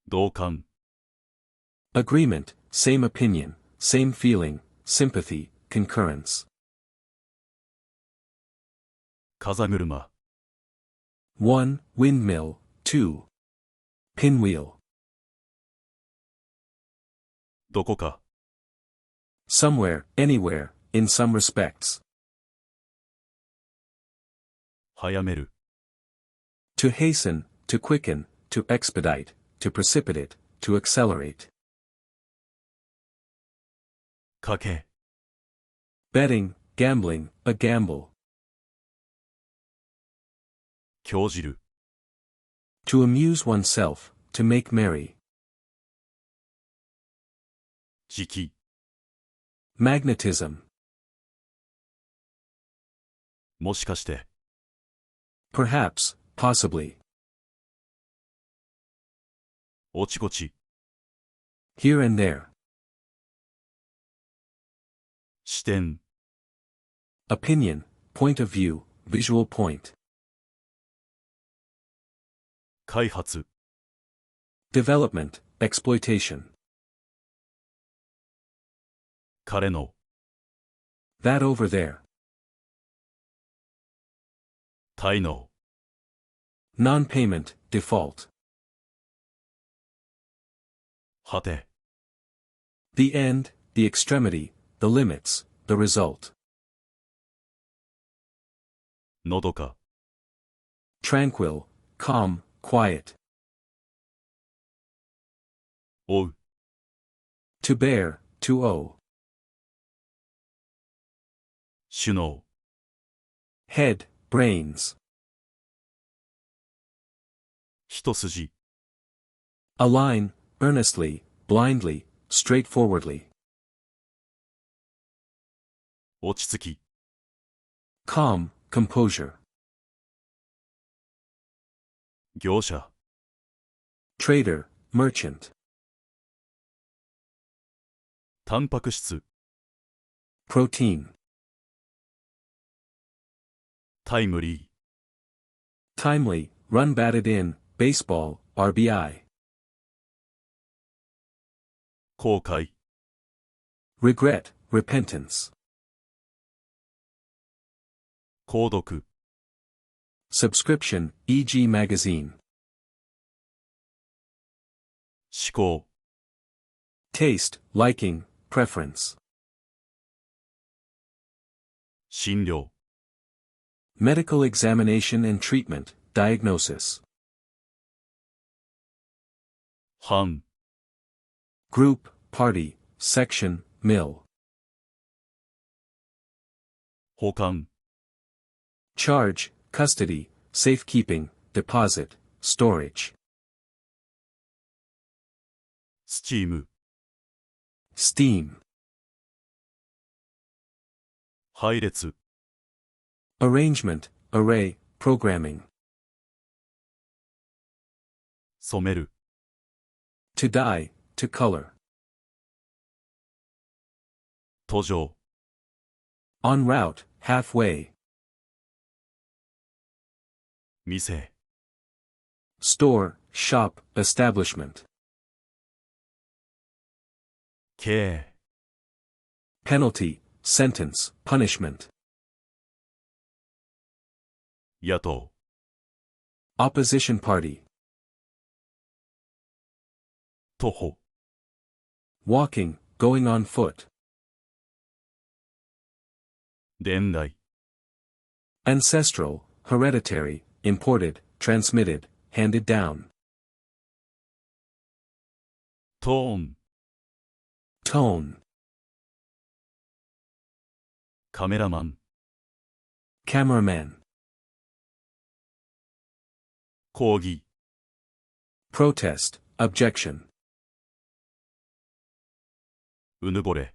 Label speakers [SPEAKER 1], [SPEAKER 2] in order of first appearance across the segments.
[SPEAKER 1] 同感。
[SPEAKER 2] Agreement, same opinion, same feeling, sympathy, concurrence.
[SPEAKER 1] 風車。
[SPEAKER 2] 1. Windmill, 2. Pinwheel.
[SPEAKER 1] どこか。
[SPEAKER 2] Somewhere, anywhere, in some respects.
[SPEAKER 1] 早める。
[SPEAKER 2] To hasten, to quicken, to expedite, to precipitate, to accelerate.
[SPEAKER 1] 賭け。
[SPEAKER 2] Betting, gambling, a gamble.
[SPEAKER 1] 興じる。
[SPEAKER 2] To amuse oneself, to make merry.
[SPEAKER 1] 磁気。
[SPEAKER 2] Magnetism.
[SPEAKER 1] もしかして。
[SPEAKER 2] Perhaps, possibly.
[SPEAKER 1] おちこち。
[SPEAKER 2] Here and there.
[SPEAKER 1] 視点。
[SPEAKER 2] Opinion, point of view, visual point.
[SPEAKER 1] 開発。
[SPEAKER 2] Development, exploitation.
[SPEAKER 1] 彼の。
[SPEAKER 2] That over there.
[SPEAKER 1] 滞納。
[SPEAKER 2] Non-payment, default.
[SPEAKER 1] 果て。
[SPEAKER 2] The end, the extremity, the limits, the result.
[SPEAKER 1] のどか。
[SPEAKER 2] Tranquil, calm, quiet.
[SPEAKER 1] 追う。
[SPEAKER 2] To bear, to owe.
[SPEAKER 1] 首脳。
[SPEAKER 2] Head, brains.
[SPEAKER 1] 一筋。
[SPEAKER 2] Align, earnestly, blindly, straightforwardly.
[SPEAKER 1] 落ち着き。
[SPEAKER 2] Calm, composure.
[SPEAKER 1] 業者。
[SPEAKER 2] Trader, merchant.
[SPEAKER 1] タンパク質。
[SPEAKER 2] Protein.
[SPEAKER 1] タイムリー。
[SPEAKER 2] Timely, run batted in, baseball, RBI.
[SPEAKER 1] 後悔。
[SPEAKER 2] Regret, repentance.
[SPEAKER 1] 購読。
[SPEAKER 2] Subscription, e.g. magazine.
[SPEAKER 1] 思考。
[SPEAKER 2] Taste, liking, preference.
[SPEAKER 1] 診療。
[SPEAKER 2] Medical examination and treatment, diagnosis.
[SPEAKER 1] 班。
[SPEAKER 2] Group, party, section, mill.
[SPEAKER 1] 保管。
[SPEAKER 2] Charge, custody, safekeeping, deposit, storage.
[SPEAKER 1] スチーム。
[SPEAKER 2] Steam.
[SPEAKER 1] 配列。
[SPEAKER 2] Arrangement, array, programming.
[SPEAKER 1] 染める。
[SPEAKER 2] To dye, to color.
[SPEAKER 1] 途上。
[SPEAKER 2] En route, halfway.
[SPEAKER 1] 店。
[SPEAKER 2] Store, shop, establishment.
[SPEAKER 1] 経営。
[SPEAKER 2] Penalty, sentence, punishment.
[SPEAKER 1] 野党。
[SPEAKER 2] Opposition party.
[SPEAKER 1] 徒歩。
[SPEAKER 2] Walking, going on foot.
[SPEAKER 1] 伝来。
[SPEAKER 2] Ancestral, hereditary, imported, transmitted, handed down.
[SPEAKER 1] トーン。
[SPEAKER 2] Tone.
[SPEAKER 1] カメラマン。
[SPEAKER 2] Cameraman.
[SPEAKER 1] 抗議。
[SPEAKER 2] Protest, objection.
[SPEAKER 1] うぬぼれ。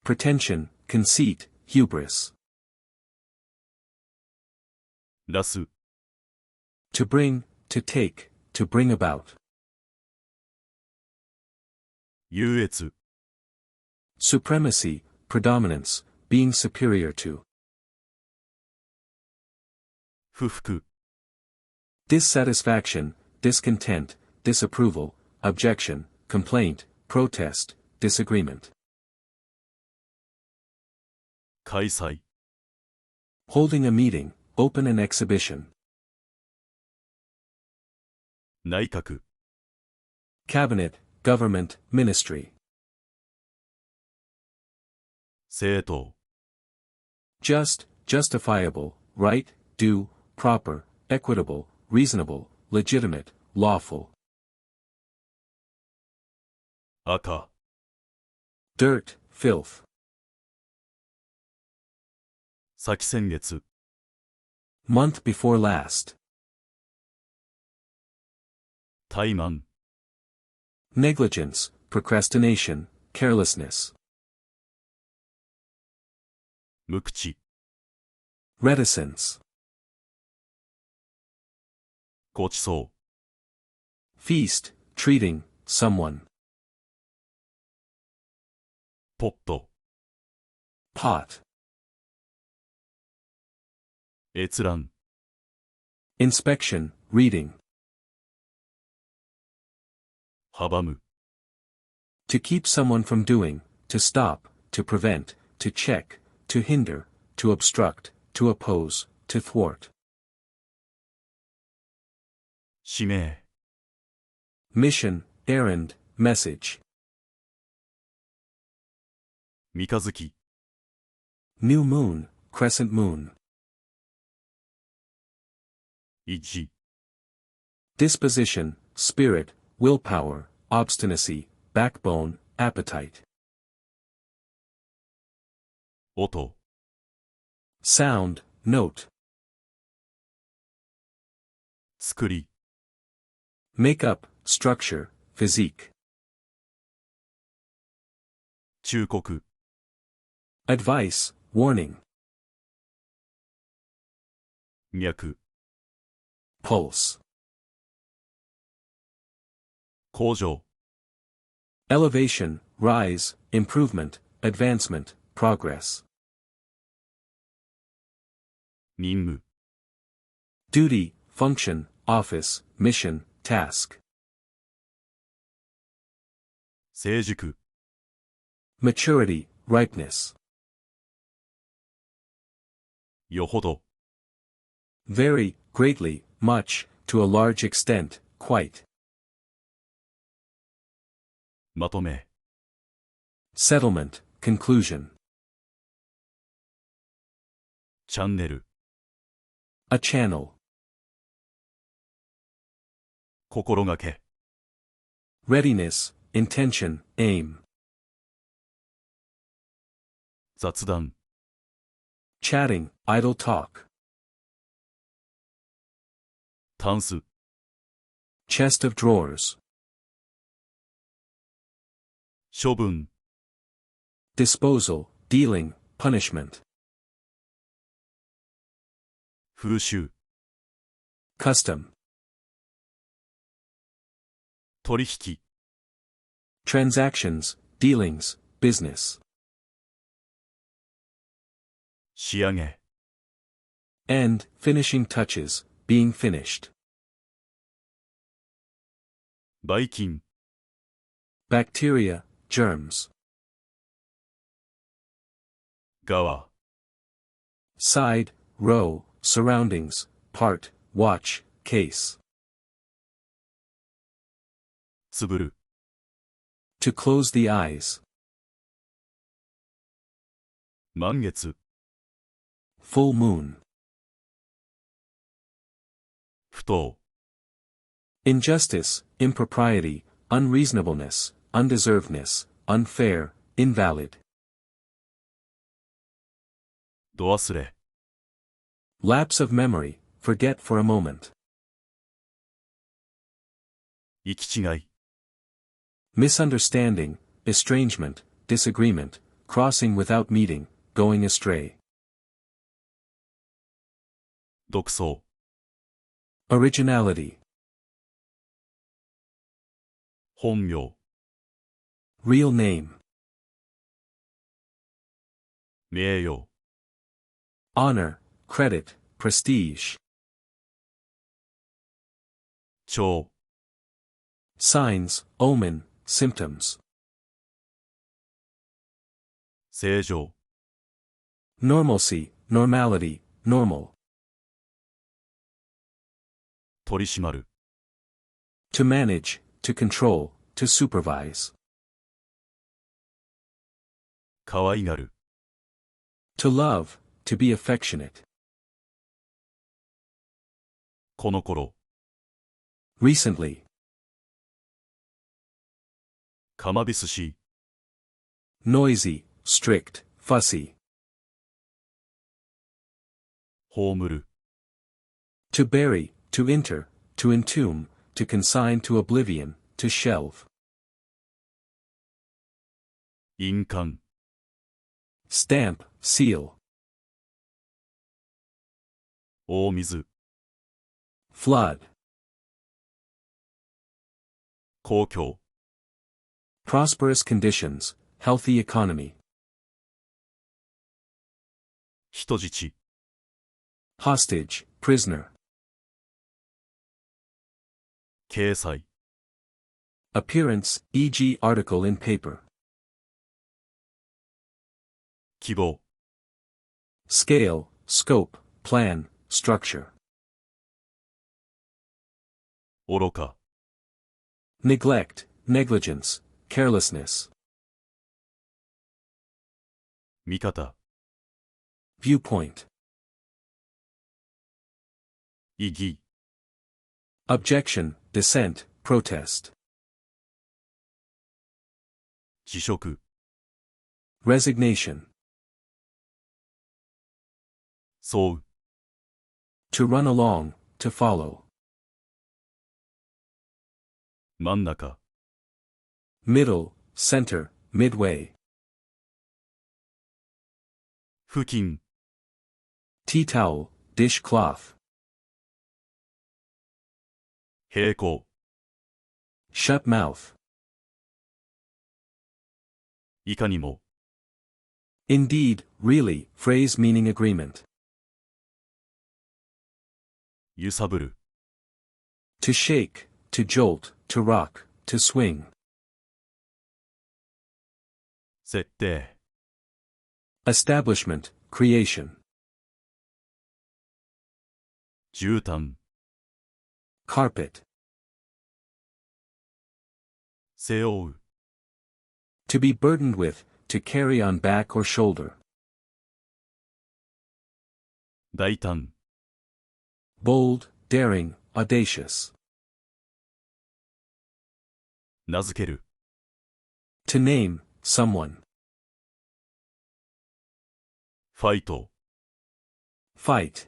[SPEAKER 2] Pretension, conceit, hubris.
[SPEAKER 1] ラス。
[SPEAKER 2] To bring, to take, to bring about.
[SPEAKER 1] 優越。
[SPEAKER 2] Supremacy, predominance, being superior to.
[SPEAKER 1] 不服。
[SPEAKER 2] Dissatisfaction, discontent, disapproval, objection, complaint, protest, disagreement.
[SPEAKER 1] 開催、
[SPEAKER 2] Holding a meeting, open an exhibition.
[SPEAKER 1] 内閣、
[SPEAKER 2] Cabinet, government, ministry.
[SPEAKER 1] 正当、
[SPEAKER 2] Just, justifiable, right, due, proper, equitable, reasonable, legitimate, lawful.
[SPEAKER 1] 赤、
[SPEAKER 2] Dirt, filth.
[SPEAKER 1] 先先月、
[SPEAKER 2] Month before last.
[SPEAKER 1] 怠慢、
[SPEAKER 2] Negligence, procrastination, carelessness.
[SPEAKER 1] 無口、
[SPEAKER 2] Reticence.
[SPEAKER 1] ごちそう、
[SPEAKER 2] Feast, treating, someone.
[SPEAKER 1] ポット、
[SPEAKER 2] Pot.
[SPEAKER 1] 閲覧、
[SPEAKER 2] Inspection, reading.
[SPEAKER 1] 阻む、
[SPEAKER 2] To keep someone from doing, to stop, to prevent, to check, to hinder, to obstruct, to oppose, to thwart.
[SPEAKER 1] 使命、
[SPEAKER 2] Mission, errand, message.
[SPEAKER 1] 三日月、
[SPEAKER 2] New moon, crescent moon.
[SPEAKER 1] 意地、
[SPEAKER 2] Disposition, spirit, willpower, obstinacy, backbone, appetite.
[SPEAKER 1] 音、
[SPEAKER 2] Sound, note.
[SPEAKER 1] 作り、
[SPEAKER 2] Makeup, structure, physique.
[SPEAKER 1] 忠告、
[SPEAKER 2] Advice, warning.
[SPEAKER 1] 脈、
[SPEAKER 2] Pulse.
[SPEAKER 1] 向上、
[SPEAKER 2] Elevation, rise, improvement, advancement, progress.
[SPEAKER 1] 任務、
[SPEAKER 2] Duty, function, office, mission, task.
[SPEAKER 1] 成熟、
[SPEAKER 2] Maturity, ripeness.
[SPEAKER 1] よほど、
[SPEAKER 2] Very, greatly, much, to a large extent, quite.
[SPEAKER 1] まとめ、
[SPEAKER 2] Settlement, conclusion.
[SPEAKER 1] チャンネル、
[SPEAKER 2] A channel.
[SPEAKER 1] 心がけ、
[SPEAKER 2] Readiness, intention, aim.
[SPEAKER 1] 雑談、
[SPEAKER 2] Chatting, idle talk.
[SPEAKER 1] タンス、
[SPEAKER 2] Chest of drawers.
[SPEAKER 1] 処分、
[SPEAKER 2] Disposal, dealing, punishment.
[SPEAKER 1] 風習、
[SPEAKER 2] Custom.
[SPEAKER 1] 取引、
[SPEAKER 2] Transactions, dealings, business.
[SPEAKER 1] 仕上げ、
[SPEAKER 2] End, finishing touches, being finished.
[SPEAKER 1] ばい菌、
[SPEAKER 2] Bacteria, germs.
[SPEAKER 1] 側、
[SPEAKER 2] Side, row, surroundings, part, watch, case.
[SPEAKER 1] つぶる、
[SPEAKER 2] To close the eyes.
[SPEAKER 1] 満月、
[SPEAKER 2] Full moon.
[SPEAKER 1] 不当、
[SPEAKER 2] Injustice, impropriety, unreasonableness, undeservedness, unfair, invalid.
[SPEAKER 1] 度忘れ、
[SPEAKER 2] Lapse of memory, forget for a moment.
[SPEAKER 1] 行き違い、
[SPEAKER 2] Misunderstanding, estrangement, disagreement, crossing without meeting, going astray.
[SPEAKER 1] 独創、
[SPEAKER 2] Originality.
[SPEAKER 1] 本名、
[SPEAKER 2] Real name.
[SPEAKER 1] 名誉、
[SPEAKER 2] Honor, credit, prestige.
[SPEAKER 1] 長、
[SPEAKER 2] Signs, omen, symptoms.
[SPEAKER 1] 正常。
[SPEAKER 2] Normalcy, normality, normal.
[SPEAKER 1] 取り締まる。
[SPEAKER 2] To manage, to control, to supervise.
[SPEAKER 1] 可愛がる。
[SPEAKER 2] To love, to be affectionate.
[SPEAKER 1] この頃。
[SPEAKER 2] Recently.
[SPEAKER 1] かまびすしい。
[SPEAKER 2] Noisy, strict, fussy.
[SPEAKER 1] 葬る。
[SPEAKER 2] To bury, to inter, to entomb, to consign to oblivion, to shelve.
[SPEAKER 1] 印鑑。
[SPEAKER 2] Stamp, seal.
[SPEAKER 1] 大水。
[SPEAKER 2] Flood.
[SPEAKER 1] 公共。
[SPEAKER 2] Prosperous conditions, healthy economy.
[SPEAKER 1] 人質。
[SPEAKER 2] Hostage, prisoner.
[SPEAKER 1] 掲載。
[SPEAKER 2] Appearance, e.g. article in paper.
[SPEAKER 1] 希望。
[SPEAKER 2] Scale, scope, plan, structure.
[SPEAKER 1] 愚か。
[SPEAKER 2] Neglect, negligence, carelessness.
[SPEAKER 1] 見方。
[SPEAKER 2] Viewpoint.
[SPEAKER 1] 異議。
[SPEAKER 2] Objection, dissent, protest.
[SPEAKER 1] 辞職。
[SPEAKER 2] Resignation.
[SPEAKER 1] 沿う。
[SPEAKER 2] To run along, to follow.
[SPEAKER 1] 真ん中。
[SPEAKER 2] Middle, center, midway.
[SPEAKER 1] 付近。
[SPEAKER 2] Tea towel, dishcloth.
[SPEAKER 1] 平行。
[SPEAKER 2] Shut mouth.
[SPEAKER 1] いかにも。
[SPEAKER 2] Indeed, really, phrase meaning agreement.
[SPEAKER 1] 揺さぶる。
[SPEAKER 2] To shake, to jolt, to rock, to swing.
[SPEAKER 1] 設定。
[SPEAKER 2] Establishment, creation.
[SPEAKER 1] 絨毯。
[SPEAKER 2] Carpet.
[SPEAKER 1] 背負う。
[SPEAKER 2] To be burdened with, to carry on back or shoulder.
[SPEAKER 1] 大胆。
[SPEAKER 2] Bold, daring, audacious.
[SPEAKER 1] 名付ける。
[SPEAKER 2] To name, someone.
[SPEAKER 1] ファイト。
[SPEAKER 2] Fight.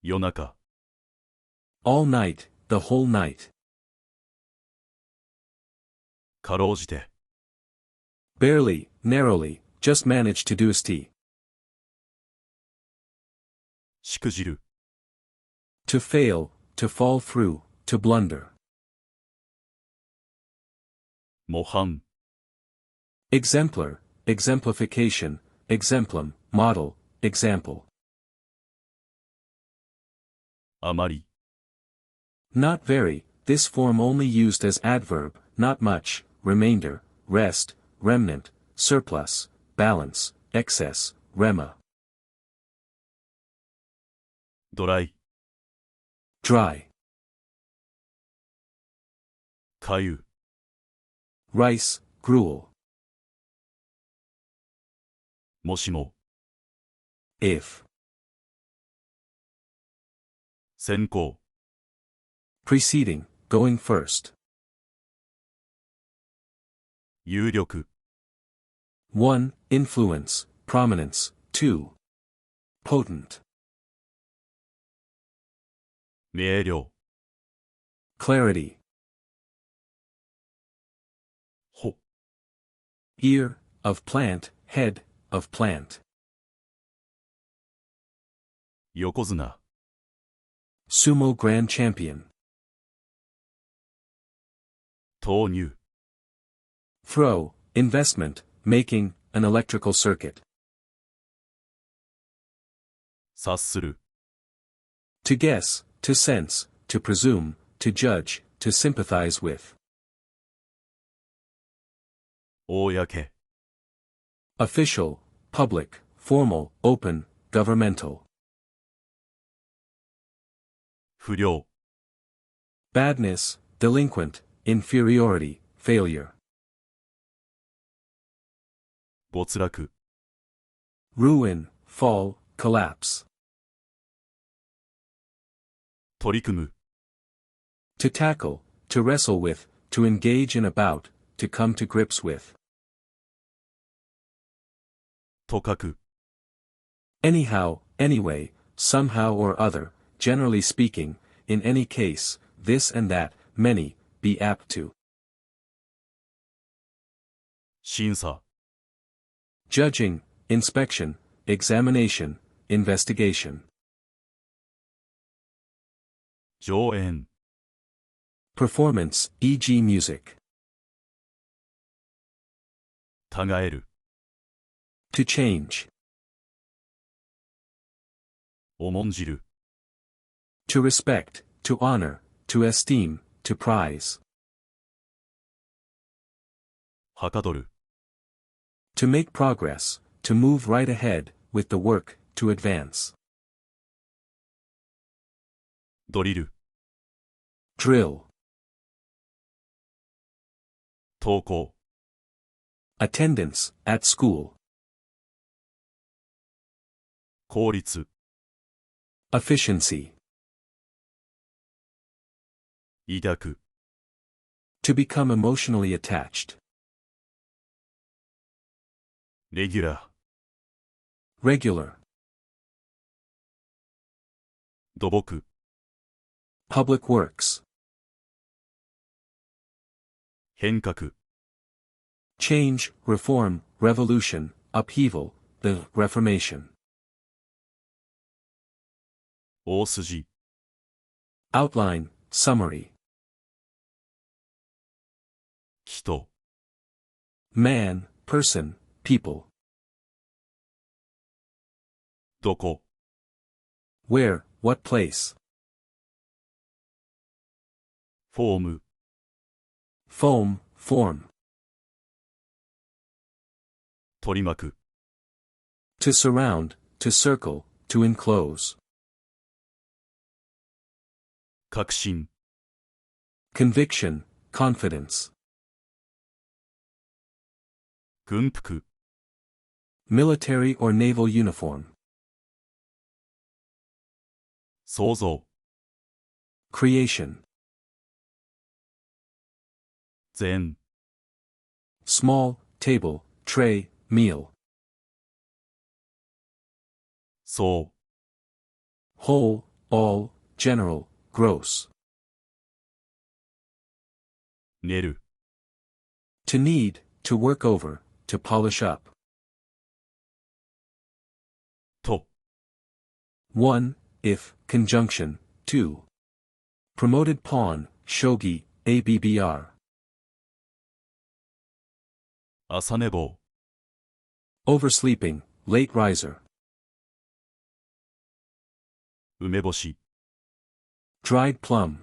[SPEAKER 1] 夜中。
[SPEAKER 2] All night, the whole night.
[SPEAKER 1] かろうじて。
[SPEAKER 2] Barely, narrowly, just managed to do a st.
[SPEAKER 1] しくじる。
[SPEAKER 2] To fail, to fall through, to blunder.
[SPEAKER 1] 模範。
[SPEAKER 2] Exemplar, exemplification, exemplum, model, example.
[SPEAKER 1] あまり。
[SPEAKER 2] Not very, this form only used as adverb, not much, remainder, rest, remnant, surplus, balance, excess, remma.
[SPEAKER 1] ドライ。
[SPEAKER 2] Dry.
[SPEAKER 1] かゆ。
[SPEAKER 2] Rice, gruel.
[SPEAKER 1] もしも。
[SPEAKER 2] If.
[SPEAKER 1] 先行。
[SPEAKER 2] Preceding, going first.
[SPEAKER 1] 有力。
[SPEAKER 2] 1. Influence, prominence. 2. Potent.
[SPEAKER 1] 明瞭。
[SPEAKER 2] Clarity.
[SPEAKER 1] ほ。
[SPEAKER 2] Ear, of plant, head, of plant.
[SPEAKER 1] 横綱。
[SPEAKER 2] Sumo Grand Champion.
[SPEAKER 1] 投入。
[SPEAKER 2] Throw, investment, making, an electrical circuit.
[SPEAKER 1] 察する。
[SPEAKER 2] To guess, to sense, to presume, to to judge, to sympathize with.
[SPEAKER 1] 公
[SPEAKER 2] Official, public, formal, open, governmental.
[SPEAKER 1] 不良
[SPEAKER 2] Badness, delinquent, inferiority, failure.
[SPEAKER 1] 没落
[SPEAKER 2] Ruin, fall, collapse.
[SPEAKER 1] 取り組む
[SPEAKER 2] To tackle, to wrestle with, to engage in about, to come to grips with.
[SPEAKER 1] とかく
[SPEAKER 2] Anyhow, anyway, somehow or other, generally speaking, in any case, this and that, many, be apt to.
[SPEAKER 1] 審査
[SPEAKER 2] Judging, inspection, examination, investigation.
[SPEAKER 1] 上演
[SPEAKER 2] Performance, e.g. music.
[SPEAKER 1] 違える
[SPEAKER 2] To change.
[SPEAKER 1] 重んじる
[SPEAKER 2] To respect, to honor, to esteem, to prize.
[SPEAKER 1] はかどる
[SPEAKER 2] To make progress, to move right ahead, with the work, to advance.
[SPEAKER 1] ドリル
[SPEAKER 2] Drill.
[SPEAKER 1] 登校
[SPEAKER 2] Attendance, at school.
[SPEAKER 1] 効率
[SPEAKER 2] Efficiency.
[SPEAKER 1] 抱く
[SPEAKER 2] To become emotionally attached.
[SPEAKER 1] レギュラー
[SPEAKER 2] Regular.
[SPEAKER 1] 土木
[SPEAKER 2] Public works.
[SPEAKER 1] 変革
[SPEAKER 2] Change, reform, revolution, upheaval, the Reformation.
[SPEAKER 1] 大筋
[SPEAKER 2] Outline, summary.
[SPEAKER 1] 人
[SPEAKER 2] Man, person, people.
[SPEAKER 1] どこ
[SPEAKER 2] Where, what place.
[SPEAKER 1] フォーム
[SPEAKER 2] Foam, form.
[SPEAKER 1] 取り巻く
[SPEAKER 2] To surround, to circle, to enclose.
[SPEAKER 1] 確信
[SPEAKER 2] Conviction, confidence.
[SPEAKER 1] 軍服
[SPEAKER 2] Military or naval uniform.
[SPEAKER 1] 創造
[SPEAKER 2] Creation.
[SPEAKER 1] 全
[SPEAKER 2] Small, table, tray, meal.
[SPEAKER 1] 総
[SPEAKER 2] Whole, all, general, gross.
[SPEAKER 1] 練る
[SPEAKER 2] To knead, to work over, to polish up.
[SPEAKER 1] と
[SPEAKER 2] 1. If, conjunction, 2. Promoted pawn, shogi, ABBR.
[SPEAKER 1] 朝寝坊
[SPEAKER 2] Oversleeping, late riser.
[SPEAKER 1] 梅干し
[SPEAKER 2] Dried plum.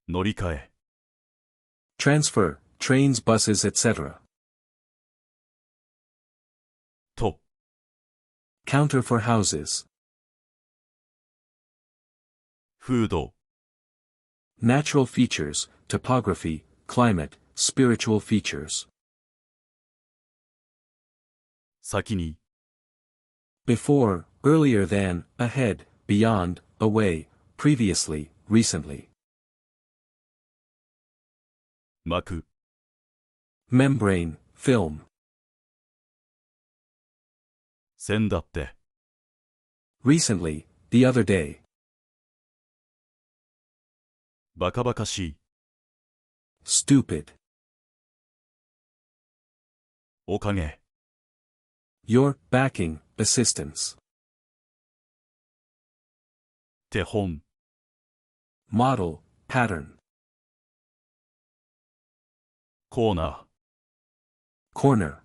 [SPEAKER 1] 乗り換え
[SPEAKER 2] Transfer, trains, buses, etc.
[SPEAKER 1] と
[SPEAKER 2] Counter for houses.
[SPEAKER 1] 風土
[SPEAKER 2] Natural features, topography, climate, spiritual features.
[SPEAKER 1] 先に
[SPEAKER 2] Before, earlier than, ahead, beyond, away, previously, recently.
[SPEAKER 1] 巻く
[SPEAKER 2] Membrane, film.
[SPEAKER 1] せんだって
[SPEAKER 2] Recently, the other day.
[SPEAKER 1] バカバカしい
[SPEAKER 2] Stupid.
[SPEAKER 1] おかげ
[SPEAKER 2] Your, backing, assistance.
[SPEAKER 1] 手本
[SPEAKER 2] Model, pattern.
[SPEAKER 1] コーナー
[SPEAKER 2] Corner.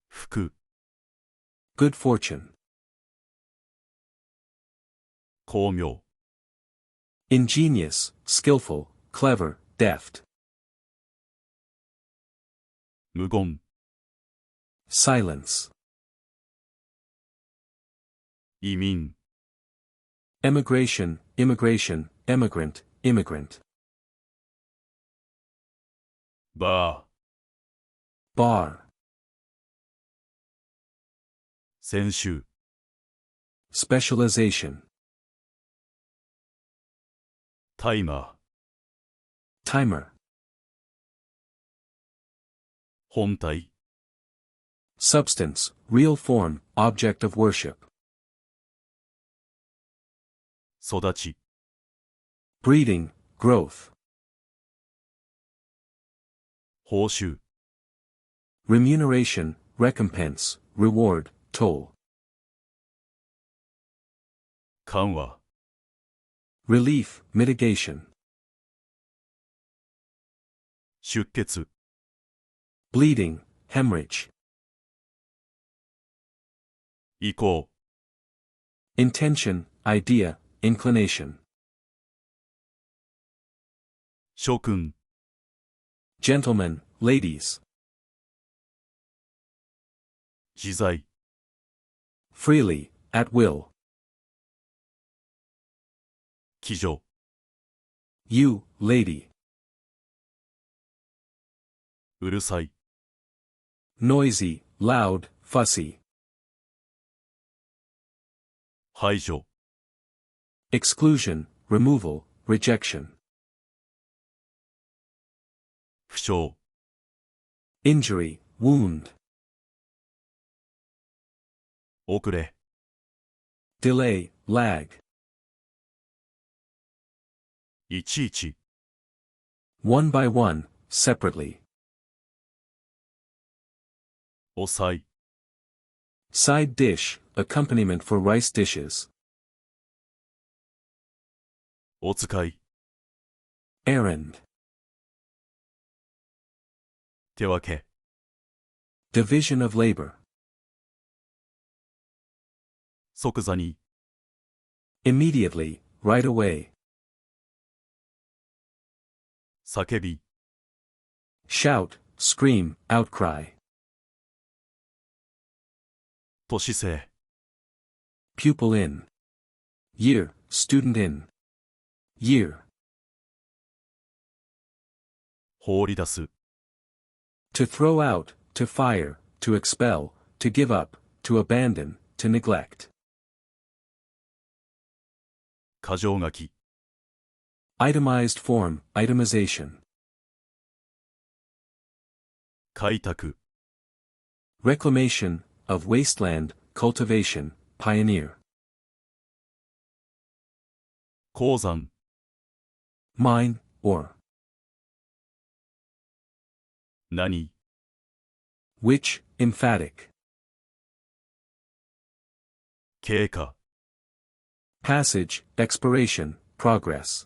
[SPEAKER 1] 服
[SPEAKER 2] Good fortune.
[SPEAKER 1] 巧妙、
[SPEAKER 2] ingenious, skillful, clever, deft.
[SPEAKER 1] 無言、
[SPEAKER 2] Silence.
[SPEAKER 1] 移民、
[SPEAKER 2] Emigration, immigration, emigrant, immigrant.
[SPEAKER 1] バー、
[SPEAKER 2] Bar.
[SPEAKER 1] 先週、
[SPEAKER 2] Specialization.
[SPEAKER 1] タイマー、
[SPEAKER 2] Timer.
[SPEAKER 1] 本体、
[SPEAKER 2] Substance, real form, object of worship.
[SPEAKER 1] 育ち、
[SPEAKER 2] Breeding, growth.
[SPEAKER 1] 報酬、
[SPEAKER 2] Remuneration, recompense, reward, toll.
[SPEAKER 1] 緩和、
[SPEAKER 2] Relief, mitigation.
[SPEAKER 1] 出血、
[SPEAKER 2] Bleeding, hemorrhage.
[SPEAKER 1] 意向、
[SPEAKER 2] Intention, idea, inclination.
[SPEAKER 1] 諸君、
[SPEAKER 2] Gentlemen, ladies.
[SPEAKER 1] 自在、
[SPEAKER 2] Freely, at will.
[SPEAKER 1] 騎乗、
[SPEAKER 2] You, lady.
[SPEAKER 1] うるさい、
[SPEAKER 2] Noisy, loud, fussy.
[SPEAKER 1] 排除、
[SPEAKER 2] Exclusion, removal, rejection.
[SPEAKER 1] 負傷、
[SPEAKER 2] Injury, wound.
[SPEAKER 1] 遅れ、
[SPEAKER 2] Delay, lag.
[SPEAKER 1] いちいち、
[SPEAKER 2] One by one, separately.
[SPEAKER 1] 抑い、
[SPEAKER 2] Side dish, accompaniment for rice dishes.
[SPEAKER 1] お使い、
[SPEAKER 2] Errand.
[SPEAKER 1] 手分け、
[SPEAKER 2] Division of labor.
[SPEAKER 1] 即座に、
[SPEAKER 2] Immediately, right away.
[SPEAKER 1] 叫び、
[SPEAKER 2] Shout, scream, outcry.
[SPEAKER 1] 年生、
[SPEAKER 2] Pupil in. Year, student in. Year.
[SPEAKER 1] 放り出す、
[SPEAKER 2] To throw out, to fire, to expel, to give up, to abandon, to neglect.
[SPEAKER 1] 箇条書き、
[SPEAKER 2] Itemized form, itemization.
[SPEAKER 1] 開拓、
[SPEAKER 2] Reclamation, of wasteland, cultivation, pioneer.
[SPEAKER 1] 鉱山、
[SPEAKER 2] Mine, or.
[SPEAKER 1] 何、
[SPEAKER 2] Which, emphatic.
[SPEAKER 1] 経過、
[SPEAKER 2] Passage, expiration, progress.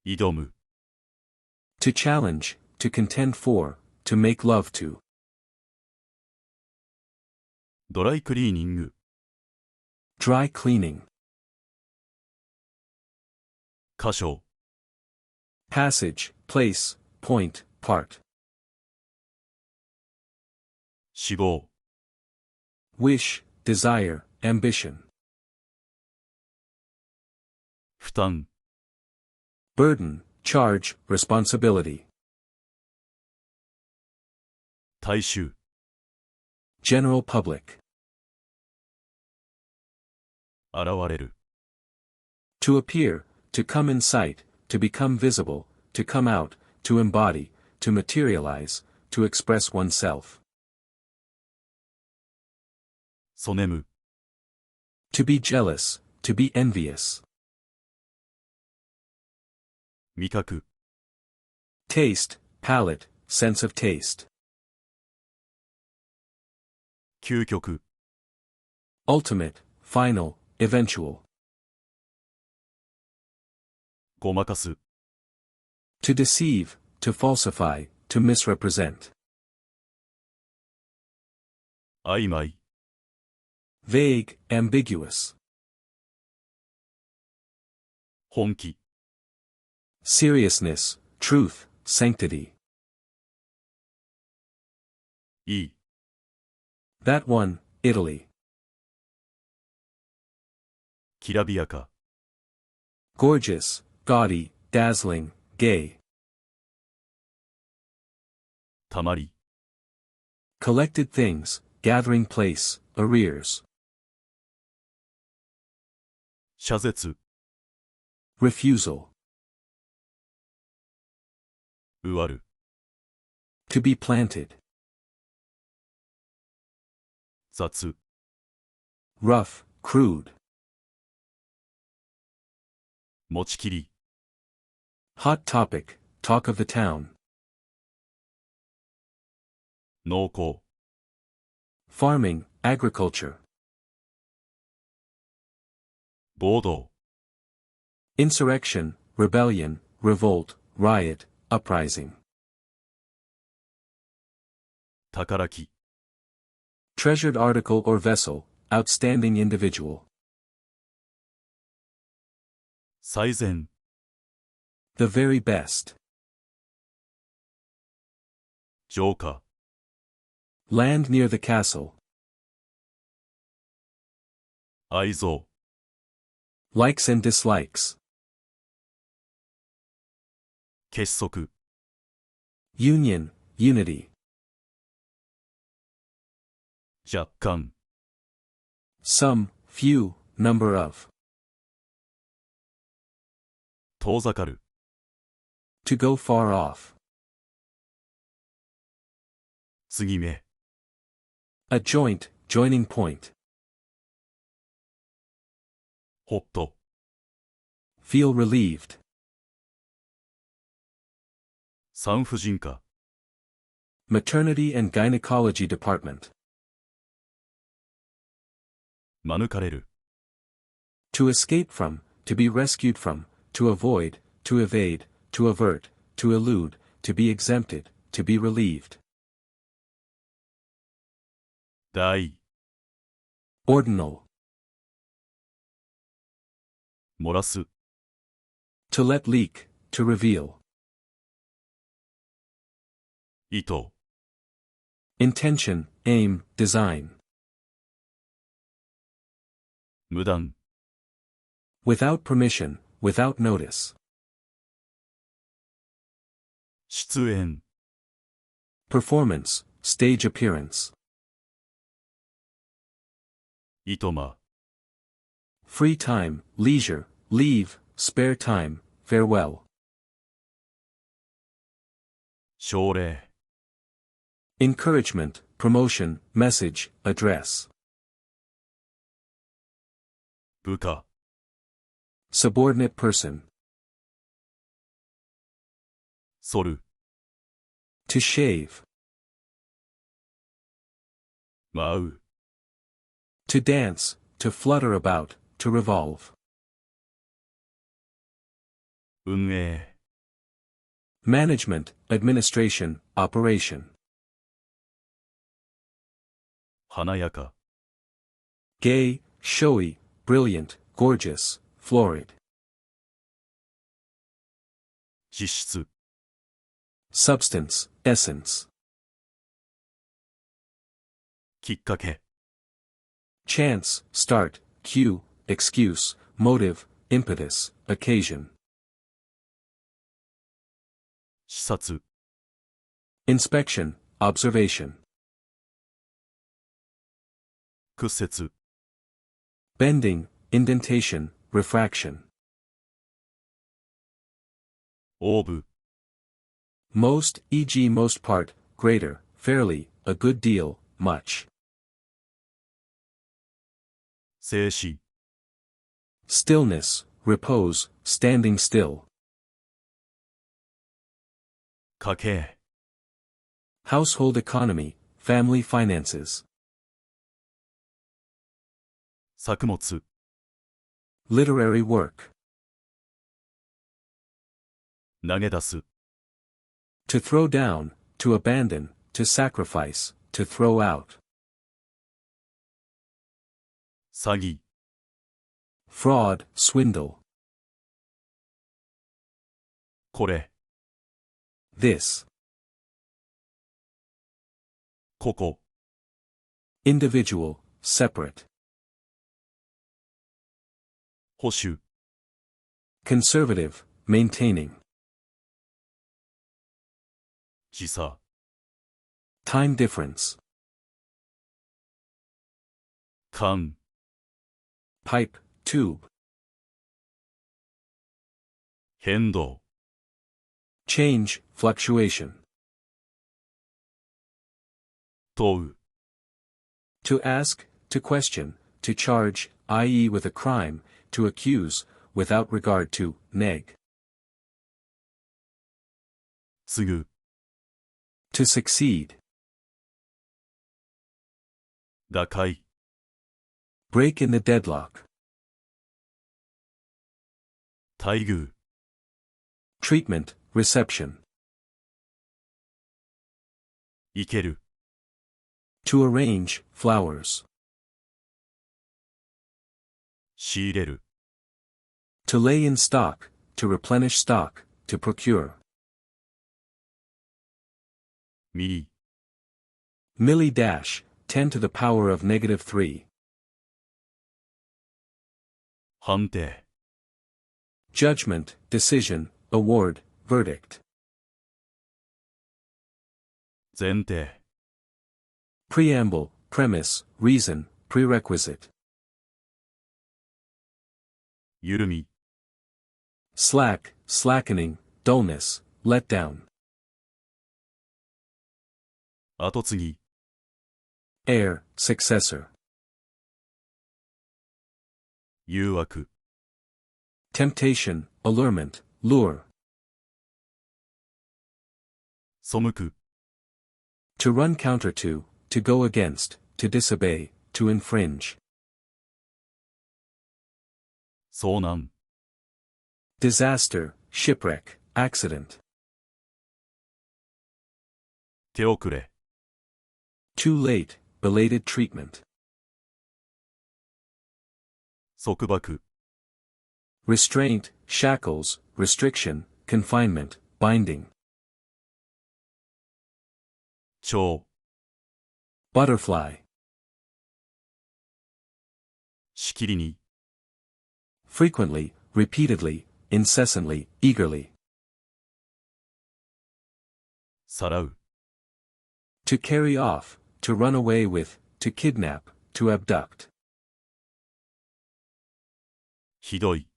[SPEAKER 1] 挑む、
[SPEAKER 2] To challenge, to contend for, to make love to.
[SPEAKER 1] ドライクリーニング、
[SPEAKER 2] Dry cleaning.
[SPEAKER 1] 箇所、
[SPEAKER 2] Passage, place, point, part.
[SPEAKER 1] 死亡、
[SPEAKER 2] Wish, desire, ambition.
[SPEAKER 1] 負担、
[SPEAKER 2] Burden, charge, responsibility.
[SPEAKER 1] 大衆、
[SPEAKER 2] General public.
[SPEAKER 1] 現れる、
[SPEAKER 2] To appear, to come in sight, to become visible, to come out, to embody, to materialize, to express oneself.
[SPEAKER 1] そねむ、
[SPEAKER 2] To be jealous, to be envious.
[SPEAKER 1] 味覚、
[SPEAKER 2] Taste, palate, sense of taste.
[SPEAKER 1] 究極、
[SPEAKER 2] Ultimate, final, eventual.
[SPEAKER 1] ごまかす、
[SPEAKER 2] To deceive, to falsify, to misrepresent.
[SPEAKER 1] 曖昧、
[SPEAKER 2] vague, ambiguous.
[SPEAKER 1] 本気、
[SPEAKER 2] Seriousness, truth, sanctity.
[SPEAKER 1] いい、
[SPEAKER 2] That one, Italy.
[SPEAKER 1] きらびやか、
[SPEAKER 2] Gorgeous, gaudy, dazzling, gay.
[SPEAKER 1] たまり、
[SPEAKER 2] Collected things, gathering place, arrears.
[SPEAKER 1] 謝絶、
[SPEAKER 2] Refusal.
[SPEAKER 1] 植わる、
[SPEAKER 2] To be planted.
[SPEAKER 1] 雑、
[SPEAKER 2] Rough, crude.
[SPEAKER 1] 持ちきり、
[SPEAKER 2] Hot topic, talk of the town.
[SPEAKER 1] 濃厚、
[SPEAKER 2] Farming, agriculture.
[SPEAKER 1] 暴動、
[SPEAKER 2] Insurrection, rebellion, revolt, riot, uprising.
[SPEAKER 1] 宝き、
[SPEAKER 2] Treasured article or vessel, outstanding individual.
[SPEAKER 1] 最善、
[SPEAKER 2] The very best.
[SPEAKER 1] 浄化、
[SPEAKER 2] Land near the castle.
[SPEAKER 1] 愛憎、
[SPEAKER 2] Likes and dislikes.
[SPEAKER 1] 結束、
[SPEAKER 2] Union, unity.
[SPEAKER 1] 若干、
[SPEAKER 2] Some, few, number of.
[SPEAKER 1] 遠ざかる、
[SPEAKER 2] To go far off.
[SPEAKER 1] 継ぎ目、
[SPEAKER 2] A joint, joining point.
[SPEAKER 1] ほっと、
[SPEAKER 2] Feel relieved.
[SPEAKER 1] 産婦人科、
[SPEAKER 2] Maternity and gynecology department.
[SPEAKER 1] 免れる、
[SPEAKER 2] To escape from, to be rescued from, to avoid, to evade, to avert, to elude, to be exempted, to be relieved.
[SPEAKER 1] 大、
[SPEAKER 2] Ordinal.
[SPEAKER 1] 漏らす、
[SPEAKER 2] To let leak, to reveal.
[SPEAKER 1] 意図、
[SPEAKER 2] Intention, aim, design.
[SPEAKER 1] 無断、
[SPEAKER 2] Without permission, without notice.
[SPEAKER 1] 出演、
[SPEAKER 2] Performance, stage appearance.
[SPEAKER 1] いとま、
[SPEAKER 2] Free time, leisure, leave, spare time, farewell.
[SPEAKER 1] 奨励、
[SPEAKER 2] Encouragement, promotion, message, address.
[SPEAKER 1] 部下、
[SPEAKER 2] Subordinate person.
[SPEAKER 1] 剃る、
[SPEAKER 2] To shave.
[SPEAKER 1] 舞う、
[SPEAKER 2] To dance, to flutter about, to revolve.
[SPEAKER 1] 運営、
[SPEAKER 2] Management, administration, operation.
[SPEAKER 1] 華やか、
[SPEAKER 2] Gay, showy, brilliant, gorgeous, florid.
[SPEAKER 1] 実質、
[SPEAKER 2] Substance, essence.
[SPEAKER 1] きっかけ、
[SPEAKER 2] Chance, start, cue, excuse, motive, impetus, occasion.
[SPEAKER 1] 視察、
[SPEAKER 2] Inspection, observation.
[SPEAKER 1] 屈折、
[SPEAKER 2] Bending, indentation, refraction.
[SPEAKER 1] 応部、
[SPEAKER 2] Most, e.g. most part, greater, fairly, a good deal, much.
[SPEAKER 1] 静止、
[SPEAKER 2] Stillness, repose, standing still.
[SPEAKER 1] 家計、
[SPEAKER 2] Household economy, family finances.
[SPEAKER 1] 作物、
[SPEAKER 2] Literary work.
[SPEAKER 1] 投げ出す、
[SPEAKER 2] To throw down, to abandon, to sacrifice, to throw out.
[SPEAKER 1] 詐欺、
[SPEAKER 2] fraud, swindle.
[SPEAKER 1] これ、
[SPEAKER 2] This.
[SPEAKER 1] ここ、
[SPEAKER 2] Individual, separate.
[SPEAKER 1] 保守、
[SPEAKER 2] Conservative, maintaining.
[SPEAKER 1] 時差、
[SPEAKER 2] Time difference.
[SPEAKER 1] 管、
[SPEAKER 2] Pipe, tube.
[SPEAKER 1] 変動、
[SPEAKER 2] Change, fluctuation.
[SPEAKER 1] 問う、
[SPEAKER 2] To ask, to question, to charge, i.e. with a crime, to accuse, without regard to, neg.
[SPEAKER 1] 継ぐ、
[SPEAKER 2] To succeed.
[SPEAKER 1] 打開、
[SPEAKER 2] Break in the deadlock.
[SPEAKER 1] 待遇、
[SPEAKER 2] Treatment, reception.
[SPEAKER 1] 生ける、
[SPEAKER 2] To arrange, flowers.
[SPEAKER 1] 仕入れる、
[SPEAKER 2] To lay in stock, to replenish stock, to procure.
[SPEAKER 1] ミリ、
[SPEAKER 2] Milli dash, 10 to the power of -3.
[SPEAKER 1] 判定、
[SPEAKER 2] Judgment, decision, award, verdict.
[SPEAKER 1] 前提、
[SPEAKER 2] Preamble, premise, reason, prerequisite.
[SPEAKER 1] 緩み、
[SPEAKER 2] Slack, slackening, dullness, letdown.
[SPEAKER 1] 後継ぎ、
[SPEAKER 2] Heir, successor.
[SPEAKER 1] 誘惑、
[SPEAKER 2] Temptation, allurement, lure.
[SPEAKER 1] 背く、
[SPEAKER 2] To run counter to go against, to disobey, to infringe.
[SPEAKER 1] 遭難、
[SPEAKER 2] Disaster, shipwreck, accident.
[SPEAKER 1] 手遅れ、
[SPEAKER 2] Too late, belated treatment.
[SPEAKER 1] 束縛、
[SPEAKER 2] Restraint, shackles, restriction, confinement, binding.
[SPEAKER 1] 蝶、
[SPEAKER 2] Butterfly.
[SPEAKER 1] しきりに、
[SPEAKER 2] Frequently, repeatedly, incessantly, eagerly.
[SPEAKER 1] さらう、
[SPEAKER 2] To carry off, to run away with, to kidnap, to abduct.
[SPEAKER 1] ひどい、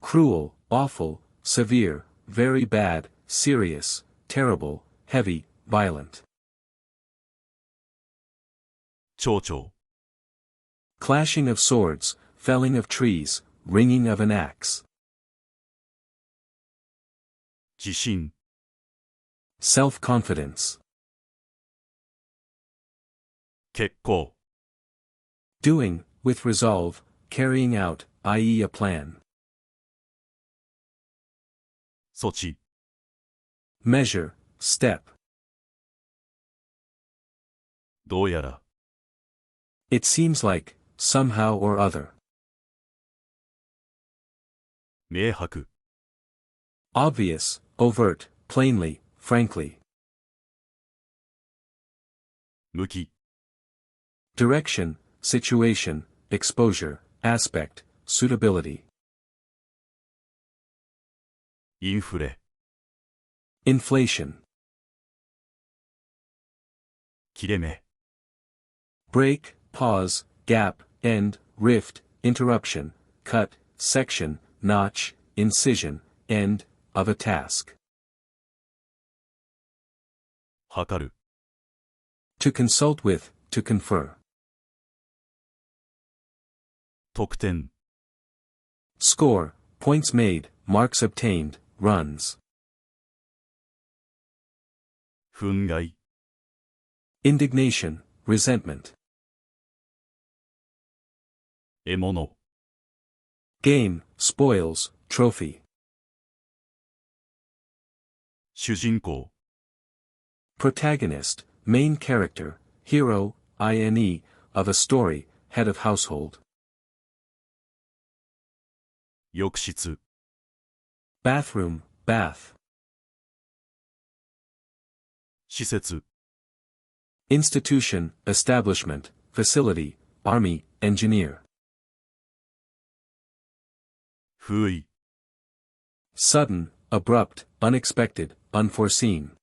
[SPEAKER 2] Cruel, awful, severe, very bad, serious, terrible, heavy, violent.
[SPEAKER 1] 蝶々、
[SPEAKER 2] Clashing of swords, felling of trees, ringing of an axe.
[SPEAKER 1] 自信、
[SPEAKER 2] Self-confidence.
[SPEAKER 1] 決行、
[SPEAKER 2] Doing, with resolve, carrying out, i.e. a plan.
[SPEAKER 1] 措置、
[SPEAKER 2] Measure, step.
[SPEAKER 1] どうやら、
[SPEAKER 2] It seems like, somehow or other.
[SPEAKER 1] 明白、
[SPEAKER 2] Obvious, overt, plainly, frankly.
[SPEAKER 1] 向き、
[SPEAKER 2] Direction, situation, exposure, aspect, suitability.
[SPEAKER 1] インフレ、
[SPEAKER 2] Inflation.
[SPEAKER 1] 切れ目、
[SPEAKER 2] Break, pause, gap, end, rift, interruption, cut, section, notch, incision, end, of a task.
[SPEAKER 1] 測る、
[SPEAKER 2] To consult with, to confer.
[SPEAKER 1] 得点、
[SPEAKER 2] Score, points made, marks obtained, runs.
[SPEAKER 1] 憤慨、
[SPEAKER 2] Indignation, resentment.
[SPEAKER 1] 獲物、
[SPEAKER 2] Game, spoils, trophy.
[SPEAKER 1] 主人公、
[SPEAKER 2] Protagonist, main character, hero, ine, of a story, head of household.
[SPEAKER 1] 浴室
[SPEAKER 2] Bathroom, bath.
[SPEAKER 1] 施設
[SPEAKER 2] Institution, establishment, facility, army, engineer.
[SPEAKER 1] 不意
[SPEAKER 2] Sudden, abrupt, unexpected, unforeseen.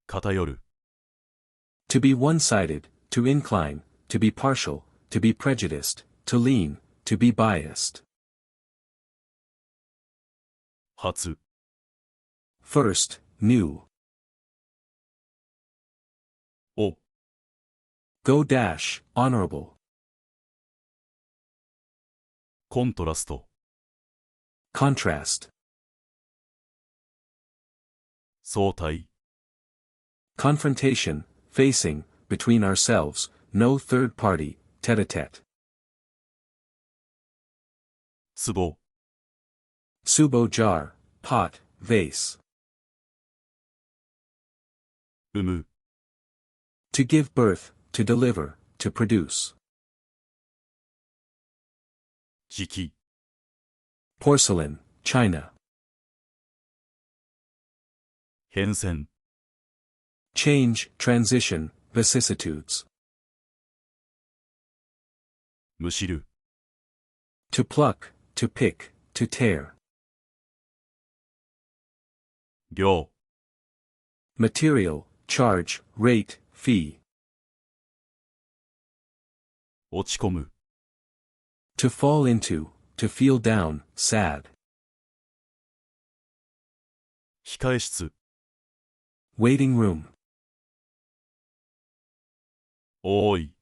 [SPEAKER 1] 偏る
[SPEAKER 2] To be one-sided, to incline, to be partial, to be prejudiced, to lean, to be biased.
[SPEAKER 1] 初
[SPEAKER 2] First, new.
[SPEAKER 1] を
[SPEAKER 2] Go dash, honorable.
[SPEAKER 1] コントラスト
[SPEAKER 2] Contrast.
[SPEAKER 1] 相対
[SPEAKER 2] Confrontation, facing, between ourselves, no third party, tête-à-tête.
[SPEAKER 1] 壺
[SPEAKER 2] Subo jar, pot, vase.
[SPEAKER 1] 生む
[SPEAKER 2] To give birth, to deliver, to produce.
[SPEAKER 1] 磁器
[SPEAKER 2] Porcelain, china.
[SPEAKER 1] 変遷
[SPEAKER 2] Change, transition, vicissitudes.
[SPEAKER 1] むしる
[SPEAKER 2] To pluck, to pick, to tear.
[SPEAKER 1] 量
[SPEAKER 2] Material, charge, rate, fee.
[SPEAKER 1] 落ち込む
[SPEAKER 2] To fall into, to feel down, sad.
[SPEAKER 1] 控え室
[SPEAKER 2] Waiting room.
[SPEAKER 1] おーい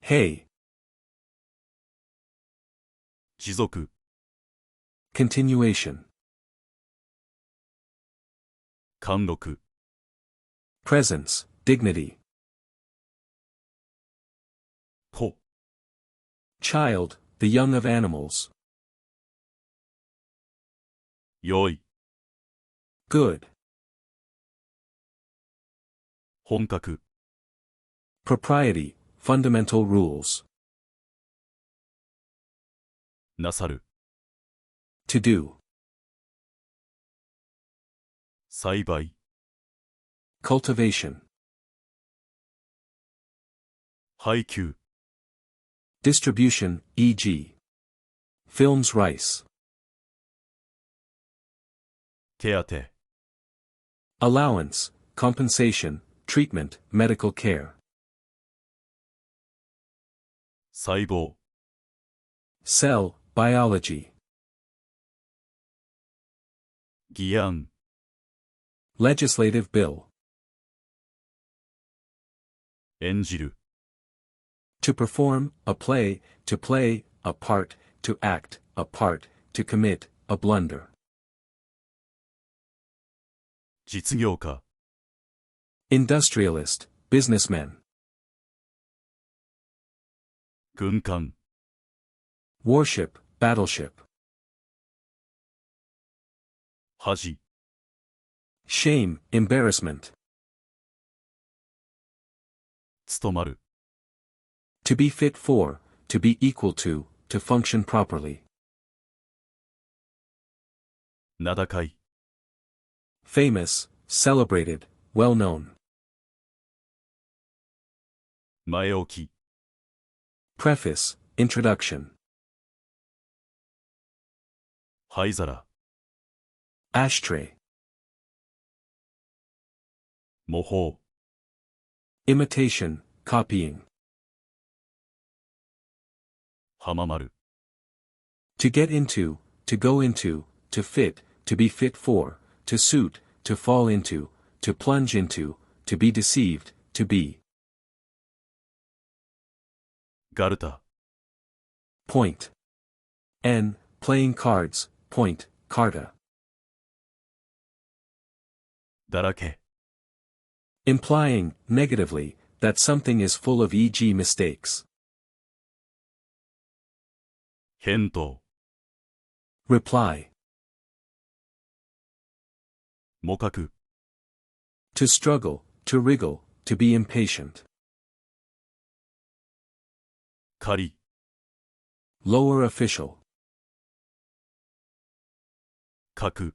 [SPEAKER 2] Hey.
[SPEAKER 1] 持続
[SPEAKER 2] Continuation.
[SPEAKER 1] 貫禄
[SPEAKER 2] Presence, dignity.
[SPEAKER 1] 子
[SPEAKER 2] Child, the young of animals.
[SPEAKER 1] 良い
[SPEAKER 2] Good.
[SPEAKER 1] 本格
[SPEAKER 2] Propriety, fundamental rules.
[SPEAKER 1] なさる
[SPEAKER 2] To do.
[SPEAKER 1] 栽培
[SPEAKER 2] Cultivation.
[SPEAKER 1] 配給
[SPEAKER 2] Distribution, e.g. Films rice.
[SPEAKER 1] 手当
[SPEAKER 2] Allowance, compensation, treatment, medical care.
[SPEAKER 1] 細胞
[SPEAKER 2] Cell, biology.
[SPEAKER 1] 議案
[SPEAKER 2] Legislative bill.
[SPEAKER 1] 演じる
[SPEAKER 2] To perform, a play, a part, to act, a part, to commit, a blunder.
[SPEAKER 1] 実業家
[SPEAKER 2] Industrialist, businessman.
[SPEAKER 1] 軍艦
[SPEAKER 2] Warship, battleship.
[SPEAKER 1] 恥
[SPEAKER 2] Shame, embarrassment.
[SPEAKER 1] 務まる
[SPEAKER 2] To be fit for, to be equal to function properly.
[SPEAKER 1] 名高い
[SPEAKER 2] Famous, celebrated, well known.
[SPEAKER 1] 前置き
[SPEAKER 2] Preface, introduction.
[SPEAKER 1] 灰皿
[SPEAKER 2] Ashtray.
[SPEAKER 1] 模倣
[SPEAKER 2] Imitation, copying.
[SPEAKER 1] 浜丸
[SPEAKER 2] To get into, to go into, to fit, to be fit for, to suit, to fall into, to plunge into, to be deceived, to be.
[SPEAKER 1] ガルタ
[SPEAKER 2] Point. N, playing cards, point, carta.
[SPEAKER 1] だらけ
[SPEAKER 2] Implying, negatively, that something is full of e.g. mistakes.
[SPEAKER 1] 返答
[SPEAKER 2] Reply.
[SPEAKER 1] 模覚
[SPEAKER 2] To struggle, to wriggle, to be impatient.
[SPEAKER 1] 仮、
[SPEAKER 2] Lower official.
[SPEAKER 1] 格、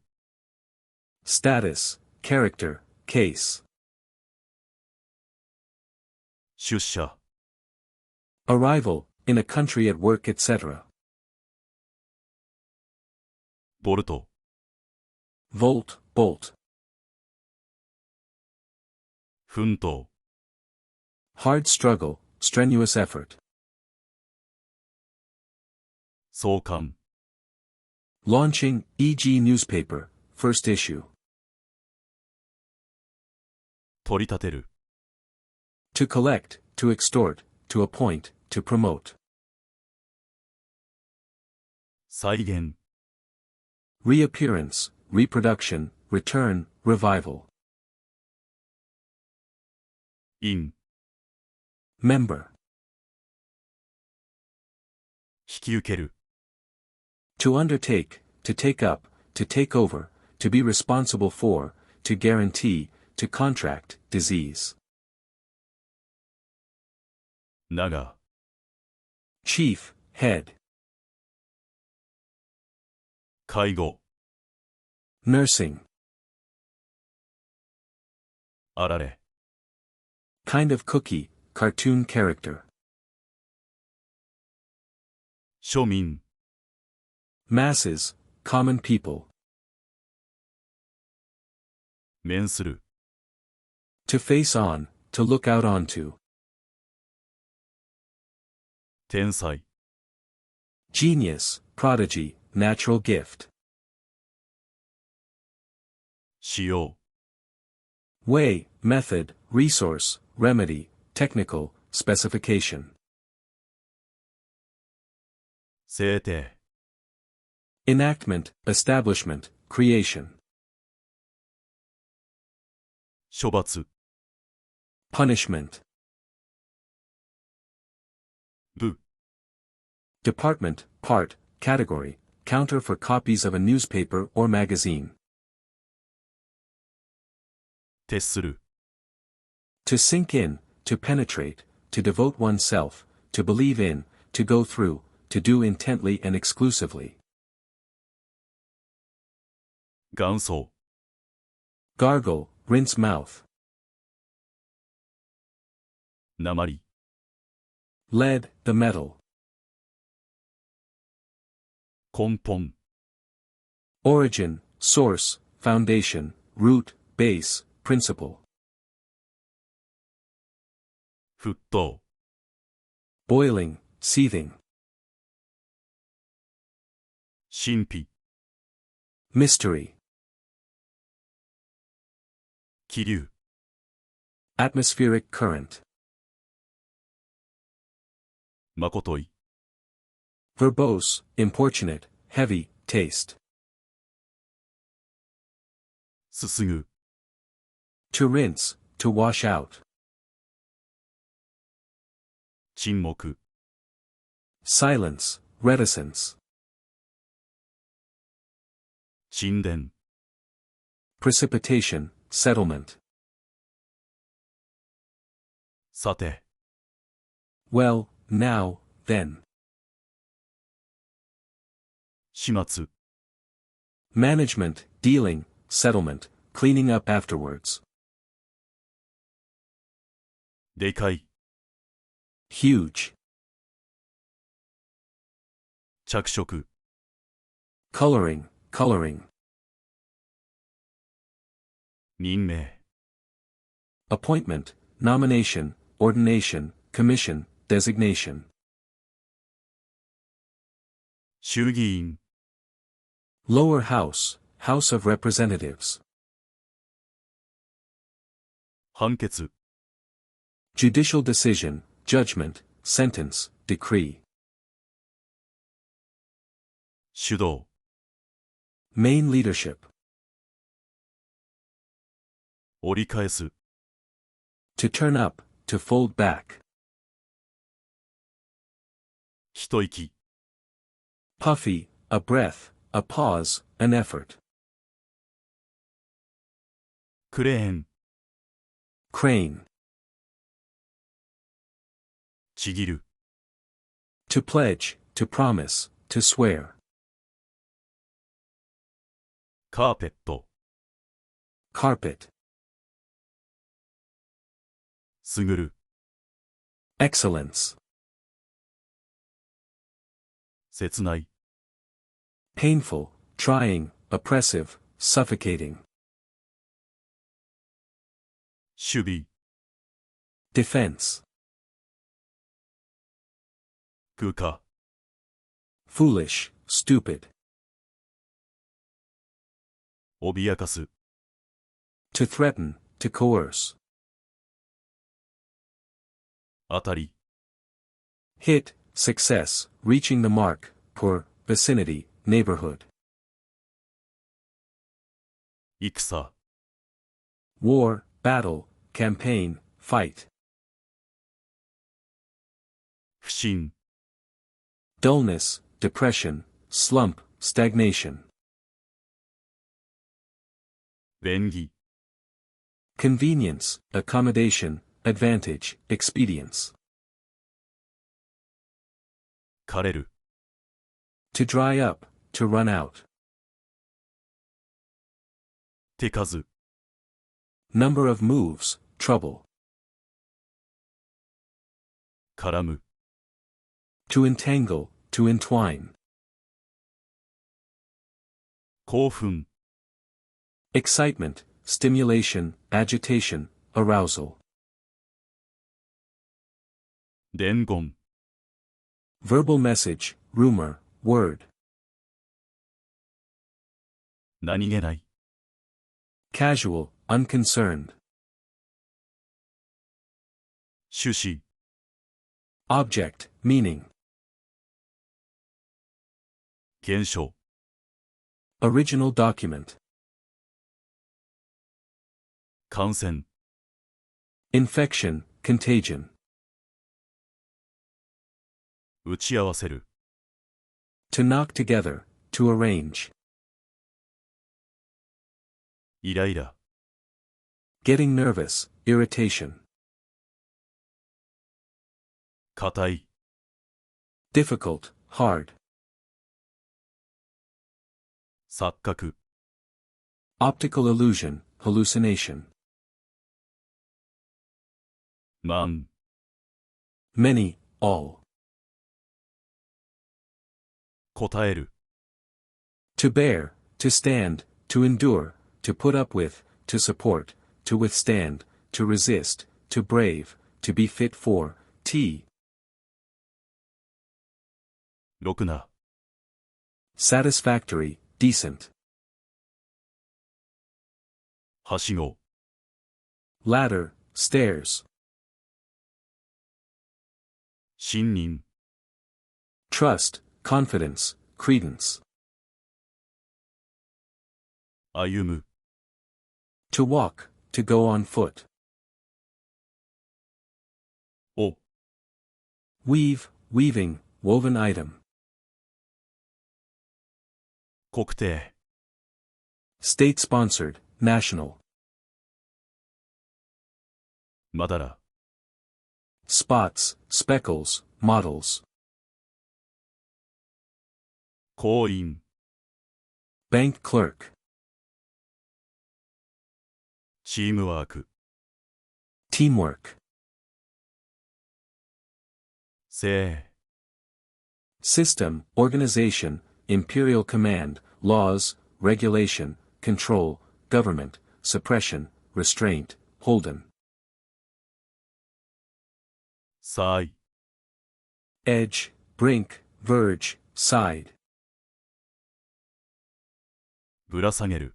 [SPEAKER 2] Status, character, case.
[SPEAKER 1] 出社、
[SPEAKER 2] Arrival, in a country at work etc.
[SPEAKER 1] ボルト、
[SPEAKER 2] Volt, bolt.
[SPEAKER 1] 奮闘、
[SPEAKER 2] Hard struggle, strenuous effort.
[SPEAKER 1] 創刊、
[SPEAKER 2] Launching, e.g. newspaper, first issue.
[SPEAKER 1] 取り立てる、
[SPEAKER 2] To collect, to extort, to appoint, to promote.
[SPEAKER 1] 再現、
[SPEAKER 2] Reappearance, reproduction, return, revival.
[SPEAKER 1] 員、
[SPEAKER 2] Member.
[SPEAKER 1] 引き受ける、
[SPEAKER 2] To undertake, to take up, to take over, to be responsible for, to guarantee, to contract, disease.
[SPEAKER 1] 長、
[SPEAKER 2] Chief, head.
[SPEAKER 1] 介護、
[SPEAKER 2] Nursing.
[SPEAKER 1] あられ、
[SPEAKER 2] Kind of cookie, cartoon character.
[SPEAKER 1] 庶民、
[SPEAKER 2] Masses, common people.
[SPEAKER 1] 面する、
[SPEAKER 2] To face on, to look out onto.
[SPEAKER 1] 天才、
[SPEAKER 2] Genius, prodigy, natural gift.
[SPEAKER 1] 使用、
[SPEAKER 2] Way, method, resource, remedy, technical, specification.
[SPEAKER 1] 制定、
[SPEAKER 2] Enactment, establishment, creation.
[SPEAKER 1] 処罰、
[SPEAKER 2] Punishment.
[SPEAKER 1] 部、
[SPEAKER 2] Department, part, category, counter for copies of a newspaper or magazine.
[SPEAKER 1] 徹する、
[SPEAKER 2] To sink in, to penetrate, to devote oneself, to believe in, to go through, to do intently and exclusively.
[SPEAKER 1] 元祖、
[SPEAKER 2] Gargle, rinse mouth.
[SPEAKER 1] 鉛、
[SPEAKER 2] Lead, the metal.
[SPEAKER 1] 根本、
[SPEAKER 2] Origin, source, foundation, root, base, principle.
[SPEAKER 1] 沸騰、
[SPEAKER 2] Boiling, seething.
[SPEAKER 1] 神秘、
[SPEAKER 2] Mystery.
[SPEAKER 1] 気流、
[SPEAKER 2] Atmospheric current.
[SPEAKER 1] まことい、
[SPEAKER 2] Verbose, importunate, heavy, taste.
[SPEAKER 1] すすぐ、
[SPEAKER 2] To rinse, to wash out.
[SPEAKER 1] 沈黙、
[SPEAKER 2] Silence, reticence.
[SPEAKER 1] 沈殿、
[SPEAKER 2] Precipitation, settlement.
[SPEAKER 1] さて、
[SPEAKER 2] Well, now, then.
[SPEAKER 1] 始末、
[SPEAKER 2] Management, dealing, settlement, cleaning up afterwards.
[SPEAKER 1] でかい、
[SPEAKER 2] Huge.
[SPEAKER 1] 着色、
[SPEAKER 2] Coloring, coloring.
[SPEAKER 1] 任命、
[SPEAKER 2] Appointment, nomination, ordination, commission, designation.
[SPEAKER 1] 衆議院、
[SPEAKER 2] Lower house, House of Representatives.
[SPEAKER 1] 判決、
[SPEAKER 2] Judicial decision, judgment, sentence, decree.
[SPEAKER 1] 主導、
[SPEAKER 2] Main leadership.
[SPEAKER 1] 折り返す、
[SPEAKER 2] To turn up, to fold back.
[SPEAKER 1] 一息、
[SPEAKER 2] Puffy, a breath, a pause, an effort.
[SPEAKER 1] クレーン、
[SPEAKER 2] Crane.
[SPEAKER 1] ちぎる、
[SPEAKER 2] To pledge, to promise, to swear.
[SPEAKER 1] カーペット、
[SPEAKER 2] Carpet.
[SPEAKER 1] すぐる、
[SPEAKER 2] Excellence.
[SPEAKER 1] 切ない、
[SPEAKER 2] Painful, trying, oppressive, suffocating.
[SPEAKER 1] 守備、
[SPEAKER 2] Defense.
[SPEAKER 1] 愚か、
[SPEAKER 2] Foolish, stupid.
[SPEAKER 1] 脅かす、
[SPEAKER 2] To threaten, to coerce.
[SPEAKER 1] 当たり、
[SPEAKER 2] Hit, success, reaching the mark, per, vicinity, neighborhood.
[SPEAKER 1] 戦、
[SPEAKER 2] War, battle, campaign, fight.
[SPEAKER 1] 不振、
[SPEAKER 2] Dullness, depression, slump, stagnation.
[SPEAKER 1] 便宜、
[SPEAKER 2] Convenience, accommodation, advantage, expedience.
[SPEAKER 1] 枯れる、
[SPEAKER 2] To dry up, to run out.
[SPEAKER 1] 手数、
[SPEAKER 2] Number of moves, trouble.
[SPEAKER 1] 絡む、
[SPEAKER 2] To entangle, to entwine.
[SPEAKER 1] 興奮、
[SPEAKER 2] Excitement, stimulation, agitation, arousal.
[SPEAKER 1] 伝言、
[SPEAKER 2] Verbal message, rumor, word.
[SPEAKER 1] 何気ない、
[SPEAKER 2] Casual, unconcerned.
[SPEAKER 1] 趣旨、
[SPEAKER 2] Object, meaning.
[SPEAKER 1] 現象、
[SPEAKER 2] Original document.
[SPEAKER 1] 感染、
[SPEAKER 2] Infection, contagion.
[SPEAKER 1] 打ち合わせる、
[SPEAKER 2] To knock together, to arrange.
[SPEAKER 1] イライラ、
[SPEAKER 2] Getting nervous, irritation.
[SPEAKER 1] 硬い、
[SPEAKER 2] Difficult, hard.
[SPEAKER 1] 錯覚、
[SPEAKER 2] Optical illusion, hallucination.
[SPEAKER 1] 満、
[SPEAKER 2] Many, all.
[SPEAKER 1] 答える、
[SPEAKER 2] To bear, to stand, to endure, to put up with, to support, to withstand, to resist, to brave, to be fit for, t.
[SPEAKER 1] ろくな、
[SPEAKER 2] Satisfactory, decent.
[SPEAKER 1] はしご、
[SPEAKER 2] Ladder, stairs.
[SPEAKER 1] 信任、
[SPEAKER 2] Trust, confidence, credence.
[SPEAKER 1] 歩む、
[SPEAKER 2] To walk, to go on foot.
[SPEAKER 1] お、
[SPEAKER 2] Weave, weaving, woven item.
[SPEAKER 1] 国定、
[SPEAKER 2] State-sponsored, national.
[SPEAKER 1] まだら、
[SPEAKER 2] Spots, speckles, models.
[SPEAKER 1] 行員、
[SPEAKER 2] Bank clerk.
[SPEAKER 1] チームワーク、
[SPEAKER 2] Teamwork.
[SPEAKER 1] 制、
[SPEAKER 2] System, organization, imperial command, laws, regulation, control, government, suppression, restraint, holden.
[SPEAKER 1] 差異、
[SPEAKER 2] Edge, brink, verge, side.
[SPEAKER 1] ぶら下げる、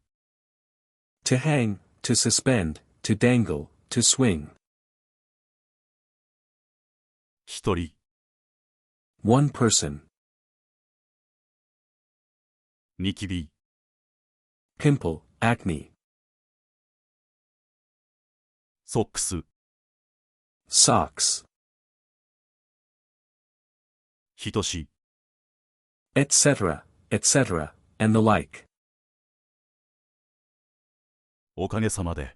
[SPEAKER 2] To hang, to suspend, to dangle, to swing.
[SPEAKER 1] 一人、
[SPEAKER 2] One person.
[SPEAKER 1] ニキビ、
[SPEAKER 2] Pimple, acne.
[SPEAKER 1] ソックス、
[SPEAKER 2] Socks.
[SPEAKER 1] 等し、
[SPEAKER 2] Etc., etc., and the like.
[SPEAKER 1] おかげさまで、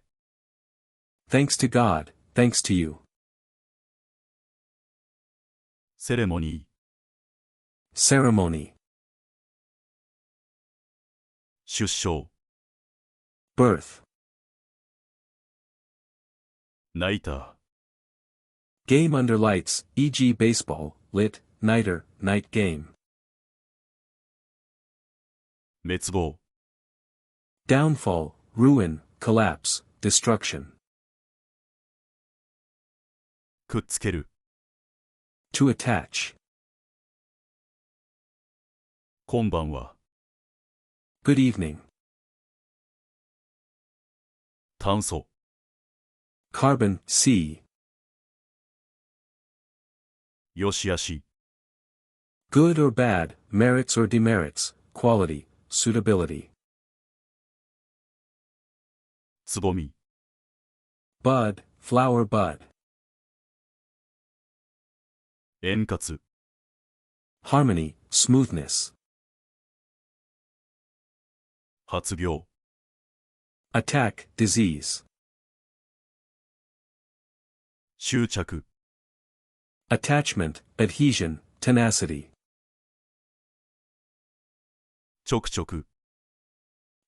[SPEAKER 2] Thanks to God, thanks to you.
[SPEAKER 1] セレモニー、
[SPEAKER 2] ceremony,
[SPEAKER 1] 出生、
[SPEAKER 2] birth,
[SPEAKER 1] ナイター、
[SPEAKER 2] game under lights, e.g. baseball, lit, nighter, night game,
[SPEAKER 1] 滅亡、
[SPEAKER 2] downfall, ruin, collapse, destruction,
[SPEAKER 1] くっつける、
[SPEAKER 2] to attach,
[SPEAKER 1] 今晩は、
[SPEAKER 2] good evening,
[SPEAKER 1] 炭素、
[SPEAKER 2] carbon, C,
[SPEAKER 1] よしあし、
[SPEAKER 2] good or bad, merits or demerits, quality, suitability,
[SPEAKER 1] つぼみ、
[SPEAKER 2] bud, flower bud,
[SPEAKER 1] 円滑、
[SPEAKER 2] harmony, smoothness,
[SPEAKER 1] 発病、
[SPEAKER 2] attack, disease,
[SPEAKER 1] 執着、
[SPEAKER 2] attachment, adhesion, tenacity,
[SPEAKER 1] ちょくちょく、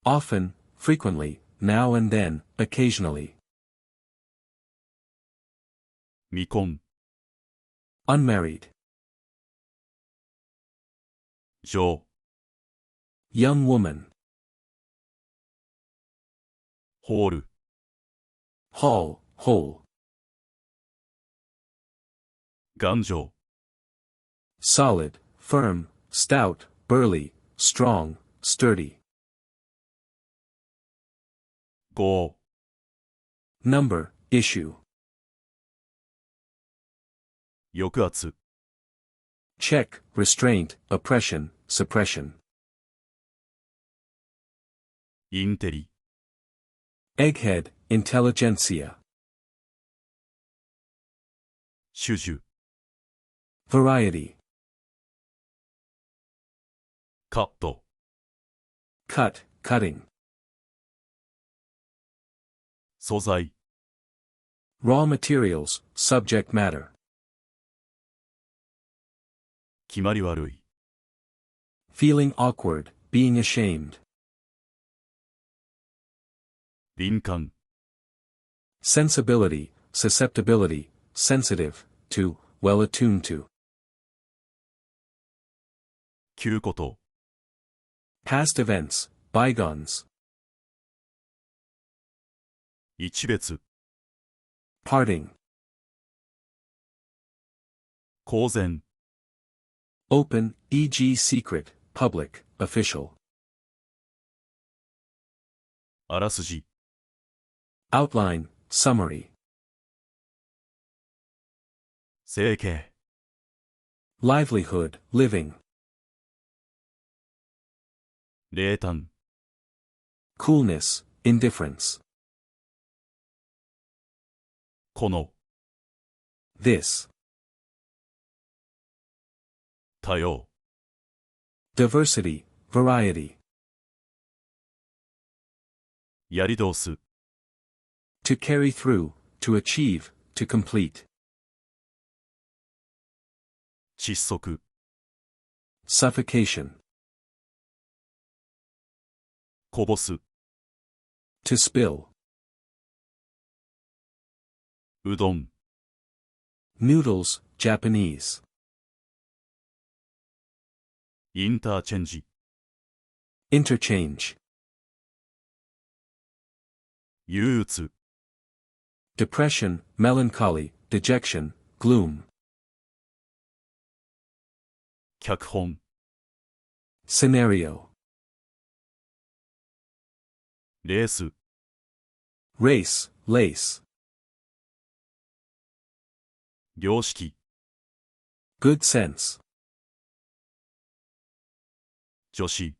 [SPEAKER 2] often, frequently, now and then, occasionally,
[SPEAKER 1] 未婚、
[SPEAKER 2] unmarried,
[SPEAKER 1] 情、
[SPEAKER 2] young woman,
[SPEAKER 1] ホール、
[SPEAKER 2] hall, whole,
[SPEAKER 1] 頑丈、
[SPEAKER 2] solid, firm, stout, burly, strong, sturdy,
[SPEAKER 1] 号、
[SPEAKER 2] number, issue,
[SPEAKER 1] 抑圧、
[SPEAKER 2] check, restraint, oppression, suppression,
[SPEAKER 1] インテリ、
[SPEAKER 2] egghead, intelligentsia,
[SPEAKER 1] 種々、
[SPEAKER 2] variety,
[SPEAKER 1] カット、
[SPEAKER 2] cut, cutting,
[SPEAKER 1] 素材、
[SPEAKER 2] raw materials, subject matter,
[SPEAKER 1] 決まり悪い、
[SPEAKER 2] feeling awkward, being ashamed,
[SPEAKER 1] 敏感、
[SPEAKER 2] sensibility, susceptibility, sensitive, to, well attuned to,
[SPEAKER 1] 旧こと、
[SPEAKER 2] past events, bygones,
[SPEAKER 1] 一別、
[SPEAKER 2] parting,
[SPEAKER 1] 公然、
[SPEAKER 2] open, e.g. secret, public, official,
[SPEAKER 1] あらすじ、
[SPEAKER 2] outline, summary,
[SPEAKER 1] 生計、
[SPEAKER 2] livelihood, living,
[SPEAKER 1] 冷淡、
[SPEAKER 2] coolness, indifference,
[SPEAKER 1] この、
[SPEAKER 2] this,
[SPEAKER 1] 多様、
[SPEAKER 2] diversity, variety,
[SPEAKER 1] やり通す、
[SPEAKER 2] to carry through, to achieve, to complete,
[SPEAKER 1] 窒息、
[SPEAKER 2] suffocation,
[SPEAKER 1] こぼす、
[SPEAKER 2] to spill,
[SPEAKER 1] うどん、
[SPEAKER 2] noodles, Japanese,
[SPEAKER 1] インターチェンジ、
[SPEAKER 2] interchange,
[SPEAKER 1] 憂鬱、
[SPEAKER 2] depression, melancholy, dejection, gloom,
[SPEAKER 1] 脚本、
[SPEAKER 2] scenario,
[SPEAKER 1] レース、
[SPEAKER 2] race, lace,
[SPEAKER 1] 良識、
[SPEAKER 2] good sense,
[SPEAKER 1] 助詞、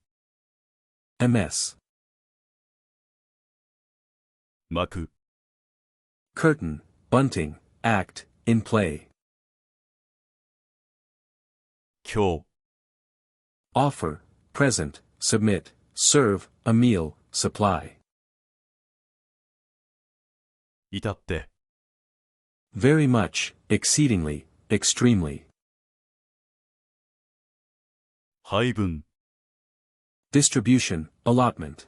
[SPEAKER 2] ms,
[SPEAKER 1] 幕、
[SPEAKER 2] curtain, bunting, act, in play,
[SPEAKER 1] 今日、
[SPEAKER 2] offer, present, submit, serve, a meal, supply,
[SPEAKER 1] 至って、
[SPEAKER 2] very much, exceedingly, extremely,
[SPEAKER 1] 配分、
[SPEAKER 2] distribution, allotment,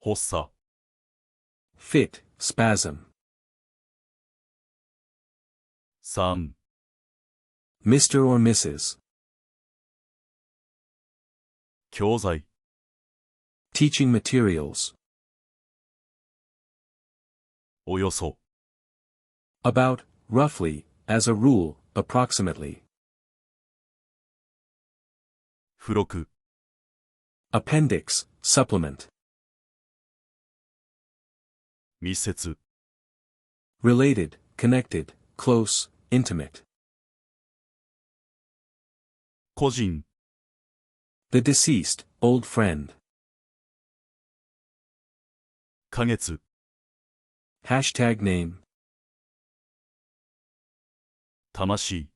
[SPEAKER 1] 発作、
[SPEAKER 2] fit, spasm,
[SPEAKER 1] 3、
[SPEAKER 2] Mr. or Mrs.,
[SPEAKER 1] 教材、
[SPEAKER 2] teaching materials,
[SPEAKER 1] およそ、
[SPEAKER 2] about, roughly, as a rule, approximately,
[SPEAKER 1] 付録、
[SPEAKER 2] appendix, supplement,
[SPEAKER 1] 密接、
[SPEAKER 2] related, connected, close, intimate,
[SPEAKER 1] 個人、
[SPEAKER 2] the deceased, old friend,
[SPEAKER 1] 花月、
[SPEAKER 2] hashtag name,
[SPEAKER 1] 魂、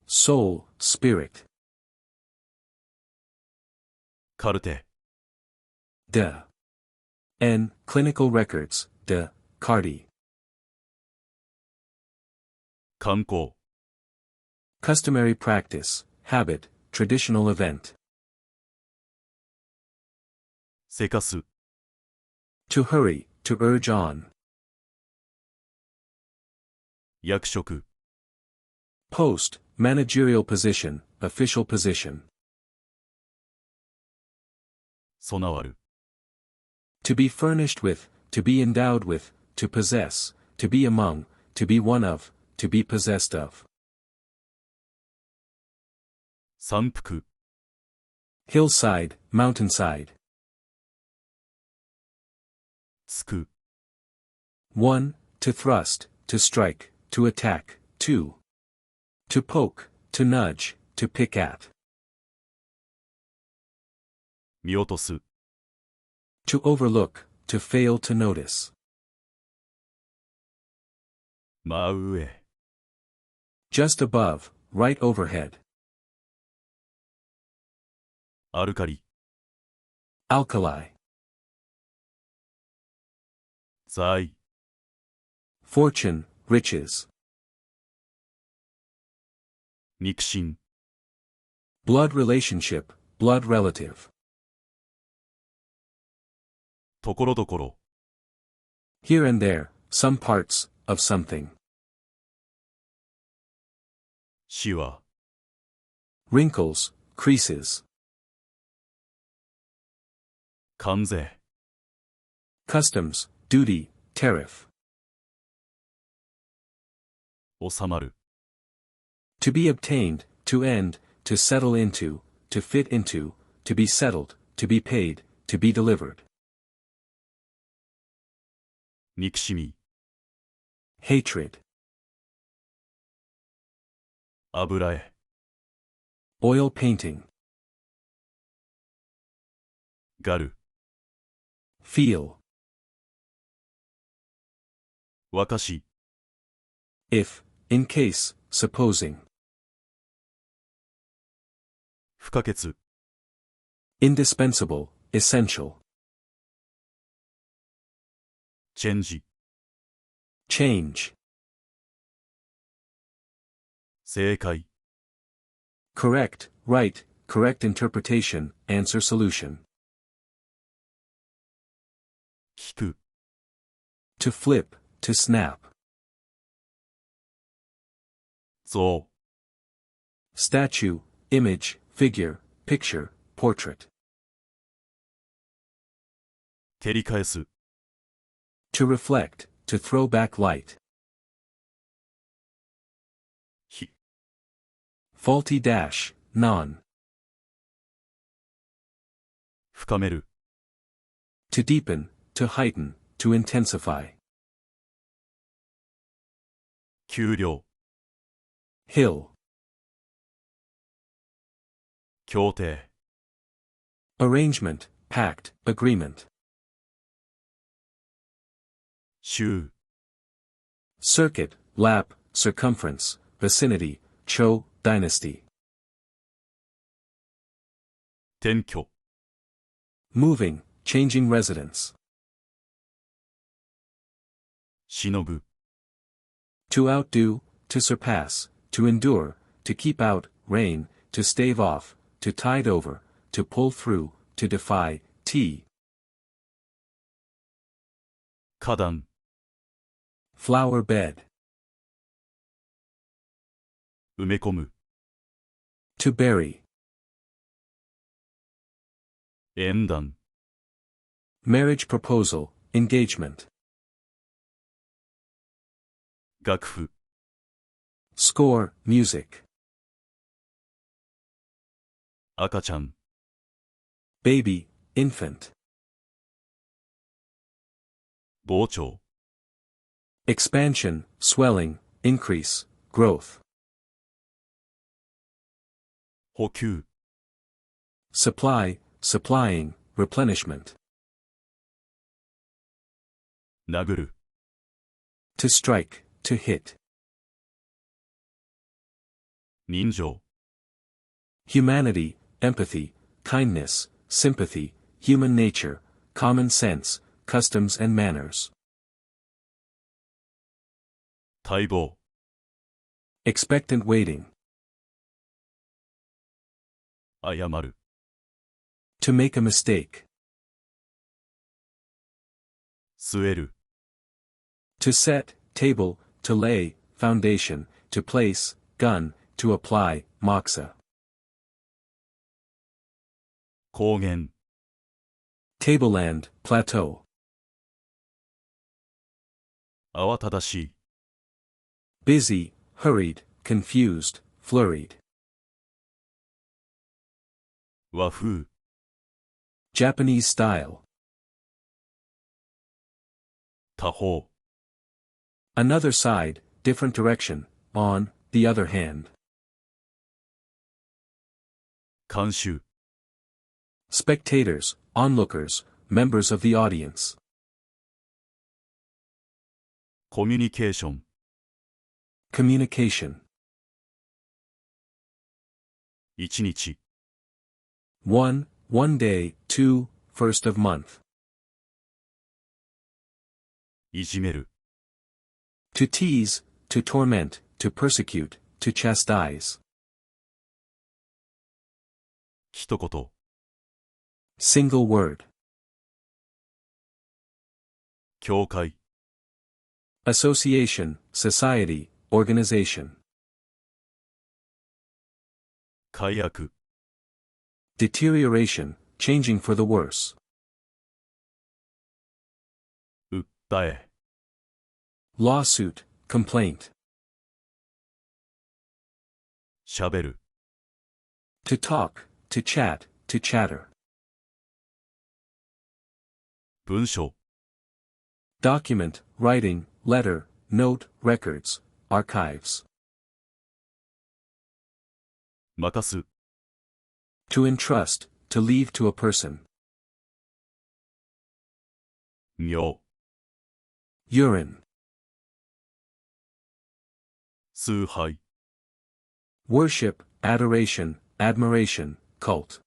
[SPEAKER 2] soul, spirit,
[SPEAKER 1] カルテ、
[SPEAKER 2] de, n, clinical records, de, cardi,
[SPEAKER 1] 観光、
[SPEAKER 2] customary practice, habit, traditional event,
[SPEAKER 1] せかす、
[SPEAKER 2] to hurry, to urge on,
[SPEAKER 1] 役職、
[SPEAKER 2] post, managerial position, official position,
[SPEAKER 1] 備わる、
[SPEAKER 2] to be furnished with, to be endowed with, to possess, to be among, to be one of, to be possessed of,
[SPEAKER 1] 山腹、
[SPEAKER 2] hillside, mountainside,
[SPEAKER 1] つく、
[SPEAKER 2] one, to thrust, to strike, to attack, to poke, to nudge, to pick at,
[SPEAKER 1] 見落とす、
[SPEAKER 2] to overlook, to fail to notice,
[SPEAKER 1] 真上、
[SPEAKER 2] just above, right overhead,
[SPEAKER 1] アルカリ、
[SPEAKER 2] alkali,
[SPEAKER 1] 財、
[SPEAKER 2] fortune, riches,
[SPEAKER 1] 肉親、
[SPEAKER 2] blood relationship, blood relative,
[SPEAKER 1] ところどころ、
[SPEAKER 2] here and there, some parts, of something,
[SPEAKER 1] しわ、
[SPEAKER 2] wrinkles, creases,
[SPEAKER 1] 関税、
[SPEAKER 2] customs, duty, tariff,
[SPEAKER 1] 収まる、
[SPEAKER 2] to be obtained, to end, to settle into, to fit into, to be settled, to be paid, to be delivered,
[SPEAKER 1] 憎しみ、
[SPEAKER 2] hatred,
[SPEAKER 1] 油絵、
[SPEAKER 2] oil painting,
[SPEAKER 1] ガル、
[SPEAKER 2] feel,
[SPEAKER 1] 若し、
[SPEAKER 2] if, in case, supposing,
[SPEAKER 1] 不可欠、
[SPEAKER 2] indispensable, essential,
[SPEAKER 1] チェンジ、
[SPEAKER 2] change,
[SPEAKER 1] 正解、
[SPEAKER 2] correct, right, correct interpretation, answer solution,
[SPEAKER 1] 聞く、
[SPEAKER 2] to flip, to snap,
[SPEAKER 1] 像、
[SPEAKER 2] statue, image, figure, picture, portrait,
[SPEAKER 1] 照り返す、
[SPEAKER 2] to reflect, to throw back light,
[SPEAKER 1] ひ、
[SPEAKER 2] faulty dash, non,
[SPEAKER 1] 深める、
[SPEAKER 2] to deepen, to heighten, to intensify,
[SPEAKER 1] 丘陵、
[SPEAKER 2] hill,
[SPEAKER 1] 協定、
[SPEAKER 2] arrangement, pact, agreement,
[SPEAKER 1] 州、
[SPEAKER 2] circuit, lap, circumference, vicinity, Cho, dynasty,
[SPEAKER 1] 転居、
[SPEAKER 2] moving, changing residence,
[SPEAKER 1] しのぐ、
[SPEAKER 2] to outdo, to surpass, to endure, to keep out, rain, to stave off, to tide over, to pull through, to defy, t.
[SPEAKER 1] 花壇、
[SPEAKER 2] Flower bed.
[SPEAKER 1] 埋め込む、
[SPEAKER 2] To bury.
[SPEAKER 1] 縁談、
[SPEAKER 2] Marriage proposal, engagement.
[SPEAKER 1] 楽譜、
[SPEAKER 2] Score, music.
[SPEAKER 1] 赤ちゃん、
[SPEAKER 2] Baby, infant.
[SPEAKER 1] 膨張、
[SPEAKER 2] Expansion, swelling, increase, growth.
[SPEAKER 1] 補給、
[SPEAKER 2] Supply, supplying, replenishment.
[SPEAKER 1] 殴る、
[SPEAKER 2] To strike, to hit.
[SPEAKER 1] 人情、
[SPEAKER 2] Humanity, empathy, kindness, sympathy, human nature, common sense, customs and manners.
[SPEAKER 1] 待望、
[SPEAKER 2] Expectant waiting.
[SPEAKER 1] 謝る、
[SPEAKER 2] To make a mistake.
[SPEAKER 1] 据える、
[SPEAKER 2] To set, table, to lay, foundation, to place, gun, to apply, moxa.
[SPEAKER 1] 高原、
[SPEAKER 2] Tableland, plateau.
[SPEAKER 1] 慌ただしい、
[SPEAKER 2] Busy, hurried, confused, flurried.
[SPEAKER 1] 和風、
[SPEAKER 2] Japanese style.
[SPEAKER 1] 他方、
[SPEAKER 2] Another side, different direction, on, the other hand.
[SPEAKER 1] 監修、
[SPEAKER 2] Spectators, onlookers, members of the audience.
[SPEAKER 1] コミュニケーション、
[SPEAKER 2] Communication.
[SPEAKER 1] 一日、
[SPEAKER 2] 1, one day, 2, first of month.
[SPEAKER 1] いじめる、
[SPEAKER 2] To tease, to torment, to persecute, to chastise.
[SPEAKER 1] 一言、
[SPEAKER 2] Single word.
[SPEAKER 1] 教会、
[SPEAKER 2] Association, society, organization.
[SPEAKER 1] 改悪、
[SPEAKER 2] Deterioration, changing for the worse.
[SPEAKER 1] 訴え、
[SPEAKER 2] Lawsuit, complaint.
[SPEAKER 1] しゃべる、
[SPEAKER 2] To talk, to chat, to chatter.
[SPEAKER 1] 文書、
[SPEAKER 2] Document, writing, letter, note, records, archives.
[SPEAKER 1] 任す、
[SPEAKER 2] To entrust, to leave to a person.
[SPEAKER 1] 尿、
[SPEAKER 2] Urine.
[SPEAKER 1] 崇拝、
[SPEAKER 2] Worship, adoration, admiration, cult.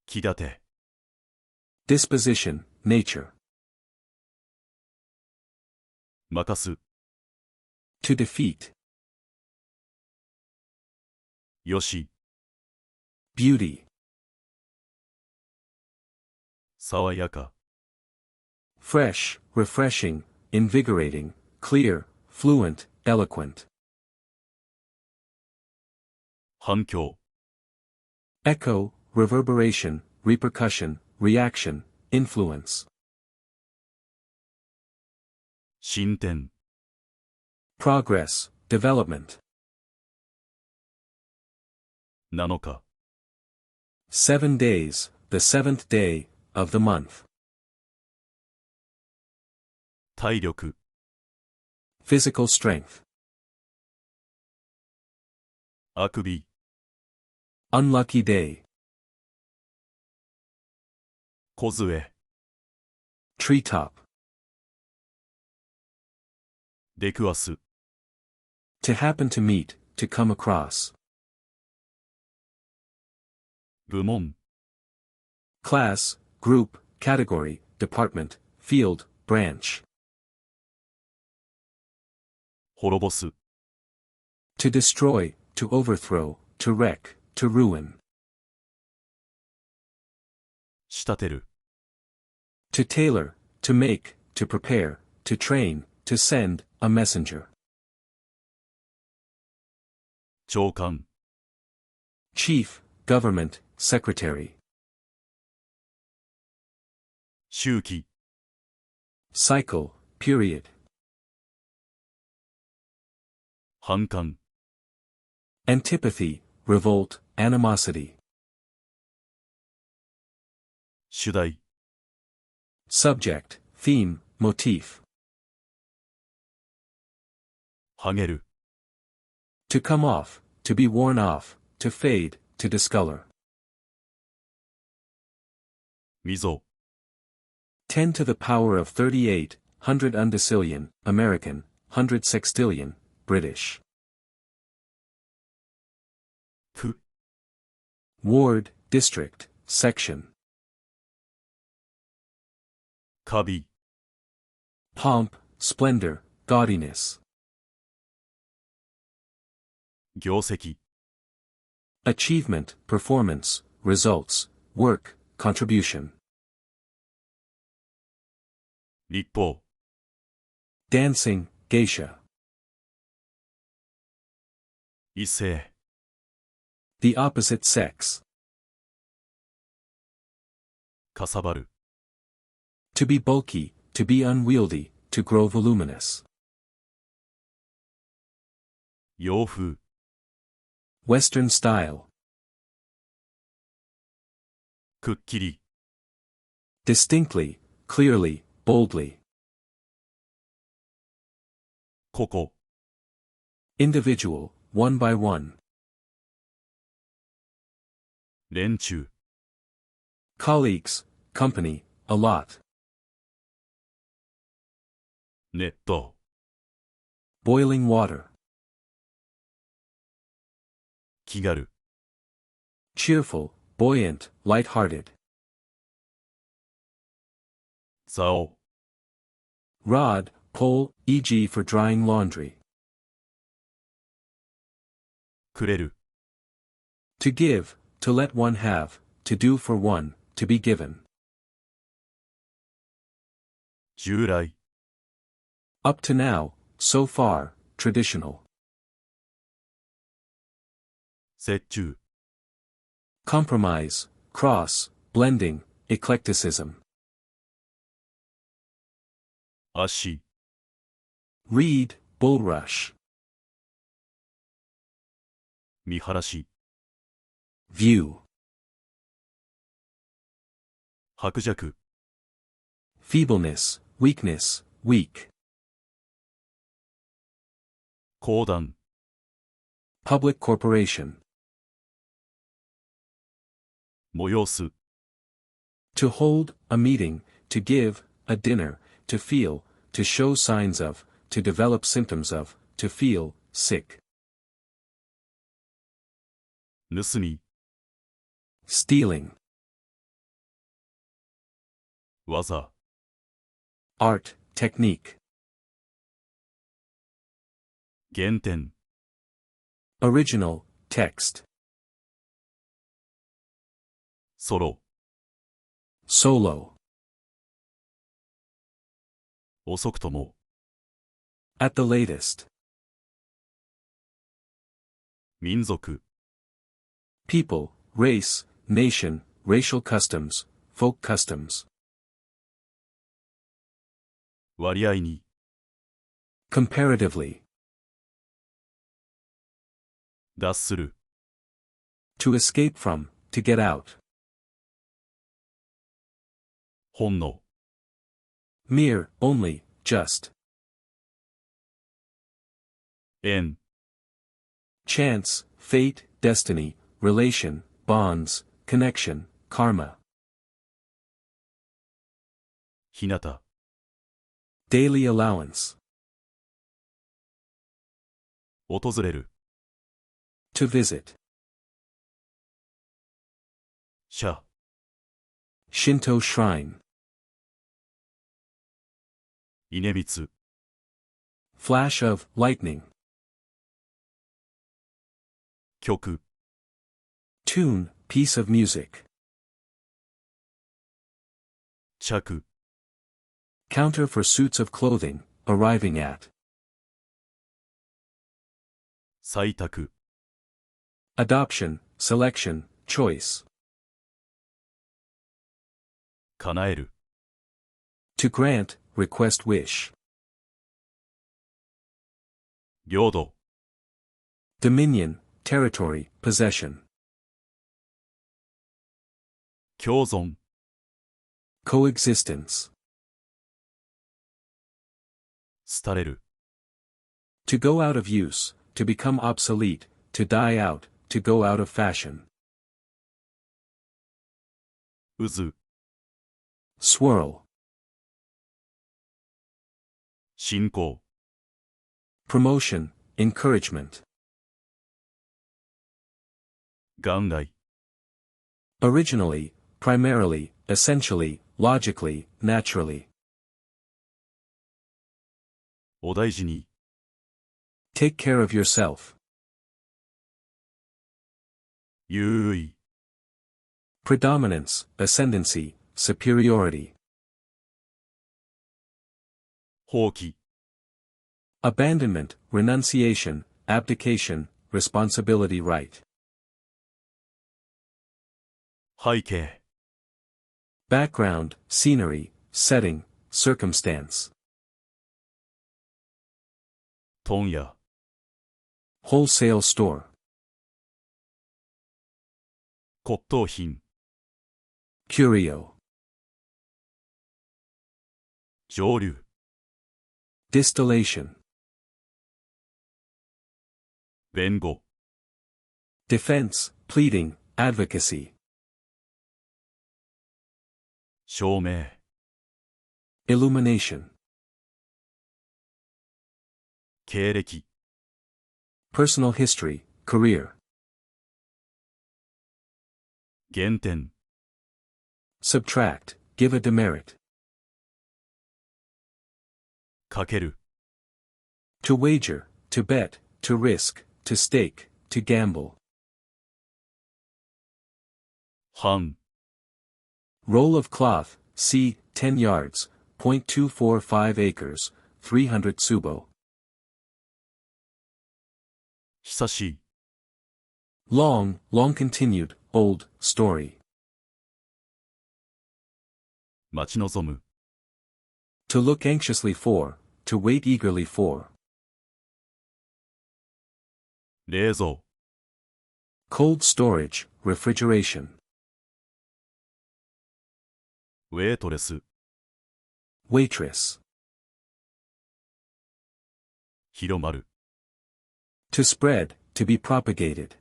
[SPEAKER 1] 気立て、
[SPEAKER 2] Disposition, nature.
[SPEAKER 1] 任す、
[SPEAKER 2] To defeat.
[SPEAKER 1] よし、
[SPEAKER 2] Beauty.
[SPEAKER 1] 爽やか、
[SPEAKER 2] Fresh, refreshing, invigorating, clear, fluent, eloquent.
[SPEAKER 1] 反響、
[SPEAKER 2] Echo, reverberation, repercussion, reaction, influence.
[SPEAKER 1] 進展、
[SPEAKER 2] Progress, development.
[SPEAKER 1] 7日、
[SPEAKER 2] 7 days, the seventh day, of the month.
[SPEAKER 1] 体力、
[SPEAKER 2] Physical strength.
[SPEAKER 1] あくび、
[SPEAKER 2] Unlucky day.
[SPEAKER 1] 梢、
[SPEAKER 2] Treetop.
[SPEAKER 1] 出くわす、
[SPEAKER 2] To happen to meet, to come across.
[SPEAKER 1] 部門、
[SPEAKER 2] Class, group, category, department, field, branch.
[SPEAKER 1] 滅ぼす、
[SPEAKER 2] To destroy, to overthrow, to wreck, to ruin.
[SPEAKER 1] 仕立てる。
[SPEAKER 2] To tailor, to make, to prepare, to train, to send, a messenger.
[SPEAKER 1] 長官。
[SPEAKER 2] Chief, government, secretary.
[SPEAKER 1] 周期。
[SPEAKER 2] Cycle, period.
[SPEAKER 1] 反感。
[SPEAKER 2] Antipathy, revolt, animosity.
[SPEAKER 1] 主題。
[SPEAKER 2] Subject, theme, motif.
[SPEAKER 1] 剥げる。
[SPEAKER 2] To come off, to be worn off, to fade, to discolor.
[SPEAKER 1] 溝。
[SPEAKER 2] 10 to the power of 38, 100 undecillion, American, 100 sextillion, British.
[SPEAKER 1] 区。
[SPEAKER 2] Ward, district, section.
[SPEAKER 1] カビ。
[SPEAKER 2] Pomp, splendor, gaudiness.
[SPEAKER 1] 業績。
[SPEAKER 2] Achievement, performance, results, work, contribution.
[SPEAKER 1] 立法。
[SPEAKER 2] Dancing, geisha.
[SPEAKER 1] 異性。
[SPEAKER 2] The opposite sex.
[SPEAKER 1] かさばる。
[SPEAKER 2] To be bulky, to be unwieldy, to grow voluminous.
[SPEAKER 1] 洋風。
[SPEAKER 2] Western style.
[SPEAKER 1] くっきり。
[SPEAKER 2] Distinctly, clearly, boldly.
[SPEAKER 1] 個々。
[SPEAKER 2] Individual, one by one.
[SPEAKER 1] 連中。
[SPEAKER 2] Colleagues, company, a lot.
[SPEAKER 1] 熱湯。
[SPEAKER 2] Boiling water.
[SPEAKER 1] 気軽。
[SPEAKER 2] Cheerful, buoyant, light-hearted.
[SPEAKER 1] 竿。
[SPEAKER 2] Rod, pole, e.g. for drying laundry.
[SPEAKER 1] くれる。
[SPEAKER 2] To give, to let one have, to do for one, to be given.
[SPEAKER 1] 従来。
[SPEAKER 2] Up to now, so far, traditional.
[SPEAKER 1] 折衷。
[SPEAKER 2] Compromise, cross, blending, eclecticism.
[SPEAKER 1] 足。
[SPEAKER 2] Reed, bulrush.
[SPEAKER 1] 見晴らし。
[SPEAKER 2] View.
[SPEAKER 1] 薄弱。
[SPEAKER 2] Feebleness, weakness, weak.
[SPEAKER 1] 公団。
[SPEAKER 2] Public corporation.
[SPEAKER 1] 催す。
[SPEAKER 2] To hold, a meeting, to give, a dinner, to feel, to show signs of, to develop symptoms of, to feel, sick.
[SPEAKER 1] 盗み。
[SPEAKER 2] Stealing.
[SPEAKER 1] 技。
[SPEAKER 2] Art, technique.
[SPEAKER 1] 原点。
[SPEAKER 2] Original, text.
[SPEAKER 1] ソロ。
[SPEAKER 2] Solo.
[SPEAKER 1] 遅くとも。
[SPEAKER 2] At the latest.
[SPEAKER 1] 民族。
[SPEAKER 2] People, race, nation, racial customs, folk customs.
[SPEAKER 1] 割合に。
[SPEAKER 2] Comparatively.
[SPEAKER 1] 脱する。
[SPEAKER 2] To escape from, to get out.
[SPEAKER 1] 本能。
[SPEAKER 2] Mere, only, just.
[SPEAKER 1] 縁。
[SPEAKER 2] Chance, fate, destiny, relation, bonds, connection, karma.
[SPEAKER 1] 日向。
[SPEAKER 2] Daily allowance.
[SPEAKER 1] 訪れる。
[SPEAKER 2] To visit.
[SPEAKER 1] 社。
[SPEAKER 2] Shinto shrine.
[SPEAKER 1] 稲光。
[SPEAKER 2] Flash of lightning.
[SPEAKER 1] 曲、
[SPEAKER 2] Tune, piece of music.
[SPEAKER 1] 着、
[SPEAKER 2] Counter for suits of clothing, arriving at.
[SPEAKER 1] 採択、
[SPEAKER 2] Adoption, selection, choice.
[SPEAKER 1] 叶える、
[SPEAKER 2] To grant, request wish.
[SPEAKER 1] 領土、
[SPEAKER 2] Dominion, territory, possession.
[SPEAKER 1] 共存、
[SPEAKER 2] Coexistence.
[SPEAKER 1] 廃れる、
[SPEAKER 2] To go out of use, to become obsolete, to die out, to go out of fashion.
[SPEAKER 1] 渦、
[SPEAKER 2] Swirl.
[SPEAKER 1] 進行、
[SPEAKER 2] Promotion, encouragement.
[SPEAKER 1] 元来、
[SPEAKER 2] Originally, primarily, essentially, logically, naturally.
[SPEAKER 1] お大事に、
[SPEAKER 2] Take care of yourself.
[SPEAKER 1] 優位、
[SPEAKER 2] Predominance, ascendancy, superiority.
[SPEAKER 1] 放棄、
[SPEAKER 2] Abandonment, renunciation, abdication, responsibility right.
[SPEAKER 1] 背景、
[SPEAKER 2] Background, scenery, setting, circumstance.
[SPEAKER 1] 問屋、
[SPEAKER 2] Wholesale store.
[SPEAKER 1] 骨董品、
[SPEAKER 2] Curio.
[SPEAKER 1] 蒸留、
[SPEAKER 2] Distillation.
[SPEAKER 1] 弁護、
[SPEAKER 2] Defense, pleading, advocacy.
[SPEAKER 1] 証明、
[SPEAKER 2] Illumination.
[SPEAKER 1] 経歴、
[SPEAKER 2] Personal history, career.
[SPEAKER 1] 減点、
[SPEAKER 2] Subtract, give a demerit.
[SPEAKER 1] かける、
[SPEAKER 2] To wager, to bet, to risk, to stake, to gamble.
[SPEAKER 1] 半、
[SPEAKER 2] Roll of cloth, c. 10 yards, .245 acres, 300 tsubo.
[SPEAKER 1] 久しい、
[SPEAKER 2] Long, long continued, old, story.
[SPEAKER 1] 待ち望む、
[SPEAKER 2] To look anxiously for, to wait eagerly for.
[SPEAKER 1] 冷蔵、
[SPEAKER 2] Cold storage, refrigeration.
[SPEAKER 1] ウェイトレス、
[SPEAKER 2] Waitress.
[SPEAKER 1] 広まる、
[SPEAKER 2] To spread, to be propagated.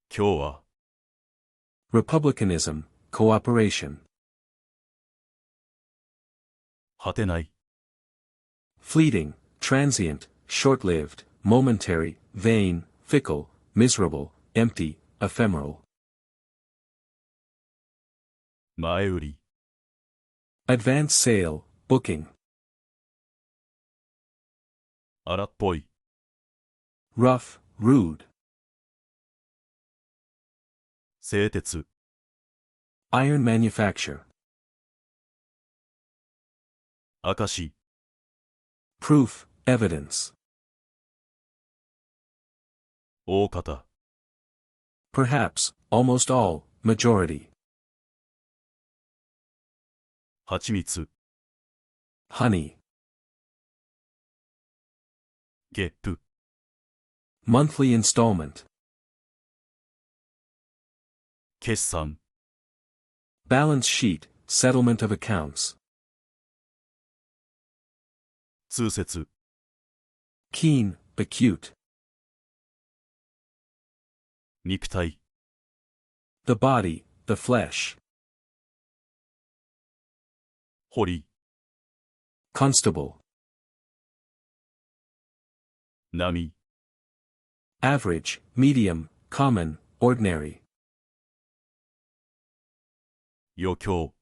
[SPEAKER 1] 共和、
[SPEAKER 2] Republicanism, cooperation.
[SPEAKER 1] 果てない、
[SPEAKER 2] Fleeting, transient, short-lived, momentary, vain, fickle, miserable, empty, ephemeral.
[SPEAKER 1] 前売り、
[SPEAKER 2] Advance sale, booking.
[SPEAKER 1] 荒っぽい、
[SPEAKER 2] Rough, rude.
[SPEAKER 1] 製鉄、
[SPEAKER 2] Iron manufacture.
[SPEAKER 1] 証、
[SPEAKER 2] Proof, evidence.
[SPEAKER 1] 大方、
[SPEAKER 2] Perhaps, almost all, majority.
[SPEAKER 1] 蜂蜜、
[SPEAKER 2] Honey.
[SPEAKER 1] 月賦、
[SPEAKER 2] Monthly installment.
[SPEAKER 1] 決算、
[SPEAKER 2] Balance sheet, settlement of accounts.
[SPEAKER 1] 通説、
[SPEAKER 2] Keen, acute.
[SPEAKER 1] 肉体、
[SPEAKER 2] The body, the flesh.
[SPEAKER 1] 堀、
[SPEAKER 2] Constable.
[SPEAKER 1] 波、
[SPEAKER 2] Average, medium, common, ordinary.
[SPEAKER 1] 余興、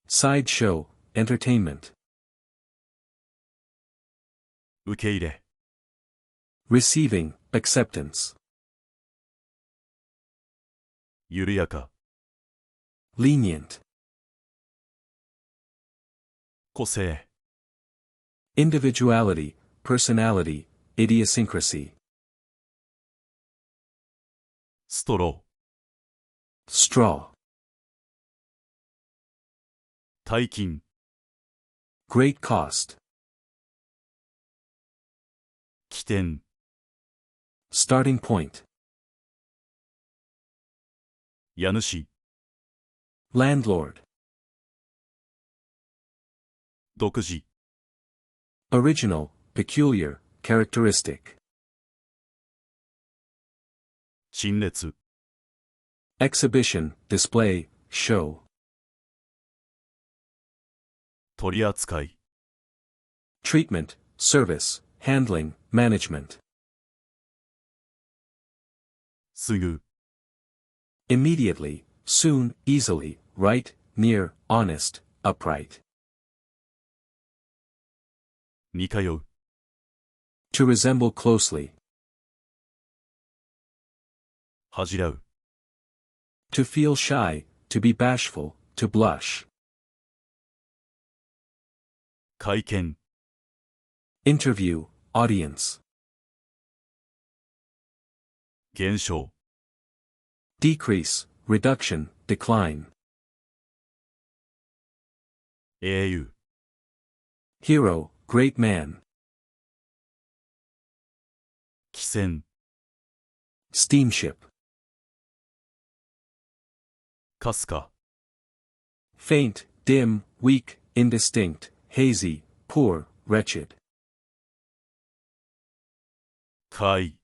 [SPEAKER 2] Sideshow, entertainment.
[SPEAKER 1] 受け入れ、
[SPEAKER 2] Receiving, acceptance.
[SPEAKER 1] 緩やか、
[SPEAKER 2] Lenient.
[SPEAKER 1] 個性、
[SPEAKER 2] Individuality, personality, idiosyncrasy.
[SPEAKER 1] ストロー、
[SPEAKER 2] Straw.
[SPEAKER 1] 大金、
[SPEAKER 2] Great cost.
[SPEAKER 1] 起点、
[SPEAKER 2] Starting point.
[SPEAKER 1] 家主、
[SPEAKER 2] Landlord.
[SPEAKER 1] 独自、
[SPEAKER 2] Original, peculiar, characteristic.
[SPEAKER 1] 陳列、
[SPEAKER 2] Exhibition, display, show.
[SPEAKER 1] 取り扱い、
[SPEAKER 2] Treatment, service, handling, management.
[SPEAKER 1] すぐ、
[SPEAKER 2] Immediately, soon, easily, right, near, honest, upright.
[SPEAKER 1] 似通う、
[SPEAKER 2] To resemble closely.
[SPEAKER 1] 恥じらう、
[SPEAKER 2] To feel shy, to be bashful, to blush.
[SPEAKER 1] 会見、
[SPEAKER 2] Interview, audience.
[SPEAKER 1] 減少、
[SPEAKER 2] Decrease, reduction, decline.
[SPEAKER 1] 英雄、
[SPEAKER 2] Hero, great man.
[SPEAKER 1] 汽船、
[SPEAKER 2] Steamship.
[SPEAKER 1] かすか、
[SPEAKER 2] Faint, dim, weak, indistinct, hazy, poor, wretched.
[SPEAKER 1] 解、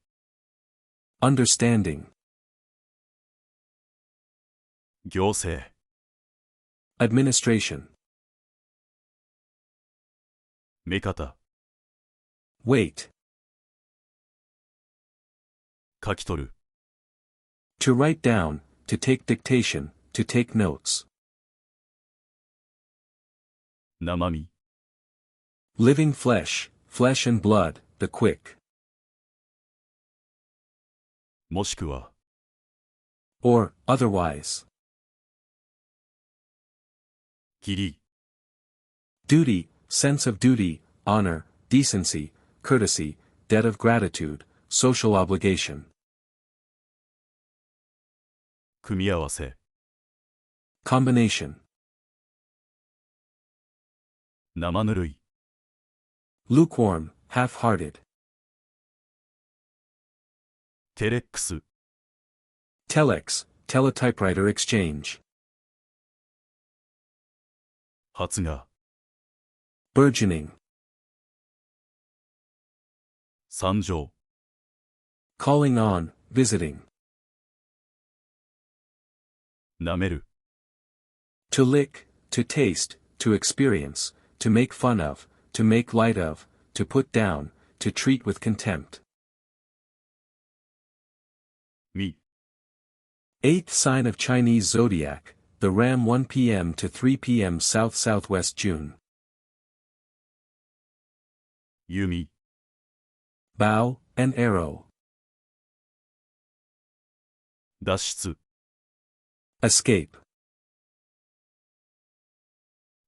[SPEAKER 2] Understanding.
[SPEAKER 1] 行政、
[SPEAKER 2] Administration.
[SPEAKER 1] 目方、
[SPEAKER 2] Wait.
[SPEAKER 1] 書き取る、
[SPEAKER 2] To write down, to take dictation, to take notes.
[SPEAKER 1] 生身、
[SPEAKER 2] Living flesh, flesh and blood, the quick.
[SPEAKER 1] もしくは、
[SPEAKER 2] Or, otherwise.
[SPEAKER 1] 義理、
[SPEAKER 2] Duty, sense of duty, honor, decency, courtesy, debt of gratitude, social obligation.
[SPEAKER 1] 組み合わせ、
[SPEAKER 2] Combination.
[SPEAKER 1] 生ぬるい、
[SPEAKER 2] Lukewarm, half-hearted.
[SPEAKER 1] テレックス、
[SPEAKER 2] Telex, teletypewriter exchange.
[SPEAKER 1] 発芽、
[SPEAKER 2] Burgeoning.
[SPEAKER 1] 参上、
[SPEAKER 2] Calling on, visiting.
[SPEAKER 1] 舐める、
[SPEAKER 2] To lick, to taste, to experience, to make fun of, to make light of, to put down, to treat with contempt.
[SPEAKER 1] み、
[SPEAKER 2] Eighth sign of Chinese zodiac, the Ram 1 p.m. to 3 p.m. South-Southwest June.
[SPEAKER 1] 弓、
[SPEAKER 2] Bow, and arrow.
[SPEAKER 1] 脱出、
[SPEAKER 2] Escape.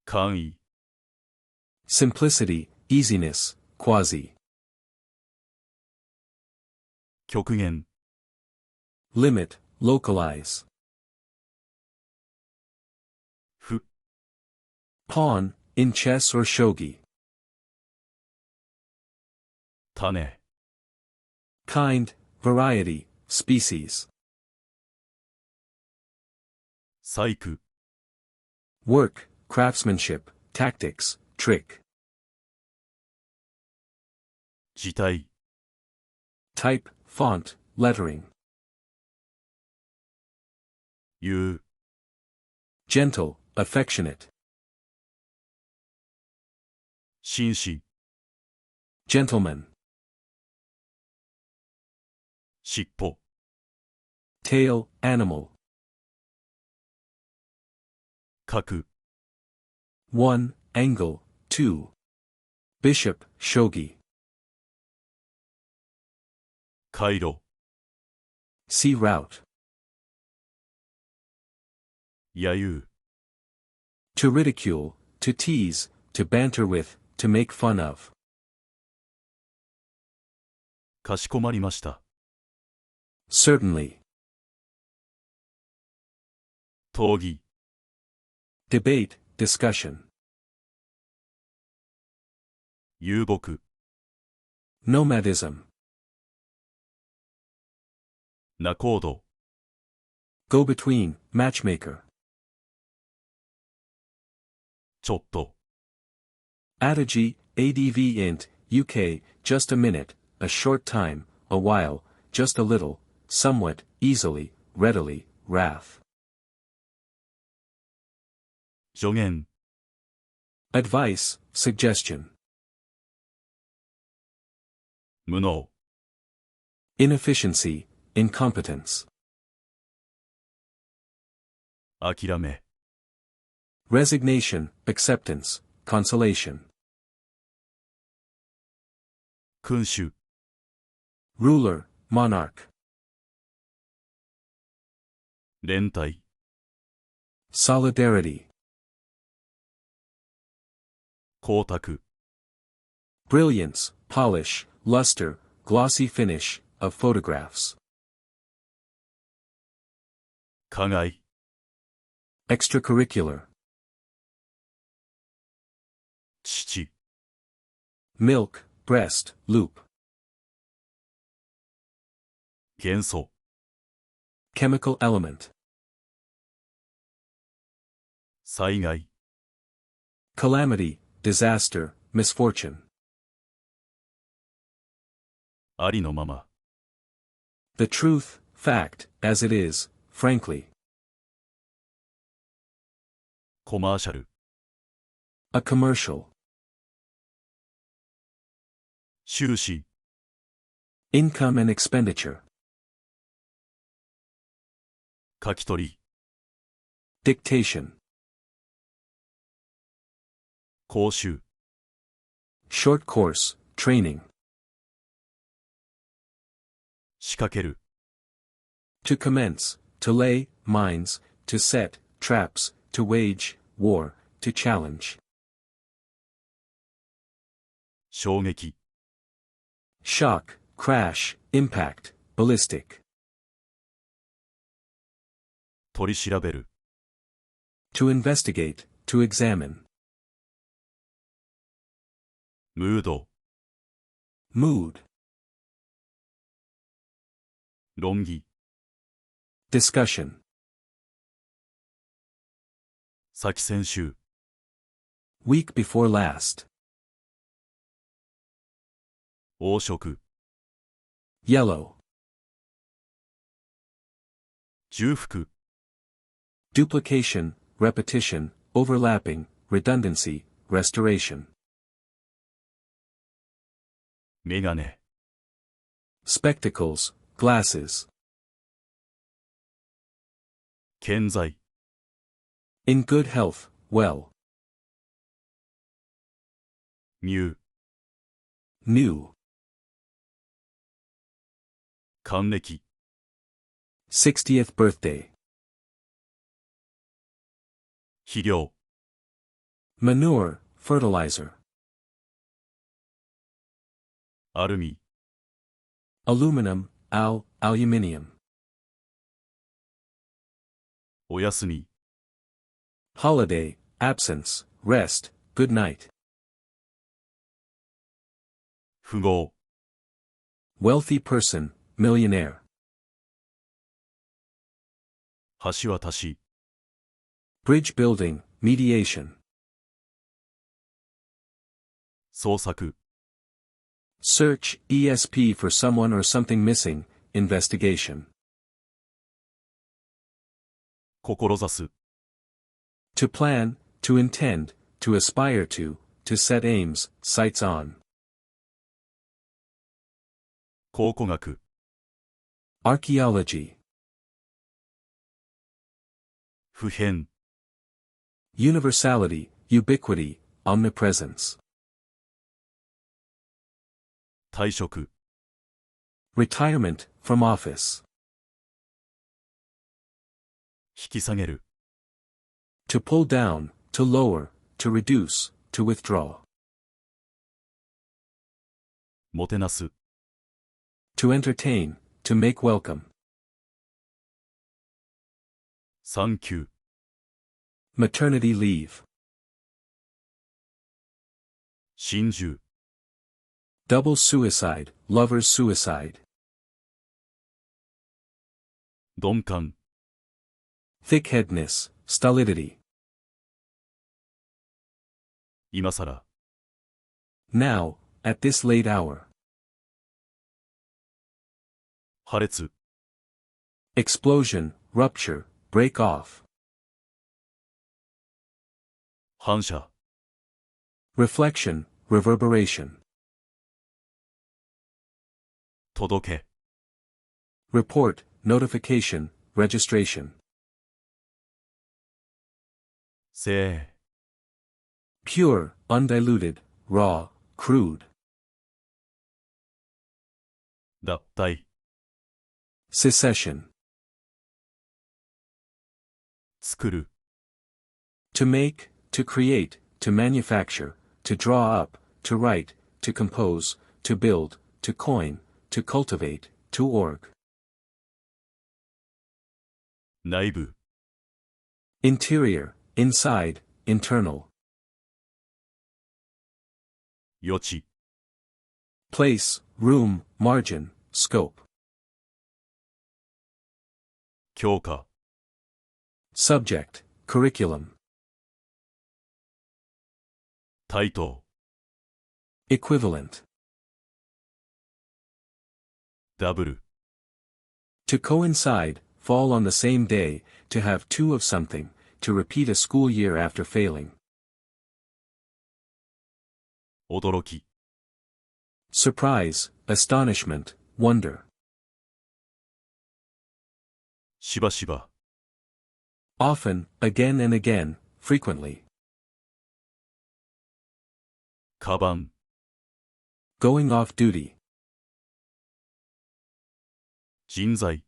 [SPEAKER 1] 簡易、
[SPEAKER 2] Simplicity, easiness, quasi.
[SPEAKER 1] 極限、
[SPEAKER 2] Limit, localize.
[SPEAKER 1] ふ、
[SPEAKER 2] Pawn, in chess or shogi.
[SPEAKER 1] 種、
[SPEAKER 2] Kind, variety, species.
[SPEAKER 1] 細工、
[SPEAKER 2] Work, craftsmanship, tactics, trick.
[SPEAKER 1] 字体、
[SPEAKER 2] Type, font, lettering.
[SPEAKER 1] 言う、
[SPEAKER 2] Gentle, affectionate.
[SPEAKER 1] 紳士、
[SPEAKER 2] Gentleman.
[SPEAKER 1] 尻尾、
[SPEAKER 2] Tail, animal.
[SPEAKER 1] 角、
[SPEAKER 2] 1, angle, 2. Bishop, shogi.
[SPEAKER 1] 回路、
[SPEAKER 2] See route.
[SPEAKER 1] 揶揄、
[SPEAKER 2] To ridicule, to tease, to banter with, to make fun of.
[SPEAKER 1] かしこまりました。
[SPEAKER 2] Certainly.
[SPEAKER 1] 討議、
[SPEAKER 2] Debate, discussion.
[SPEAKER 1] 遊牧、
[SPEAKER 2] Nomadism.
[SPEAKER 1] 仲人、
[SPEAKER 2] Go between, matchmaker.
[SPEAKER 1] ちょっと、
[SPEAKER 2] Adage, adv int, UK, just a minute, a short time, a while, just a little, somewhat, easily, readily, wrath.
[SPEAKER 1] 助言、
[SPEAKER 2] Advice, suggestion.
[SPEAKER 1] 無能、
[SPEAKER 2] Inefficiency, incompetence.
[SPEAKER 1] 諦め、
[SPEAKER 2] Resignation, acceptance, consolation.
[SPEAKER 1] 君主、
[SPEAKER 2] Ruler, monarch.
[SPEAKER 1] 連帯、
[SPEAKER 2] Solidarity.
[SPEAKER 1] 光沢、
[SPEAKER 2] Brilliance, polish, luster, glossy finish, of photographs.
[SPEAKER 1] 課外、
[SPEAKER 2] Extracurricular.
[SPEAKER 1] 父、
[SPEAKER 2] Milk, breast, loop.
[SPEAKER 1] 元素、
[SPEAKER 2] Chemical element.
[SPEAKER 1] 災害、
[SPEAKER 2] Calamity, disaster, misfortune.
[SPEAKER 1] ありのまま、
[SPEAKER 2] The truth, fact, as it is, frankly.
[SPEAKER 1] コマーシャル、
[SPEAKER 2] A commercial.
[SPEAKER 1] 収支、
[SPEAKER 2] Income and expenditure.
[SPEAKER 1] 書き取り、
[SPEAKER 2] Dictation.
[SPEAKER 1] 講習、
[SPEAKER 2] Short course, training.
[SPEAKER 1] 仕掛ける、
[SPEAKER 2] To commence, to lay, mines, to set, traps, to wage, war, to challenge.
[SPEAKER 1] 衝撃、
[SPEAKER 2] Shock, crash, impact, ballistic.
[SPEAKER 1] 取り調べる、
[SPEAKER 2] To investigate, to examine.
[SPEAKER 1] ムード、
[SPEAKER 2] Mood.
[SPEAKER 1] 論議、
[SPEAKER 2] Discussion.
[SPEAKER 1] 先々週、
[SPEAKER 2] Week before last.
[SPEAKER 1] 黄色、
[SPEAKER 2] Yellow.
[SPEAKER 1] 重複、
[SPEAKER 2] Duplication, repetition, overlapping, redundancy, restoration.
[SPEAKER 1] メガネ、
[SPEAKER 2] Spectacles, glasses.
[SPEAKER 1] 健在、
[SPEAKER 2] In good health, well.
[SPEAKER 1] ミュー、
[SPEAKER 2] New.
[SPEAKER 1] 還暦、
[SPEAKER 2] 60th birthday.
[SPEAKER 1] 肥料、
[SPEAKER 2] Manure, fertilizer.
[SPEAKER 1] アルミ、
[SPEAKER 2] Aluminum, aluminium.
[SPEAKER 1] お休み、
[SPEAKER 2] Holiday, absence, rest, good night.
[SPEAKER 1] 富豪、
[SPEAKER 2] Wealthy person, millionaire.
[SPEAKER 1] 橋渡し、
[SPEAKER 2] Bridge building, mediation.
[SPEAKER 1] 捜索、
[SPEAKER 2] Search, ESP for someone or something missing, investigation.
[SPEAKER 1] 志す、
[SPEAKER 2] To plan, to intend, to aspire to set aims, sights on.
[SPEAKER 1] 考古学、
[SPEAKER 2] Archaeology.
[SPEAKER 1] 普遍、
[SPEAKER 2] Universality, ubiquity, omnipresence.
[SPEAKER 1] 退職、
[SPEAKER 2] Retirement from office.
[SPEAKER 1] 引き下げる。
[SPEAKER 2] To pull down, to lower, to reduce, to withdraw.
[SPEAKER 1] もてなす。
[SPEAKER 2] To entertain, to make welcome.
[SPEAKER 1] 産休。
[SPEAKER 2] Maternity leave.
[SPEAKER 1] 心中。
[SPEAKER 2] Double suicide, lover's suicide.
[SPEAKER 1] 鈍感。
[SPEAKER 2] Thickheadness, stolidity.
[SPEAKER 1] 今さら。
[SPEAKER 2] Now, at this late hour.
[SPEAKER 1] 破裂。
[SPEAKER 2] Explosion, rupture, break off.
[SPEAKER 1] 反射。
[SPEAKER 2] Reflection, reverberation.
[SPEAKER 1] 届け。
[SPEAKER 2] Report, notification, registration.
[SPEAKER 1] 精。
[SPEAKER 2] Pure, undiluted, raw, crude.
[SPEAKER 1] 脱退。
[SPEAKER 2] Secession.
[SPEAKER 1] 作る。
[SPEAKER 2] To make, to create, to manufacture, to draw up, to write, to compose, to build, to coin, to cultivate, to org.
[SPEAKER 1] 内部。
[SPEAKER 2] Interior, inside, internal.
[SPEAKER 1] 余地。
[SPEAKER 2] Place, room, margin, scope.
[SPEAKER 1] 教科。
[SPEAKER 2] Subject, curriculum.
[SPEAKER 1] 対等。
[SPEAKER 2] Equivalent.
[SPEAKER 1] ダブル。
[SPEAKER 2] To coincide, fall on the same day, to have two of something, to repeat a school year after failing.
[SPEAKER 1] 驚き。
[SPEAKER 2] Surprise, astonishment, wonder.
[SPEAKER 1] しばしば。
[SPEAKER 2] Often, again and again, frequently.
[SPEAKER 1] カバン。
[SPEAKER 2] Going off duty.
[SPEAKER 1] 人材。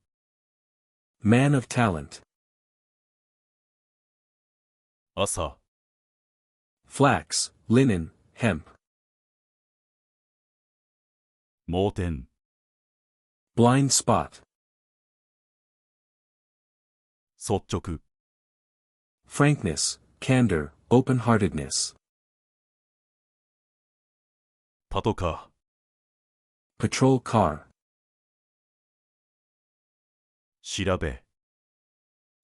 [SPEAKER 2] Man of talent.
[SPEAKER 1] 朝。
[SPEAKER 2] Flax, linen, hemp.
[SPEAKER 1] 盲点。
[SPEAKER 2] Blind spot.
[SPEAKER 1] 率直。
[SPEAKER 2] Frankness, candor, open-heartedness.
[SPEAKER 1] パトカ
[SPEAKER 2] Patrol car.
[SPEAKER 1] ー。調べ。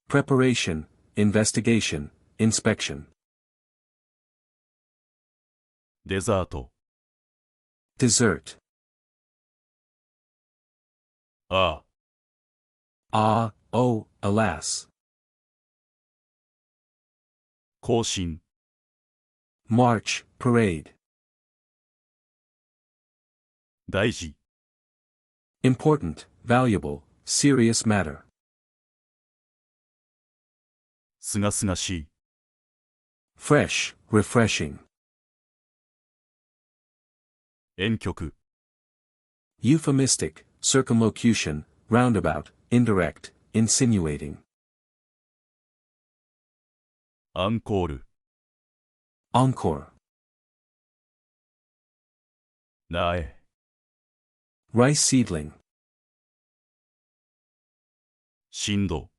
[SPEAKER 2] Preparation, investigation, inspection.
[SPEAKER 1] デザート。
[SPEAKER 2] Dessert.
[SPEAKER 1] ああ。
[SPEAKER 2] Ah, oh, alas.
[SPEAKER 1] 行進。
[SPEAKER 2] March, parade.
[SPEAKER 1] 大事。
[SPEAKER 2] Important, valuable, serious matter.
[SPEAKER 1] すがすがしい。
[SPEAKER 2] Fresh, refreshing.
[SPEAKER 1] 婉曲。
[SPEAKER 2] Euphemistic, circumlocution, roundabout, indirect, insinuating.
[SPEAKER 1] アンコール。
[SPEAKER 2] Encore.
[SPEAKER 1] 苗。
[SPEAKER 2] Rice seedling.
[SPEAKER 1] 振動。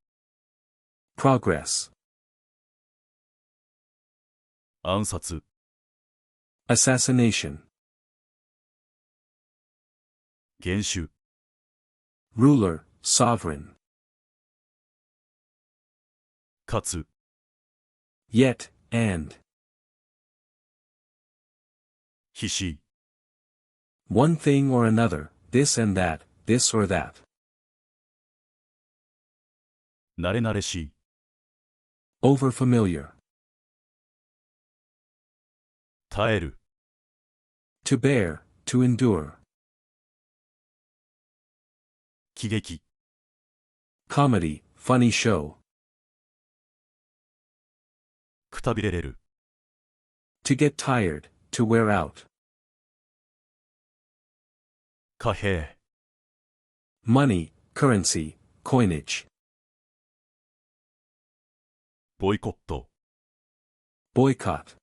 [SPEAKER 2] Progress.
[SPEAKER 1] 暗殺。
[SPEAKER 2] Assassination.
[SPEAKER 1] 元首。
[SPEAKER 2] Ruler, sovereign.
[SPEAKER 1] かつ。
[SPEAKER 2] Yet, and.
[SPEAKER 1] 必死。
[SPEAKER 2] One thing or another, this and that, this or that.
[SPEAKER 1] 慣れ慣れしい。
[SPEAKER 2] Overfamiliar.
[SPEAKER 1] 耐える。
[SPEAKER 2] To bear, to endure.
[SPEAKER 1] 喜劇。
[SPEAKER 2] Comedy, funny show.
[SPEAKER 1] くたびれれる。
[SPEAKER 2] To get tired, to wear out.
[SPEAKER 1] 貨幣。
[SPEAKER 2] money, currency, coinage.
[SPEAKER 1] ボイコット、
[SPEAKER 2] boycott,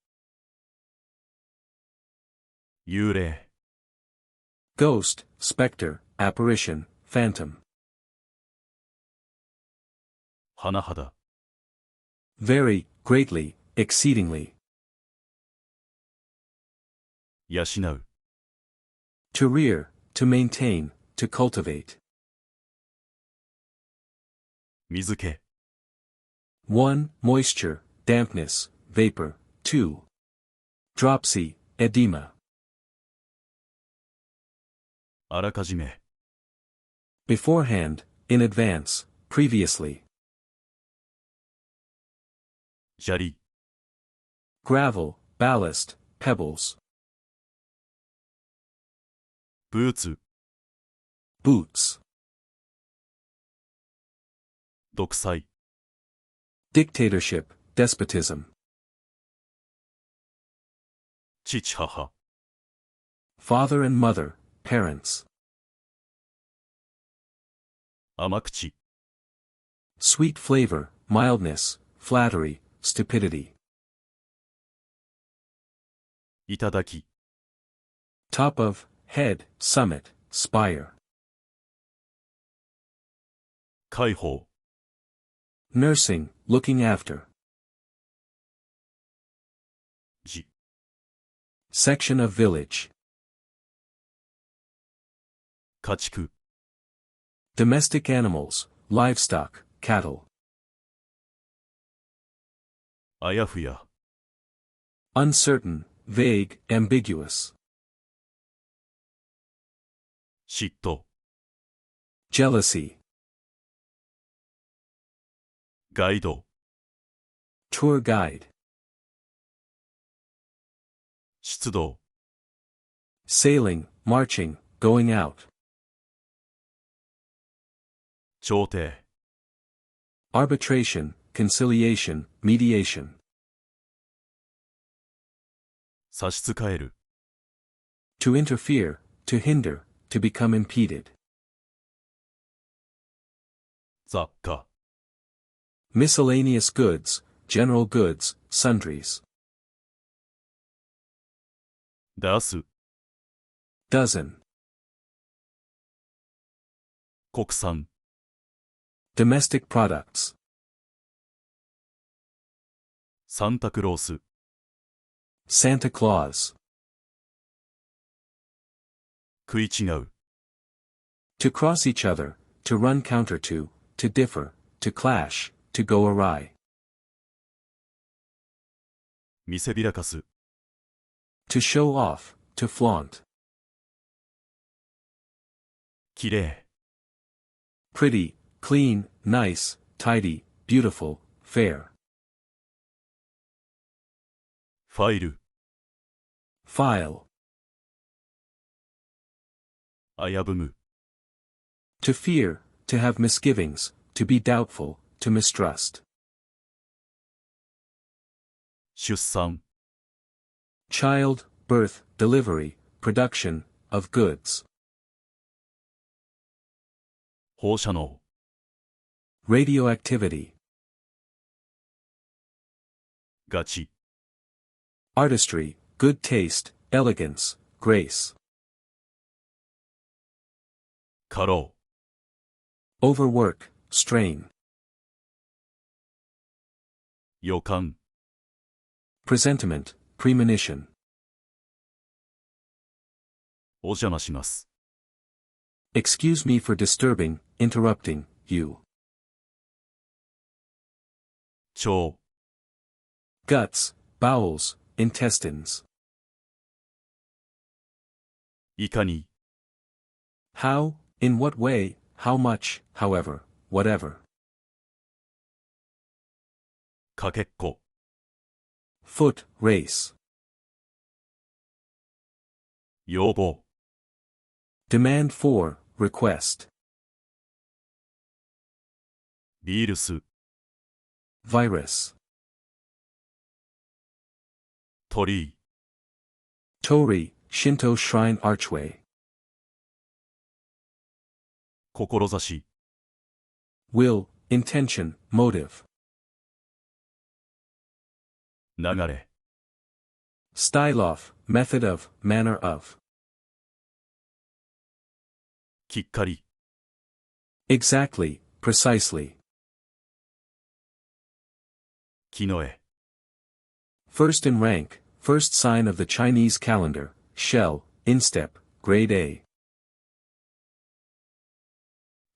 [SPEAKER 1] 幽霊、
[SPEAKER 2] ghost, specter, apparition, phantom.
[SPEAKER 1] 甚だ、
[SPEAKER 2] Very, greatly, exceedingly.
[SPEAKER 1] 養う、
[SPEAKER 2] To rear, to maintain, to cultivate.
[SPEAKER 1] 水気、
[SPEAKER 2] 1. Moisture, dampness, vapor. 2. Dropsy, edema.
[SPEAKER 1] あらかじめ、
[SPEAKER 2] Beforehand, in advance, previously.
[SPEAKER 1] 砂利、
[SPEAKER 2] Gravel, ballast, pebbles.
[SPEAKER 1] ブーツ、
[SPEAKER 2] Boots.
[SPEAKER 1] 独裁、
[SPEAKER 2] Dictatorship, despotism.
[SPEAKER 1] 父母、
[SPEAKER 2] Father and mother, parents.
[SPEAKER 1] 甘口、
[SPEAKER 2] Sweet flavor, mildness, flattery, stupidity.
[SPEAKER 1] 頂き、
[SPEAKER 2] Top of, head, summit, spire.
[SPEAKER 1] 解放、
[SPEAKER 2] Nursing, looking after.
[SPEAKER 1] じ、
[SPEAKER 2] Section of village.
[SPEAKER 1] 家畜、
[SPEAKER 2] Domestic animals, livestock, cattle.
[SPEAKER 1] あやふや、
[SPEAKER 2] Uncertain, vague, ambiguous.
[SPEAKER 1] 嫉妬、
[SPEAKER 2] Jealousy.
[SPEAKER 1] ガイド、
[SPEAKER 2] Tour guide.
[SPEAKER 1] 出動、
[SPEAKER 2] Sailing, marching, going out.
[SPEAKER 1] 調停、
[SPEAKER 2] Arbitration, conciliation, mediation.
[SPEAKER 1] 差し支える、
[SPEAKER 2] To interfere, to hinder, to become impeded.
[SPEAKER 1] 雑貨、
[SPEAKER 2] Miscellaneous goods, general goods, sundries.
[SPEAKER 1] 出す、
[SPEAKER 2] Dozen.
[SPEAKER 1] 国産、
[SPEAKER 2] Domestic products.
[SPEAKER 1] サンタクロース、
[SPEAKER 2] Santa Claus.
[SPEAKER 1] 食い違う、
[SPEAKER 2] To cross each other, to run counter to differ, to clash, to go awry.
[SPEAKER 1] 見せびらかす、
[SPEAKER 2] To show off, to flaunt.
[SPEAKER 1] きれい、
[SPEAKER 2] Pretty, clean, nice, tidy, beautiful, fair.
[SPEAKER 1] ファイル、
[SPEAKER 2] File.
[SPEAKER 1] 危ぶむ、
[SPEAKER 2] To fear, to have misgivings, to be doubtful, to mistrust.
[SPEAKER 1] 出産、
[SPEAKER 2] Child, birth, delivery, production, of goods.
[SPEAKER 1] 放射能、
[SPEAKER 2] Radioactivity.
[SPEAKER 1] ガチ、
[SPEAKER 2] Artistry, good taste, elegance, grace.
[SPEAKER 1] 過労、
[SPEAKER 2] Overwork, strain.
[SPEAKER 1] 予感、
[SPEAKER 2] Presentiment, premonition.
[SPEAKER 1] お邪魔します、
[SPEAKER 2] Excuse me for disturbing, interrupting, you.
[SPEAKER 1] 腸、
[SPEAKER 2] Guts, bowels, intestines.
[SPEAKER 1] いかに、
[SPEAKER 2] How, in what way, how much, however, whatever.
[SPEAKER 1] かけっこ、
[SPEAKER 2] Foot, race.
[SPEAKER 1] 要望、
[SPEAKER 2] Demand for, request.
[SPEAKER 1] ビールス、
[SPEAKER 2] Virus.
[SPEAKER 1] 鳥居、
[SPEAKER 2] Torii, Shinto shrine archway.
[SPEAKER 1] 志
[SPEAKER 2] will, intention, motive.
[SPEAKER 1] 流れ
[SPEAKER 2] Style of, method of, manner of.
[SPEAKER 1] きっかり
[SPEAKER 2] Exactly, precisely.
[SPEAKER 1] 木の絵
[SPEAKER 2] First in rank, first sign of the Chinese calendar, shell, instep, grade A.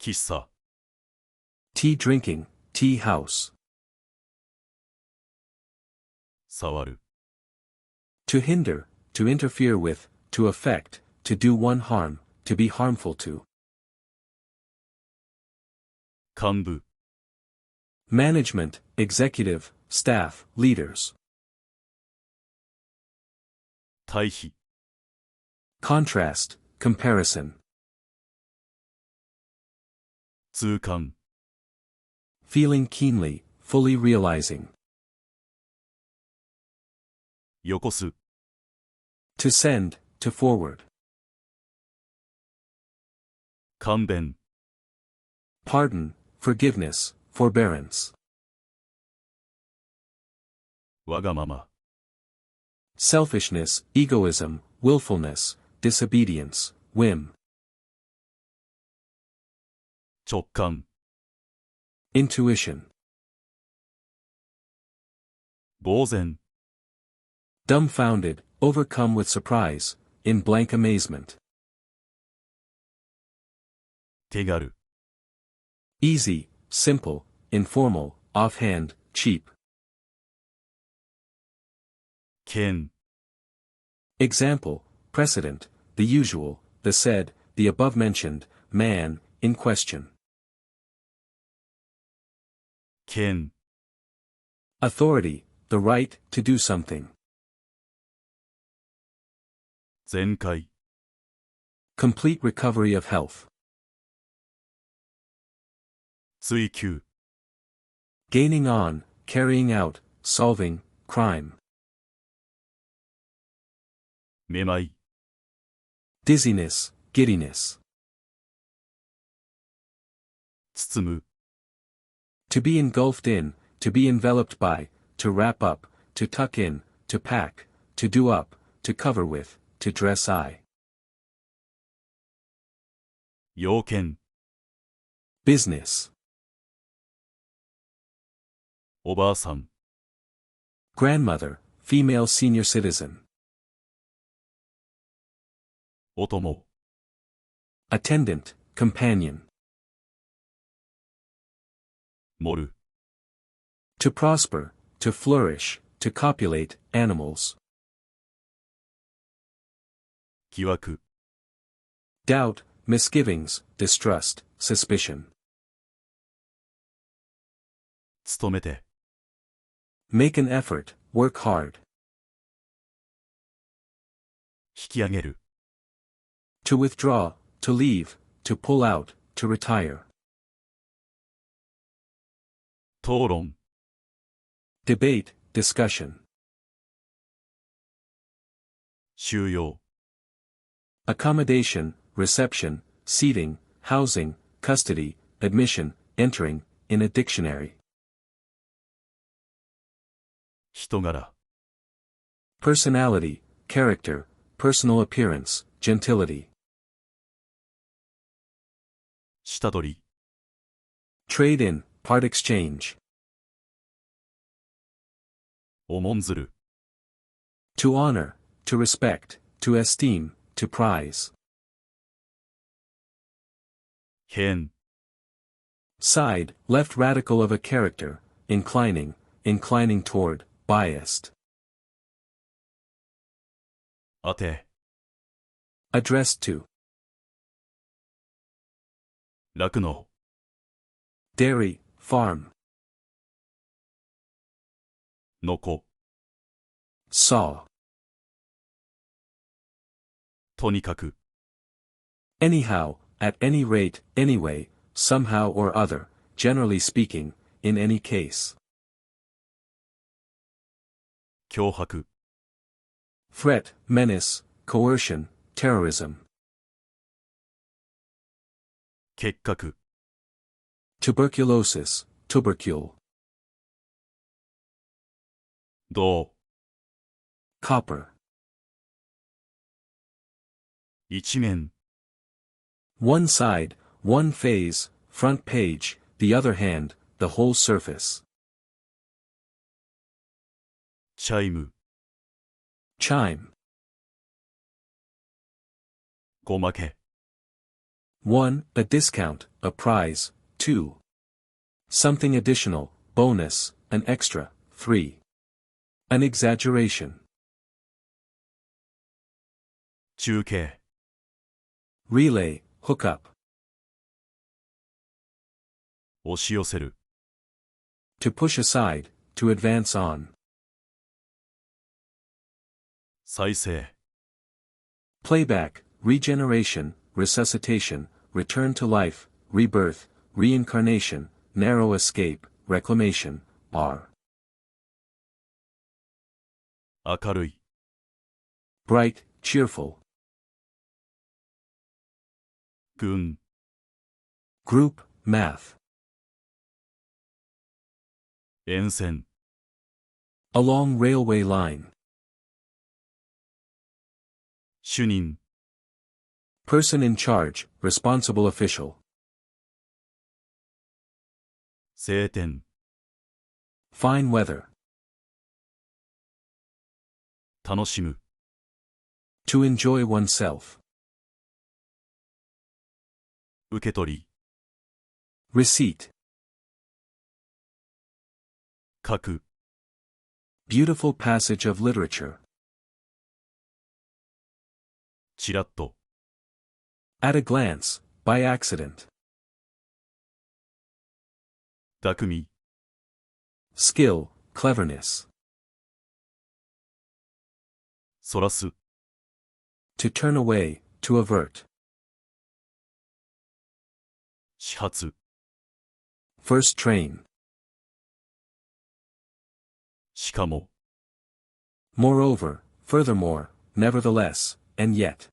[SPEAKER 1] 喫茶
[SPEAKER 2] Tea drinking, tea house.
[SPEAKER 1] 触る
[SPEAKER 2] To hinder, to interfere with, to affect, to do one harm, to be harmful to.
[SPEAKER 1] 幹部
[SPEAKER 2] Management, executive, staff, leaders.
[SPEAKER 1] 対比
[SPEAKER 2] Contrast, comparison.
[SPEAKER 1] 痛感
[SPEAKER 2] Feeling keenly, fully realizing.
[SPEAKER 1] よこす
[SPEAKER 2] To send, to forward.
[SPEAKER 1] 勘弁
[SPEAKER 2] Pardon, forgiveness, forbearance.
[SPEAKER 1] わがまま
[SPEAKER 2] Selfishness, egoism, willfulness, disobedience, whim.
[SPEAKER 1] 直感
[SPEAKER 2] Intuition.
[SPEAKER 1] 呆然
[SPEAKER 2] Dumbfounded, overcome with surprise, in blank amazement.
[SPEAKER 1] 手軽
[SPEAKER 2] Easy, simple, informal, offhand, cheap.
[SPEAKER 1] 剣
[SPEAKER 2] Example, precedent, the usual, the said, the above-mentioned, man, in question.
[SPEAKER 1] 剣
[SPEAKER 2] Authority, the right to do something.
[SPEAKER 1] 全開
[SPEAKER 2] Complete recovery of health.
[SPEAKER 1] 追求
[SPEAKER 2] Gaining on, carrying out, solving, crime.
[SPEAKER 1] めまい
[SPEAKER 2] Dizziness, giddiness.
[SPEAKER 1] 包む
[SPEAKER 2] To be engulfed in, to be enveloped by, to wrap up, to tuck in, to pack, to do up, to cover with, to dress eye.
[SPEAKER 1] 要件
[SPEAKER 2] Business.
[SPEAKER 1] おばあさん
[SPEAKER 2] Grandmother, female senior citizen.
[SPEAKER 1] お供
[SPEAKER 2] Attendant, companion.
[SPEAKER 1] 盛る
[SPEAKER 2] To prosper, to flourish, to copulate, animals.
[SPEAKER 1] 疑惑
[SPEAKER 2] Doubt, misgivings, distrust, suspicion.
[SPEAKER 1] 努めて
[SPEAKER 2] Make an effort, work hard.
[SPEAKER 1] 引き上げる
[SPEAKER 2] To withdraw, to leave, to pull out, to retire.
[SPEAKER 1] 討論
[SPEAKER 2] Debate, discussion.
[SPEAKER 1] 収容
[SPEAKER 2] Accommodation, reception, seating, housing, custody, admission, entering, in a dictionary.
[SPEAKER 1] 人柄
[SPEAKER 2] Personality, character, personal appearance, gentility.
[SPEAKER 1] 下取り
[SPEAKER 2] Trade in, part exchange.
[SPEAKER 1] 重んずる
[SPEAKER 2] To honor, to respect, to esteem, to prize.
[SPEAKER 1] 変
[SPEAKER 2] Side, left radical of a character, inclining, inclining toward, biased.
[SPEAKER 1] 当て
[SPEAKER 2] Addressed to.
[SPEAKER 1] 酪農
[SPEAKER 2] Dairy, farm.
[SPEAKER 1] のこ
[SPEAKER 2] Saw.
[SPEAKER 1] とにかく
[SPEAKER 2] Anyhow, at any rate, anyway, somehow or other, generally speaking, in any case.
[SPEAKER 1] 脅迫
[SPEAKER 2] Threat, menace, coercion, terrorism.
[SPEAKER 1] 結核、
[SPEAKER 2] tuberculosis, tubercule,
[SPEAKER 1] 銅、
[SPEAKER 2] copper,
[SPEAKER 1] 一面、
[SPEAKER 2] one side, one phase, front page, the other hand, the whole surface,
[SPEAKER 1] チャイム、
[SPEAKER 2] chime,
[SPEAKER 1] ごまけ、
[SPEAKER 2] 1, a discount, a prize, 2, something additional, bonus, an extra, 3, an exaggeration,
[SPEAKER 1] 中継、
[SPEAKER 2] relay, hook up,
[SPEAKER 1] 押し寄せる、
[SPEAKER 2] to push aside, to advance on,
[SPEAKER 1] 再生、
[SPEAKER 2] playback, regeneration, resuscitation, return to life, rebirth, reincarnation, narrow escape, reclamation, are,
[SPEAKER 1] 明るい、
[SPEAKER 2] bright, cheerful,
[SPEAKER 1] 群、
[SPEAKER 2] group, math,
[SPEAKER 1] 沿線、
[SPEAKER 2] along railway line,
[SPEAKER 1] 主任、
[SPEAKER 2] person in charge, responsible official,
[SPEAKER 1] 晴天、
[SPEAKER 2] fine weather,
[SPEAKER 1] 楽しむ、
[SPEAKER 2] to enjoy oneself,
[SPEAKER 1] 受け取り、
[SPEAKER 2] receipt,
[SPEAKER 1] 書く、
[SPEAKER 2] beautiful passage of literature,
[SPEAKER 1] ちらっと、
[SPEAKER 2] at a glance, by accident,
[SPEAKER 1] 巧み、
[SPEAKER 2] skill, cleverness,
[SPEAKER 1] そらす、
[SPEAKER 2] to turn away, to avert,
[SPEAKER 1] 始発、
[SPEAKER 2] first train,
[SPEAKER 1] しかも、
[SPEAKER 2] moreover, furthermore, nevertheless, and yet,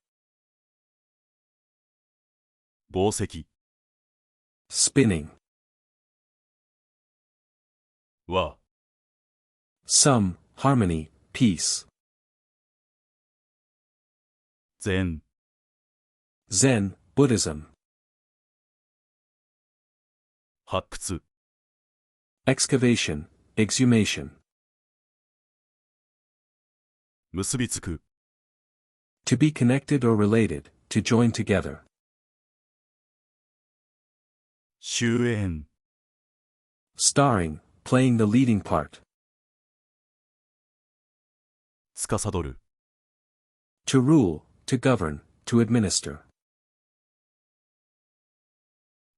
[SPEAKER 1] 紡績、
[SPEAKER 2] spinning,
[SPEAKER 1] 和、
[SPEAKER 2] some, harmony, peace,
[SPEAKER 1] 禅、
[SPEAKER 2] Zen, Buddhism,
[SPEAKER 1] 発掘、
[SPEAKER 2] excavation, exhumation,
[SPEAKER 1] 結びつく、
[SPEAKER 2] to be connected or related, to join together,
[SPEAKER 1] 終焉、
[SPEAKER 2] starring, playing the leading part,
[SPEAKER 1] 司る、
[SPEAKER 2] to rule, to govern, to administer,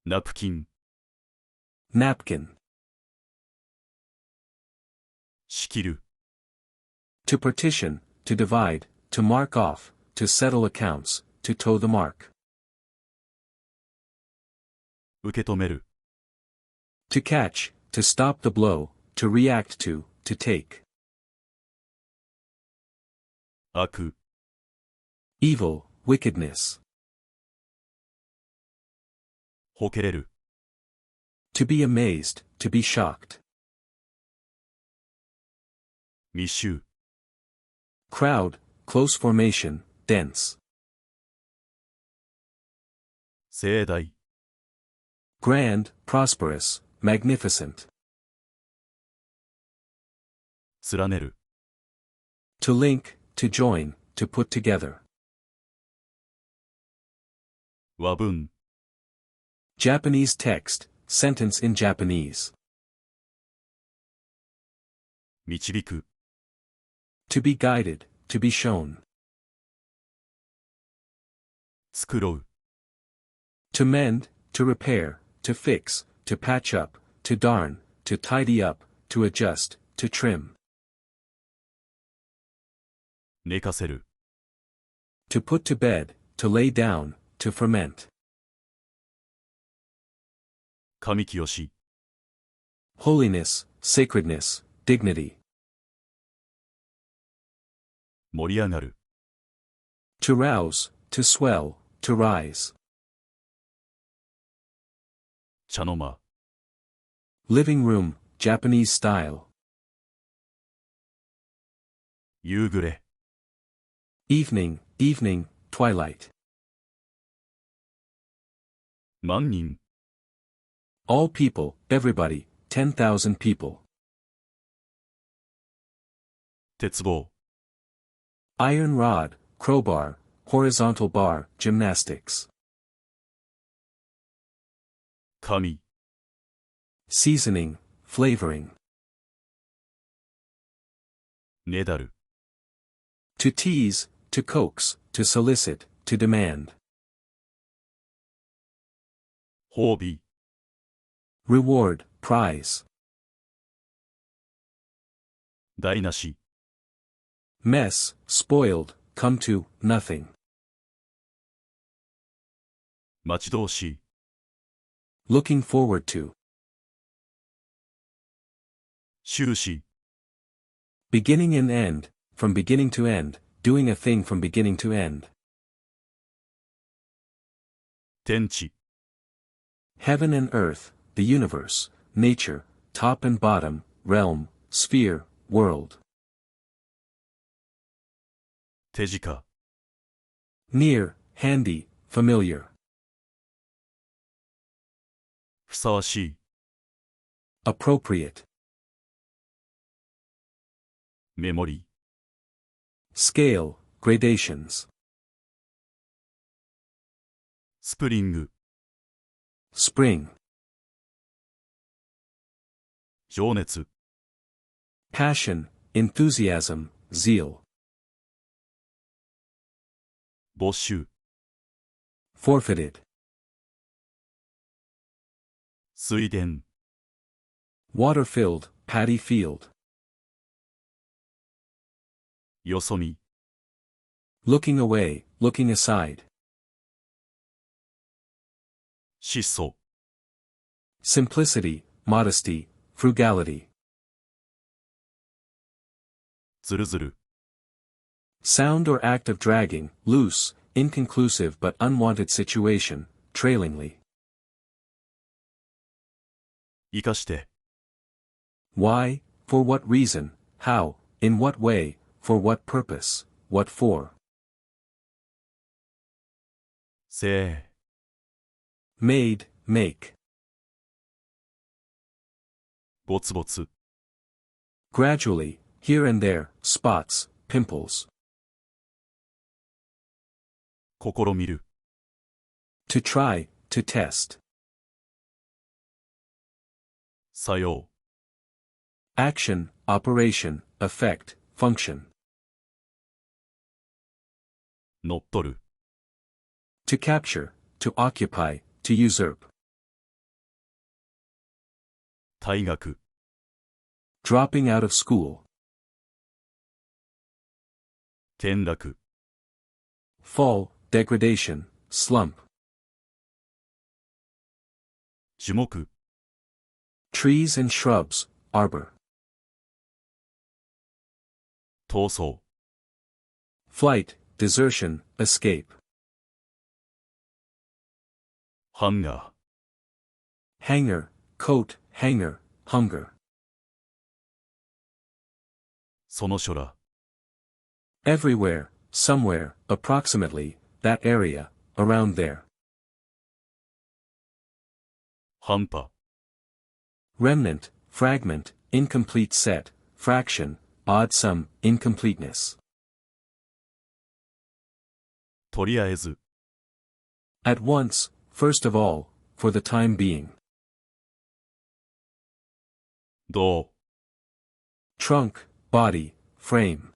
[SPEAKER 1] ナプキン、
[SPEAKER 2] napkin,
[SPEAKER 1] 仕切る、
[SPEAKER 2] to partition, to divide, to mark off, to settle accounts, to toe the mark,
[SPEAKER 1] 受け止める、
[SPEAKER 2] to catch, to stop the blow, to react to take,
[SPEAKER 1] 悪、
[SPEAKER 2] evil, wickedness,
[SPEAKER 1] ほけれる、
[SPEAKER 2] to be amazed, to be shocked,
[SPEAKER 1] 密集、
[SPEAKER 2] crowd, close formation, dense,
[SPEAKER 1] 盛大、
[SPEAKER 2] grand, prosperous, magnificent,
[SPEAKER 1] 連ねる、
[SPEAKER 2] to link, to join, to put together,
[SPEAKER 1] 和文、
[SPEAKER 2] Japanese text, sentence in Japanese,
[SPEAKER 1] 導く、
[SPEAKER 2] to be guided, to be shown,
[SPEAKER 1] 繕う、
[SPEAKER 2] to mend, to repair, to fix, to patch up, to darn, to tidy up, to adjust, to trim,
[SPEAKER 1] 寝かせる、
[SPEAKER 2] to put to bed, to lay down, to ferment,
[SPEAKER 1] 神清し、
[SPEAKER 2] holiness, sacredness, dignity,
[SPEAKER 1] 盛り上がる、
[SPEAKER 2] to rouse, to swell, to rise,
[SPEAKER 1] 茶の間。
[SPEAKER 2] Living room, Japanese style.
[SPEAKER 1] 夕暮れ。
[SPEAKER 2] Evening, evening, twilight.
[SPEAKER 1] 万人。
[SPEAKER 2] All people, everybody, 10,000 people.
[SPEAKER 1] 鉄棒。
[SPEAKER 2] Iron rod, crowbar, horizontal bar, gymnastics.
[SPEAKER 1] 紙。
[SPEAKER 2] Seasoning, flavoring.
[SPEAKER 1] ねだる。
[SPEAKER 2] To tease, to coax, to solicit, to demand.
[SPEAKER 1] 褒美。
[SPEAKER 2] Reward, prize.
[SPEAKER 1] 台無し。
[SPEAKER 2] Mess, spoiled, come to, nothing.
[SPEAKER 1] 待ち遠しい。
[SPEAKER 2] Looking forward to.
[SPEAKER 1] 終始。
[SPEAKER 2] Beginning and end, from beginning to end, doing a thing from beginning to end.
[SPEAKER 1] 天地。
[SPEAKER 2] Heaven and earth, the universe, nature, top and bottom, realm, sphere, world.
[SPEAKER 1] 手近。
[SPEAKER 2] Near, handy, familiar.
[SPEAKER 1] ふさわしい。
[SPEAKER 2] Appropriate.
[SPEAKER 1] メモリ。
[SPEAKER 2] Scale, gradations.
[SPEAKER 1] スプリング。
[SPEAKER 2] Spring.
[SPEAKER 1] 情熱。
[SPEAKER 2] Passion, enthusiasm, zeal.
[SPEAKER 1] 没収。
[SPEAKER 2] Forfeited.
[SPEAKER 1] 水田。
[SPEAKER 2] Water-filled, paddy field.
[SPEAKER 1] よそ見。
[SPEAKER 2] Looking away, looking aside.
[SPEAKER 1] 質素。
[SPEAKER 2] Simplicity, modesty, frugality.
[SPEAKER 1] ずるずる。
[SPEAKER 2] Sound or act of dragging, loose, inconclusive but unwanted situation, trailingly.
[SPEAKER 1] 生かして。
[SPEAKER 2] Why, for what reason, how, in what way, for what purpose, what for.
[SPEAKER 1] せ
[SPEAKER 2] Made, make.
[SPEAKER 1] ぼつぼつ。
[SPEAKER 2] Gradually, here and there, spots, pimples.
[SPEAKER 1] 試みる。
[SPEAKER 2] To try, to test.
[SPEAKER 1] 作用。
[SPEAKER 2] Action, operation, effect, function.
[SPEAKER 1] 乗っ取る。
[SPEAKER 2] To capture, to occupy, to usurp.
[SPEAKER 1] 退学。
[SPEAKER 2] Dropping out of school.
[SPEAKER 1] 転落。
[SPEAKER 2] Fall, degradation, slump.
[SPEAKER 1] 樹木。
[SPEAKER 2] Trees and shrubs, arbor.
[SPEAKER 1] 逃走。
[SPEAKER 2] Flight, desertion, escape.
[SPEAKER 1] ハンガー。
[SPEAKER 2] Hanger, coat, hanger, hunger.
[SPEAKER 1] その書ら。
[SPEAKER 2] Everywhere, somewhere, approximately, that area, around there.
[SPEAKER 1] 半端。
[SPEAKER 2] Remnant, fragment, incomplete set, fraction, odd sum, incompleteness.
[SPEAKER 1] とりあえず。
[SPEAKER 2] At once, first of all, for the time being.
[SPEAKER 1] どう
[SPEAKER 2] Trunk, body, frame.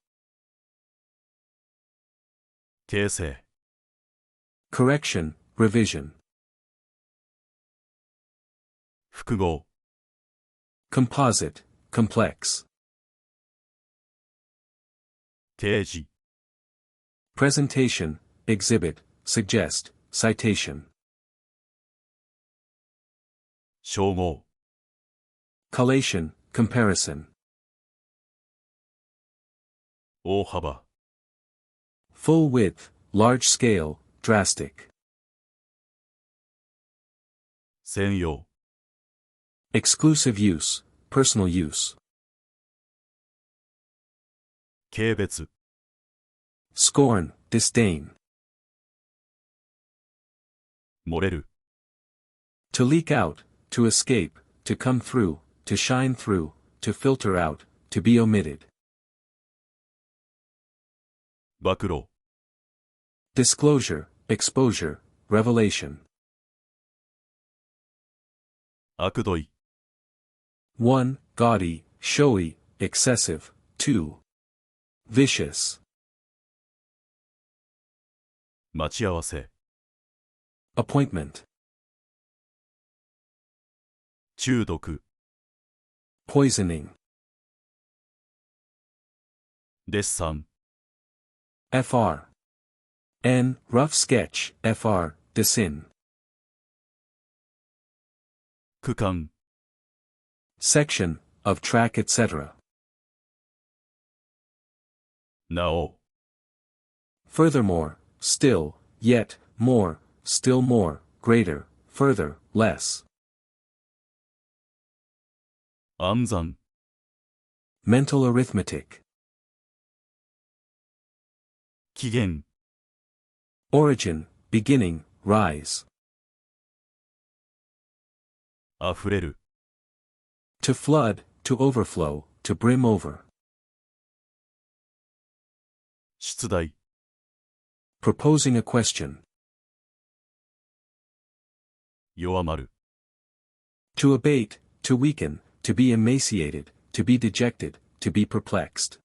[SPEAKER 1] 形成。
[SPEAKER 2] Correction, revision.
[SPEAKER 1] 複合。
[SPEAKER 2] Composite, complex.
[SPEAKER 1] 提示。
[SPEAKER 2] Presentation, exhibit, suggest, citation.
[SPEAKER 1] 称号。
[SPEAKER 2] Collation, comparison.
[SPEAKER 1] 大幅。
[SPEAKER 2] Full width, large scale, drastic.
[SPEAKER 1] 専用。
[SPEAKER 2] Exclusive use, personal use.
[SPEAKER 1] 軽蔑、
[SPEAKER 2] Scorn, disdain.
[SPEAKER 1] 漏れる、
[SPEAKER 2] To leak out, to escape, to come through, to shine through, to filter out, to be omitted.
[SPEAKER 1] 暴露、
[SPEAKER 2] Disclosure, exposure, revelation.
[SPEAKER 1] 悪どい、
[SPEAKER 2] 1. Gaudy, showy, excessive. 2. Vicious.
[SPEAKER 1] 待ち合わせ、
[SPEAKER 2] Appointment.
[SPEAKER 1] 中毒、
[SPEAKER 2] Poisoning.
[SPEAKER 1] デッサン、
[SPEAKER 2] Fr. N. Rough sketch. Fr. Desin.
[SPEAKER 1] 区間、
[SPEAKER 2] Section, of track etc.
[SPEAKER 1] なお、
[SPEAKER 2] Furthermore, still, yet, more, still more, greater, further, less.
[SPEAKER 1] 暗算、
[SPEAKER 2] Mental arithmetic.
[SPEAKER 1] 起源、
[SPEAKER 2] Origin, beginning, rise.
[SPEAKER 1] 溢れる、
[SPEAKER 2] To flood, to overflow, to brim over.
[SPEAKER 1] 出題、
[SPEAKER 2] Proposing a question.
[SPEAKER 1] 弱まる、
[SPEAKER 2] To abate, to weaken, to be emaciated, to be dejected, to be perplexed.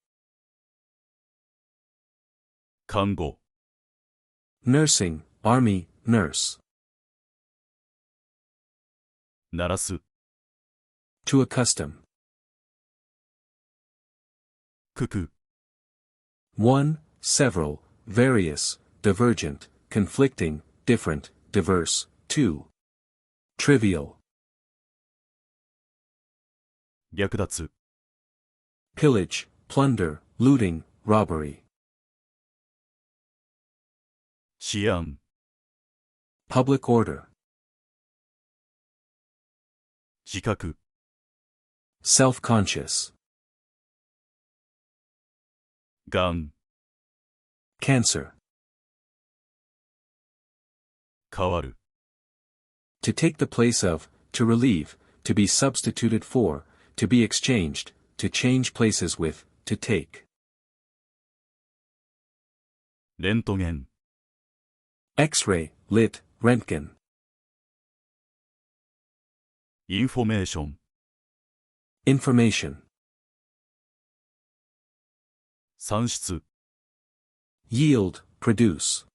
[SPEAKER 1] 看護、
[SPEAKER 2] Nursing, army, nurse.
[SPEAKER 1] 鳴らす、
[SPEAKER 2] To accustom.
[SPEAKER 1] 九九、
[SPEAKER 2] 1. Several, various, divergent, conflicting, different, diverse. 2. Trivial.
[SPEAKER 1] 略奪、
[SPEAKER 2] Pillage, plunder, looting, robbery.
[SPEAKER 1] 治安、
[SPEAKER 2] Public order.
[SPEAKER 1] 自覚、
[SPEAKER 2] Self-conscious.
[SPEAKER 1] がん、
[SPEAKER 2] Cancer.
[SPEAKER 1] 変わる、
[SPEAKER 2] To take the place of, to relieve, to be substituted for, to be exchanged, to change places with, to take.
[SPEAKER 1] レントゲン、
[SPEAKER 2] X-ray, lit, Röntgen.
[SPEAKER 1] インフォメーション、
[SPEAKER 2] Information.
[SPEAKER 1] 産出、
[SPEAKER 2] Yield, produce.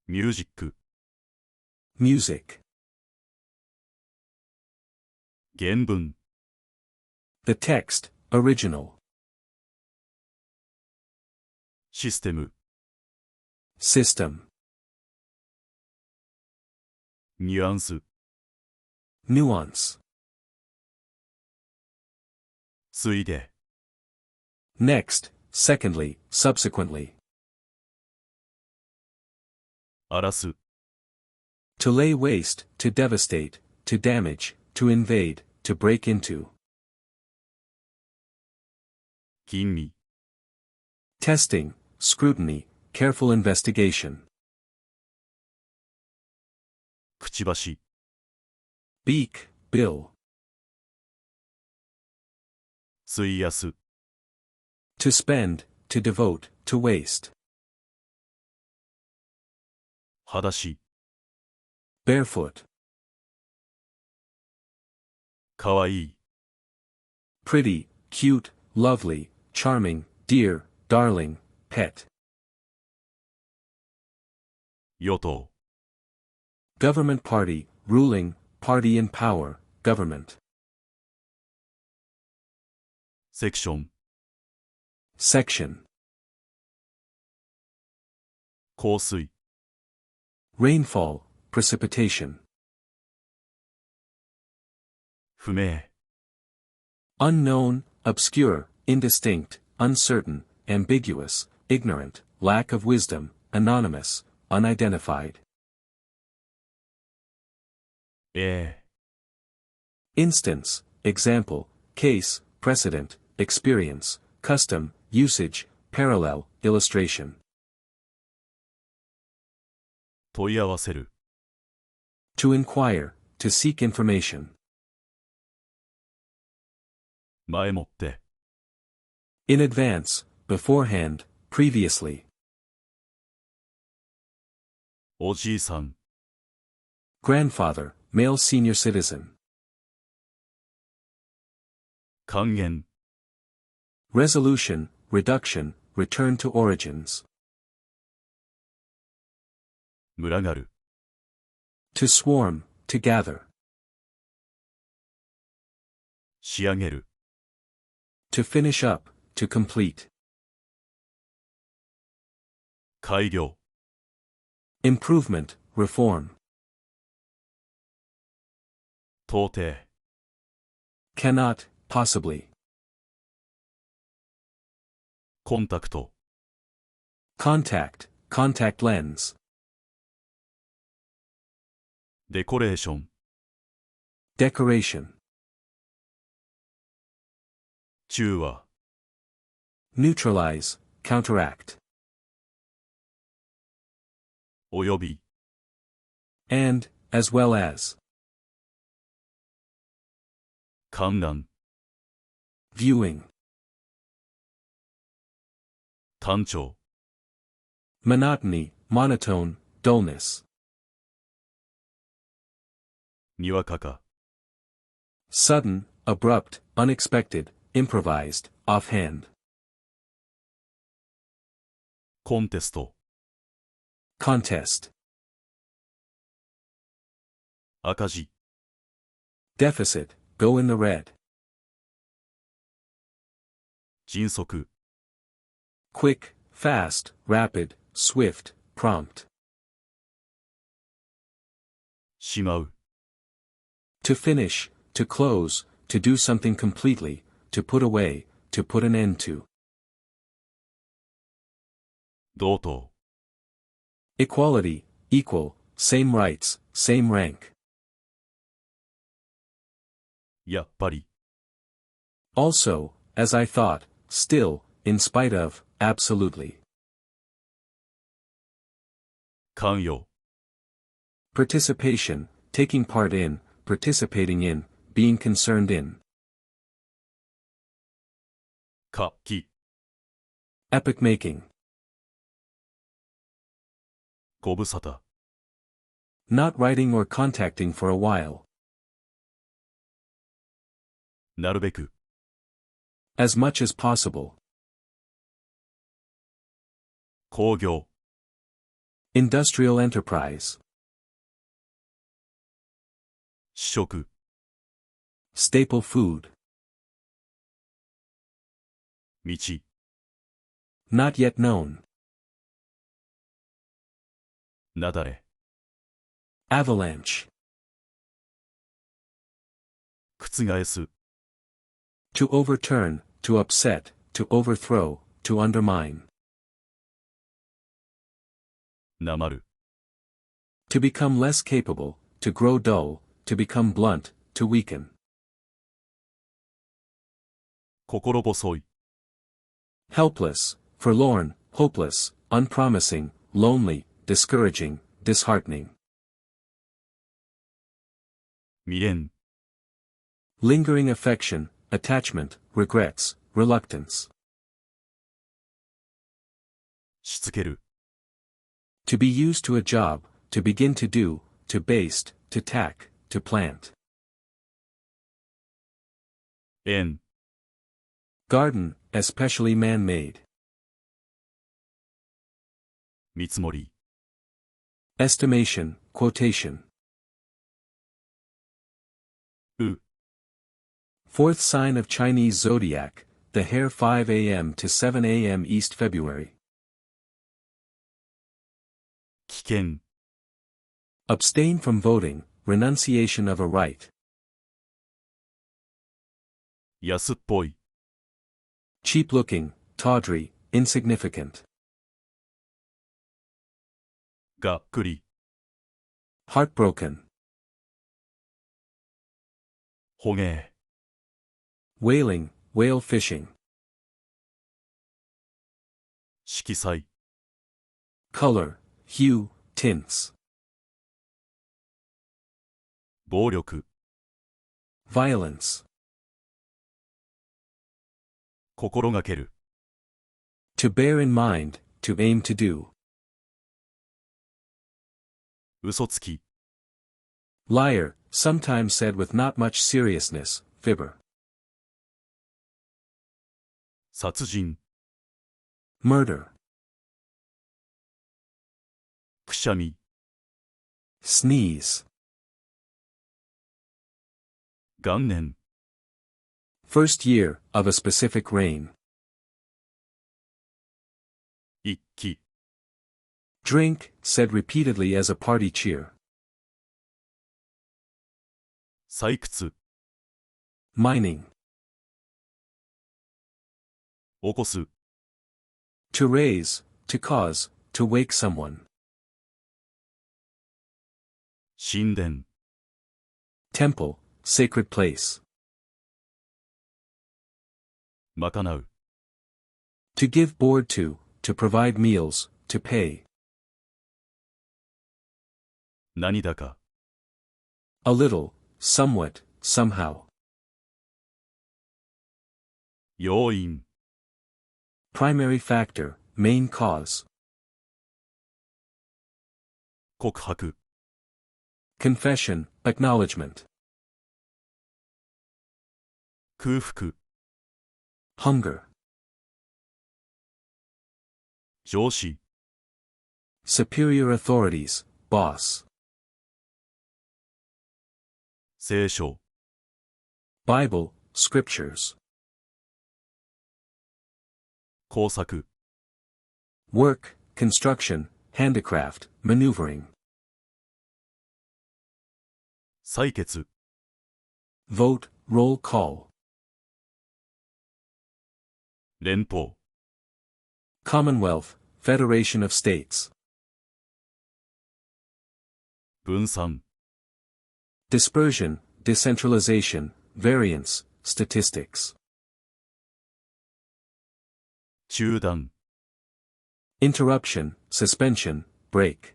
[SPEAKER 1] ミュージック、
[SPEAKER 2] Music.
[SPEAKER 1] 原文、
[SPEAKER 2] The text, original.
[SPEAKER 1] システム、
[SPEAKER 2] System.
[SPEAKER 1] ニュアンス、
[SPEAKER 2] Nuance.
[SPEAKER 1] ついで、
[SPEAKER 2] Next, secondly, subsequently.
[SPEAKER 1] 荒らす、
[SPEAKER 2] To lay waste, to devastate, to damage, to invade, to break into.
[SPEAKER 1] 吟味、
[SPEAKER 2] Testing, scrutiny, careful investigation.
[SPEAKER 1] くちばし、
[SPEAKER 2] Beak, bill.
[SPEAKER 1] 費やす、
[SPEAKER 2] To spend, to devote, to waste.
[SPEAKER 1] 裸足、
[SPEAKER 2] Barefoot.
[SPEAKER 1] かわいい、
[SPEAKER 2] Pretty, cute, lovely, charming, dear, darling, pet.
[SPEAKER 1] 与党、
[SPEAKER 2] Government party, ruling, party in power, government.
[SPEAKER 1] セクション、
[SPEAKER 2] Section.
[SPEAKER 1] 降水、
[SPEAKER 2] Rainfall, precipitation.
[SPEAKER 1] 不明、
[SPEAKER 2] Unknown, obscure, indistinct, uncertain, ambiguous, ignorant, lack of wisdom, anonymous, unidentified. Instance, example, case, precedent, experience, custom, usage, parallel, illustration.
[SPEAKER 1] 問い合わせる。
[SPEAKER 2] To inquire, to seek information.
[SPEAKER 1] 前もって。
[SPEAKER 2] In advance, beforehand, previously.
[SPEAKER 1] おじいさん。
[SPEAKER 2] Grandfather, male senior citizen.
[SPEAKER 1] 還元。
[SPEAKER 2] Resolution, reduction, return to origins.
[SPEAKER 1] 群がる。
[SPEAKER 2] To swarm, to gather.
[SPEAKER 1] 仕上げる。
[SPEAKER 2] To finish up, to complete.
[SPEAKER 1] 改良。
[SPEAKER 2] Improvement, reform.
[SPEAKER 1] 到底。
[SPEAKER 2] Cannot, possibly.
[SPEAKER 1] コンタクト。
[SPEAKER 2] Contact, contact lens.
[SPEAKER 1] デコレーション。
[SPEAKER 2] Decoration.
[SPEAKER 1] 中和。
[SPEAKER 2] Neutralize, counteract.
[SPEAKER 1] および。
[SPEAKER 2] And, as well as.
[SPEAKER 1] 観覧。
[SPEAKER 2] Viewing.
[SPEAKER 1] 単調。
[SPEAKER 2] Monotony, monotone, dullness.
[SPEAKER 1] にわかか。
[SPEAKER 2] Sudden, abrupt, unexpected, improvised, offhand.
[SPEAKER 1] コンテスト。
[SPEAKER 2] Contest.
[SPEAKER 1] 赤字。
[SPEAKER 2] Deficit, go in the red.
[SPEAKER 1] 迅速。
[SPEAKER 2] Quick, fast, rapid, swift, prompt.
[SPEAKER 1] しまう。
[SPEAKER 2] To finish, to close, to do something completely, to put away, to put an end to.
[SPEAKER 1] 同等。
[SPEAKER 2] Equality, equal, same rights, same rank.
[SPEAKER 1] やっぱり。
[SPEAKER 2] Also, as I thought, still, in spite of, absolutely.
[SPEAKER 1] 関与。
[SPEAKER 2] Participation, taking part in, participating in, being concerned in.
[SPEAKER 1] 活気。
[SPEAKER 2] Epic making.
[SPEAKER 1] ご無沙汰。
[SPEAKER 2] Not writing or contacting for a while.
[SPEAKER 1] なるべく。
[SPEAKER 2] As much as possible.
[SPEAKER 1] 工業。
[SPEAKER 2] Industrial enterprise.
[SPEAKER 1] 試食。
[SPEAKER 2] Staple food.
[SPEAKER 1] 道。
[SPEAKER 2] Not yet known.
[SPEAKER 1] なだれ。
[SPEAKER 2] Avalanche.
[SPEAKER 1] 覆す。
[SPEAKER 2] To overturn, to upset, to overthrow, to undermine.
[SPEAKER 1] なまる。
[SPEAKER 2] To become less capable, to grow dull, to become blunt, to weaken.
[SPEAKER 1] 心細い。
[SPEAKER 2] Helpless, forlorn, hopeless, unpromising, lonely, discouraging, disheartening.
[SPEAKER 1] 未練。
[SPEAKER 2] Lingering affection, attachment, regrets, reluctance.
[SPEAKER 1] しつける。
[SPEAKER 2] To be used to a job, to begin to do, to baste, to tack, to plant.
[SPEAKER 1] 縁。
[SPEAKER 2] Garden, especially man-made.
[SPEAKER 1] 見積もり。
[SPEAKER 2] Estimation, quotation.
[SPEAKER 1] う。
[SPEAKER 2] Fourth sign of Chinese zodiac, the hare 5 a.m. to 7 a.m. East February.
[SPEAKER 1] 危険。
[SPEAKER 2] Abstain from voting, renunciation of a right.
[SPEAKER 1] 安っぽい。
[SPEAKER 2] Cheap-looking, tawdry, insignificant.
[SPEAKER 1] がっくり。
[SPEAKER 2] Heartbroken.
[SPEAKER 1] 捕鯨、
[SPEAKER 2] Whaling, whale fishing.
[SPEAKER 1] 色彩、
[SPEAKER 2] Color, hue, tints.
[SPEAKER 1] 暴力、
[SPEAKER 2] Violence.
[SPEAKER 1] 心がける、
[SPEAKER 2] To bear in mind, to aim to do.
[SPEAKER 1] 嘘つき、
[SPEAKER 2] Liar, sometimes said with not much seriousness, fibber.
[SPEAKER 1] 殺人、
[SPEAKER 2] Murder.
[SPEAKER 1] くしゃみ、
[SPEAKER 2] Sneeze.
[SPEAKER 1] 元年、
[SPEAKER 2] First year, of a specific reign.
[SPEAKER 1] 一揆、
[SPEAKER 2] Drink, said repeatedly as a party cheer.
[SPEAKER 1] 採掘、
[SPEAKER 2] Mining.
[SPEAKER 1] 起こす、
[SPEAKER 2] To raise, to cause, to wake someone.
[SPEAKER 1] 神殿、
[SPEAKER 2] Temple, sacred place.
[SPEAKER 1] 賄う、
[SPEAKER 2] To give board to provide meals, to pay.
[SPEAKER 1] 何だか、
[SPEAKER 2] A little, somewhat, somehow.
[SPEAKER 1] 要因、
[SPEAKER 2] Primary factor, main cause.
[SPEAKER 1] 告白、
[SPEAKER 2] Confession, acknowledgement.
[SPEAKER 1] 空腹、
[SPEAKER 2] Hunger.
[SPEAKER 1] 上司、
[SPEAKER 2] Superior authorities, boss.
[SPEAKER 1] 聖書、
[SPEAKER 2] Bible, scriptures.
[SPEAKER 1] 工作、
[SPEAKER 2] Work, construction, handicraft, maneuvering.
[SPEAKER 1] 採決、
[SPEAKER 2] Vote, roll call.
[SPEAKER 1] 連邦、
[SPEAKER 2] Commonwealth, Federation of States.
[SPEAKER 1] 分散、
[SPEAKER 2] Dispersion, decentralization, variance, statistics.
[SPEAKER 1] 中断、
[SPEAKER 2] Interruption, suspension, break.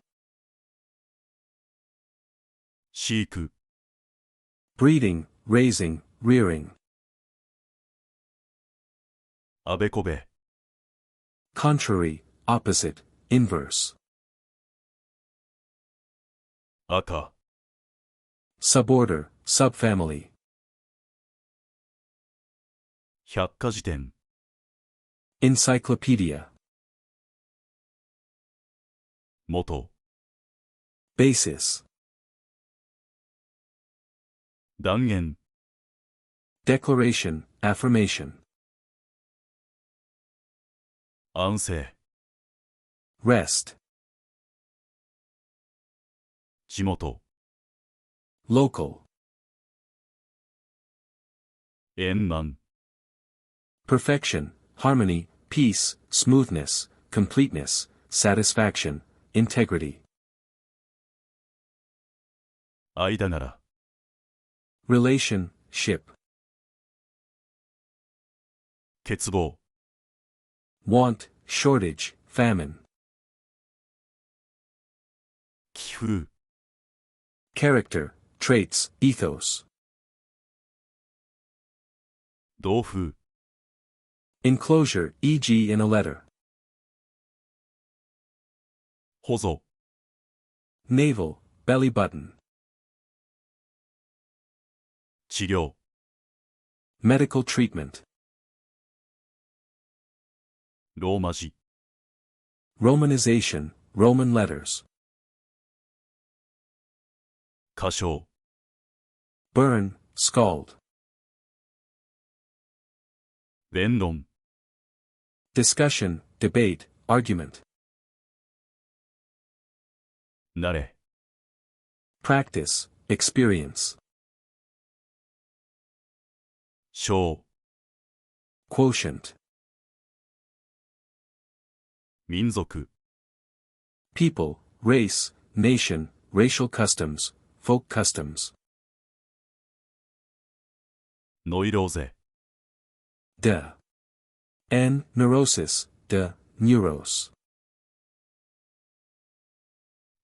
[SPEAKER 1] 飼育、
[SPEAKER 2] Breeding, raising, rearing.
[SPEAKER 1] あべこべ、
[SPEAKER 2] Contrary, opposite, inverse.
[SPEAKER 1] 赤、
[SPEAKER 2] Suborder, subfamily.
[SPEAKER 1] 百科事典、
[SPEAKER 2] Encyclopedia.
[SPEAKER 1] 元、
[SPEAKER 2] Basis.
[SPEAKER 1] 断言、
[SPEAKER 2] Declaration, affirmation.
[SPEAKER 1] 安静、
[SPEAKER 2] Rest.
[SPEAKER 1] 地元、
[SPEAKER 2] Local.
[SPEAKER 1] 円満、
[SPEAKER 2] Perfection, harmony, peace, smoothness, completeness, satisfaction, integrity.
[SPEAKER 1] 間柄、
[SPEAKER 2] Relation, ship.
[SPEAKER 1] 欠乏、
[SPEAKER 2] Want, shortage, famine.
[SPEAKER 1] 気風、
[SPEAKER 2] Character, traits, ethos.
[SPEAKER 1] 同風、
[SPEAKER 2] Enclosure, e.g. in a letter.
[SPEAKER 1] 補助、
[SPEAKER 2] Navel, belly button.
[SPEAKER 1] 治療、
[SPEAKER 2] Medical treatment.
[SPEAKER 1] ローマ字、
[SPEAKER 2] Romanization, Roman letters.
[SPEAKER 1] 歌唱、
[SPEAKER 2] Burn, scald.
[SPEAKER 1] 弁論、
[SPEAKER 2] Discussion, debate, argument.
[SPEAKER 1] 慣れ、
[SPEAKER 2] Practice, experience.
[SPEAKER 1] 小、
[SPEAKER 2] Quotient.
[SPEAKER 1] 民族、
[SPEAKER 2] People, race, nation, racial customs, folk customs.
[SPEAKER 1] ノイローゼ。
[SPEAKER 2] de. N. Neurosis, de, neuros.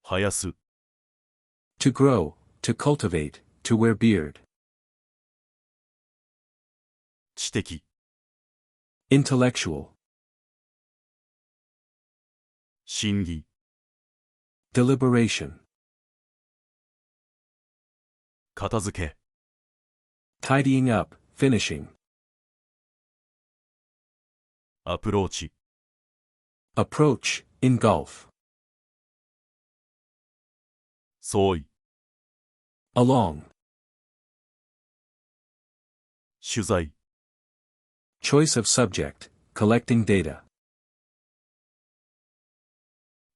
[SPEAKER 1] 生やす。
[SPEAKER 2] To grow, to cultivate, to wear beard.
[SPEAKER 1] 知的。
[SPEAKER 2] Intellectual.
[SPEAKER 1] 審議。
[SPEAKER 2] Deliberation.
[SPEAKER 1] 片付け。
[SPEAKER 2] Tidying up, finishing.
[SPEAKER 1] アプローチ。
[SPEAKER 2] Approach, engulf.
[SPEAKER 1] 相違。
[SPEAKER 2] Along.
[SPEAKER 1] 取材。
[SPEAKER 2] Choice of subject, collecting data.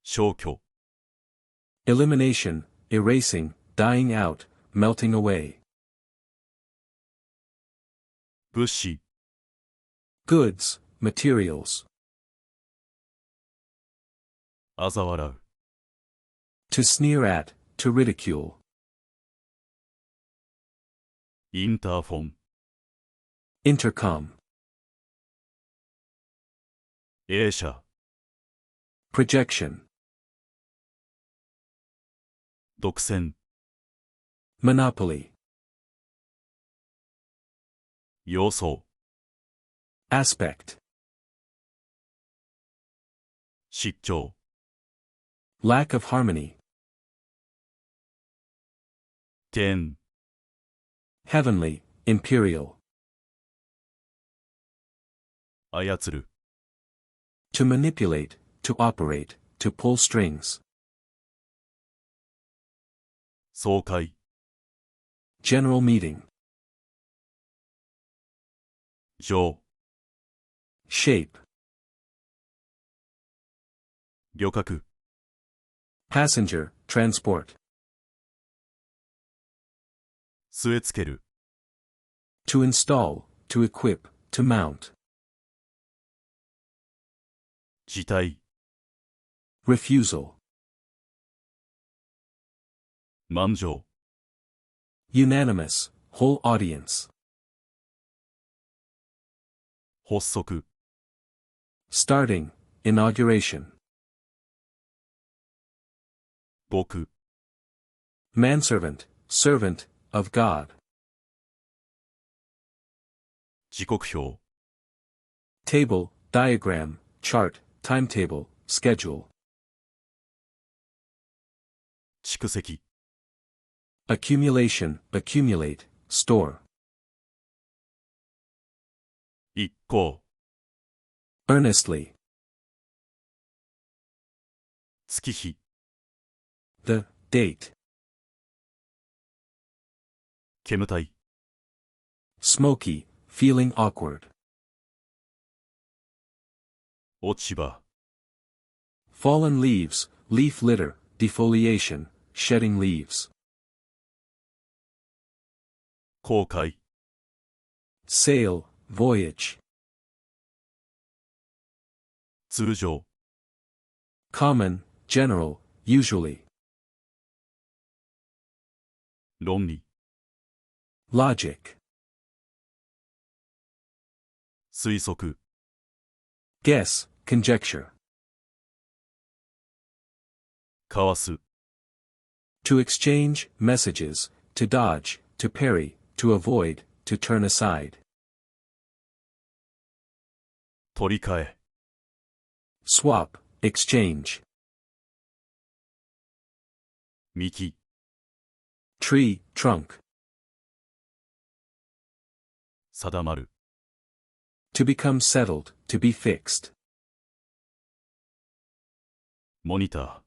[SPEAKER 1] 消去。
[SPEAKER 2] Elimination, erasing, dying out, melting away.
[SPEAKER 1] 物資。
[SPEAKER 2] Goods, materials.
[SPEAKER 1] 嘲笑う。
[SPEAKER 2] To sneer at, to ridicule.
[SPEAKER 1] インターフォン。
[SPEAKER 2] Intercom.
[SPEAKER 1] 映写。
[SPEAKER 2] Projection.
[SPEAKER 1] 独占。
[SPEAKER 2] Monopoly.
[SPEAKER 1] 様相。
[SPEAKER 2] Aspect.
[SPEAKER 1] 失調。
[SPEAKER 2] Lack of harmony.
[SPEAKER 1] 天。
[SPEAKER 2] Heavenly, imperial.
[SPEAKER 1] 操る。
[SPEAKER 2] To manipulate, to operate, to pull strings.
[SPEAKER 1] 総会。
[SPEAKER 2] General meeting.
[SPEAKER 1] 上。
[SPEAKER 2] Shape.
[SPEAKER 1] 旅客。
[SPEAKER 2] Passenger, transport.
[SPEAKER 1] 据え付ける。
[SPEAKER 2] To install, to equip, to mount.
[SPEAKER 1] 辞退。
[SPEAKER 2] Refusal.
[SPEAKER 1] 満場。
[SPEAKER 2] Unanimous, whole audience.
[SPEAKER 1] 発足。
[SPEAKER 2] Starting, inauguration.
[SPEAKER 1] 僕。
[SPEAKER 2] Manservant, servant, of God.
[SPEAKER 1] 時刻表。
[SPEAKER 2] Table, diagram, chart, timetable, schedule.
[SPEAKER 1] 蓄積。
[SPEAKER 2] Accumulation, accumulate, store.
[SPEAKER 1] 一行。
[SPEAKER 2] Earnestly.
[SPEAKER 1] 月日。
[SPEAKER 2] The, date.
[SPEAKER 1] 煙たい。
[SPEAKER 2] Smoky, feeling awkward.
[SPEAKER 1] 落ち葉。
[SPEAKER 2] Fallen leaves, leaf litter, defoliation, shedding leaves.
[SPEAKER 1] 航海。
[SPEAKER 2] Sail, voyage.
[SPEAKER 1] 通常。
[SPEAKER 2] Common, general, usually.
[SPEAKER 1] 論理。
[SPEAKER 2] Logic.
[SPEAKER 1] 推測。
[SPEAKER 2] Guess, conjecture.
[SPEAKER 1] かわす。
[SPEAKER 2] To exchange, messages, to dodge, to parry, to avoid, to turn aside.
[SPEAKER 1] 取り替え。
[SPEAKER 2] Swap, exchange.
[SPEAKER 1] 幹。
[SPEAKER 2] Tree, trunk.
[SPEAKER 1] 定まる。
[SPEAKER 2] To become settled, to be fixed.
[SPEAKER 1] モニター。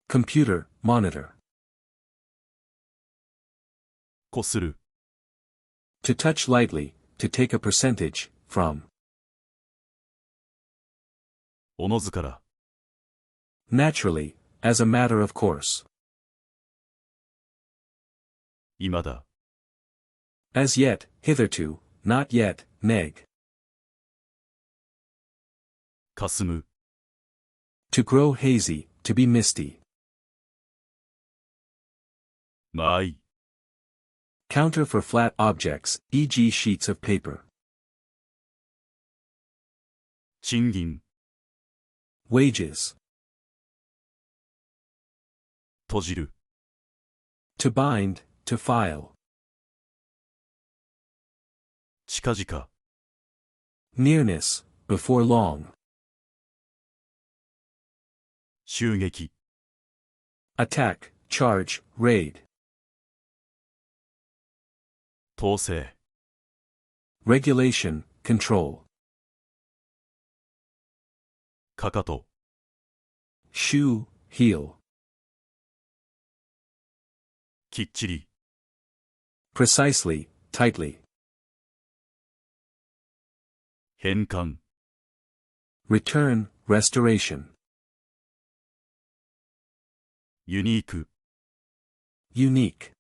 [SPEAKER 2] Computer, monitor.
[SPEAKER 1] こする。
[SPEAKER 2] To touch lightly, to take a percentage, from.
[SPEAKER 1] おのずから。
[SPEAKER 2] Naturally, as a matter of course.
[SPEAKER 1] 今だ。
[SPEAKER 2] As yet, hitherto, not yet, neg.
[SPEAKER 1] かすむ。
[SPEAKER 2] To grow hazy, to be misty.
[SPEAKER 1] 間合い。
[SPEAKER 2] Counter for flat objects, e.g. sheets of paper.
[SPEAKER 1] 賃金、
[SPEAKER 2] Wages.
[SPEAKER 1] 閉じる、
[SPEAKER 2] To bind, to file.
[SPEAKER 1] 近々、
[SPEAKER 2] Nearness, before long.
[SPEAKER 1] 襲撃、
[SPEAKER 2] Attack, charge, raid.
[SPEAKER 1] 統制、
[SPEAKER 2] Regulation, control.
[SPEAKER 1] かかと、
[SPEAKER 2] Shoe, heel.
[SPEAKER 1] きっちり、
[SPEAKER 2] Precisely, tightly.
[SPEAKER 1] 返還、
[SPEAKER 2] Return, restoration.
[SPEAKER 1] ユニーク、
[SPEAKER 2] Unique.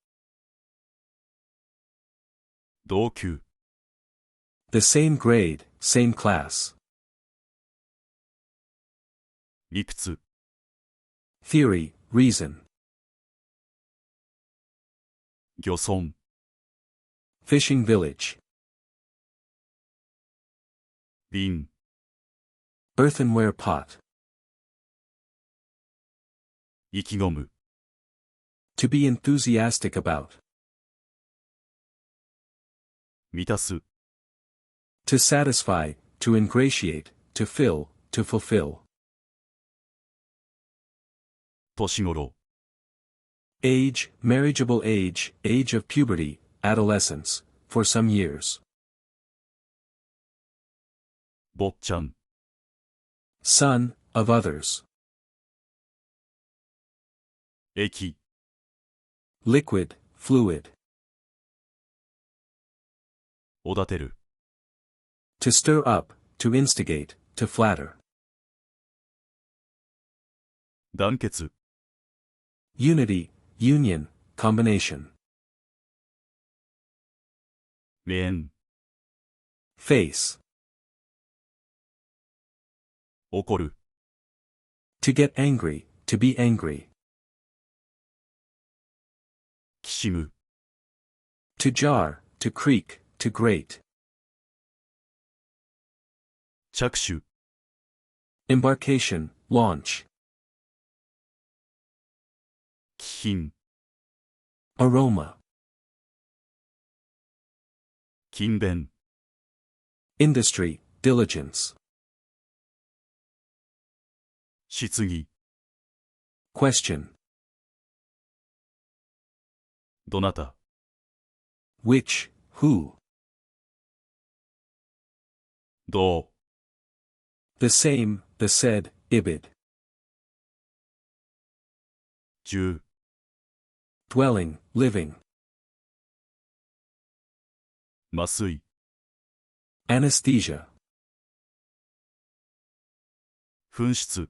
[SPEAKER 1] 同級、
[SPEAKER 2] The same grade, same class.
[SPEAKER 1] 理屈、
[SPEAKER 2] Theory, reason.
[SPEAKER 1] 漁村、
[SPEAKER 2] Fishing village.
[SPEAKER 1] 瓶、
[SPEAKER 2] Earthenware pot.
[SPEAKER 1] 意気込む、
[SPEAKER 2] To be enthusiastic about.
[SPEAKER 1] 満たす、
[SPEAKER 2] To satisfy, to ingratiate, to fill, to fulfill.
[SPEAKER 1] 年頃、
[SPEAKER 2] Age, marriageable age, age of puberty, adolescence, for some years.
[SPEAKER 1] 坊ちゃん、
[SPEAKER 2] Son, of others.
[SPEAKER 1] 液、
[SPEAKER 2] Liquid, fluid.
[SPEAKER 1] おだてる、
[SPEAKER 2] To stir up, to instigate, to flatter.
[SPEAKER 1] 団結、
[SPEAKER 2] Unity, union, combination.
[SPEAKER 1] 面、
[SPEAKER 2] Face.
[SPEAKER 1] 怒る、
[SPEAKER 2] To get angry, to be angry.
[SPEAKER 1] きしむ、
[SPEAKER 2] To jar, to creak, to grate.
[SPEAKER 1] 着手、
[SPEAKER 2] Embarkation, launch.
[SPEAKER 1] 気品、
[SPEAKER 2] Aroma.
[SPEAKER 1] 勤勉、
[SPEAKER 2] Industry, diligence.
[SPEAKER 1] 質疑、
[SPEAKER 2] Question.
[SPEAKER 1] どなた、
[SPEAKER 2] Which, who.
[SPEAKER 1] どう、
[SPEAKER 2] The same, the said, ibid.
[SPEAKER 1] 住、
[SPEAKER 2] Dwelling, living.
[SPEAKER 1] 麻酔、
[SPEAKER 2] Anesthesia.
[SPEAKER 1] 噴出、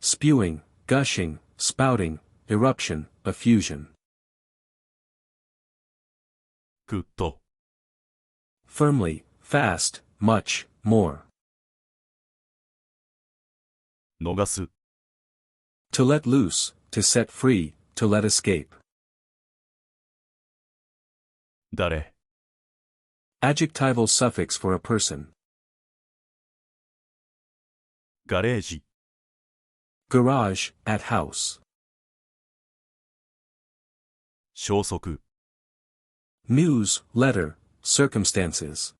[SPEAKER 2] Spewing, gushing, spouting, eruption, effusion.
[SPEAKER 1] ぐっと、
[SPEAKER 2] Firmly, fast, much, more.
[SPEAKER 1] 逃す、
[SPEAKER 2] To let loose, to set free, to let escape.
[SPEAKER 1] 誰、
[SPEAKER 2] Adjectival suffix for a person.
[SPEAKER 1] ガレージ、
[SPEAKER 2] Garage, at house.
[SPEAKER 1] 消息、
[SPEAKER 2] News, letter, circumstances.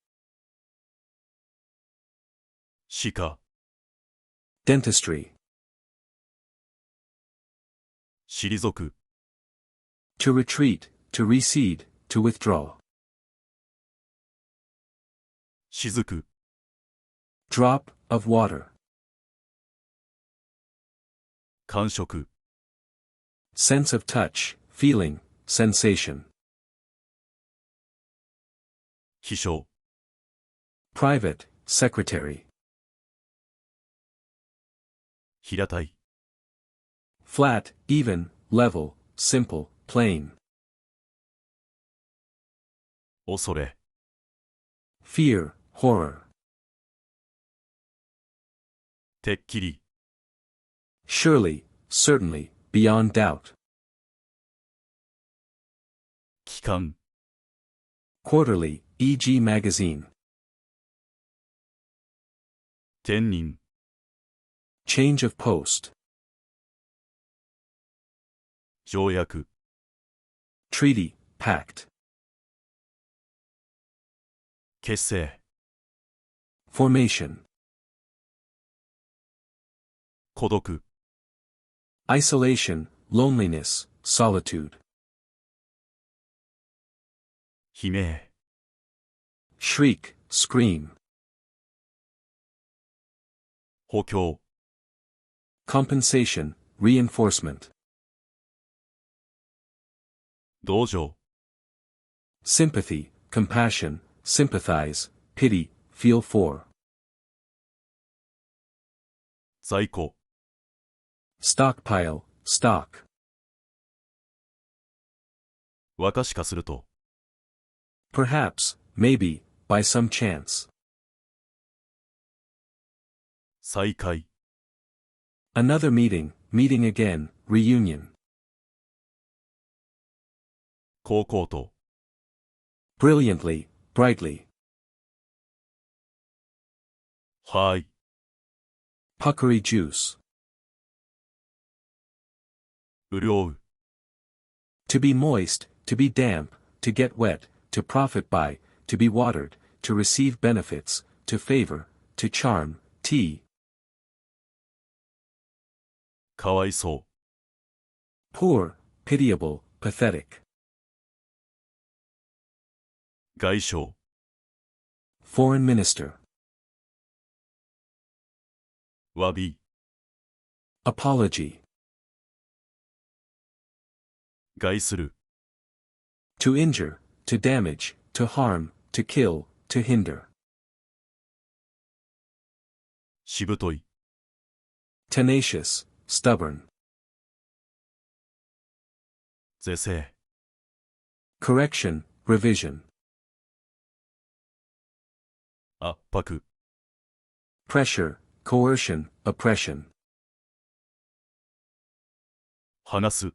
[SPEAKER 1] 歯科、
[SPEAKER 2] Dentistry.
[SPEAKER 1] 退く、
[SPEAKER 2] To retreat, to recede, to withdraw.
[SPEAKER 1] 雫、
[SPEAKER 2] Drop, of water.
[SPEAKER 1] 感触、
[SPEAKER 2] Sense of touch, feeling, sensation.
[SPEAKER 1] 秘書、
[SPEAKER 2] Private, secretary.
[SPEAKER 1] 平たい、
[SPEAKER 2] Flat, even, level, simple, plain.
[SPEAKER 1] 恐れ、
[SPEAKER 2] Fear, horror.
[SPEAKER 1] てっきり、
[SPEAKER 2] Surely, certainly, beyond doubt.
[SPEAKER 1] 危期間、
[SPEAKER 2] quarterly, e.g. magazine,
[SPEAKER 1] 転任、
[SPEAKER 2] change of post,
[SPEAKER 1] 条約、
[SPEAKER 2] treaty, pact,
[SPEAKER 1] 結成、
[SPEAKER 2] formation,
[SPEAKER 1] 孤独、
[SPEAKER 2] isolation, loneliness, solitude,
[SPEAKER 1] 悲鳴、
[SPEAKER 2] shriek, scream,
[SPEAKER 1] 補強、
[SPEAKER 2] compensation, reinforcement,
[SPEAKER 1] 同情、
[SPEAKER 2] sympathy, compassion, sympathize, pity, feel for,
[SPEAKER 1] 在庫、
[SPEAKER 2] stockpile, stock,
[SPEAKER 1] 若しかすると、
[SPEAKER 2] perhaps, maybe, by some chance,
[SPEAKER 1] 再開、
[SPEAKER 2] another meeting, meeting again, reunion,
[SPEAKER 1] 高校と、
[SPEAKER 2] brilliantly, brightly,
[SPEAKER 1] はい、
[SPEAKER 2] puckery juice,
[SPEAKER 1] 潤う、
[SPEAKER 2] to be moist, to be damp, to get wet, to profit by, to be watered, to receive benefits, to favor, to charm, tea,
[SPEAKER 1] かわいそう、
[SPEAKER 2] poor, pitiable, pathetic,
[SPEAKER 1] 外相、
[SPEAKER 2] foreign minister,
[SPEAKER 1] 詫び、
[SPEAKER 2] apology,
[SPEAKER 1] 害する、
[SPEAKER 2] to injure, to damage, to harm, to kill, to hinder,
[SPEAKER 1] しぶとい、
[SPEAKER 2] tenacious, stubborn,
[SPEAKER 1] 是正、
[SPEAKER 2] correction, revision,
[SPEAKER 1] 圧迫、
[SPEAKER 2] pressure, coercion, oppression,
[SPEAKER 1] 剥がす、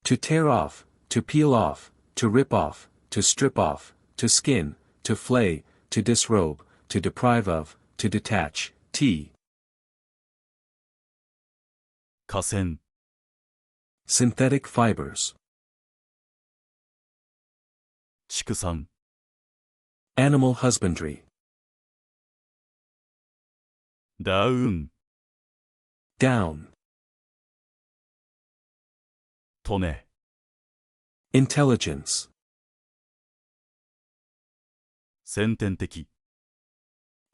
[SPEAKER 2] to tear off, to peel off, to rip off, to strip off, to skin, to flay, to disrobe, to deprive of, to detach, tea,
[SPEAKER 1] 河川、
[SPEAKER 2] synthetic fibers,
[SPEAKER 1] 畜産、
[SPEAKER 2] animal husbandry,
[SPEAKER 1] ダウン、
[SPEAKER 2] down,
[SPEAKER 1] トネ、
[SPEAKER 2] intelligence,
[SPEAKER 1] 先天的、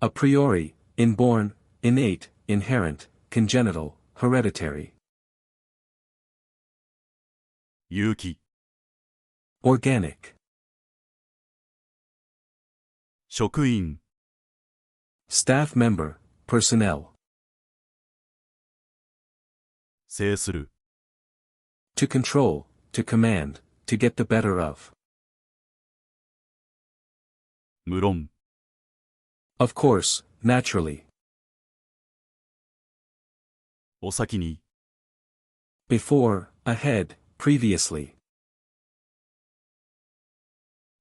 [SPEAKER 2] a priori, inborn, innate, inherent, congenital, hereditary,
[SPEAKER 1] 有機、
[SPEAKER 2] organic,
[SPEAKER 1] 職員、
[SPEAKER 2] staff member, personnel,
[SPEAKER 1] 制する、
[SPEAKER 2] to control, to command, to get the better of,
[SPEAKER 1] 無論、
[SPEAKER 2] of course, naturally,
[SPEAKER 1] お先に、
[SPEAKER 2] before, ahead, previously,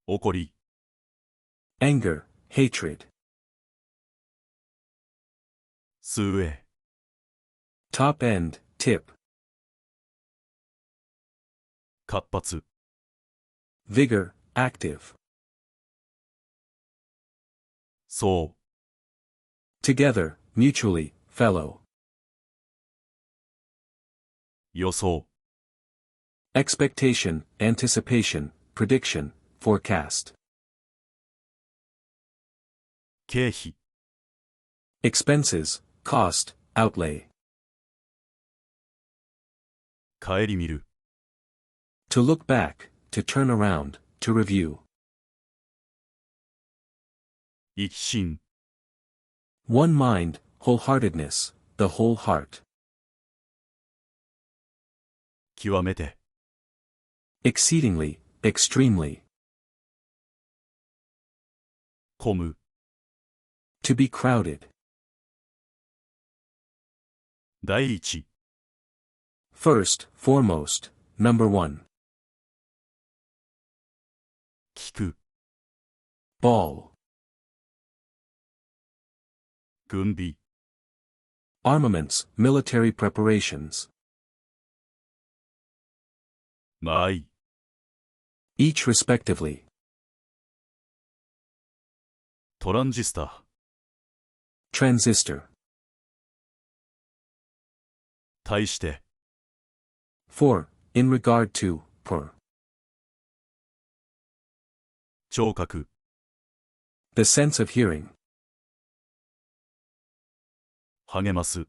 [SPEAKER 1] 怒り、
[SPEAKER 2] anger, hatred,
[SPEAKER 1] 数へ、
[SPEAKER 2] top end, tip,
[SPEAKER 1] 活発、
[SPEAKER 2] vigor, active,
[SPEAKER 1] そう、
[SPEAKER 2] together, mutually, fellow,
[SPEAKER 1] 予想、
[SPEAKER 2] expectation, anticipation, prediction, forecast,
[SPEAKER 1] 経費、
[SPEAKER 2] expenses, cost, outlay,
[SPEAKER 1] 顧みる、
[SPEAKER 2] to look back, to turn around, to review,
[SPEAKER 1] 一心、
[SPEAKER 2] one mind, wholeheartedness, the whole heart,
[SPEAKER 1] 極めて、
[SPEAKER 2] exceedingly, extremely,
[SPEAKER 1] 混む、
[SPEAKER 2] to be crowded,
[SPEAKER 1] 第一、
[SPEAKER 2] first, foremost, number one, ball.
[SPEAKER 1] 軍備、
[SPEAKER 2] Armaments, military preparations.
[SPEAKER 1] 間合い、
[SPEAKER 2] Each respectively.
[SPEAKER 1] トランジスタ、
[SPEAKER 2] Transistor.
[SPEAKER 1] 対して、
[SPEAKER 2] For, in regard to, per.
[SPEAKER 1] 聴覚、
[SPEAKER 2] The sense of hearing.
[SPEAKER 1] 励ます、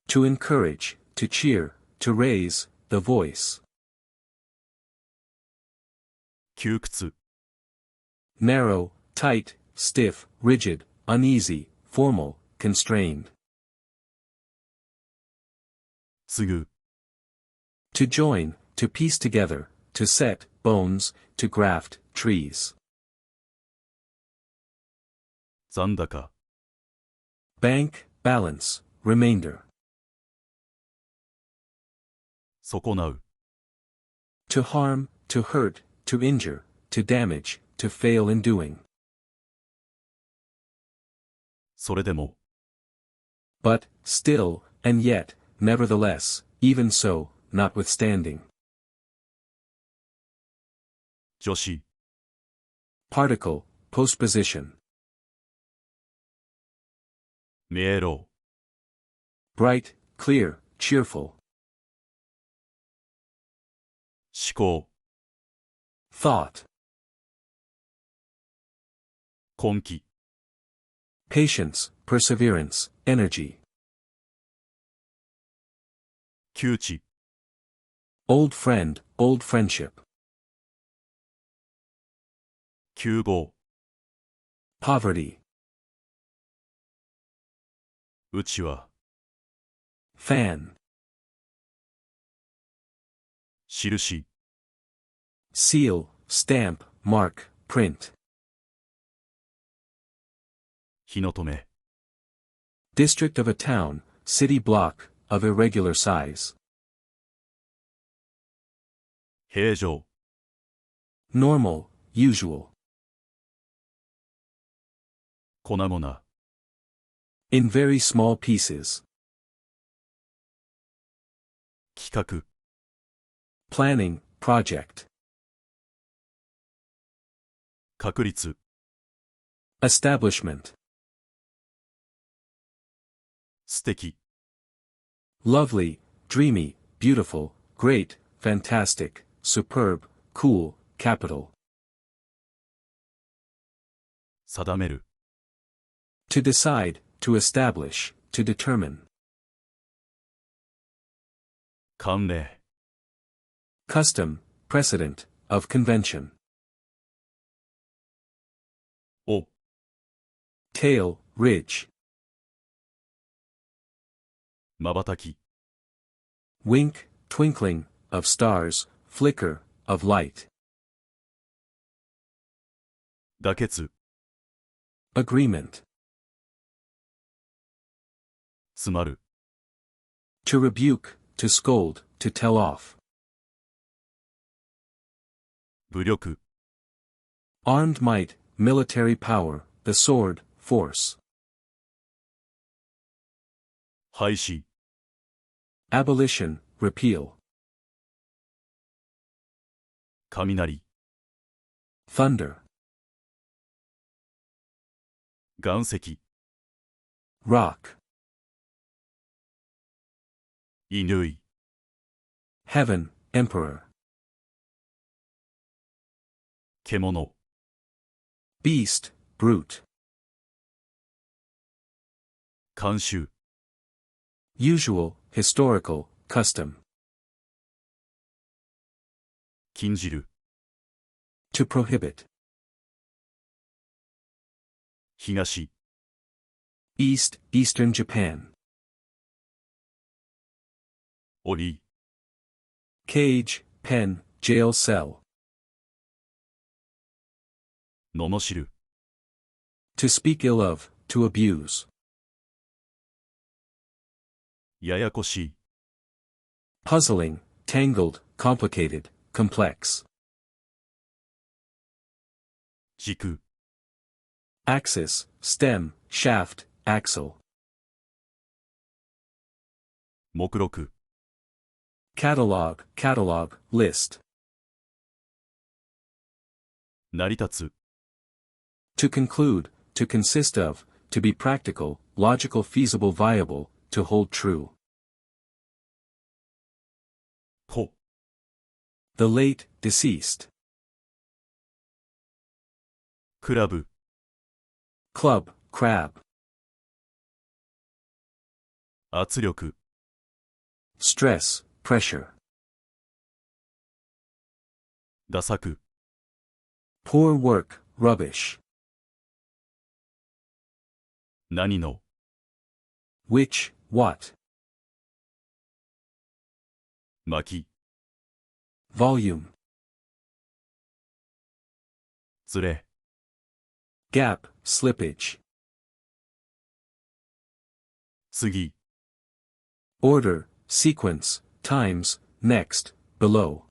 [SPEAKER 2] To encourage, to cheer, to raise, the voice.
[SPEAKER 1] 窮屈、
[SPEAKER 2] Narrow, tight, stiff, rigid, uneasy, formal, constrained.
[SPEAKER 1] 継ぐ、
[SPEAKER 2] To join, to piece together, to set, bones, to graft, trees.
[SPEAKER 1] 残高、
[SPEAKER 2] Bank, balance, remainder.
[SPEAKER 1] 損なう、
[SPEAKER 2] To harm, to hurt, to injure, to damage, to fail in doing.
[SPEAKER 1] それでも、
[SPEAKER 2] But, still, and yet, nevertheless, even so, notwithstanding.
[SPEAKER 1] 助詞、
[SPEAKER 2] Particle, postposition.
[SPEAKER 1] 明朗、
[SPEAKER 2] Bright, clear, cheerful.
[SPEAKER 1] 思考、
[SPEAKER 2] Thought.
[SPEAKER 1] 根気、
[SPEAKER 2] Patience, perseverance, energy.
[SPEAKER 1] 窮地、
[SPEAKER 2] Old friend, old friendship.
[SPEAKER 1] 窮乏、
[SPEAKER 2] Poverty.
[SPEAKER 1] うちは、
[SPEAKER 2] Fan.
[SPEAKER 1] 印、
[SPEAKER 2] Seal, stamp, mark, print.
[SPEAKER 1] 火の止め、
[SPEAKER 2] District of a town, city block, of irregular size.
[SPEAKER 1] 平常、
[SPEAKER 2] Normal, usual.
[SPEAKER 1] 粉々、
[SPEAKER 2] In very small pieces.
[SPEAKER 1] 企画、
[SPEAKER 2] Planning, project.
[SPEAKER 1] 確率、
[SPEAKER 2] Establishment.
[SPEAKER 1] 素敵、
[SPEAKER 2] Lovely, dreamy, beautiful, great, fantastic, superb, cool, capital.
[SPEAKER 1] 定める、
[SPEAKER 2] To decide, to establish, to determine.
[SPEAKER 1] 慣例、
[SPEAKER 2] Custom, precedent, of convention.
[SPEAKER 1] お、
[SPEAKER 2] Tail, ridge.
[SPEAKER 1] 瞬き、
[SPEAKER 2] Wink, twinkling, of stars, flicker, of light.
[SPEAKER 1] 妥結、
[SPEAKER 2] Agreement.
[SPEAKER 1] 詰まる、
[SPEAKER 2] To rebuke, to scold, to tell off.
[SPEAKER 1] 武力、
[SPEAKER 2] Armed might, military power, the sword, force.
[SPEAKER 1] 廃止、
[SPEAKER 2] Abolition, repeal.
[SPEAKER 1] 雷、
[SPEAKER 2] Thunder.
[SPEAKER 1] 岩石、
[SPEAKER 2] Rock.
[SPEAKER 1] 乾、
[SPEAKER 2] Heaven, emperor.
[SPEAKER 1] 獣、
[SPEAKER 2] Beast, brute.
[SPEAKER 1] 慣習、
[SPEAKER 2] Usual, historical, custom.
[SPEAKER 1] 禁じる、
[SPEAKER 2] To prohibit.
[SPEAKER 1] 東、
[SPEAKER 2] East, Eastern Japan.
[SPEAKER 1] 檻、
[SPEAKER 2] Cage, pen, jail cell.
[SPEAKER 1] 罵る、
[SPEAKER 2] To speak ill of, to abuse.
[SPEAKER 1] ややこしい、
[SPEAKER 2] Puzzling, tangled, complicated, complex.
[SPEAKER 1] 軸、
[SPEAKER 2] axis, stem, shaft, axle.
[SPEAKER 1] 目録
[SPEAKER 2] Catalog, catalog, list.
[SPEAKER 1] 成り立つ
[SPEAKER 2] To conclude, to consist of, to be practical, logical, feasible, viable, to hold true.
[SPEAKER 1] ほ
[SPEAKER 2] The late, deceased.
[SPEAKER 1] クラブ
[SPEAKER 2] Club, crab.
[SPEAKER 1] 圧力
[SPEAKER 2] Stress, pressure.
[SPEAKER 1] 打作
[SPEAKER 2] Poor work, rubbish.
[SPEAKER 1] 何の
[SPEAKER 2] Which, what.
[SPEAKER 1] 巻き
[SPEAKER 2] Volume.
[SPEAKER 1] ずれ
[SPEAKER 2] Gap, slippage.
[SPEAKER 1] 次
[SPEAKER 2] Order, sequence, times, next, below.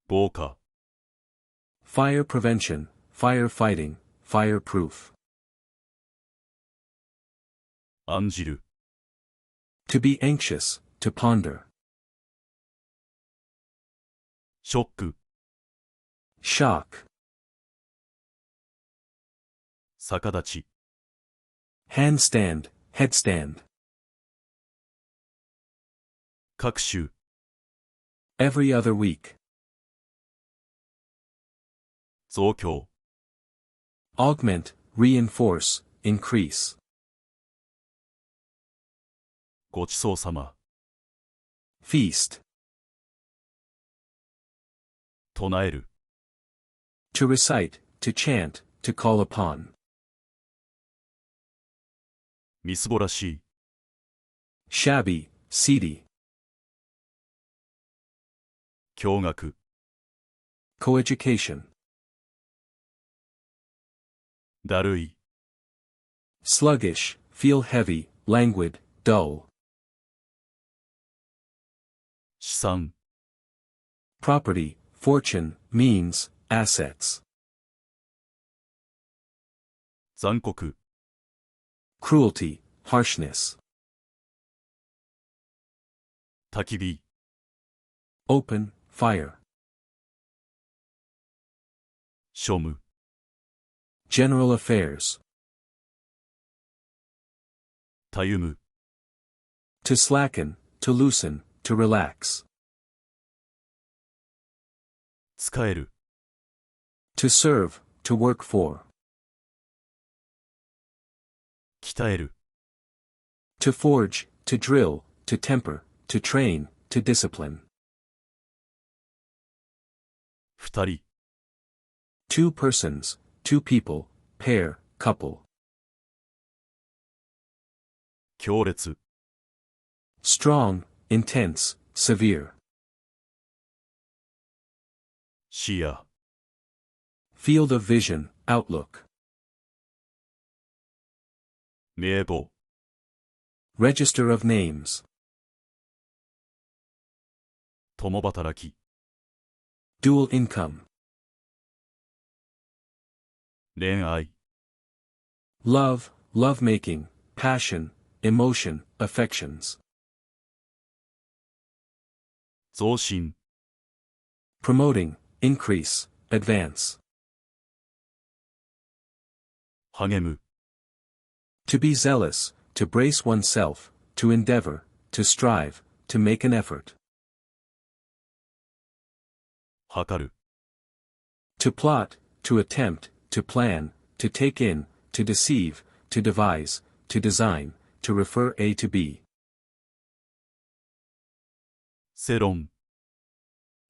[SPEAKER 1] 防火
[SPEAKER 2] Fire prevention, firefighting, fireproof.
[SPEAKER 1] 案じる
[SPEAKER 2] To be anxious, to ponder.
[SPEAKER 1] ショック
[SPEAKER 2] Shock.
[SPEAKER 1] 逆立ち
[SPEAKER 2] Handstand, headstand.
[SPEAKER 1] 各種
[SPEAKER 2] Every other week.
[SPEAKER 1] 増強
[SPEAKER 2] Augment, reinforce, increase.
[SPEAKER 1] ごちそうさま
[SPEAKER 2] Feast.
[SPEAKER 1] 唱える
[SPEAKER 2] To recite, to chant, to call upon.
[SPEAKER 1] みすぼらしい
[SPEAKER 2] Shabby, seedy.
[SPEAKER 1] 驚愕
[SPEAKER 2] Coeducation.
[SPEAKER 1] だるい
[SPEAKER 2] Sluggish, feel heavy, languid, dull.
[SPEAKER 1] 資産
[SPEAKER 2] Property, fortune, means, assets.
[SPEAKER 1] 残酷
[SPEAKER 2] Cruelty, harshness.
[SPEAKER 1] 焚き火
[SPEAKER 2] Open, fire.
[SPEAKER 1] 庶務
[SPEAKER 2] General affairs.
[SPEAKER 1] たゆむ
[SPEAKER 2] To slacken, to loosen, to relax.
[SPEAKER 1] 使える
[SPEAKER 2] To serve, to work for.
[SPEAKER 1] 鍛える
[SPEAKER 2] To forge, to drill, to temper, to train, to discipline.
[SPEAKER 1] 二人
[SPEAKER 2] Two persons, two people, pair, couple.
[SPEAKER 1] 強烈
[SPEAKER 2] Strong, intense, severe.
[SPEAKER 1] 視野
[SPEAKER 2] Field of vision, outlook.
[SPEAKER 1] 名簿
[SPEAKER 2] Register of names.
[SPEAKER 1] 共働き
[SPEAKER 2] Dual income.
[SPEAKER 1] 恋愛
[SPEAKER 2] Love, lovemaking, passion, emotion, affections.
[SPEAKER 1] 増進
[SPEAKER 2] Promoting, increase, advance.
[SPEAKER 1] 励む
[SPEAKER 2] To be zealous, to brace oneself, to endeavor, to strive, to make an effort.
[SPEAKER 1] 測る
[SPEAKER 2] To plot, to attempt, to plan, to take in, to deceive, to devise, to design, to refer A to B.
[SPEAKER 1] 世論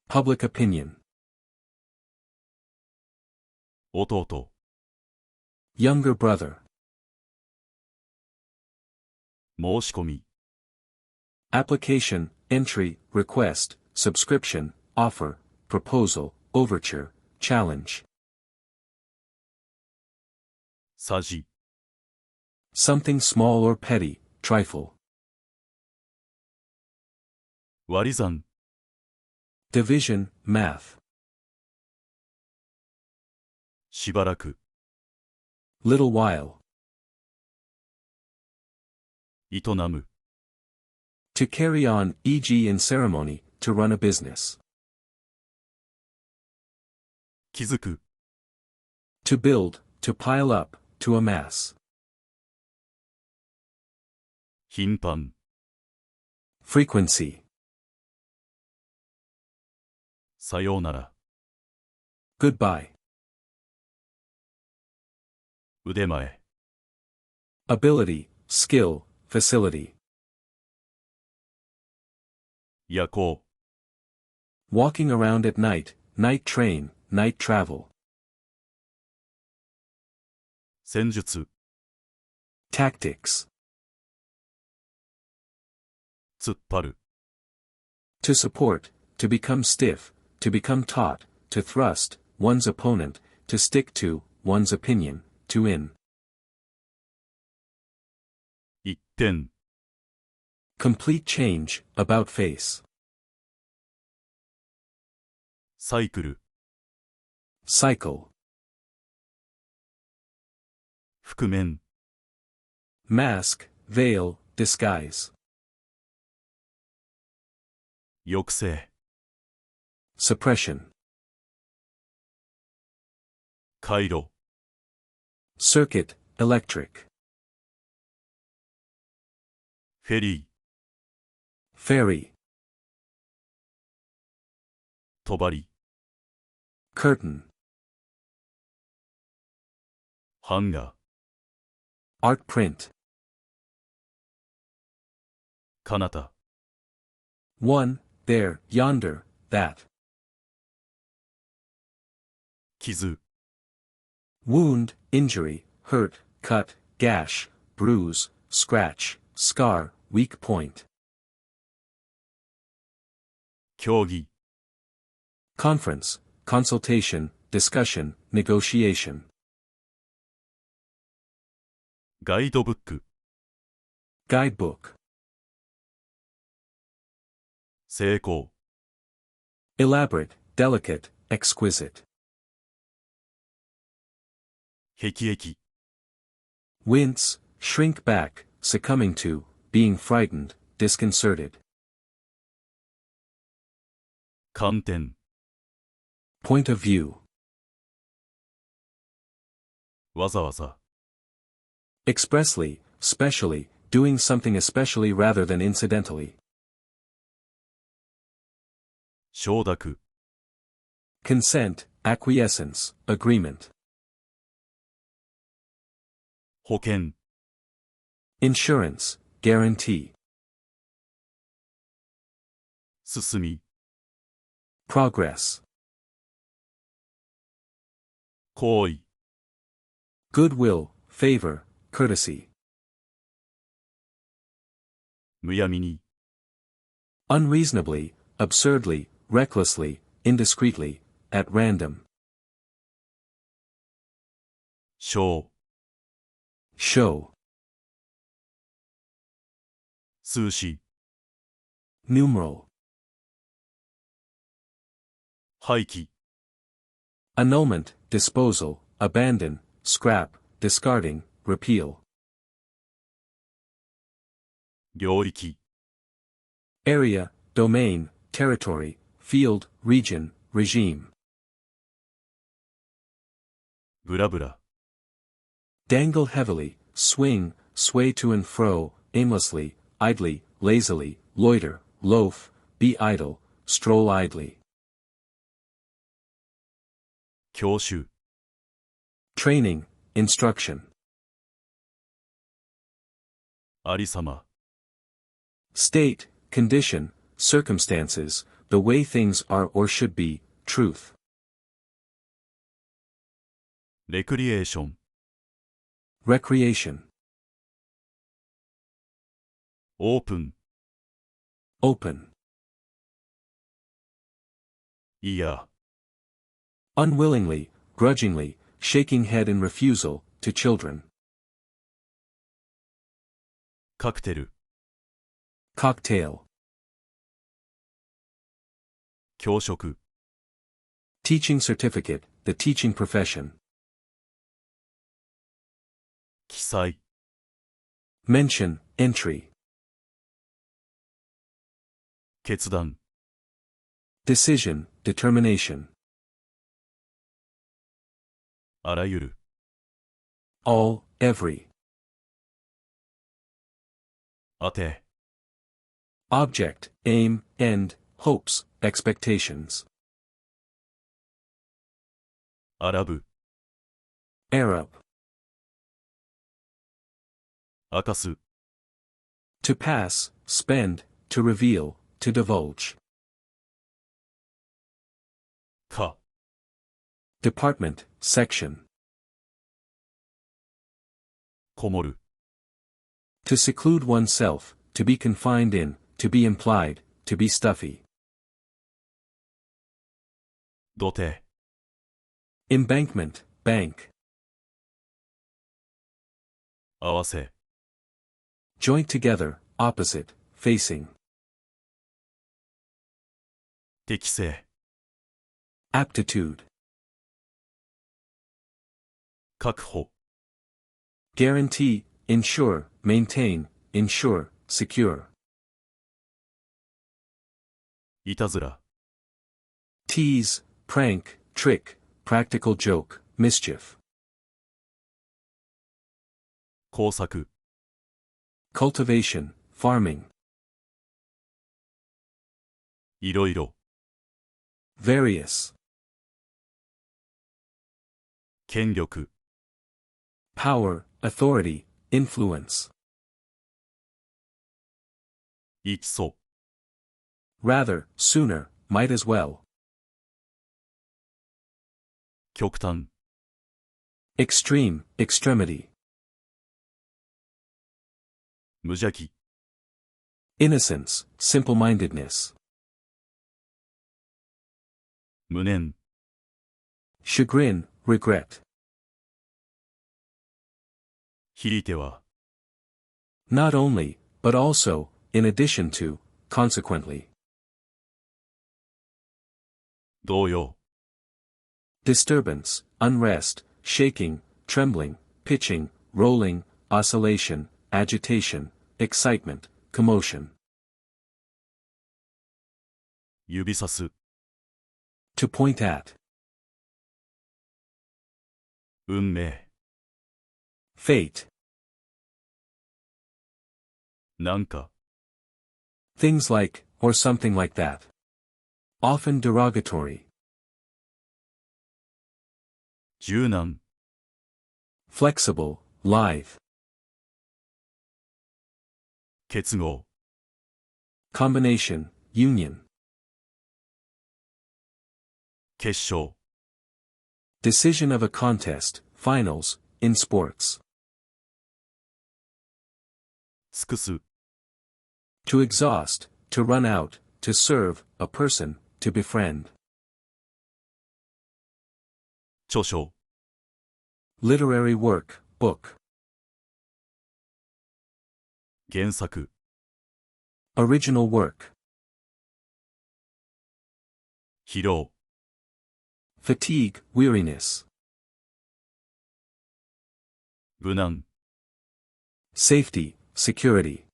[SPEAKER 2] Public opinion.
[SPEAKER 1] 弟
[SPEAKER 2] Younger brother.
[SPEAKER 1] 申し込み
[SPEAKER 2] Application, entry, request, subscription, offer, proposal, overture, challenge.
[SPEAKER 1] さじ
[SPEAKER 2] Something small or petty, trifle.
[SPEAKER 1] 割り算
[SPEAKER 2] Division, math.
[SPEAKER 1] しばらく、
[SPEAKER 2] little while,
[SPEAKER 1] 営む、
[SPEAKER 2] to carry on, e.g. in ceremony, to run a business,
[SPEAKER 1] 築く、
[SPEAKER 2] to build, to pile up, to amass,
[SPEAKER 1] 頻繁、
[SPEAKER 2] frequency,
[SPEAKER 1] さようなら、
[SPEAKER 2] goodbye,
[SPEAKER 1] 腕前、
[SPEAKER 2] ability, skill, facility,
[SPEAKER 1] 夜行、
[SPEAKER 2] walking around at night, night train, night travel,
[SPEAKER 1] 戦術、
[SPEAKER 2] tactics,
[SPEAKER 1] 突っ張る、
[SPEAKER 2] to support, to become stiff, to become taut, to thrust, one's opponent, to stick to, one's opinion, to in,
[SPEAKER 1] 一点、
[SPEAKER 2] complete change, about face,
[SPEAKER 1] サイクル、
[SPEAKER 2] cycle,
[SPEAKER 1] 覆面、
[SPEAKER 2] mask, veil, disguise,
[SPEAKER 1] 抑制、
[SPEAKER 2] suppression,
[SPEAKER 1] 回路、
[SPEAKER 2] circuit, electric,
[SPEAKER 1] フェリー、
[SPEAKER 2] ferry,
[SPEAKER 1] 帳、
[SPEAKER 2] curtain,
[SPEAKER 1] ハンガー、
[SPEAKER 2] art print,
[SPEAKER 1] 彼方、
[SPEAKER 2] one, there, yonder, that,
[SPEAKER 1] 傷、
[SPEAKER 2] wound, injury, hurt, cut, gash, bruise, scratch, scar, weak point,
[SPEAKER 1] 協議、
[SPEAKER 2] conference, consultation, discussion, negotiation,
[SPEAKER 1] ガイドブック、
[SPEAKER 2] guidebook,
[SPEAKER 1] 成功、
[SPEAKER 2] elaborate, delicate, exquisite,
[SPEAKER 1] 辟易、
[SPEAKER 2] wince, shrink back, succumbing to, being frightened, disconcerted,
[SPEAKER 1] 観点、
[SPEAKER 2] point of view,
[SPEAKER 1] わざわざ、
[SPEAKER 2] expressly, specially, doing something especially rather than incidentally,
[SPEAKER 1] 承諾、
[SPEAKER 2] consent, acquiescence, agreement,
[SPEAKER 1] 保険、
[SPEAKER 2] insurance, guarantee,
[SPEAKER 1] 進み、
[SPEAKER 2] progress,
[SPEAKER 1] 行為、
[SPEAKER 2] goodwill, favor, courtesy,
[SPEAKER 1] むやみに、
[SPEAKER 2] unreasonably, absurdly, recklessly, indiscreetly, at random,
[SPEAKER 1] 小、
[SPEAKER 2] show,
[SPEAKER 1] 数詞、
[SPEAKER 2] numeral,
[SPEAKER 1] 廃棄、
[SPEAKER 2] annulment, disposal, abandon, scrap, discarding, repeal,
[SPEAKER 1] 領域、
[SPEAKER 2] area, domain, territory, field, region, regime,
[SPEAKER 1] ブラブラ、
[SPEAKER 2] dangle heavily, swing, sway to and fro, aimlessly, idly, lazily, loiter, loaf, be idle, stroll idly,
[SPEAKER 1] 教習、
[SPEAKER 2] training, instruction,
[SPEAKER 1] ありさま、
[SPEAKER 2] state, condition, circumstances, the way things are or should be, truth,
[SPEAKER 1] レクリエーション、
[SPEAKER 2] recreation,
[SPEAKER 1] オープン、
[SPEAKER 2] open,
[SPEAKER 1] いや、
[SPEAKER 2] unwillingly, grudgingly, shaking head in refusal, to children,
[SPEAKER 1] カクテル、
[SPEAKER 2] cocktail,
[SPEAKER 1] 教職、
[SPEAKER 2] teaching certificate, the teaching profession,
[SPEAKER 1] 記載、
[SPEAKER 2] mention, entry,
[SPEAKER 1] 決断、
[SPEAKER 2] decision, determination,
[SPEAKER 1] あらゆる、
[SPEAKER 2] all, every,
[SPEAKER 1] 当て、
[SPEAKER 2] object, aim, end, hopes, expectations,
[SPEAKER 1] アラブ、
[SPEAKER 2] Arab,
[SPEAKER 1] 明かす、
[SPEAKER 2] to pass, spend, to reveal, to divulge,
[SPEAKER 1] か、
[SPEAKER 2] department, section,
[SPEAKER 1] こもる、
[SPEAKER 2] to seclude oneself, to be confined in, to be implied, to be stuffy,
[SPEAKER 1] 土手、
[SPEAKER 2] embankment, bank,
[SPEAKER 1] 合わせ、
[SPEAKER 2] joint together, opposite, facing,
[SPEAKER 1] 適正、
[SPEAKER 2] aptitude,
[SPEAKER 1] 確保、
[SPEAKER 2] guarantee, ensure, maintain, insure, secure,
[SPEAKER 1] いたずら、
[SPEAKER 2] tease, prank, trick, practical joke, mischief,
[SPEAKER 1] 工作、
[SPEAKER 2] cultivation, farming,
[SPEAKER 1] いろいろ、
[SPEAKER 2] various,
[SPEAKER 1] 権力、
[SPEAKER 2] power, authority, influence,
[SPEAKER 1] いっそ、
[SPEAKER 2] rather, sooner, might as well,
[SPEAKER 1] 極端、
[SPEAKER 2] extreme, extremity,
[SPEAKER 1] 無邪気、
[SPEAKER 2] innocence, simple-mindedness,
[SPEAKER 1] 無念、
[SPEAKER 2] chagrin, regret,
[SPEAKER 1] ひりては、
[SPEAKER 2] not only, but also, in addition to, consequently,
[SPEAKER 1] 動揺、
[SPEAKER 2] disturbance, unrest, shaking, trembling, pitching, rolling, oscillation, agitation, excitement, commotion,
[SPEAKER 1] 指さす、
[SPEAKER 2] to point at,
[SPEAKER 1] 運命、
[SPEAKER 2] fate,
[SPEAKER 1] なんか、
[SPEAKER 2] things like, or something like that, often derogatory,
[SPEAKER 1] 柔軟、
[SPEAKER 2] flexible, lithe,
[SPEAKER 1] 結合、
[SPEAKER 2] combination, union,
[SPEAKER 1] 決勝、
[SPEAKER 2] decision of a contest, finals, in sports,
[SPEAKER 1] 尽くす、
[SPEAKER 2] to exhaust, to run out, to serve, a person, to befriend,
[SPEAKER 1] 著書、
[SPEAKER 2] literary work, book,
[SPEAKER 1] 原作、
[SPEAKER 2] original work,
[SPEAKER 1] 疲労、
[SPEAKER 2] fatigue, weariness,
[SPEAKER 1] 無難、
[SPEAKER 2] safety, security,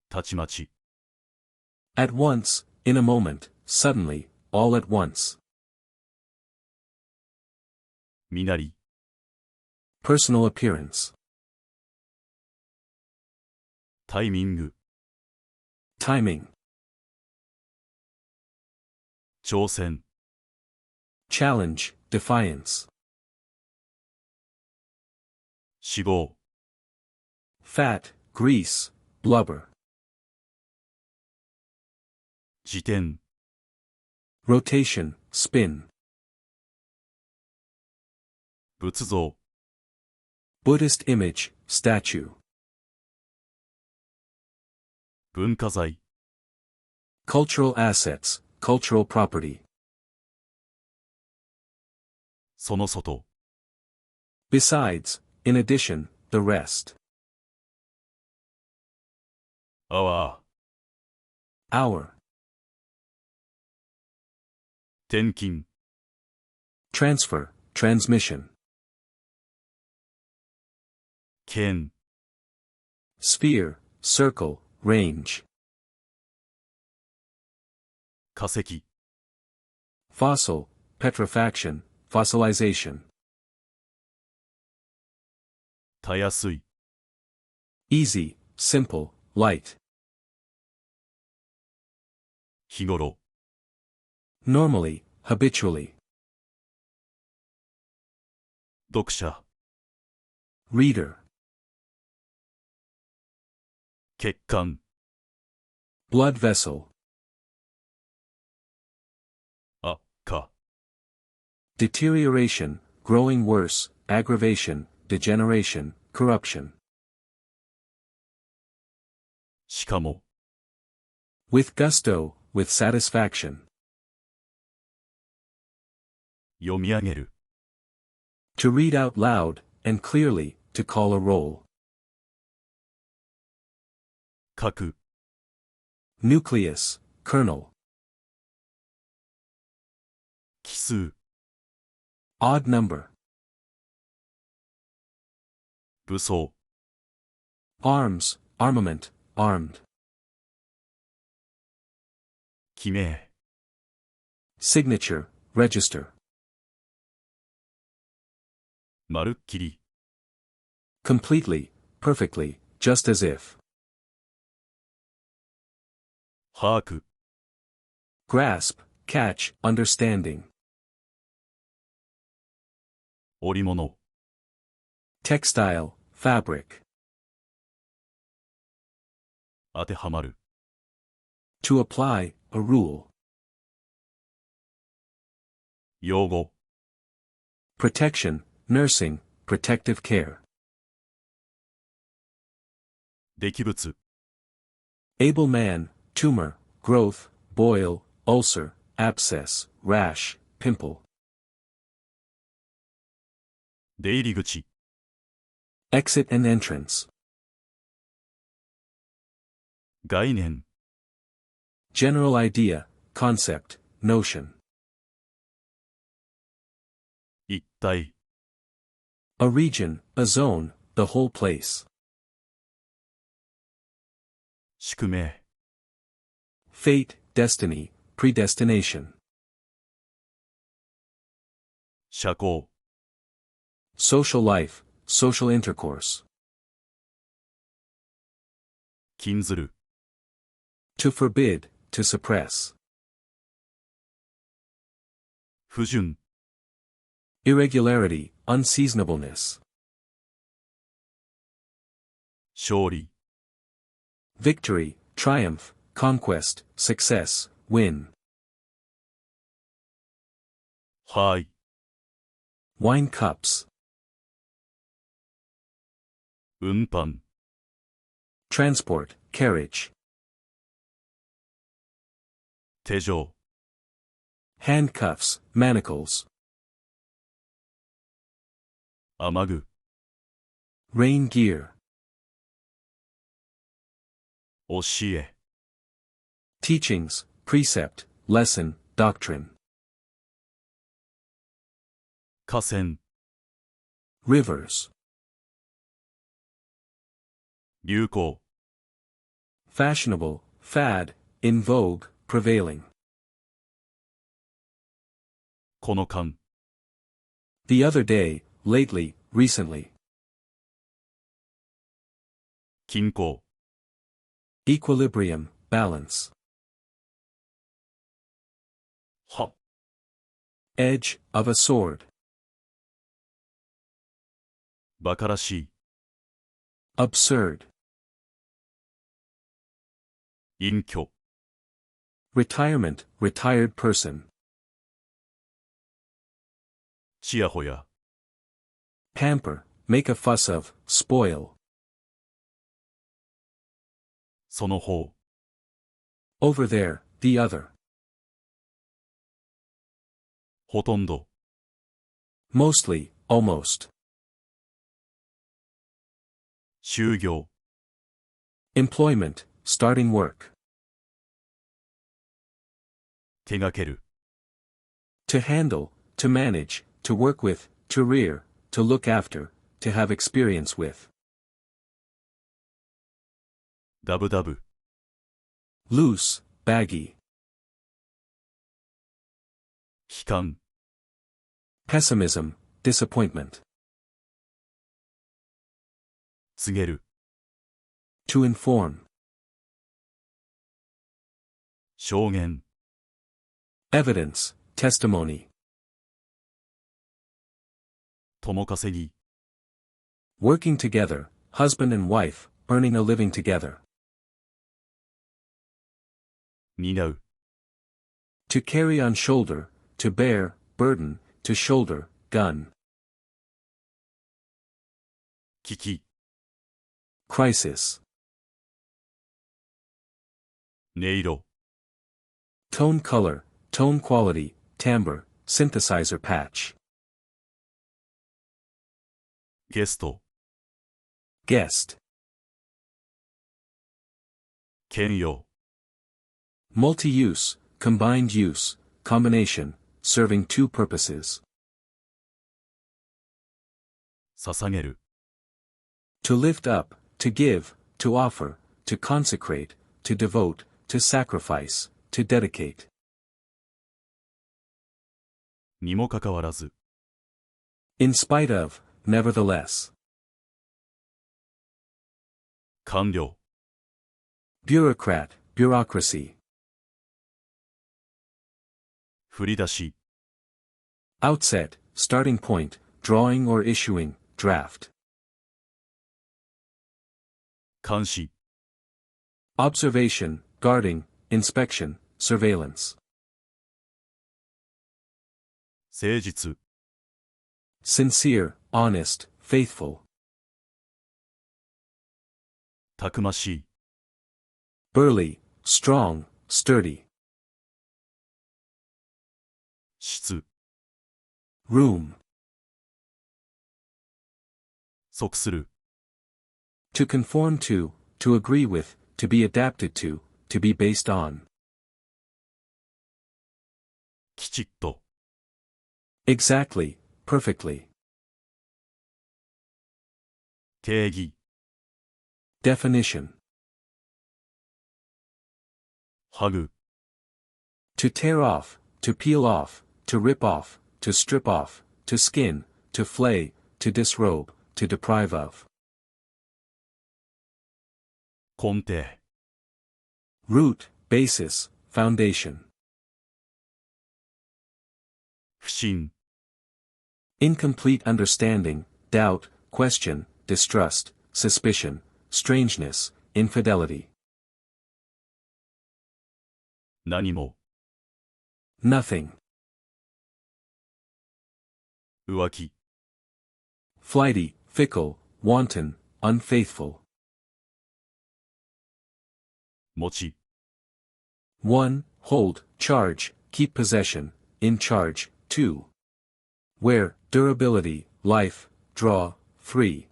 [SPEAKER 1] たちまち、
[SPEAKER 2] at once, in a moment, suddenly, all at once,
[SPEAKER 1] 身なり、
[SPEAKER 2] personal appearance,
[SPEAKER 1] タイミング、
[SPEAKER 2] timing,
[SPEAKER 1] 挑戦、
[SPEAKER 2] challenge, defiance,
[SPEAKER 1] 脂肪、
[SPEAKER 2] fat, grease, blubber,
[SPEAKER 1] 自転、
[SPEAKER 2] rotation, spin,
[SPEAKER 1] 仏像、
[SPEAKER 2] Buddhist image, statue,
[SPEAKER 1] 文化財、
[SPEAKER 2] cultural assets, cultural property,
[SPEAKER 1] その外、
[SPEAKER 2] besides, in addition, the rest,
[SPEAKER 1] あわあ、
[SPEAKER 2] our,
[SPEAKER 1] 転勤、
[SPEAKER 2] transfer, transmission,
[SPEAKER 1] 剣、
[SPEAKER 2] sphere, circle, range.
[SPEAKER 1] 化石、
[SPEAKER 2] Fossil, petrifaction, fossilization.
[SPEAKER 1] たやすい、
[SPEAKER 2] Easy, simple, light.
[SPEAKER 1] 日頃、
[SPEAKER 2] Normally, habitually.
[SPEAKER 1] 読者、
[SPEAKER 2] Reader.
[SPEAKER 1] 血管、
[SPEAKER 2] Blood vessel.
[SPEAKER 1] 悪化、
[SPEAKER 2] Deterioration, growing worse, aggravation, degeneration, corruption.
[SPEAKER 1] しかも、
[SPEAKER 2] With gusto, with satisfaction.
[SPEAKER 1] 読み上げる、
[SPEAKER 2] To read out loud, and clearly, to call a roll.
[SPEAKER 1] 核、
[SPEAKER 2] Nucleus, kernel.
[SPEAKER 1] 奇数、
[SPEAKER 2] Odd number.
[SPEAKER 1] 武装、
[SPEAKER 2] Arms, armament, armed.
[SPEAKER 1] 記名、
[SPEAKER 2] Signature, register.
[SPEAKER 1] まるっきり、
[SPEAKER 2] Completely, perfectly, just as if.
[SPEAKER 1] 把握、
[SPEAKER 2] Grasp, catch, understanding.
[SPEAKER 1] 織物、
[SPEAKER 2] Textile, fabric.
[SPEAKER 1] 当てはまる、
[SPEAKER 2] To apply, a rule.
[SPEAKER 1] 養護、
[SPEAKER 2] Protection, nursing, protective care.
[SPEAKER 1] 出来物、
[SPEAKER 2] Able man, tumor, growth, boil, ulcer, abscess, rash, pimple.
[SPEAKER 1] 出入り口、
[SPEAKER 2] Exit and entrance.
[SPEAKER 1] 概念、
[SPEAKER 2] General idea, concept, notion.
[SPEAKER 1] 一体、
[SPEAKER 2] A region, a zone, the whole place.
[SPEAKER 1] 宿命、
[SPEAKER 2] Fate, destiny, predestination.
[SPEAKER 1] 社交、
[SPEAKER 2] Social life, social intercourse.
[SPEAKER 1] 禁ずる、
[SPEAKER 2] To forbid, to suppress.
[SPEAKER 1] 不純、
[SPEAKER 2] Irregularity, unseasonableness.
[SPEAKER 1] 勝利、
[SPEAKER 2] Victory, triumph, conquest, success, win.
[SPEAKER 1] はい、
[SPEAKER 2] Wine cups.
[SPEAKER 1] 運搬、
[SPEAKER 2] Transport, carriage.
[SPEAKER 1] 手錠、
[SPEAKER 2] Handcuffs, manacles.
[SPEAKER 1] 雨具、
[SPEAKER 2] Rain gear.
[SPEAKER 1] 教え、
[SPEAKER 2] Teachings, precept, lesson, doctrine.
[SPEAKER 1] 河川、
[SPEAKER 2] Rivers.
[SPEAKER 1] 流行、
[SPEAKER 2] Fashionable, fad, in vogue, prevailing.
[SPEAKER 1] この間、
[SPEAKER 2] The other day, lately, recently.
[SPEAKER 1] 均衡、
[SPEAKER 2] Equilibrium, balance.
[SPEAKER 1] は、
[SPEAKER 2] Edge, of a sword.
[SPEAKER 1] 馬鹿らしい、
[SPEAKER 2] Absurd.
[SPEAKER 1] 隠居、
[SPEAKER 2] Retirement, retired person.
[SPEAKER 1] ちやほや、
[SPEAKER 2] Pamper, make a fuss of, spoil.
[SPEAKER 1] その方、
[SPEAKER 2] Over there, the other.
[SPEAKER 1] ほとんど、
[SPEAKER 2] Mostly, almost.
[SPEAKER 1] 就業、
[SPEAKER 2] Employment, starting work.
[SPEAKER 1] 手がける、
[SPEAKER 2] To handle, to manage, to work with, to rear, to look after, to have experience with.
[SPEAKER 1] ダブダブ、
[SPEAKER 2] loose, baggy.
[SPEAKER 1] 悲観、
[SPEAKER 2] Pessimism, disappointment.
[SPEAKER 1] 告げる、
[SPEAKER 2] To inform.
[SPEAKER 1] 証言、
[SPEAKER 2] Evidence, testimony.
[SPEAKER 1] 共稼ぎ、
[SPEAKER 2] Working together, husband and wife, earning a living together.
[SPEAKER 1] 担う、
[SPEAKER 2] To carry on shoulder, to bear, burden, to shoulder, gun.
[SPEAKER 1] 危機、
[SPEAKER 2] Crisis.
[SPEAKER 1] 音色、
[SPEAKER 2] Tone color, tone quality, timbre, synthesizer patch.
[SPEAKER 1] ゲスト、
[SPEAKER 2] Guest.
[SPEAKER 1] 兼用、
[SPEAKER 2] Multi-use, combined use, combination, serving two purposes.
[SPEAKER 1] 捧げる、
[SPEAKER 2] To lift up, to give, to offer, to consecrate, to devote, to sacrifice, to dedicate.
[SPEAKER 1] にもかかわらず、
[SPEAKER 2] In spite of, nevertheless.
[SPEAKER 1] 官僚、
[SPEAKER 2] Bureaucrat, bureaucracy.
[SPEAKER 1] 振り出し、
[SPEAKER 2] Outset, starting point, drawing or issuing, draft.
[SPEAKER 1] 監視、
[SPEAKER 2] Observation, guarding, inspection, surveillance.
[SPEAKER 1] 誠実、
[SPEAKER 2] Sincere, honest, faithful.
[SPEAKER 1] たくましい、
[SPEAKER 2] Burly, strong, sturdy.
[SPEAKER 1] 質、
[SPEAKER 2] Room.
[SPEAKER 1] 即する、
[SPEAKER 2] To conform to agree with, to be adapted to be based on.
[SPEAKER 1] きちっと、
[SPEAKER 2] Exactly, perfectly.
[SPEAKER 1] 定義、
[SPEAKER 2] Definition.
[SPEAKER 1] 剥ぐ、
[SPEAKER 2] To tear off, to peel off, to rip off, to strip off, to skin, to flay, to disrobe, to deprive of.
[SPEAKER 1] 根底、
[SPEAKER 2] Root, basis, foundation.
[SPEAKER 1] 不信、
[SPEAKER 2] Incomplete understanding, doubt, question, distrust, suspicion, strangeness, infidelity.
[SPEAKER 1] 何も、
[SPEAKER 2] Nothing.
[SPEAKER 1] 浮気、
[SPEAKER 2] Flighty, fickle, wanton, unfaithful.
[SPEAKER 1] 持ち、
[SPEAKER 2] 1. Hold, charge, keep possession, in charge. 2. Wear, durability, life, draw, free.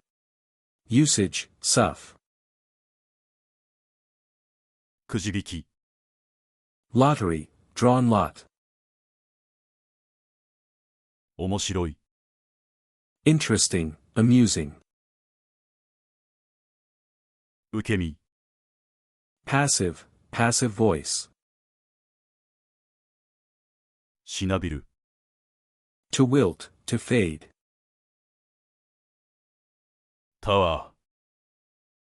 [SPEAKER 2] Usage, suff.
[SPEAKER 1] くじ引き、
[SPEAKER 2] Lottery, drawn lot.
[SPEAKER 1] 面白い、
[SPEAKER 2] Interesting, amusing.
[SPEAKER 1] 受け身、
[SPEAKER 2] Passive, passive voice.
[SPEAKER 1] しなびる、
[SPEAKER 2] To wilt, to fade.
[SPEAKER 1] タワ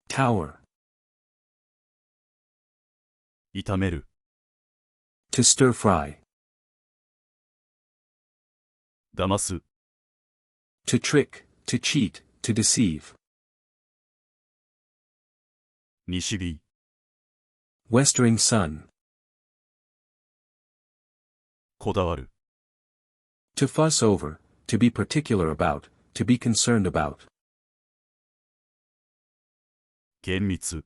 [SPEAKER 2] Tower.
[SPEAKER 1] ー、炒める、
[SPEAKER 2] To stir fry.
[SPEAKER 1] 騙す、
[SPEAKER 2] To trick, to cheat, to deceive.
[SPEAKER 1] 西日、
[SPEAKER 2] Westering sun.
[SPEAKER 1] こだわる、
[SPEAKER 2] To fuss over, to be particular about, to be concerned about.
[SPEAKER 1] 厳密、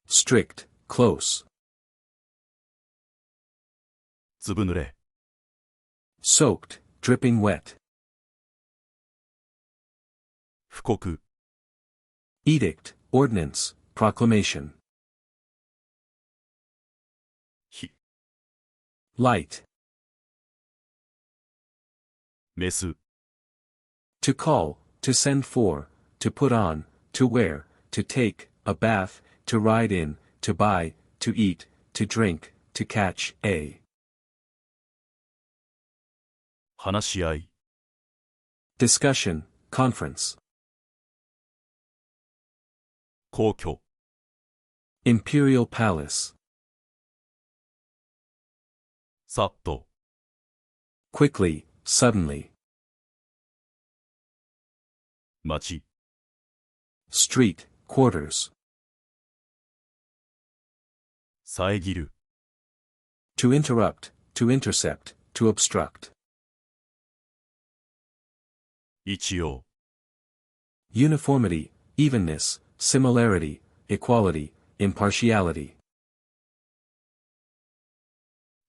[SPEAKER 2] Strict, close.
[SPEAKER 1] ずぶ濡れ、
[SPEAKER 2] Soaked, dripping wet.
[SPEAKER 1] 布告、
[SPEAKER 2] Edict, ordinance, proclamation.
[SPEAKER 1] 火、
[SPEAKER 2] Light.
[SPEAKER 1] メス、
[SPEAKER 2] To call, to send for, to put on, to wear, to take, a bath, to ride in, to buy, to eat, to drink, to catch, a
[SPEAKER 1] 話し合い、
[SPEAKER 2] discussion, conference,
[SPEAKER 1] 皇居、
[SPEAKER 2] imperial palace,
[SPEAKER 1] さっと、
[SPEAKER 2] quickly, suddenly,
[SPEAKER 1] 町、
[SPEAKER 2] street, quarters,
[SPEAKER 1] 遮る、
[SPEAKER 2] to interrupt, to intercept, to obstruct,
[SPEAKER 1] 一応、
[SPEAKER 2] uniformity, evenness, similarity, equality, impartiality,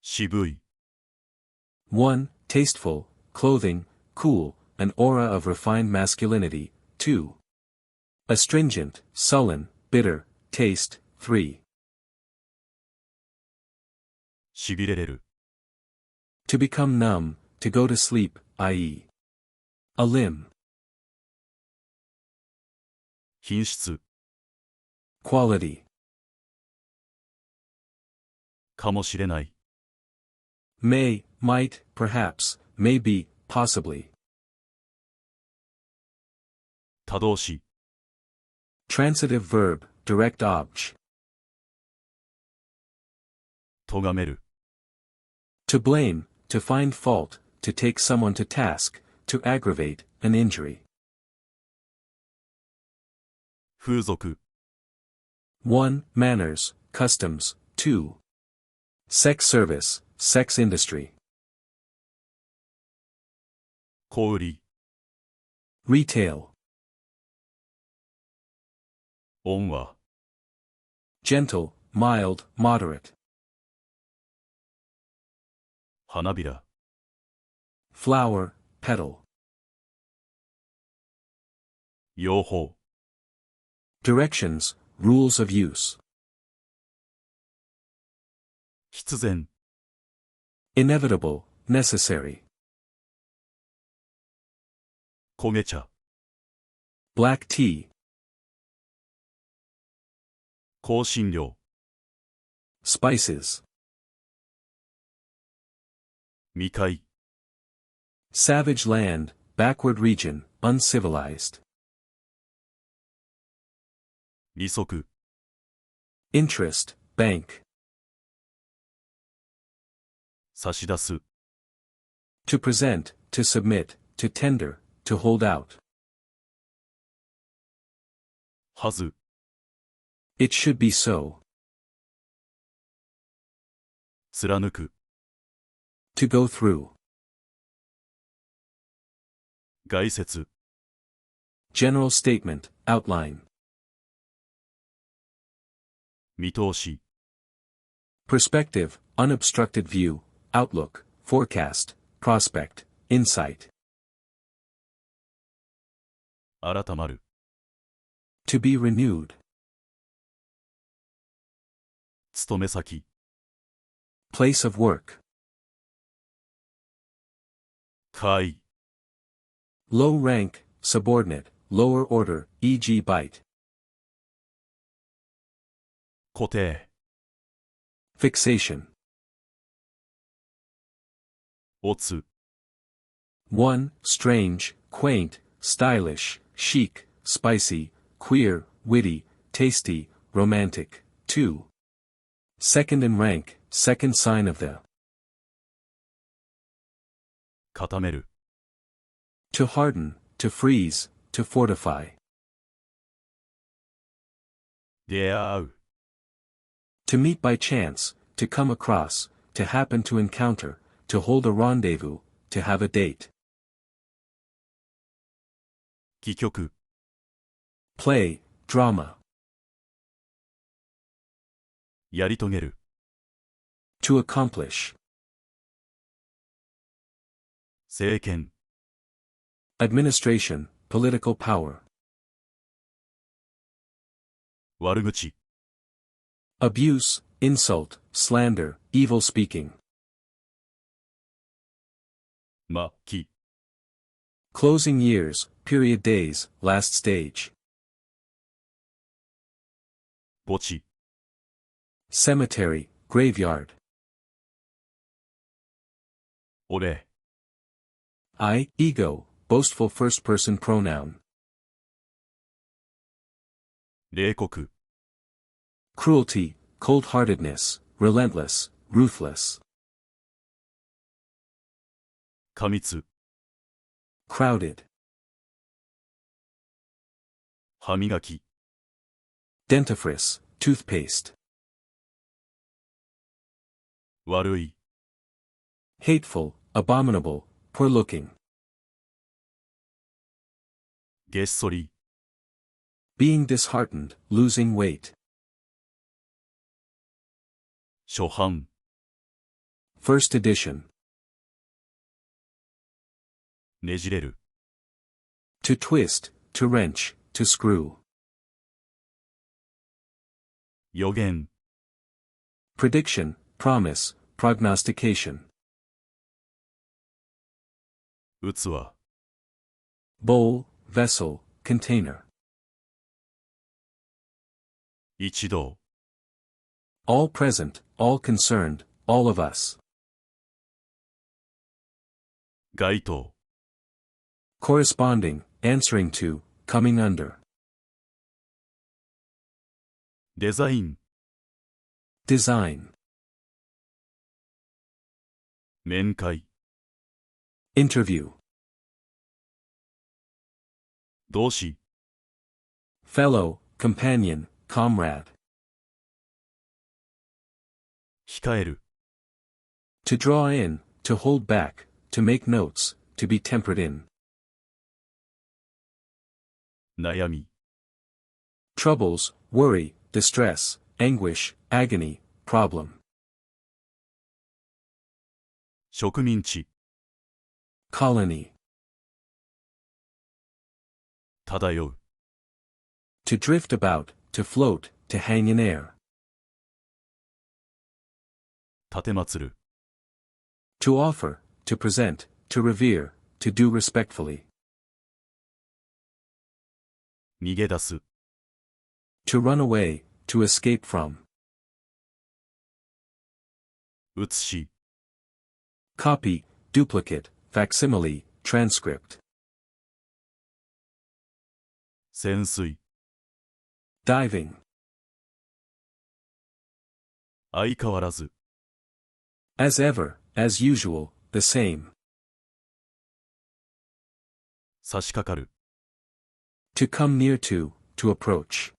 [SPEAKER 1] 渋い、
[SPEAKER 2] 1. Tasteful, clothing, cool, an aura of refined masculinity, 2. Astringent, sullen, bitter, taste, 3.
[SPEAKER 1] しびれれる、
[SPEAKER 2] To become numb, to go to sleep, i.e. a limb,
[SPEAKER 1] 品質、
[SPEAKER 2] quality,
[SPEAKER 1] かもしれない、
[SPEAKER 2] may, might, perhaps, maybe, possibly,
[SPEAKER 1] 他動詞、
[SPEAKER 2] transitive verb, direct obj,
[SPEAKER 1] 咎める、
[SPEAKER 2] to blame, to find fault, to take someone to task, to aggravate, an injury,
[SPEAKER 1] 風俗、
[SPEAKER 2] 1. Manners, customs, 2. Sex service, sex industry,
[SPEAKER 1] 小売り、
[SPEAKER 2] retail,
[SPEAKER 1] 温和、
[SPEAKER 2] gentle, mild, moderate,
[SPEAKER 1] 花びら、
[SPEAKER 2] flower, petal,
[SPEAKER 1] 用法、
[SPEAKER 2] directions, rules of use,
[SPEAKER 1] 必然、
[SPEAKER 2] inevitable, necessary,
[SPEAKER 1] 焦げ茶、
[SPEAKER 2] black tea,
[SPEAKER 1] 香辛料、
[SPEAKER 2] spices,
[SPEAKER 1] 未開、
[SPEAKER 2] savage land, backward region, uncivilized,
[SPEAKER 1] 利息、
[SPEAKER 2] interest, bank,
[SPEAKER 1] 差し出す、
[SPEAKER 2] to present, to submit, to tender, to hold out,
[SPEAKER 1] はず、
[SPEAKER 2] it should be so,
[SPEAKER 1] 貫く、
[SPEAKER 2] to go through,
[SPEAKER 1] 概説、
[SPEAKER 2] general statement, outline,
[SPEAKER 1] 見通し、
[SPEAKER 2] perspective, unobstructed view, outlook, forecast, prospect, insight,
[SPEAKER 1] 改まる、
[SPEAKER 2] to be renewed,
[SPEAKER 1] 勤め先、
[SPEAKER 2] place of work,
[SPEAKER 1] 下位、
[SPEAKER 2] low rank, subordinate, lower order, e.g. bite,
[SPEAKER 1] 固定、
[SPEAKER 2] fixation,
[SPEAKER 1] おつ、
[SPEAKER 2] 1. Strange, quaint, stylish, chic, spicy, queer, witty, tasty, romantic, 2. Second in rank, second sign of the,
[SPEAKER 1] 固める、
[SPEAKER 2] to harden, to freeze, to fortify,
[SPEAKER 1] 出会う、
[SPEAKER 2] to meet by chance, to come across, to happen to encounter, to hold a rendezvous, to have a date,
[SPEAKER 1] 戯曲、
[SPEAKER 2] play, drama,
[SPEAKER 1] やり遂げる、
[SPEAKER 2] to accomplish,
[SPEAKER 1] 政権、
[SPEAKER 2] administration, political power,
[SPEAKER 1] 悪口、
[SPEAKER 2] abuse, insult, slander, evil speaking,
[SPEAKER 1] 末期、
[SPEAKER 2] closing years, period days, last stage,
[SPEAKER 1] 墓地、
[SPEAKER 2] cemetery, graveyard.
[SPEAKER 1] 俺、
[SPEAKER 2] I, ego, boastful first-person pronoun.
[SPEAKER 1] 冷酷、
[SPEAKER 2] Cruelty, cold-heartedness, relentless, ruthless.
[SPEAKER 1] 過密、
[SPEAKER 2] Crowded.
[SPEAKER 1] 歯磨き、
[SPEAKER 2] Dentifrice, toothpaste.
[SPEAKER 1] 悪い、
[SPEAKER 2] Hateful, abominable, poor-looking.
[SPEAKER 1] げっそり、
[SPEAKER 2] Being disheartened, losing weight.
[SPEAKER 1] 初版、
[SPEAKER 2] First edition.
[SPEAKER 1] ねじれる、
[SPEAKER 2] To twist, to wrench, to screw.
[SPEAKER 1] 予言、
[SPEAKER 2] Prediction, promise, prognostication.
[SPEAKER 1] 器、
[SPEAKER 2] Bowl, vessel, container.
[SPEAKER 1] 一同、
[SPEAKER 2] All present, all concerned, all of us.
[SPEAKER 1] 該当、
[SPEAKER 2] Corresponding, answering to, coming under.
[SPEAKER 1] デザイン、
[SPEAKER 2] Design.
[SPEAKER 1] 面会、
[SPEAKER 2] Interview.
[SPEAKER 1] 同志、
[SPEAKER 2] Fellow, companion, comrade.
[SPEAKER 1] 控える、
[SPEAKER 2] To draw in, to hold back, to make notes, to be tempered in.
[SPEAKER 1] 悩み、
[SPEAKER 2] Troubles, worry, distress, anguish, agony, problem.
[SPEAKER 1] 植民地、
[SPEAKER 2] Colony.
[SPEAKER 1] 漂う、
[SPEAKER 2] To drift about, to float, to hang in air.
[SPEAKER 1] 奉る、
[SPEAKER 2] To offer, to present, to revere, to do respectfully.
[SPEAKER 1] 逃げ出す、
[SPEAKER 2] To run away, to escape from.
[SPEAKER 1] 写し、
[SPEAKER 2] Copy, duplicate, facsimile, transcript.
[SPEAKER 1] 潜水、
[SPEAKER 2] Diving.
[SPEAKER 1] 相変わらず、
[SPEAKER 2] As ever, as usual, the same.
[SPEAKER 1] 差し掛かる、
[SPEAKER 2] To come near to approach.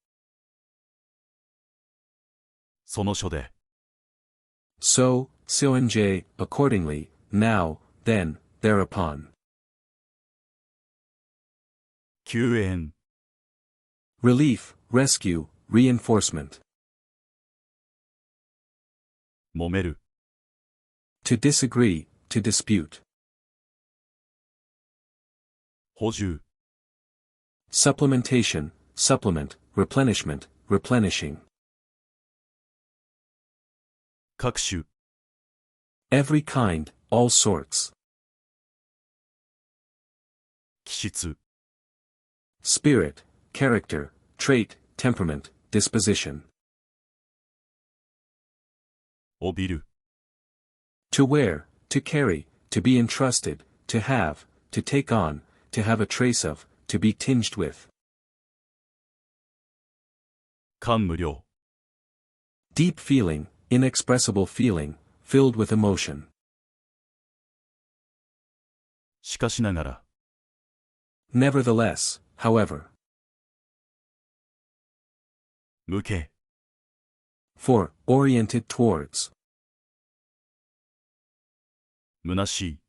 [SPEAKER 1] その書で、
[SPEAKER 2] So and J, accordingly, now, then, thereupon.
[SPEAKER 1] 救援、
[SPEAKER 2] Relief, rescue, reinforcement.
[SPEAKER 1] 揉める、
[SPEAKER 2] To disagree, to dispute.
[SPEAKER 1] 補充、
[SPEAKER 2] Supplementation, supplement, replenishment, replenishing.
[SPEAKER 1] 各種、
[SPEAKER 2] Every kind, all sorts.
[SPEAKER 1] 気質、
[SPEAKER 2] Spirit, character, trait, temperament, disposition.
[SPEAKER 1] 帯びる、
[SPEAKER 2] To wear, to carry, to be entrusted, to have, to take on, to have a trace of, to be tinged with.
[SPEAKER 1] 感無量、
[SPEAKER 2] Deep feeling, inexpressible feeling, filled with emotion.
[SPEAKER 1] しかしながら、
[SPEAKER 2] Nevertheless, however.
[SPEAKER 1] 向け、
[SPEAKER 2] For, oriented towards.
[SPEAKER 1] 虚しい、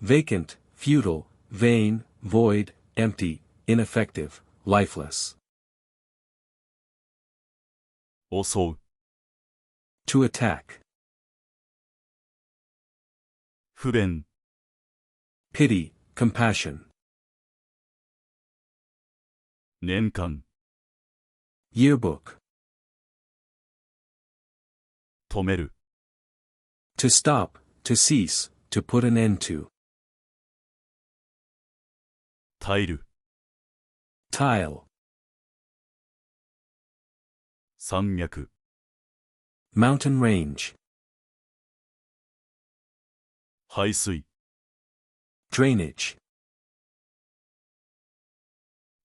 [SPEAKER 2] Vacant, futile, vain, void, empty, ineffective, lifeless.
[SPEAKER 1] 襲う、
[SPEAKER 2] To attack.
[SPEAKER 1] 不便、
[SPEAKER 2] Pity, compassion.
[SPEAKER 1] 年間、
[SPEAKER 2] Yearbook.
[SPEAKER 1] 止める、
[SPEAKER 2] To stop, to cease, to put an end to.
[SPEAKER 1] 耐える、
[SPEAKER 2] Tile.
[SPEAKER 1] 山脈、
[SPEAKER 2] Mountain range.
[SPEAKER 1] 排水、
[SPEAKER 2] Drainage.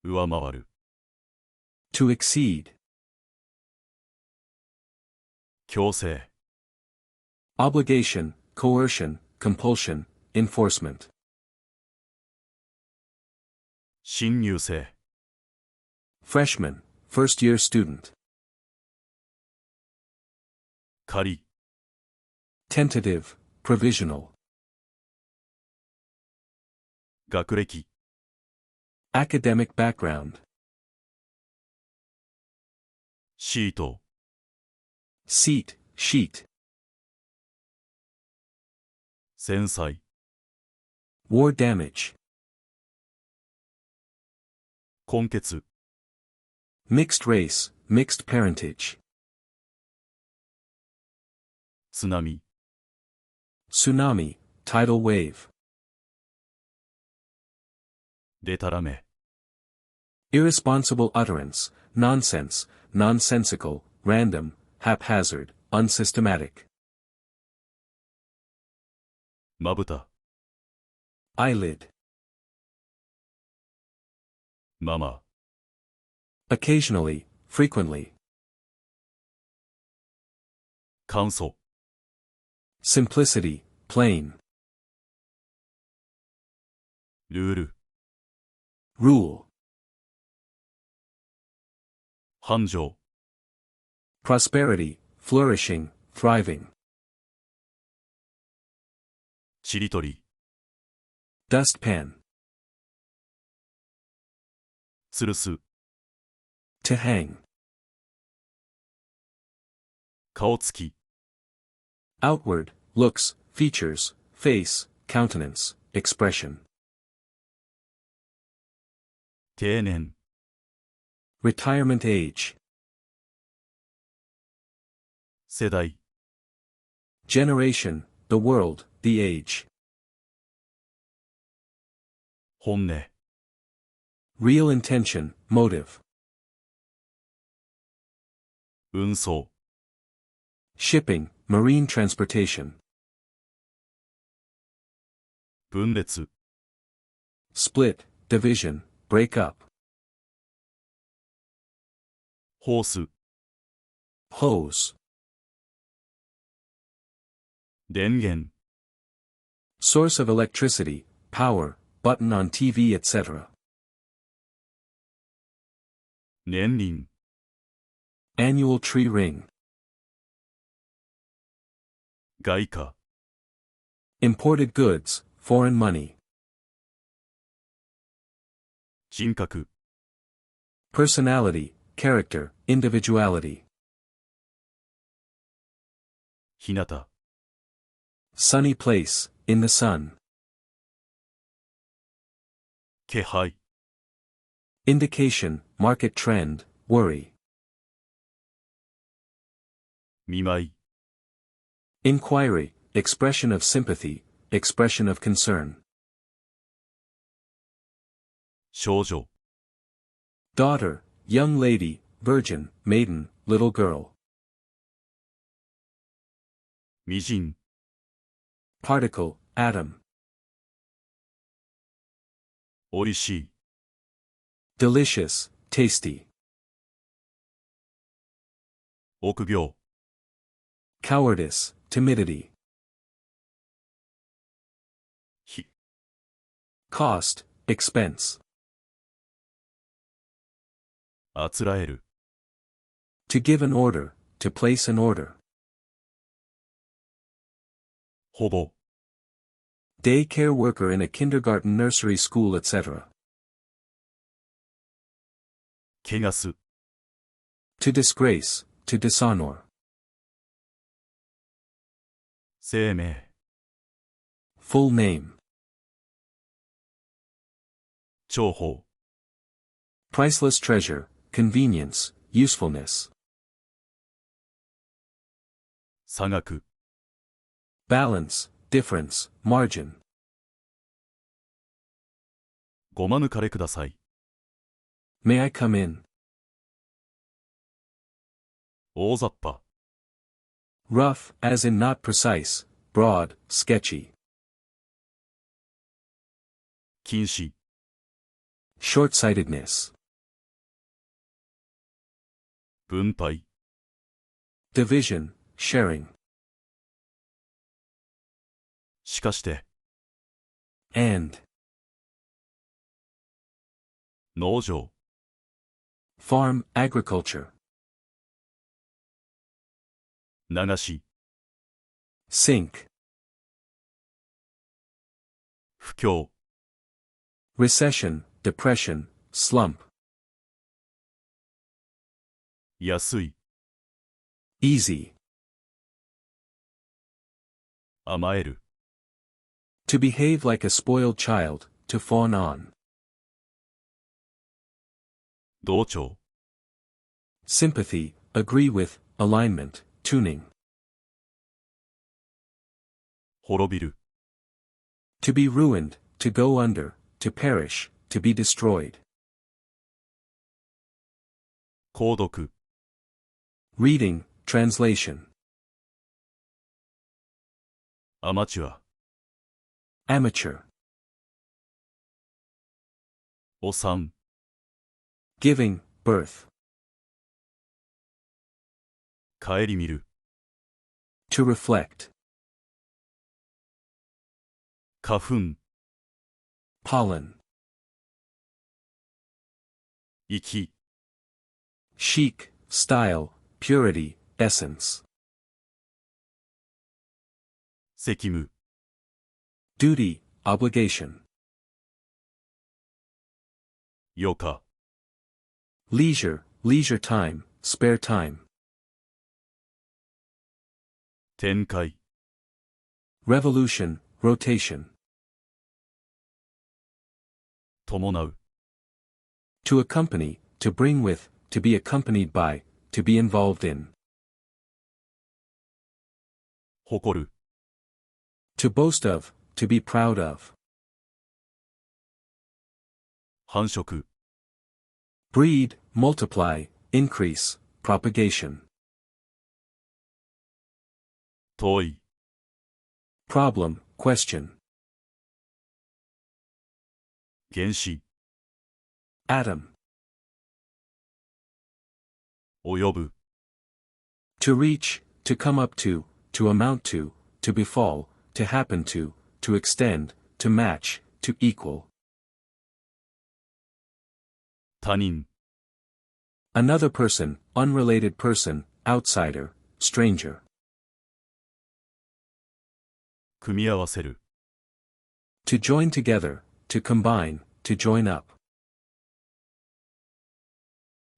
[SPEAKER 1] 上回る、
[SPEAKER 2] To exceed.
[SPEAKER 1] 強制、
[SPEAKER 2] Obligation, coercion, compulsion, enforcement.
[SPEAKER 1] 新入生、
[SPEAKER 2] Freshman, first year student.
[SPEAKER 1] 仮、
[SPEAKER 2] Tentative, provisional.
[SPEAKER 1] 学歴、
[SPEAKER 2] Academic background.
[SPEAKER 1] シート、
[SPEAKER 2] Seat, sheet.
[SPEAKER 1] 戦災、
[SPEAKER 2] War damage.
[SPEAKER 1] 根血、
[SPEAKER 2] Mixed race, mixed parentage.
[SPEAKER 1] 津波、
[SPEAKER 2] Tsunami, tidal wave.
[SPEAKER 1] でたらめ、
[SPEAKER 2] Irresponsible utterance, nonsense, nonsensical, random, haphazard, unsystematic.
[SPEAKER 1] まぶた、
[SPEAKER 2] Eyelid.
[SPEAKER 1] まま、
[SPEAKER 2] Occasionally, frequently.
[SPEAKER 1] 簡素、
[SPEAKER 2] Simplicity, plain.
[SPEAKER 1] ルール、
[SPEAKER 2] Rule.
[SPEAKER 1] 繁盛、
[SPEAKER 2] Prosperity, flourishing, thriving.
[SPEAKER 1] ちりとり、
[SPEAKER 2] Dustpan.
[SPEAKER 1] 吊るす、
[SPEAKER 2] To hang.
[SPEAKER 1] 顔つき、
[SPEAKER 2] Outward, looks, features, face, countenance, expression.
[SPEAKER 1] 定年、
[SPEAKER 2] Retirement age.
[SPEAKER 1] 世代、
[SPEAKER 2] Generation, the world, the age.
[SPEAKER 1] 本音、
[SPEAKER 2] Real intention, motive.
[SPEAKER 1] 運送、
[SPEAKER 2] Shipping, marine transportation.
[SPEAKER 1] 分裂、
[SPEAKER 2] Split, division, break up.
[SPEAKER 1] ホース、
[SPEAKER 2] Hose.
[SPEAKER 1] 電源、
[SPEAKER 2] Source of electricity, power, button on TV, etc.
[SPEAKER 1] 年輪、
[SPEAKER 2] Annual tree ring.
[SPEAKER 1] 外貨、
[SPEAKER 2] Imported goods, foreign money.
[SPEAKER 1] 人格、
[SPEAKER 2] Personality, character, individuality.
[SPEAKER 1] 日向、
[SPEAKER 2] Sunny place, in the sun.
[SPEAKER 1] 気配、
[SPEAKER 2] Indication, market trend, worry.
[SPEAKER 1] 見舞い、
[SPEAKER 2] Inquiry, expression of sympathy, expression of concern.
[SPEAKER 1] 少女、
[SPEAKER 2] Daughter, young lady, virgin, maiden, little girl.
[SPEAKER 1] 微塵、
[SPEAKER 2] Particle, atom.
[SPEAKER 1] おいしい、
[SPEAKER 2] Delicious, tasty.
[SPEAKER 1] 臆病、
[SPEAKER 2] Cowardice, timidity.
[SPEAKER 1] ひ、
[SPEAKER 2] Cost, expense.
[SPEAKER 1] あつらえる、
[SPEAKER 2] To give an order, to place an order.
[SPEAKER 1] ほぼ、
[SPEAKER 2] Daycare worker in a kindergarten, nursery school, etc.
[SPEAKER 1] けがす、
[SPEAKER 2] To disgrace, to dishonor.
[SPEAKER 1] 生命、
[SPEAKER 2] Full name.
[SPEAKER 1] 重宝、
[SPEAKER 2] Priceless treasure, convenience, usefulness.
[SPEAKER 1] 差額、
[SPEAKER 2] Balance, difference, margin.
[SPEAKER 1] ごま抜かれください。
[SPEAKER 2] May I come in?
[SPEAKER 1] 大雑把。
[SPEAKER 2] Rough, as in not precise, broad, sketchy.
[SPEAKER 1] 禁止。
[SPEAKER 2] Short-sightedness.
[SPEAKER 1] 分配。
[SPEAKER 2] Division, sharing.
[SPEAKER 1] しかして。
[SPEAKER 2] And.
[SPEAKER 1] 農場。
[SPEAKER 2] Farm, agriculture.
[SPEAKER 1] 流し。
[SPEAKER 2] Sink.
[SPEAKER 1] 不況。
[SPEAKER 2] Recession, depression, slump.
[SPEAKER 1] 安い。
[SPEAKER 2] Easy.
[SPEAKER 1] 甘える。
[SPEAKER 2] To behave like a spoiled child, to fawn on.
[SPEAKER 1] 同調。
[SPEAKER 2] Sympathy, agree with, alignment, tuning.
[SPEAKER 1] 滅びる。
[SPEAKER 2] To be ruined, to go under, to perish, to be destroyed.
[SPEAKER 1] 購読。
[SPEAKER 2] Reading, translation.
[SPEAKER 1] アマチュア。
[SPEAKER 2] Amateur.
[SPEAKER 1] お産。
[SPEAKER 2] Giving, birth.
[SPEAKER 1] 顧みる。
[SPEAKER 2] To reflect.
[SPEAKER 1] 花粉。
[SPEAKER 2] Pollen.
[SPEAKER 1] 息。
[SPEAKER 2] Chic, style, purity, essence.
[SPEAKER 1] 責務。
[SPEAKER 2] Duty, obligation.
[SPEAKER 1] 余暇。
[SPEAKER 2] Leisure, leisure time, spare time.
[SPEAKER 1] 展開。
[SPEAKER 2] Revolution, rotation.
[SPEAKER 1] 伴う。
[SPEAKER 2] To accompany, to bring with, to be accompanied by, to be involved in.
[SPEAKER 1] 誇る。
[SPEAKER 2] To boast of, to be proud of.
[SPEAKER 1] 繁殖。
[SPEAKER 2] Breed, multiply, increase, propagation.
[SPEAKER 1] 遠い。
[SPEAKER 2] Problem, question.
[SPEAKER 1] 原子。
[SPEAKER 2] Atom.
[SPEAKER 1] 及ぶ。
[SPEAKER 2] To reach, to come up to amount to befall, to happen to extend, to match, to equal.
[SPEAKER 1] 他人。
[SPEAKER 2] Another person, unrelated person, outsider, stranger.
[SPEAKER 1] 組み合わせる。
[SPEAKER 2] To join together, to combine, to join up.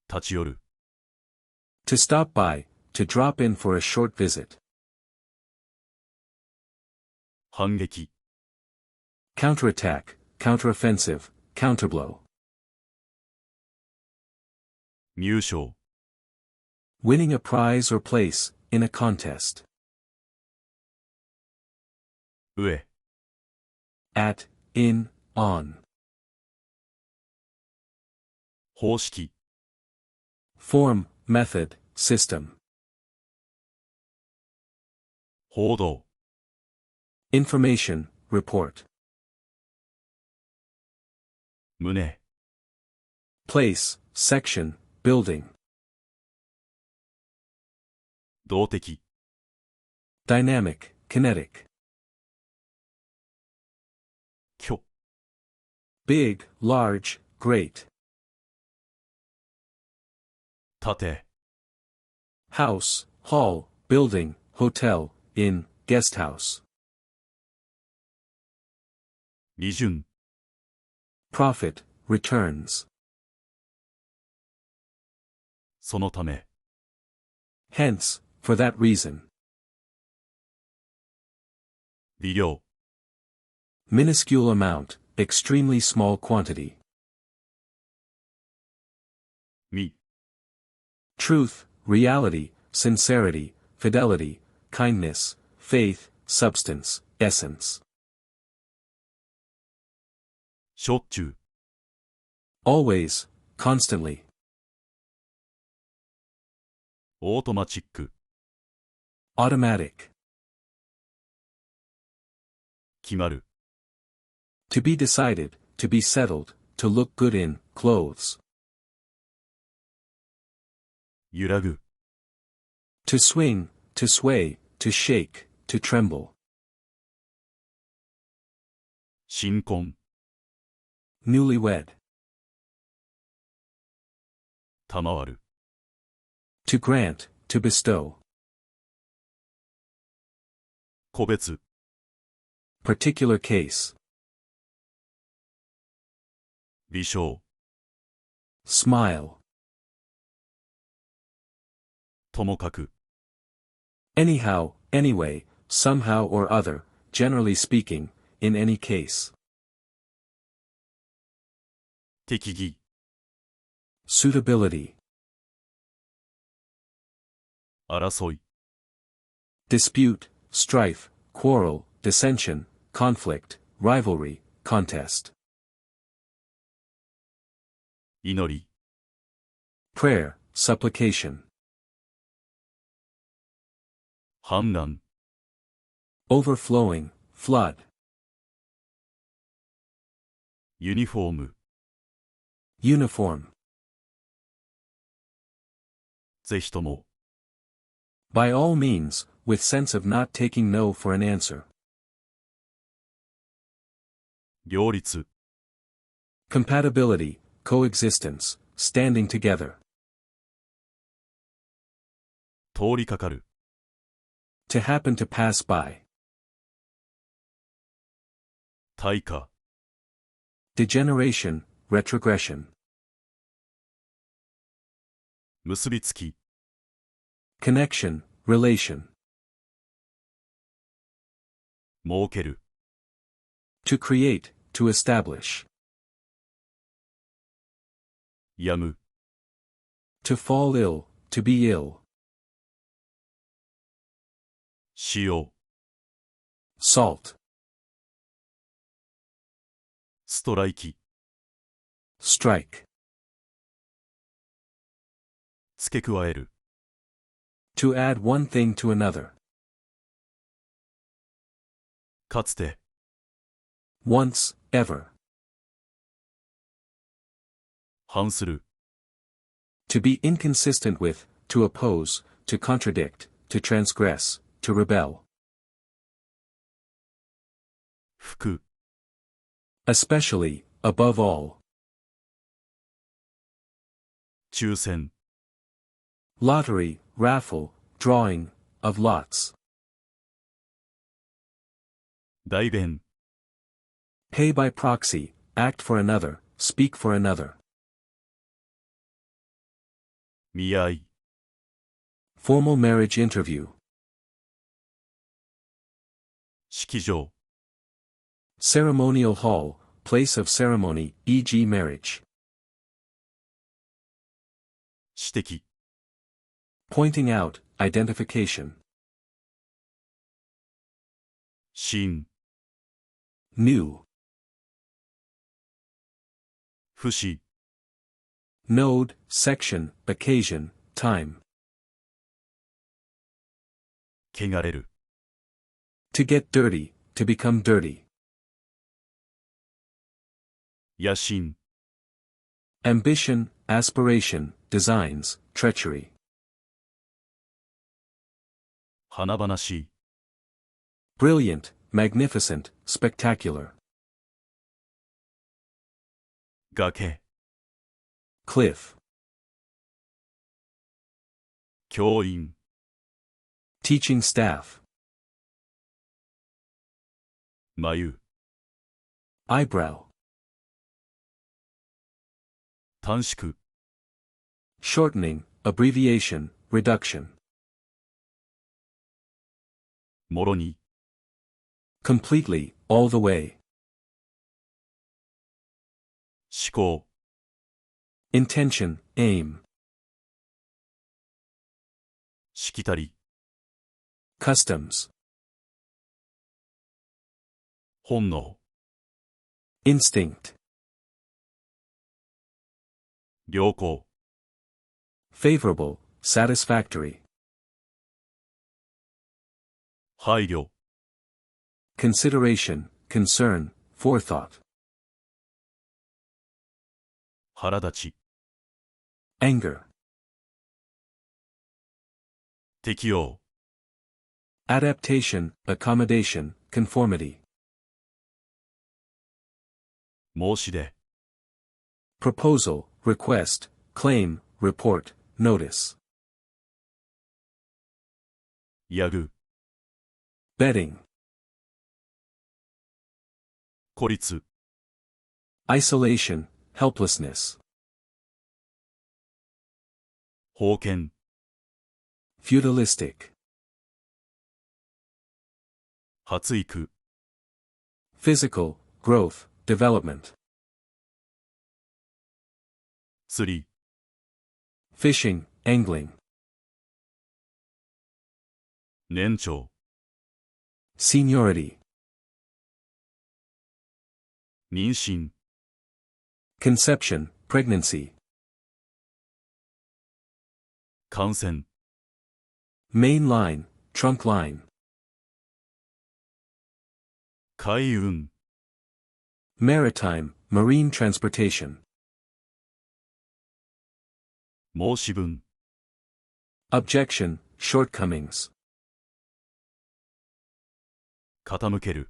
[SPEAKER 1] 立ち寄る。
[SPEAKER 2] To stop by, to drop in for a short visit.
[SPEAKER 1] 反撃。
[SPEAKER 2] Counterattack, counteroffensive, counterblow.
[SPEAKER 1] 入賞。
[SPEAKER 2] Winning a prize or place, in a contest.
[SPEAKER 1] 上。
[SPEAKER 2] At, in, on.
[SPEAKER 1] 方式。
[SPEAKER 2] Form, method, system.
[SPEAKER 1] 報道。
[SPEAKER 2] Information, report.
[SPEAKER 1] 旨。
[SPEAKER 2] Place, section, building.
[SPEAKER 1] 動的。
[SPEAKER 2] Dynamic, kinetic.
[SPEAKER 1] 巨。
[SPEAKER 2] Big, large, great.
[SPEAKER 1] 建。
[SPEAKER 2] House, hall, building, hotel, inn, guest house.
[SPEAKER 1] 利潤。
[SPEAKER 2] Profit, returns.
[SPEAKER 1] そのため。
[SPEAKER 2] Hence, for that reason.
[SPEAKER 1] 微量。
[SPEAKER 2] Minuscule amount, extremely small quantity.
[SPEAKER 1] 味。
[SPEAKER 2] Truth, reality, sincerity, fidelity, kindness, faith, substance, essence.
[SPEAKER 1] しょっちゅう。
[SPEAKER 2] Always, constantly.
[SPEAKER 1] オートマチック、
[SPEAKER 2] automatic,
[SPEAKER 1] 決まる、
[SPEAKER 2] to be decided, to be settled, to look good in, clothes,
[SPEAKER 1] 揺らぐ、
[SPEAKER 2] to swing, to sway, to shake, to tremble,
[SPEAKER 1] 新婚、
[SPEAKER 2] newlywed,
[SPEAKER 1] 賜る、
[SPEAKER 2] to grant, to bestow,
[SPEAKER 1] 個別、
[SPEAKER 2] particular case,
[SPEAKER 1] 微笑、
[SPEAKER 2] smile,
[SPEAKER 1] ともかく、
[SPEAKER 2] anyhow, anyway, somehow or other, generally speaking, in any case,
[SPEAKER 1] 適宜、
[SPEAKER 2] suitability,
[SPEAKER 1] 争い、
[SPEAKER 2] dispute, strife, quarrel, dissension, conflict, rivalry, contest,
[SPEAKER 1] 祈り、
[SPEAKER 2] prayer, supplication,
[SPEAKER 1] 氾濫、
[SPEAKER 2] overflowing, flood,
[SPEAKER 1] ユニフォーム、
[SPEAKER 2] uniform,
[SPEAKER 1] ぜひとも、
[SPEAKER 2] by all means, with sense of not taking no for an answer,
[SPEAKER 1] 両立、
[SPEAKER 2] compatibility, coexistence, standing together,
[SPEAKER 1] 通りかかる、
[SPEAKER 2] to happen to pass by,
[SPEAKER 1] 退化、
[SPEAKER 2] degeneration, retrogression,
[SPEAKER 1] 結びつき、
[SPEAKER 2] connection, relation,
[SPEAKER 1] 設ける、
[SPEAKER 2] to create, to establish,
[SPEAKER 1] やむ、
[SPEAKER 2] to fall ill, to be ill,
[SPEAKER 1] 使用、
[SPEAKER 2] salt,
[SPEAKER 1] ストライキ、
[SPEAKER 2] strike,
[SPEAKER 1] 付け加える、
[SPEAKER 2] to add one thing to another,
[SPEAKER 1] かつて、
[SPEAKER 2] once, ever,
[SPEAKER 1] 反する、
[SPEAKER 2] to be inconsistent with, to oppose, to contradict, to transgress, to rebel,
[SPEAKER 1] 服、
[SPEAKER 2] especially, above all,
[SPEAKER 1] 抽選、
[SPEAKER 2] lottery, raffle, drawing, of lots,
[SPEAKER 1] 代弁、
[SPEAKER 2] pay by proxy, act for another, speak for another,
[SPEAKER 1] 見合い、
[SPEAKER 2] formal marriage interview,
[SPEAKER 1] 式場、
[SPEAKER 2] ceremonial hall, place of ceremony, e.g. marriage,
[SPEAKER 1] 指摘、
[SPEAKER 2] pointing out, identification,
[SPEAKER 1] 新、
[SPEAKER 2] new,
[SPEAKER 1] 節、
[SPEAKER 2] node, section, occasion, time,
[SPEAKER 1] 汚れる、
[SPEAKER 2] to get dirty, to become dirty,
[SPEAKER 1] 野心、
[SPEAKER 2] ambition, aspiration, designs, treachery,
[SPEAKER 1] 華々しい、
[SPEAKER 2] brilliant, magnificent, spectacular,
[SPEAKER 1] 崖、
[SPEAKER 2] cliff,
[SPEAKER 1] 教員、
[SPEAKER 2] teaching staff,
[SPEAKER 1] 眉、
[SPEAKER 2] eyebrow,
[SPEAKER 1] 短縮、
[SPEAKER 2] shortening, abbreviation, reduction,
[SPEAKER 1] もろに、
[SPEAKER 2] completely, all the way,
[SPEAKER 1] 思考、
[SPEAKER 2] intention, aim,
[SPEAKER 1] しきたり、
[SPEAKER 2] customs,
[SPEAKER 1] 本能、
[SPEAKER 2] instinct,
[SPEAKER 1] 良好、
[SPEAKER 2] favorable, satisfactory.
[SPEAKER 1] 配慮、
[SPEAKER 2] Consideration, concern, forethought.
[SPEAKER 1] 腹立ち、
[SPEAKER 2] Anger.
[SPEAKER 1] 適応、
[SPEAKER 2] Adaptation, accommodation, conformity.
[SPEAKER 1] 申し出、
[SPEAKER 2] Proposal, request, claim, report, notice.
[SPEAKER 1] やぐ、
[SPEAKER 2] Betting.
[SPEAKER 1] 孤立、
[SPEAKER 2] Isolation, helplessness.
[SPEAKER 1] 封建、
[SPEAKER 2] Feudalistic.
[SPEAKER 1] 発育、
[SPEAKER 2] Physical, growth, development.
[SPEAKER 1] 釣り、
[SPEAKER 2] Fishing, angling.
[SPEAKER 1] 年長、
[SPEAKER 2] Seniority.
[SPEAKER 1] 妊娠、
[SPEAKER 2] Conception, pregnancy.
[SPEAKER 1] 感染、
[SPEAKER 2] Main line, trunk line.
[SPEAKER 1] 海運、
[SPEAKER 2] Maritime, marine transportation.
[SPEAKER 1] 申し分、
[SPEAKER 2] Objection, shortcomings.
[SPEAKER 1] 傾ける、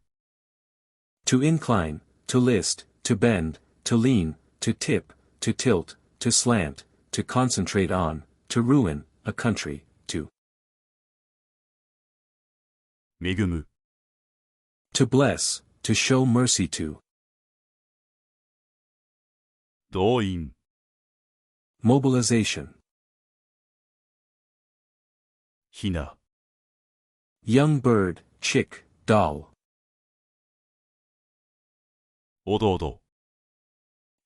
[SPEAKER 2] To incline, to list, to bend, to lean, to tip, to tilt, to slant, to concentrate on, to ruin, a country, to.
[SPEAKER 1] 恵む、
[SPEAKER 2] To bless, to show mercy to.
[SPEAKER 1] 動員、
[SPEAKER 2] Mobilization.
[SPEAKER 1] ひな、
[SPEAKER 2] Young bird, chick, doll.
[SPEAKER 1] おどおど、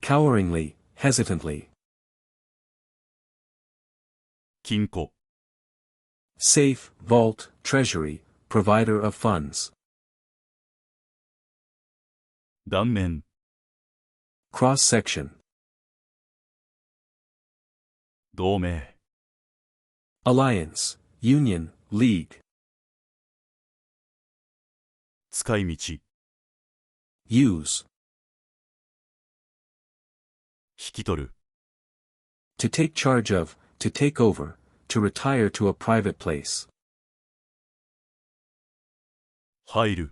[SPEAKER 2] Coweringly, hesitantly.
[SPEAKER 1] 金庫、
[SPEAKER 2] Safe, vault, treasury, provider of funds.
[SPEAKER 1] 断面、
[SPEAKER 2] Cross section.
[SPEAKER 1] 同盟、
[SPEAKER 2] Alliance, union, league.
[SPEAKER 1] 使い道、
[SPEAKER 2] Use.
[SPEAKER 1] 引き取る、
[SPEAKER 2] To take charge of, to take over, to retire to a private place.
[SPEAKER 1] 入る、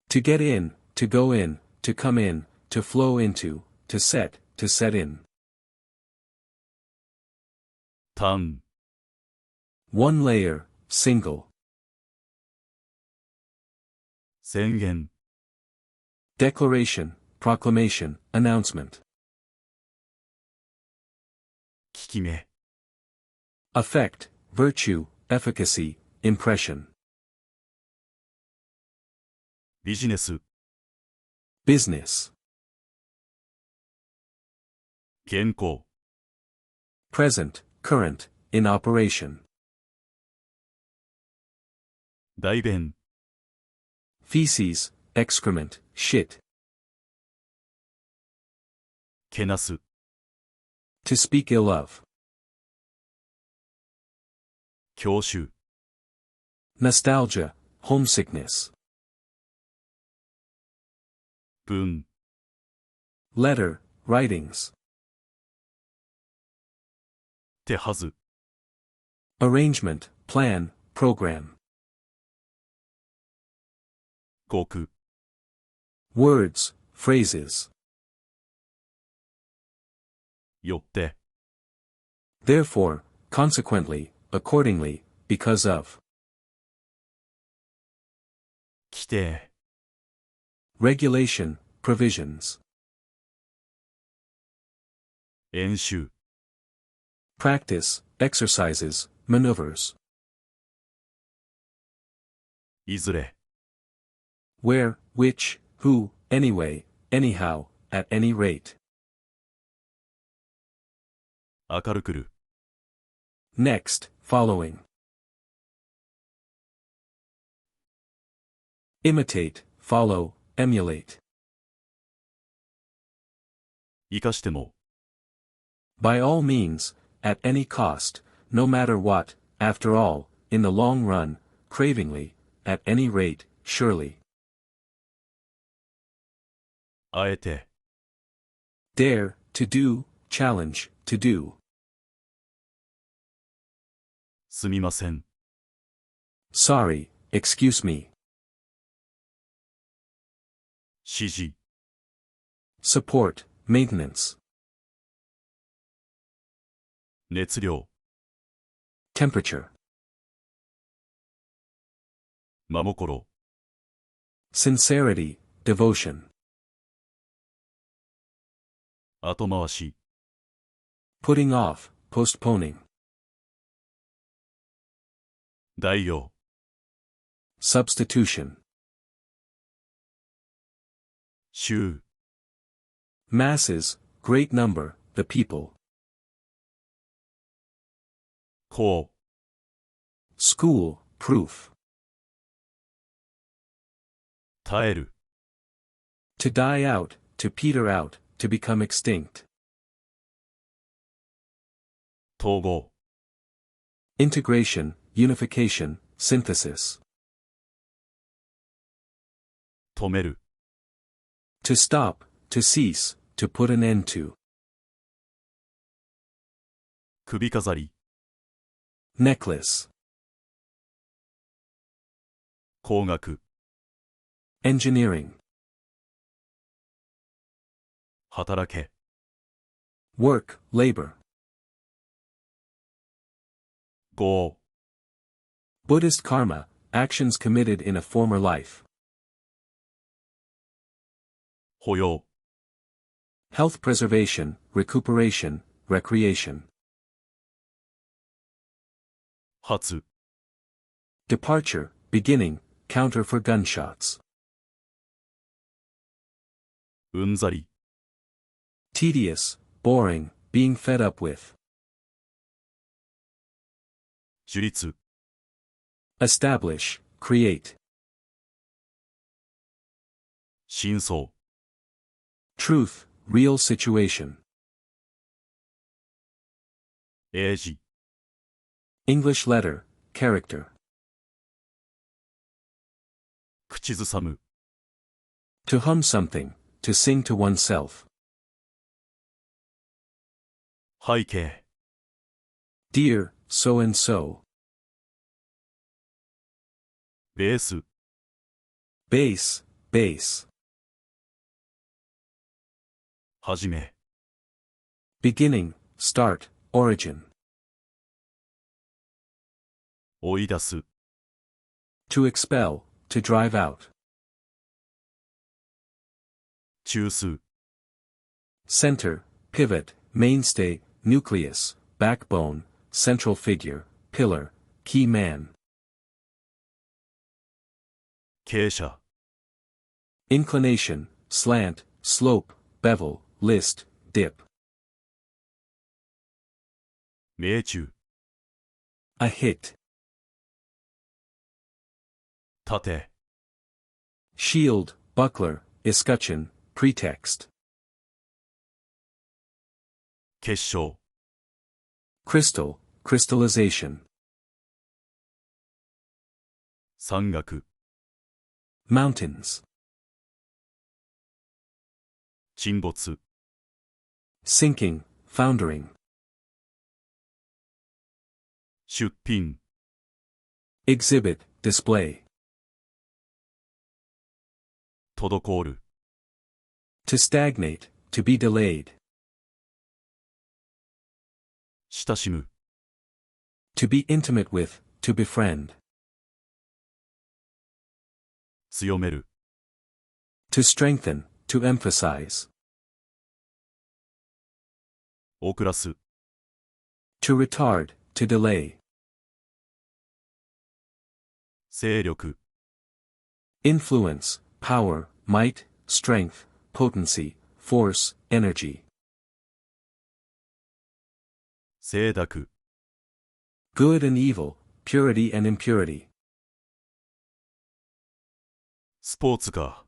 [SPEAKER 2] To get in, to go in, to come in, to flow into, to set in.
[SPEAKER 1] 単、
[SPEAKER 2] One layer, single.
[SPEAKER 1] 宣言、
[SPEAKER 2] Declaration, proclamation, announcement.
[SPEAKER 1] 効き目、
[SPEAKER 2] Effect, virtue, efficacy, impression.
[SPEAKER 1] ビジネス、
[SPEAKER 2] Business.
[SPEAKER 1] 現行、
[SPEAKER 2] Present, current, in operation.
[SPEAKER 1] 代弁、
[SPEAKER 2] Feces, excrement, shit.
[SPEAKER 1] けなす、
[SPEAKER 2] To speak ill of.
[SPEAKER 1] 郷愁、
[SPEAKER 2] Nostalgia, homesickness.
[SPEAKER 1] 文、
[SPEAKER 2] Letter, writings.
[SPEAKER 1] 手はず、
[SPEAKER 2] Arrangement, plan, program.
[SPEAKER 1] 語句、
[SPEAKER 2] Words, phrases.
[SPEAKER 1] よって、
[SPEAKER 2] Therefore, consequently, accordingly, because of.
[SPEAKER 1] 規定、
[SPEAKER 2] Regulation, provisions.
[SPEAKER 1] 演習、
[SPEAKER 2] Practice, exercises, maneuvers.
[SPEAKER 1] いずれ、
[SPEAKER 2] Where, which, who, anyway, anyhow, at any rate.
[SPEAKER 1] 明るくる、
[SPEAKER 2] Next, following. Imitate, follow, emulate.
[SPEAKER 1] 生かしても、
[SPEAKER 2] By all means, at any cost, no matter what, after all, in the long run, cravingly, at any rate, surely.
[SPEAKER 1] あえて、
[SPEAKER 2] Dare, to do, challenge, to do.
[SPEAKER 1] すみません。
[SPEAKER 2] Sorry, excuse me.
[SPEAKER 1] 指示、
[SPEAKER 2] Support, maintenance.
[SPEAKER 1] 熱量、
[SPEAKER 2] Temperature.
[SPEAKER 1] 真心、
[SPEAKER 2] Sincerity, devotion.
[SPEAKER 1] 後回し、
[SPEAKER 2] Putting off, postponing.
[SPEAKER 1] 代用、
[SPEAKER 2] Substitution.
[SPEAKER 1] 衆、
[SPEAKER 2] Masses, great number, the people.
[SPEAKER 1] こう、
[SPEAKER 2] School, proof.
[SPEAKER 1] 耐える、
[SPEAKER 2] To die out, to peter out, to become extinct.
[SPEAKER 1] 統合、
[SPEAKER 2] Integration, unification, synthesis.
[SPEAKER 1] 止める、
[SPEAKER 2] To stop, to cease, to put an end to.
[SPEAKER 1] 首飾り、
[SPEAKER 2] Necklace.
[SPEAKER 1] 工学、
[SPEAKER 2] Engineering.
[SPEAKER 1] 働け、
[SPEAKER 2] Work, labor.
[SPEAKER 1] 業、
[SPEAKER 2] Buddhist karma, actions committed in a former life.
[SPEAKER 1] 保養、
[SPEAKER 2] Health preservation, recuperation, recreation.
[SPEAKER 1] 発、
[SPEAKER 2] Departure, beginning, counter for gunshots.
[SPEAKER 1] うんざり、
[SPEAKER 2] Tedious, boring, being fed up with.
[SPEAKER 1] 樹立、
[SPEAKER 2] Establish, create.
[SPEAKER 1] 真相、
[SPEAKER 2] Truth, real situation.
[SPEAKER 1] 英字、
[SPEAKER 2] English letter, character.
[SPEAKER 1] 口ずさむ、
[SPEAKER 2] To hum something, to sing to oneself.
[SPEAKER 1] 背景、
[SPEAKER 2] Dear, so and so.
[SPEAKER 1] ベース、
[SPEAKER 2] Base, base.
[SPEAKER 1] はじめ、
[SPEAKER 2] Beginning, start, origin.
[SPEAKER 1] 追い出す、
[SPEAKER 2] To expel, to drive out.
[SPEAKER 1] 中枢、
[SPEAKER 2] Center, pivot, mainstay, nucleus, backbone, central figure, pillar, key man.
[SPEAKER 1] 傾斜、
[SPEAKER 2] Inclination, slant, slope, bevel, list, dip.
[SPEAKER 1] 命中、
[SPEAKER 2] A hit.
[SPEAKER 1] 盾、
[SPEAKER 2] Shield, buckler, escutcheon, pretext.
[SPEAKER 1] 結晶、
[SPEAKER 2] Crystal, crystallization.
[SPEAKER 1] 山岳、
[SPEAKER 2] Mountains.
[SPEAKER 1] 沈没、
[SPEAKER 2] Sinking, foundering.
[SPEAKER 1] 出品、
[SPEAKER 2] Exhibit, display.
[SPEAKER 1] 滞る、
[SPEAKER 2] To stagnate, to be delayed.
[SPEAKER 1] 親しむ、
[SPEAKER 2] To be intimate with, to befriend.
[SPEAKER 1] 強める、
[SPEAKER 2] To strengthen, to emphasize.
[SPEAKER 1] 遅らす、
[SPEAKER 2] To retard, to delay.
[SPEAKER 1] 勢力、
[SPEAKER 2] Influence, power, might, strength, potency, force, energy.
[SPEAKER 1] 清濁、
[SPEAKER 2] Good and evil, purity and impurity.
[SPEAKER 1] スポーツカ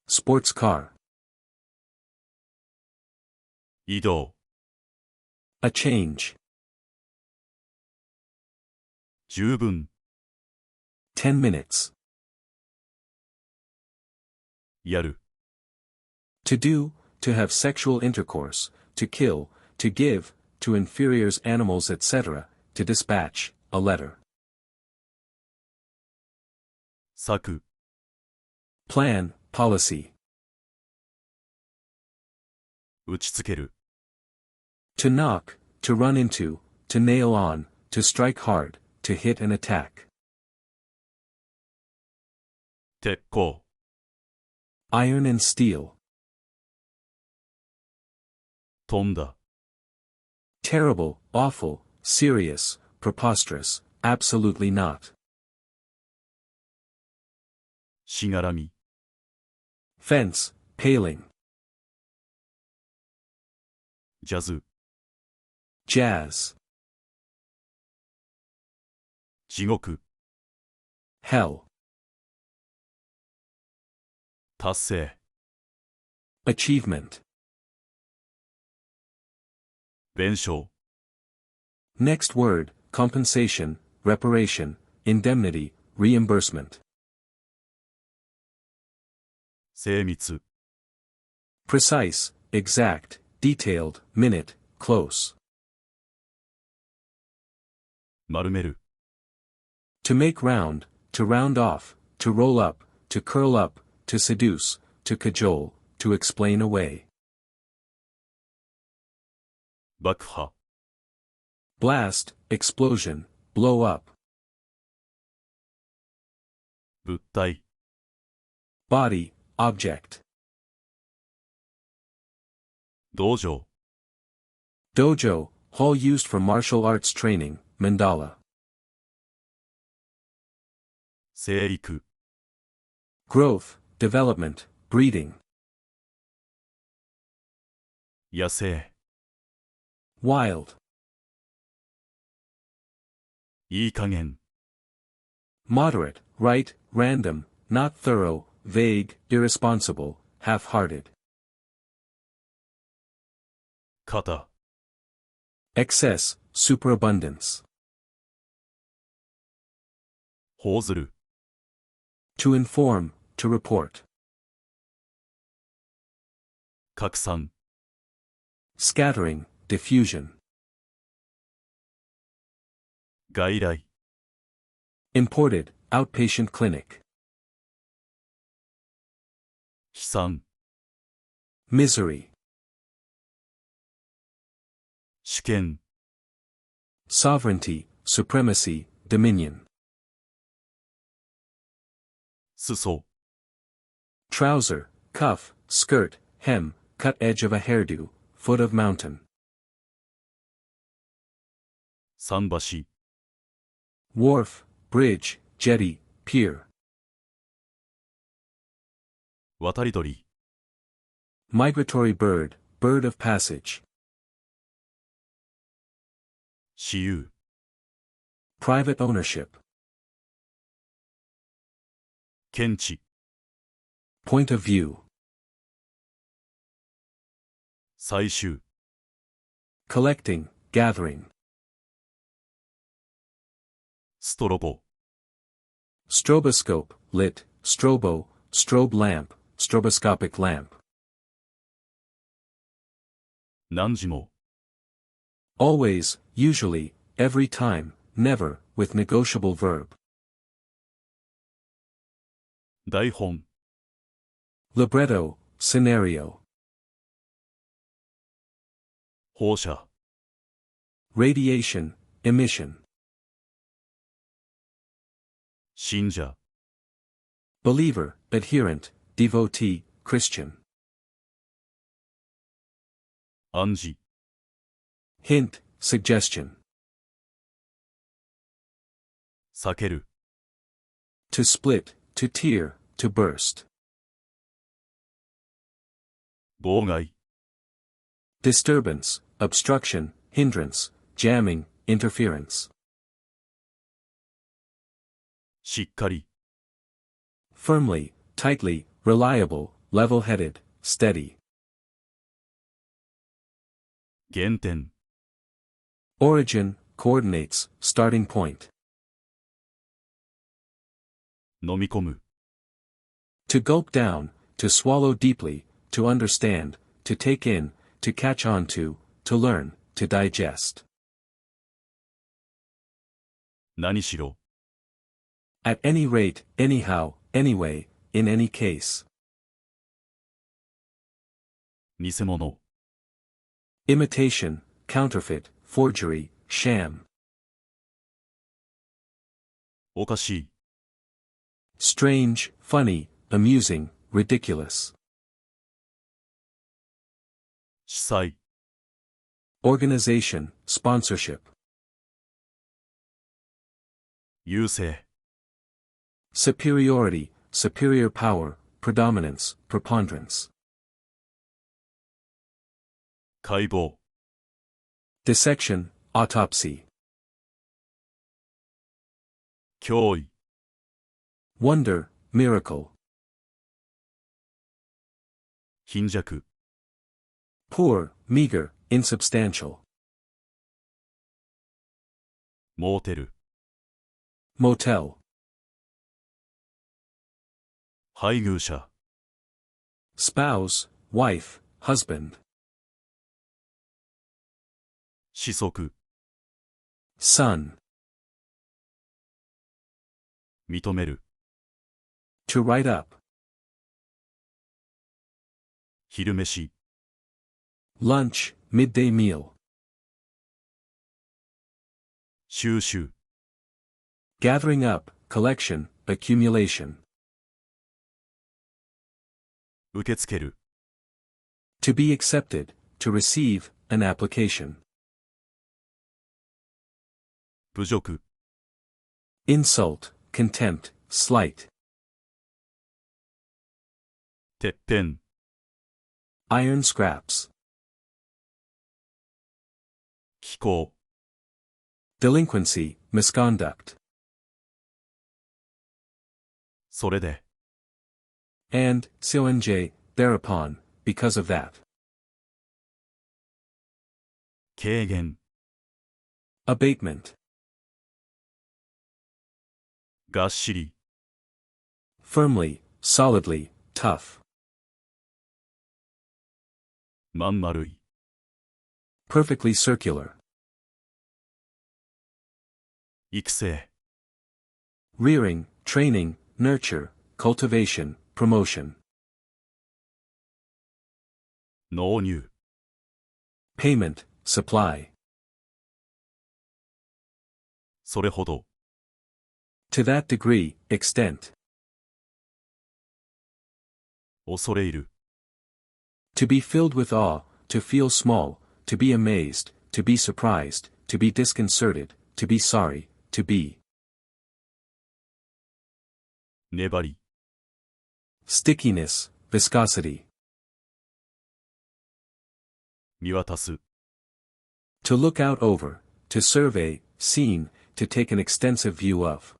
[SPEAKER 1] ー、
[SPEAKER 2] Sports car.
[SPEAKER 1] 移動、
[SPEAKER 2] A change.
[SPEAKER 1] 十分、
[SPEAKER 2] 10 minutes.
[SPEAKER 1] やる、
[SPEAKER 2] To do, to have sexual intercourse, to kill, to give, to inferiors animals etc., to dispatch, a letter.
[SPEAKER 1] 策、
[SPEAKER 2] Plan, policy.
[SPEAKER 1] 打ちつける、
[SPEAKER 2] To knock, to run into, to nail on, to strike hard, to hit and attack.
[SPEAKER 1] 鉄鋼、
[SPEAKER 2] Iron and steel.
[SPEAKER 1] 飛んだ、
[SPEAKER 2] Terrible, awful, serious, preposterous, absolutely not.
[SPEAKER 1] しがらみ、
[SPEAKER 2] Fence, paling.
[SPEAKER 1] ジャズ、
[SPEAKER 2] Jazz.
[SPEAKER 1] 地獄、
[SPEAKER 2] Hell.
[SPEAKER 1] 達成、
[SPEAKER 2] Achievement.
[SPEAKER 1] 弁償、
[SPEAKER 2] Next word, compensation, reparation, indemnity, reimbursement.
[SPEAKER 1] 精密、
[SPEAKER 2] Precise, exact, detailed, minute, close.
[SPEAKER 1] 丸める、
[SPEAKER 2] To make round, to round off, to roll up, to curl up, to seduce, to cajole, to explain away.
[SPEAKER 1] 爆破、
[SPEAKER 2] Blast, explosion, blow up.
[SPEAKER 1] 物体、
[SPEAKER 2] Body, object.
[SPEAKER 1] 道場、
[SPEAKER 2] Dojo, hall used for martial arts training, mandala.
[SPEAKER 1] 生育、
[SPEAKER 2] Growth, development, breeding.
[SPEAKER 1] 野生、
[SPEAKER 2] Wild.
[SPEAKER 1] いい加減、
[SPEAKER 2] Moderate, right, random, not thorough, vague, irresponsible, half-hearted.
[SPEAKER 1] 肩、
[SPEAKER 2] Excess, superabundance.
[SPEAKER 1] 報ずる、
[SPEAKER 2] To inform, to report.
[SPEAKER 1] 拡散、
[SPEAKER 2] Scattering, diffusion.
[SPEAKER 1] 外来、
[SPEAKER 2] Imported, outpatient clinic.
[SPEAKER 1] 悲惨、
[SPEAKER 2] Misery.
[SPEAKER 1] 主権、
[SPEAKER 2] Sovereignty, supremacy, dominion.
[SPEAKER 1] 裾、
[SPEAKER 2] Trouser, cuff, skirt, hem, cut edge of a hairdo, foot of mountain.
[SPEAKER 1] 桟橋、
[SPEAKER 2] Wharf, bridge, jetty, pier.
[SPEAKER 1] 渡り鳥、
[SPEAKER 2] Migratory bird, bird of passage.
[SPEAKER 1] 私有、
[SPEAKER 2] Private ownership.
[SPEAKER 1] 見地、
[SPEAKER 2] Point of view.
[SPEAKER 1] 採集、
[SPEAKER 2] Collecting, gathering.
[SPEAKER 1] ストロボ、
[SPEAKER 2] Stroboscope, lit, strobo, strobe lamp, stroboscopic lamp.
[SPEAKER 1] 何時も、
[SPEAKER 2] Always, usually, every time, never, with negotiable verb.
[SPEAKER 1] 台本、
[SPEAKER 2] Libretto, scenario.
[SPEAKER 1] 放射、
[SPEAKER 2] Radiation, emission.
[SPEAKER 1] 信者、
[SPEAKER 2] Believer, adherent, devotee, Christian.
[SPEAKER 1] 暗示、
[SPEAKER 2] Hint, suggestion.
[SPEAKER 1] 避ける、
[SPEAKER 2] To split, to tear, to burst.
[SPEAKER 1] 妨害、
[SPEAKER 2] Disturbance, obstruction, hindrance, jamming, interference.
[SPEAKER 1] しっかり、
[SPEAKER 2] Firmly, tightly, reliable, level-headed, steady.
[SPEAKER 1] 原点、
[SPEAKER 2] Origin, coordinates, starting point.
[SPEAKER 1] 飲み込む。
[SPEAKER 2] To gulp down, to swallow deeply, to understand, to take in, to catch on to learn, to digest.
[SPEAKER 1] 何しろ。
[SPEAKER 2] At any rate, anyhow, anyway, in any case.
[SPEAKER 1] 偽物。
[SPEAKER 2] Imitation, counterfeit, forgery, sham.
[SPEAKER 1] おかしい。
[SPEAKER 2] Strange, funny, amusing, ridiculous.
[SPEAKER 1] 主催。
[SPEAKER 2] Organization, sponsorship.
[SPEAKER 1] 優勢。
[SPEAKER 2] Superiority, superior power, predominance, preponderance.
[SPEAKER 1] 解剖。
[SPEAKER 2] Dissection, autopsy.
[SPEAKER 1] 脅威。
[SPEAKER 2] Wonder, miracle.
[SPEAKER 1] 貧弱。
[SPEAKER 2] Poor, meager, insubstantial.
[SPEAKER 1] モーテル。
[SPEAKER 2] Motel.
[SPEAKER 1] 配偶者。
[SPEAKER 2] Spouse, wife, husband.
[SPEAKER 1] 子息。
[SPEAKER 2] Son.
[SPEAKER 1] 認める。
[SPEAKER 2] To write up.
[SPEAKER 1] 昼飯。
[SPEAKER 2] Lunch, midday meal.
[SPEAKER 1] 収集。
[SPEAKER 2] Gathering up, collection, accumulation.
[SPEAKER 1] 受け付ける。
[SPEAKER 2] To be accepted, to receive, an application.
[SPEAKER 1] 侮辱。
[SPEAKER 2] Insult, contempt, slight.
[SPEAKER 1] てっぺん。
[SPEAKER 2] Iron scraps.
[SPEAKER 1] 気候。
[SPEAKER 2] Delinquency, misconduct.
[SPEAKER 1] それで。
[SPEAKER 2] And, CONJ, thereupon, because of that.
[SPEAKER 1] 軽減。
[SPEAKER 2] Abatement.
[SPEAKER 1] がっしり。
[SPEAKER 2] Firmly, solidly, tough.
[SPEAKER 1] まん丸い。
[SPEAKER 2] Perfectly circular.
[SPEAKER 1] 育成。
[SPEAKER 2] Rearing, training, nurture, cultivation, promotion.
[SPEAKER 1] 納入。
[SPEAKER 2] Payment, supply.
[SPEAKER 1] それほど。
[SPEAKER 2] To that degree, extent.
[SPEAKER 1] 恐れ入る。
[SPEAKER 2] To be filled with awe, to feel small, to be amazed, to be surprised, to be disconcerted, to be sorry, to be.
[SPEAKER 1] 粘り。
[SPEAKER 2] Stickiness, viscosity.
[SPEAKER 1] 見渡す。
[SPEAKER 2] To look out over, to survey, seen, to take an extensive view of.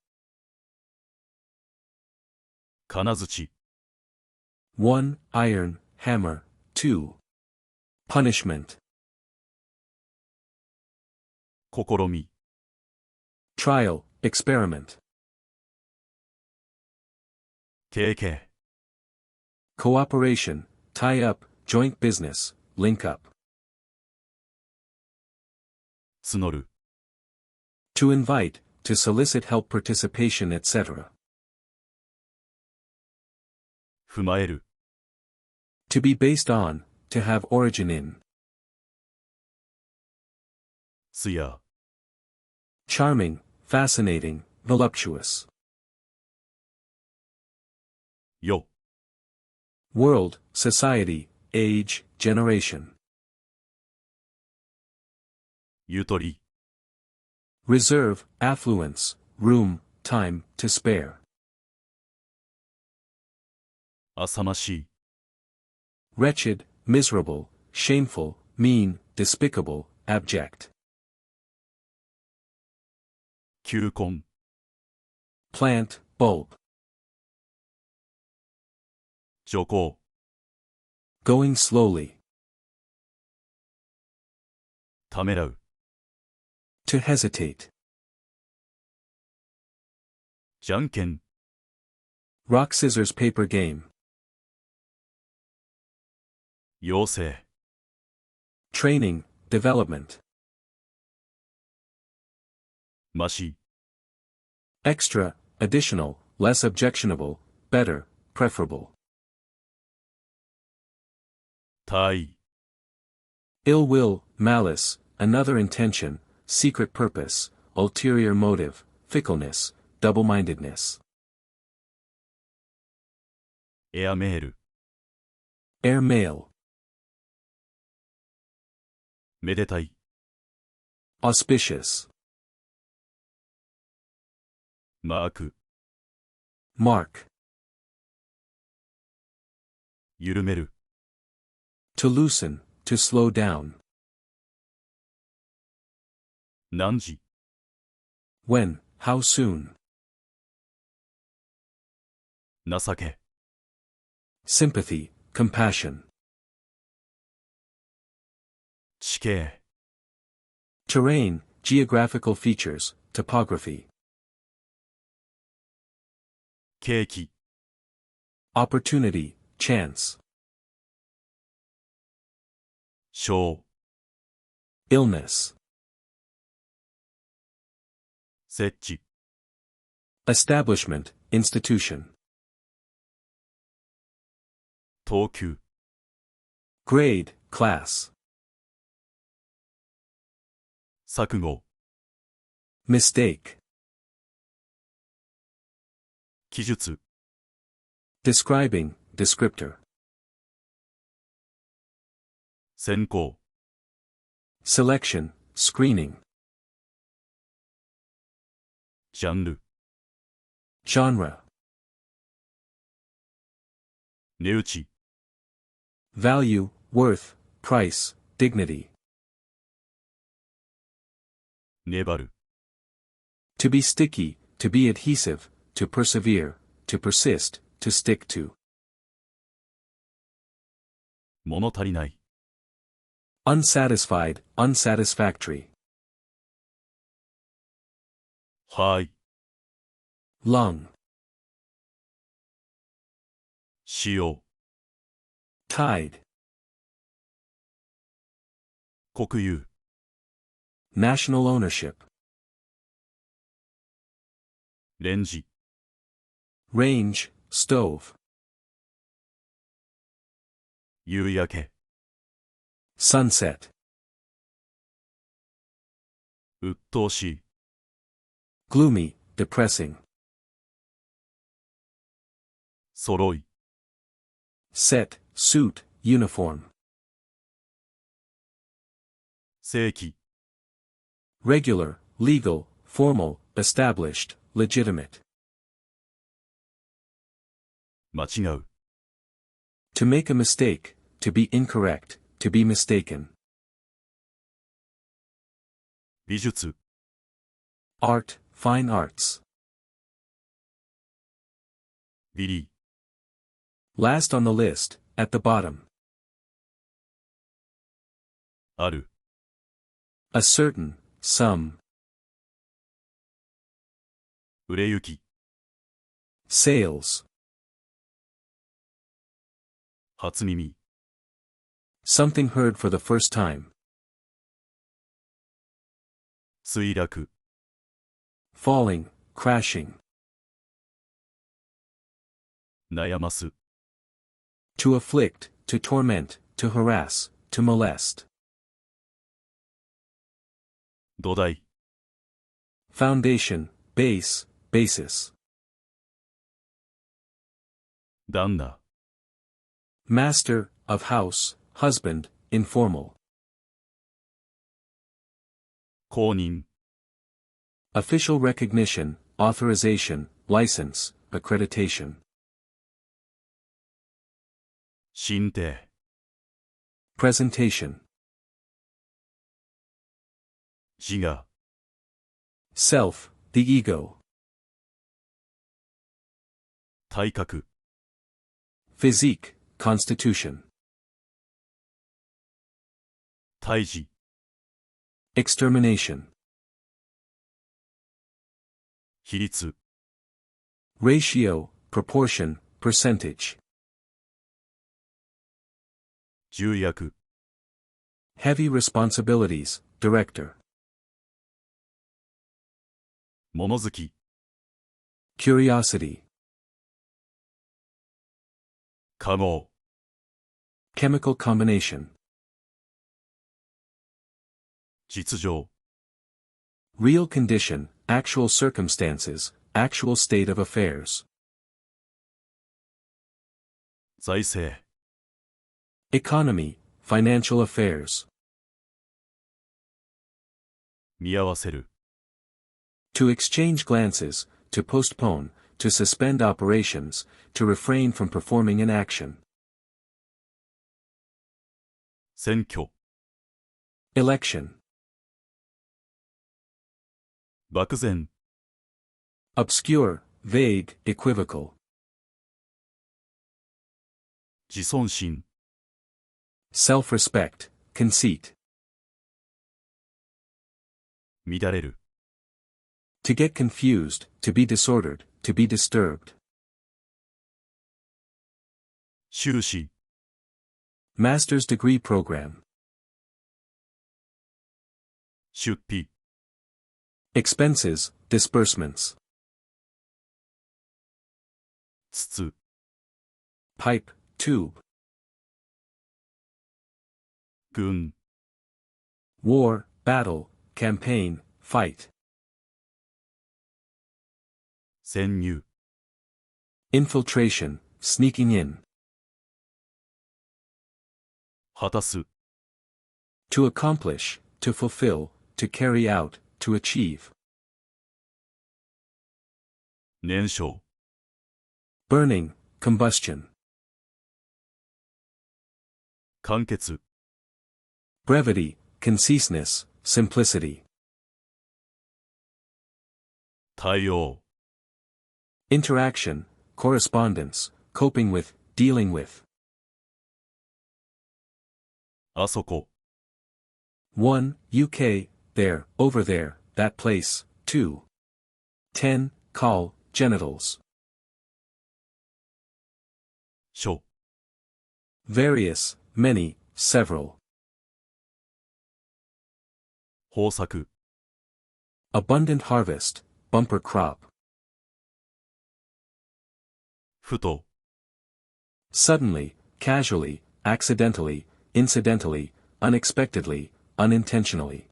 [SPEAKER 1] 金槌。
[SPEAKER 2] 1. Iron, hammer. 2. Punishment.
[SPEAKER 1] 試み。
[SPEAKER 2] Trial, experiment.
[SPEAKER 1] 提携。
[SPEAKER 2] Cooperation, tie up, joint business, link up.
[SPEAKER 1] 募る。
[SPEAKER 2] To invite, to solicit help participation etc.
[SPEAKER 1] 踏まえる。
[SPEAKER 2] To be based on, to have origin in.
[SPEAKER 1] 艶。
[SPEAKER 2] Charming, fascinating, voluptuous.
[SPEAKER 1] よ。
[SPEAKER 2] World, society, age, generation.
[SPEAKER 1] ゆとり。
[SPEAKER 2] Reserve, affluence, room, time, to spare.
[SPEAKER 1] 浅ましい。
[SPEAKER 2] Wretched, miserable, shameful, mean, despicable, abject.
[SPEAKER 1] 球根。
[SPEAKER 2] Plant, bulb.
[SPEAKER 1] 徐行。
[SPEAKER 2] Going slowly.
[SPEAKER 1] ためらう。
[SPEAKER 2] To hesitate.
[SPEAKER 1] じゃんけん。
[SPEAKER 2] Rock scissors paper game.
[SPEAKER 1] 養成
[SPEAKER 2] Training, development.
[SPEAKER 1] まし
[SPEAKER 2] Extra, additional, less objectionable, better, preferable.
[SPEAKER 1] 対
[SPEAKER 2] Ill will, malice, another intention, secret purpose, ulterior motive, fickleness, double-mindedness.
[SPEAKER 1] エアメール
[SPEAKER 2] Air mail.
[SPEAKER 1] めでたい
[SPEAKER 2] Auspicious.
[SPEAKER 1] マーク
[SPEAKER 2] Mark.
[SPEAKER 1] 緩める
[SPEAKER 2] To loosen, to slow down.
[SPEAKER 1] 何時
[SPEAKER 2] When, how soon.
[SPEAKER 1] 情け
[SPEAKER 2] Sympathy, compassion.
[SPEAKER 1] 地形
[SPEAKER 2] Terrain, geographical features, topography.
[SPEAKER 1] 景気
[SPEAKER 2] Opportunity, chance.
[SPEAKER 1] 症
[SPEAKER 2] Illness.
[SPEAKER 1] 設置
[SPEAKER 2] Establishment, institution.
[SPEAKER 1] 等級
[SPEAKER 2] Grade, class.
[SPEAKER 1] 錯誤
[SPEAKER 2] Mistake.
[SPEAKER 1] 記述
[SPEAKER 2] Describing, descriptor.
[SPEAKER 1] 選考
[SPEAKER 2] Selection, screening.
[SPEAKER 1] ジャンル
[SPEAKER 2] Genre.
[SPEAKER 1] 値打ち
[SPEAKER 2] Value, worth, price, dignity.
[SPEAKER 1] 粘る
[SPEAKER 2] To be sticky, to be adhesive, to persevere, to persist, to stick to.
[SPEAKER 1] 物足りない
[SPEAKER 2] Unsatisfied, unsatisfactory.
[SPEAKER 1] はい
[SPEAKER 2] Lung.
[SPEAKER 1] 使用
[SPEAKER 2] Tide.
[SPEAKER 1] 国有
[SPEAKER 2] National ownership.
[SPEAKER 1] レンジ
[SPEAKER 2] Range, stove.
[SPEAKER 1] 夕焼け
[SPEAKER 2] Sunset.
[SPEAKER 1] 鬱陶しい
[SPEAKER 2] Gloomy, depressing.
[SPEAKER 1] 揃い
[SPEAKER 2] Set, suit, uniform.
[SPEAKER 1] 正規
[SPEAKER 2] Regular, legal, formal, established, legitimate.
[SPEAKER 1] 間違う
[SPEAKER 2] To make a mistake, to be incorrect, to be mistaken.
[SPEAKER 1] 美術
[SPEAKER 2] Art, fine arts.
[SPEAKER 1] ビリー
[SPEAKER 2] Last on the list, at the bottom.
[SPEAKER 1] ある
[SPEAKER 2] A certain, some.
[SPEAKER 1] 売れ行き
[SPEAKER 2] Sales.
[SPEAKER 1] 初耳
[SPEAKER 2] Something heard for the first time.
[SPEAKER 1] 墜落
[SPEAKER 2] Falling, crashing.
[SPEAKER 1] 悩ます
[SPEAKER 2] To afflict, to torment, to harass, to molest.
[SPEAKER 1] 土台
[SPEAKER 2] Foundation, base, basis.
[SPEAKER 1] 旦那
[SPEAKER 2] Master, of house, husband, informal.
[SPEAKER 1] 公認
[SPEAKER 2] Official recognition, authorization, license, accreditation.
[SPEAKER 1] 進呈
[SPEAKER 2] Presentation.
[SPEAKER 1] 自我
[SPEAKER 2] Self, the ego.
[SPEAKER 1] 体格
[SPEAKER 2] Physique, constitution.
[SPEAKER 1] 胎児
[SPEAKER 2] Extermination.
[SPEAKER 1] 比率
[SPEAKER 2] Ratio, proportion, percentage.
[SPEAKER 1] 重役
[SPEAKER 2] Heavy responsibilities, director.
[SPEAKER 1] 物好き
[SPEAKER 2] Curiosity.
[SPEAKER 1] 化合
[SPEAKER 2] Chemical combination.
[SPEAKER 1] 実情
[SPEAKER 2] Real condition, actual circumstances, actual state of affairs.
[SPEAKER 1] 財政
[SPEAKER 2] Economy, financial affairs.
[SPEAKER 1] 見合わせる
[SPEAKER 2] To exchange glances, to postpone, to suspend operations, to refrain from performing an action.
[SPEAKER 1] 選挙
[SPEAKER 2] Election.
[SPEAKER 1] 漠然
[SPEAKER 2] Obscure, vague, equivocal.
[SPEAKER 1] 自尊心
[SPEAKER 2] Self-respect, conceit.
[SPEAKER 1] 乱れる
[SPEAKER 2] To get confused, to be disordered, to be disturbed.
[SPEAKER 1] 修士
[SPEAKER 2] Master's degree program.
[SPEAKER 1] 出費
[SPEAKER 2] Expenses, disbursements.
[SPEAKER 1] 筒
[SPEAKER 2] Pipe, tube.
[SPEAKER 1] 軍
[SPEAKER 2] War, battle, campaign, fight.
[SPEAKER 1] 潜入
[SPEAKER 2] Infiltration, sneaking in.
[SPEAKER 1] 果たす
[SPEAKER 2] To accomplish, to fulfill, to carry out, to achieve.
[SPEAKER 1] 燃焼
[SPEAKER 2] Burning, combustion.
[SPEAKER 1] 簡潔
[SPEAKER 2] Brevity, conciseness, simplicity.
[SPEAKER 1] 対応
[SPEAKER 2] Interaction, correspondence, coping with, dealing with.
[SPEAKER 1] あそこ
[SPEAKER 2] 1. UK, there, over there, that place. 2. 10. Call, genitals.
[SPEAKER 1] 書
[SPEAKER 2] Various, many, several.
[SPEAKER 1] 豊作
[SPEAKER 2] Abundant harvest, bumper crop.
[SPEAKER 1] ふと
[SPEAKER 2] Suddenly, casually, accidentally, incidentally, unexpectedly, unintentionally.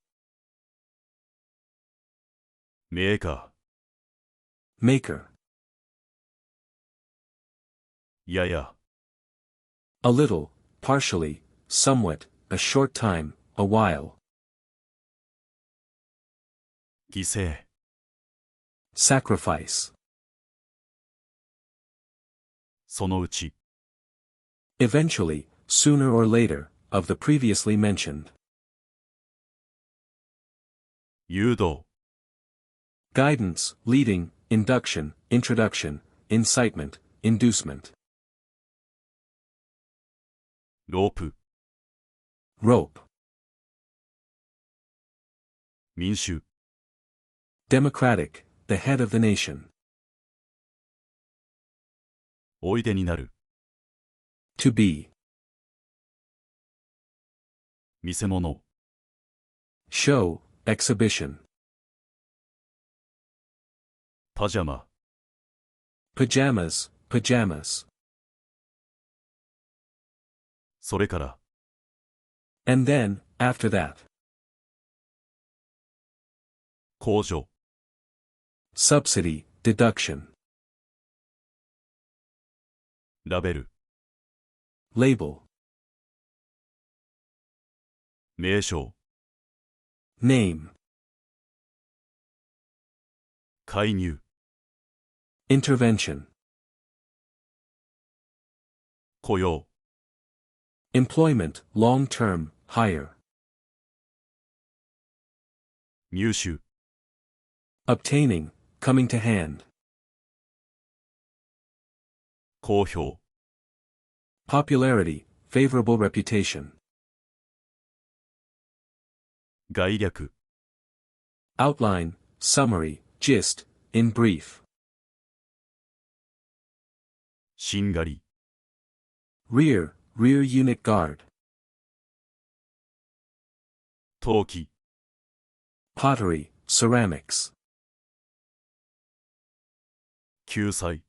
[SPEAKER 1] メーカ
[SPEAKER 2] Maker.
[SPEAKER 1] ーやや
[SPEAKER 2] A little, partially, somewhat, a short time, a while.
[SPEAKER 1] 犠牲
[SPEAKER 2] Sacrifice.
[SPEAKER 1] そのうち
[SPEAKER 2] Eventually, sooner or later, of the previously mentioned.
[SPEAKER 1] 誘導
[SPEAKER 2] Guidance, leading, induction, introduction, incitement, inducement.
[SPEAKER 1] ロープ
[SPEAKER 2] Rope.
[SPEAKER 1] 民衆
[SPEAKER 2] Democratic, the head of the nation.
[SPEAKER 1] おいでになる
[SPEAKER 2] To be.
[SPEAKER 1] 見せ物
[SPEAKER 2] Show, exhibition.
[SPEAKER 1] パジャマ
[SPEAKER 2] Pajamas, pajamas.
[SPEAKER 1] それから
[SPEAKER 2] And then, after that.
[SPEAKER 1] 控除
[SPEAKER 2] Subsidy, deduction.
[SPEAKER 1] ラベル
[SPEAKER 2] Label.
[SPEAKER 1] 名称
[SPEAKER 2] Name.
[SPEAKER 1] 介入
[SPEAKER 2] Intervention.
[SPEAKER 1] 雇用
[SPEAKER 2] Employment, long-term, hire.
[SPEAKER 1] 入手
[SPEAKER 2] Obtaining, coming to hand.
[SPEAKER 1] 好評
[SPEAKER 2] Popularity, favorable reputation.
[SPEAKER 1] 概略
[SPEAKER 2] Outline, summary, gist, in brief.
[SPEAKER 1] しんがり、
[SPEAKER 2] rear unit guard,
[SPEAKER 1] 陶器、
[SPEAKER 2] pottery, ceramics,
[SPEAKER 1] 救済、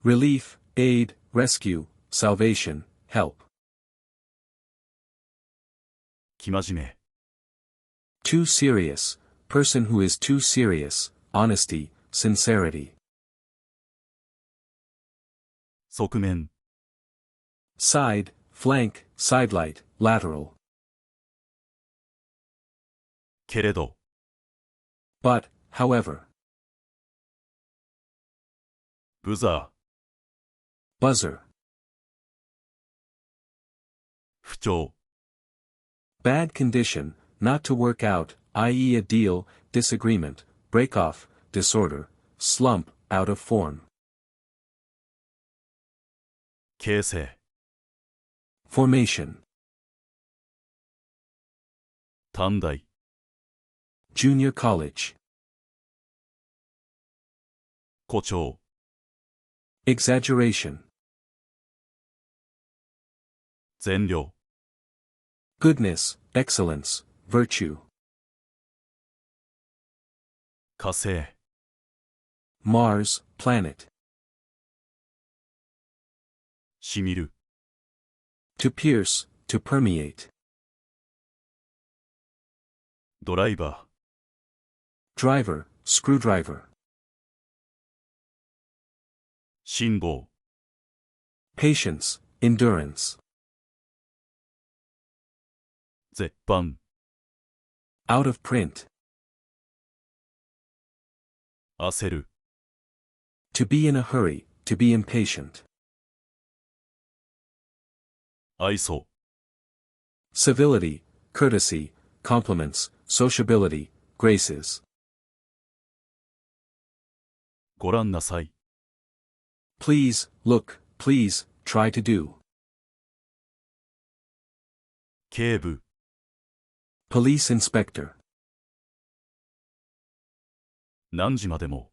[SPEAKER 2] relief, aid, rescue, salvation, help,
[SPEAKER 1] 生真面目、
[SPEAKER 2] too serious, person who is too serious, honesty, sincerity,
[SPEAKER 1] 側面、
[SPEAKER 2] side, flank, sidelight, lateral,
[SPEAKER 1] けれど、
[SPEAKER 2] but, however,
[SPEAKER 1] ブザー、
[SPEAKER 2] buzzer,
[SPEAKER 1] 不調、
[SPEAKER 2] bad condition, not to work out, i.e. a deal, disagreement, break off, disorder, slump, out of form,
[SPEAKER 1] 形成、
[SPEAKER 2] formation,
[SPEAKER 1] 短大、
[SPEAKER 2] junior college,
[SPEAKER 1] 誇張、
[SPEAKER 2] exaggeration,
[SPEAKER 1] 善良、
[SPEAKER 2] goodness, excellence, virtue,
[SPEAKER 1] 火星、
[SPEAKER 2] Mars, planet,
[SPEAKER 1] しみる、
[SPEAKER 2] to pierce, to permeate,
[SPEAKER 1] ドライバー、
[SPEAKER 2] driver, screwdriver,
[SPEAKER 1] 辛抱、
[SPEAKER 2] patience, endurance,
[SPEAKER 1] 絶版、
[SPEAKER 2] out of print,
[SPEAKER 1] 焦る、
[SPEAKER 2] to be in a hurry, to be impatient,
[SPEAKER 1] 愛想、
[SPEAKER 2] civility, courtesy, compliments, sociability, graces,
[SPEAKER 1] ご覧なさい、
[SPEAKER 2] please, look, please, try to do,
[SPEAKER 1] 警部、
[SPEAKER 2] police inspector,
[SPEAKER 1] 何時までも、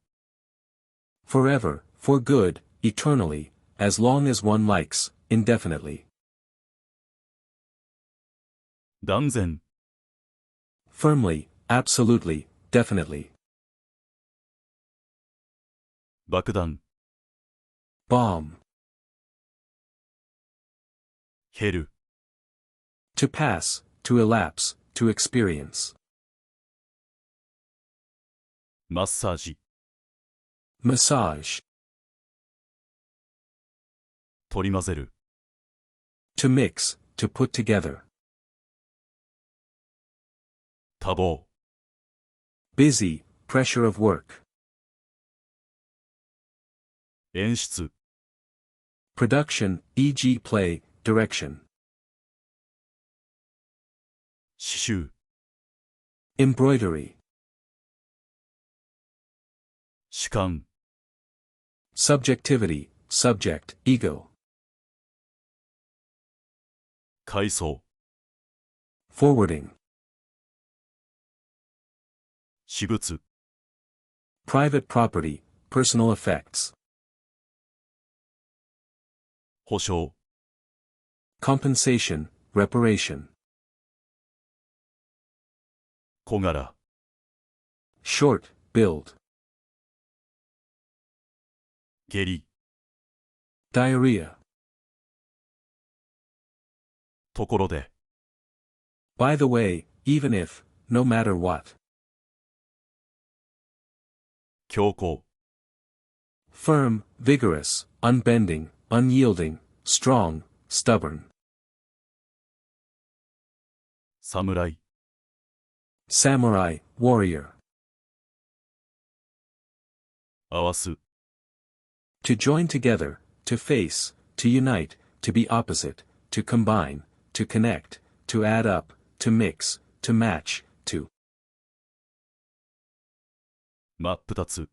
[SPEAKER 2] forever, for good, eternally, as long as one likes, indefinitely,
[SPEAKER 1] 断然、
[SPEAKER 2] firmly, absolutely, definitely,
[SPEAKER 1] 爆弾、
[SPEAKER 2] bomb,
[SPEAKER 1] 減る、
[SPEAKER 2] to pass, to elapse, to experience,
[SPEAKER 1] マッサージ、
[SPEAKER 2] massage,
[SPEAKER 1] 取り混ぜる、
[SPEAKER 2] to mix, to put together,
[SPEAKER 1] 多忙、
[SPEAKER 2] busy, pressure of work,
[SPEAKER 1] 演出、
[SPEAKER 2] production, e.g. play, direction,
[SPEAKER 1] 刺繍、
[SPEAKER 2] embroidery,
[SPEAKER 1] 主観、
[SPEAKER 2] subjectivity, subject, ego,
[SPEAKER 1] 階層、
[SPEAKER 2] forwarding,
[SPEAKER 1] 私物、
[SPEAKER 2] private property, personal effects,
[SPEAKER 1] 保証、
[SPEAKER 2] compensation, reparation,
[SPEAKER 1] 小柄、
[SPEAKER 2] short, build,
[SPEAKER 1] 下痢、
[SPEAKER 2] diarrhea,
[SPEAKER 1] ところで、
[SPEAKER 2] by the way, even if, no matter what,
[SPEAKER 1] 強硬、
[SPEAKER 2] firm, vigorous, unbending, unyielding, strong, stubborn,
[SPEAKER 1] 侍、
[SPEAKER 2] samurai, warrior,
[SPEAKER 1] 合わす、
[SPEAKER 2] to join together, to face, to unite, to be opposite, to combine, to connect, to add up, to mix, to match, to,
[SPEAKER 1] 真っ二つ、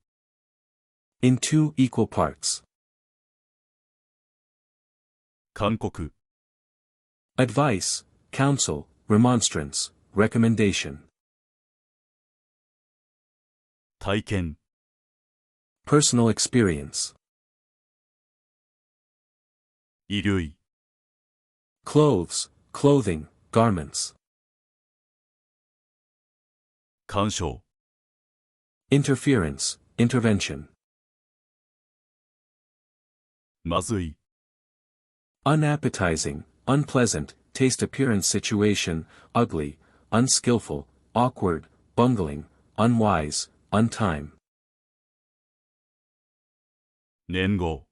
[SPEAKER 2] in two equal parts,
[SPEAKER 1] 勧告、
[SPEAKER 2] advice, counsel, remonstrance, recommendation,
[SPEAKER 1] 体験、
[SPEAKER 2] personal experience,
[SPEAKER 1] 衣類
[SPEAKER 2] clothes, clothing, garments.
[SPEAKER 1] 干渉
[SPEAKER 2] Interference, intervention.
[SPEAKER 1] まずい
[SPEAKER 2] Unappetizing, unpleasant, taste appearance situation, ugly, unskillful, awkward, bungling, unwise, untime.
[SPEAKER 1] 年号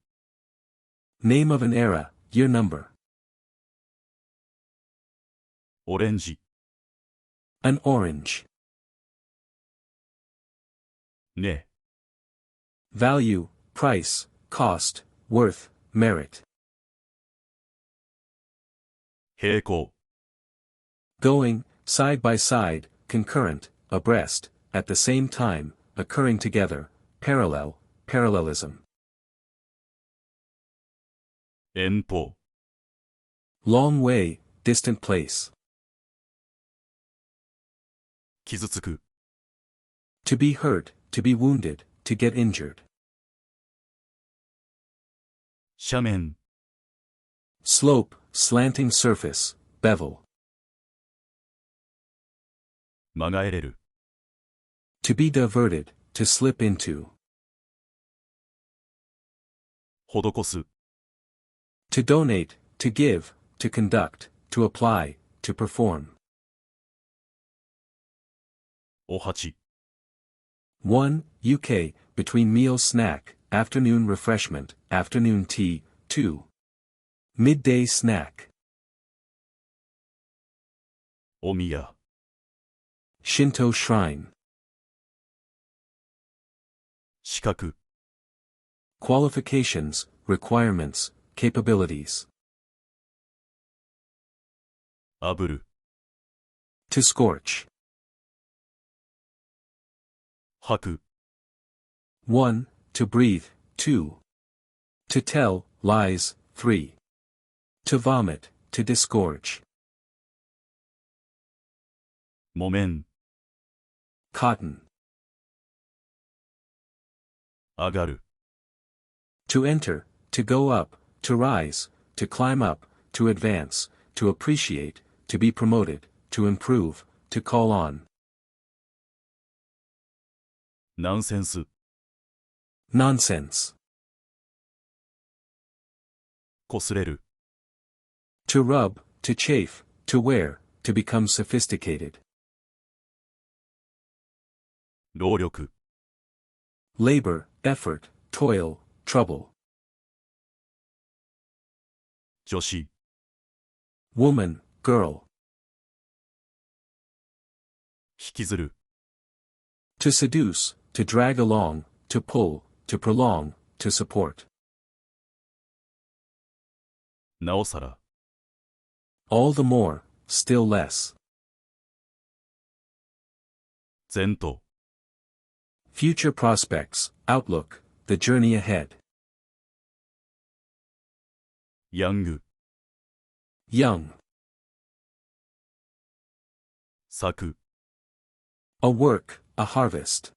[SPEAKER 2] Name of an era, year number.
[SPEAKER 1] オレンジ
[SPEAKER 2] An orange.
[SPEAKER 1] ね
[SPEAKER 2] Value, price, cost, worth, merit.
[SPEAKER 1] 平行
[SPEAKER 2] Going, side by side, concurrent, abreast, at the same time, occurring together, parallel, parallelism.
[SPEAKER 1] 遠方
[SPEAKER 2] Long way, distant place.
[SPEAKER 1] 傷つく
[SPEAKER 2] To be hurt, to be wounded, to get injured.
[SPEAKER 1] 斜面
[SPEAKER 2] Slope, slanting surface, bevel.
[SPEAKER 1] 曲がえれる
[SPEAKER 2] To be diverted, to slip into.
[SPEAKER 1] 施す
[SPEAKER 2] To donate, to give, to conduct, to apply, to perform.
[SPEAKER 1] お鉢
[SPEAKER 2] 1. UK, between meal snack, afternoon refreshment, afternoon tea, 2. Midday snack.
[SPEAKER 1] お宮
[SPEAKER 2] Shinto shrine.
[SPEAKER 1] 資格
[SPEAKER 2] Qualifications, requirements, capabilities.
[SPEAKER 1] 炙る
[SPEAKER 2] To scorch.
[SPEAKER 1] 吐く
[SPEAKER 2] 1. To breathe, 2. To tell, lies, 3. To vomit, to disgorge.
[SPEAKER 1] 木綿
[SPEAKER 2] Cotton.
[SPEAKER 1] 上がる
[SPEAKER 2] To enter, to go up, to rise, to climb up, to advance, to appreciate, to be promoted, to improve, to call on.
[SPEAKER 1] ナンセンス
[SPEAKER 2] Nonsense.
[SPEAKER 1] こすれる
[SPEAKER 2] To rub, to chafe, to wear, to become sophisticated.
[SPEAKER 1] 労力
[SPEAKER 2] Labor, effort, toil, trouble.
[SPEAKER 1] 女子
[SPEAKER 2] Woman, girl.
[SPEAKER 1] 引きずる
[SPEAKER 2] To seduce, to drag along, to pull, to prolong, to support.
[SPEAKER 1] なおさら
[SPEAKER 2] All the more, still less.
[SPEAKER 1] 前途
[SPEAKER 2] Future prospects, outlook, the journey ahead.
[SPEAKER 1] ヤング
[SPEAKER 2] Young.
[SPEAKER 1] 咲く
[SPEAKER 2] A work, a harvest.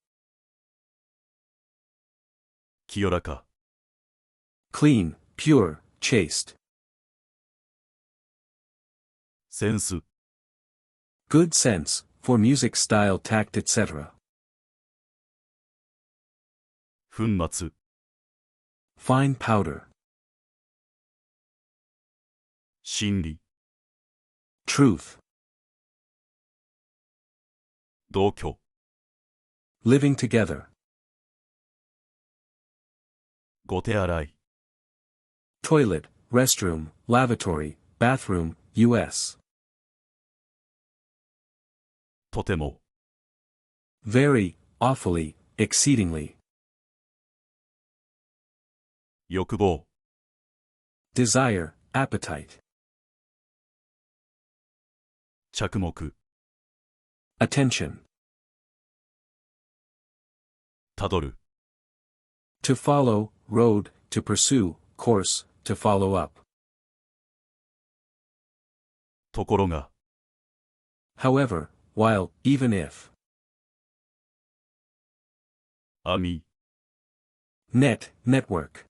[SPEAKER 1] 清らか
[SPEAKER 2] Clean, pure, chaste.
[SPEAKER 1] センス
[SPEAKER 2] Good sense, for music style tact etc.
[SPEAKER 1] 粉末
[SPEAKER 2] Fine powder.
[SPEAKER 1] 真理
[SPEAKER 2] Truth.
[SPEAKER 1] 同居
[SPEAKER 2] Living together.
[SPEAKER 1] ご手洗い
[SPEAKER 2] Toilet, restroom, lavatory, bathroom, U.S.
[SPEAKER 1] とても
[SPEAKER 2] Very, awfully, exceedingly.
[SPEAKER 1] 欲望
[SPEAKER 2] Desire, appetite.
[SPEAKER 1] 着目
[SPEAKER 2] Attention.
[SPEAKER 1] たどる
[SPEAKER 2] To follow, road, to pursue, course, to follow up.
[SPEAKER 1] ところが
[SPEAKER 2] However, while, even if.
[SPEAKER 1] 網
[SPEAKER 2] Net, network.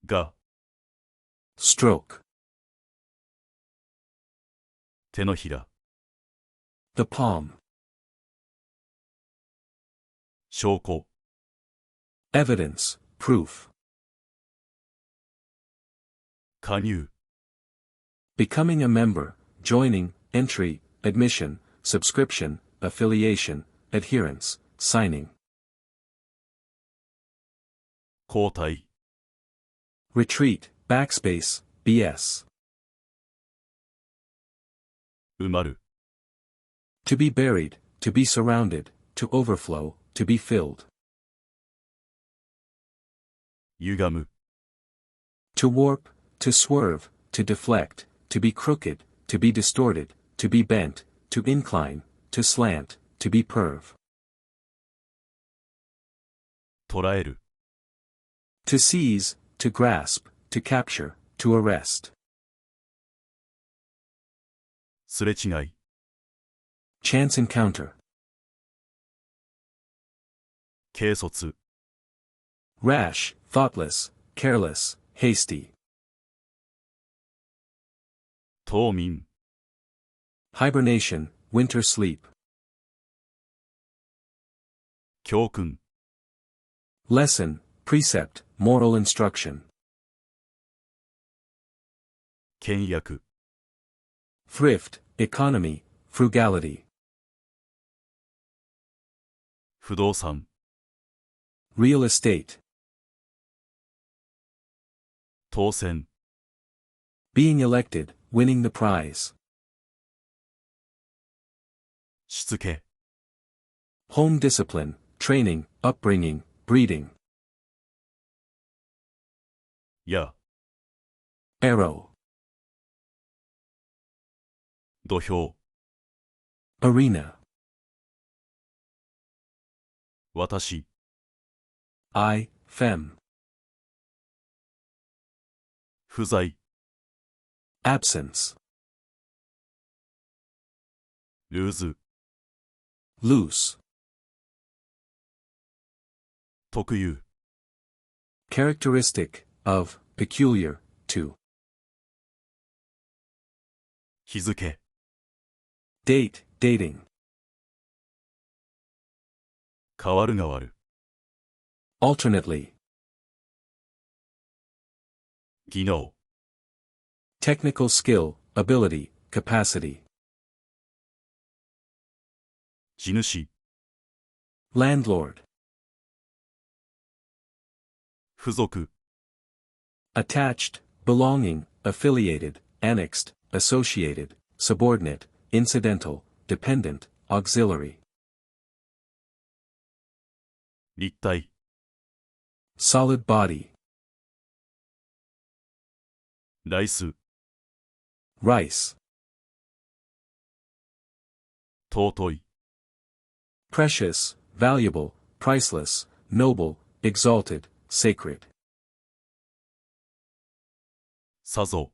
[SPEAKER 1] が、
[SPEAKER 2] stroke,
[SPEAKER 1] 手のひら、
[SPEAKER 2] the palm,
[SPEAKER 1] 証拠、
[SPEAKER 2] evidence, proof,
[SPEAKER 1] 加入、
[SPEAKER 2] becoming a member, joining, entry, admission, subscription, affiliation, adherence, signing,
[SPEAKER 1] 交代、
[SPEAKER 2] retreat, backspace, BS,
[SPEAKER 1] 埋まる、
[SPEAKER 2] to be buried, to be surrounded, to overflow, to be filled,
[SPEAKER 1] 歪む、
[SPEAKER 2] to warp, to swerve, to deflect, to be crooked, to be distorted, to be bent, to incline, to slant, to be perv,
[SPEAKER 1] 捉える、
[SPEAKER 2] to seize, to grasp, to capture, to arrest,
[SPEAKER 1] すれ違い、
[SPEAKER 2] chance encounter,
[SPEAKER 1] 軽率、
[SPEAKER 2] rash, thoughtless, careless, hasty,
[SPEAKER 1] 冬眠、
[SPEAKER 2] hibernation, winter sleep,
[SPEAKER 1] 教訓、
[SPEAKER 2] lesson, precept, moral instruction,
[SPEAKER 1] 倹約、
[SPEAKER 2] thrift, economy, frugality,
[SPEAKER 1] 不動産、
[SPEAKER 2] real estate,
[SPEAKER 1] 当選、
[SPEAKER 2] being elected, winning the prize,
[SPEAKER 1] しつけ、
[SPEAKER 2] home discipline, training, upbringing, breeding,
[SPEAKER 1] や、
[SPEAKER 2] arrow,
[SPEAKER 1] 土俵、
[SPEAKER 2] arena,
[SPEAKER 1] 私、
[SPEAKER 2] I, fem,
[SPEAKER 1] 不在、
[SPEAKER 2] absence,
[SPEAKER 1] ルーズ、
[SPEAKER 2] loose,
[SPEAKER 1] 特有、
[SPEAKER 2] characteristic, of, peculiar, to,
[SPEAKER 1] 日付、
[SPEAKER 2] date, dating,
[SPEAKER 1] 変わる変わる、
[SPEAKER 2] alternately,
[SPEAKER 1] 技能、
[SPEAKER 2] technical skill, ability, capacity,
[SPEAKER 1] 地主、
[SPEAKER 2] landlord,
[SPEAKER 1] 付属、
[SPEAKER 2] attached, belonging, affiliated, annexed, associated, subordinate, incidental, dependent, auxiliary,
[SPEAKER 1] 立体、
[SPEAKER 2] solid body,
[SPEAKER 1] ライス、
[SPEAKER 2] rice,
[SPEAKER 1] 尊い、
[SPEAKER 2] precious, valuable, priceless, noble, exalted, sacred.
[SPEAKER 1] さぞ、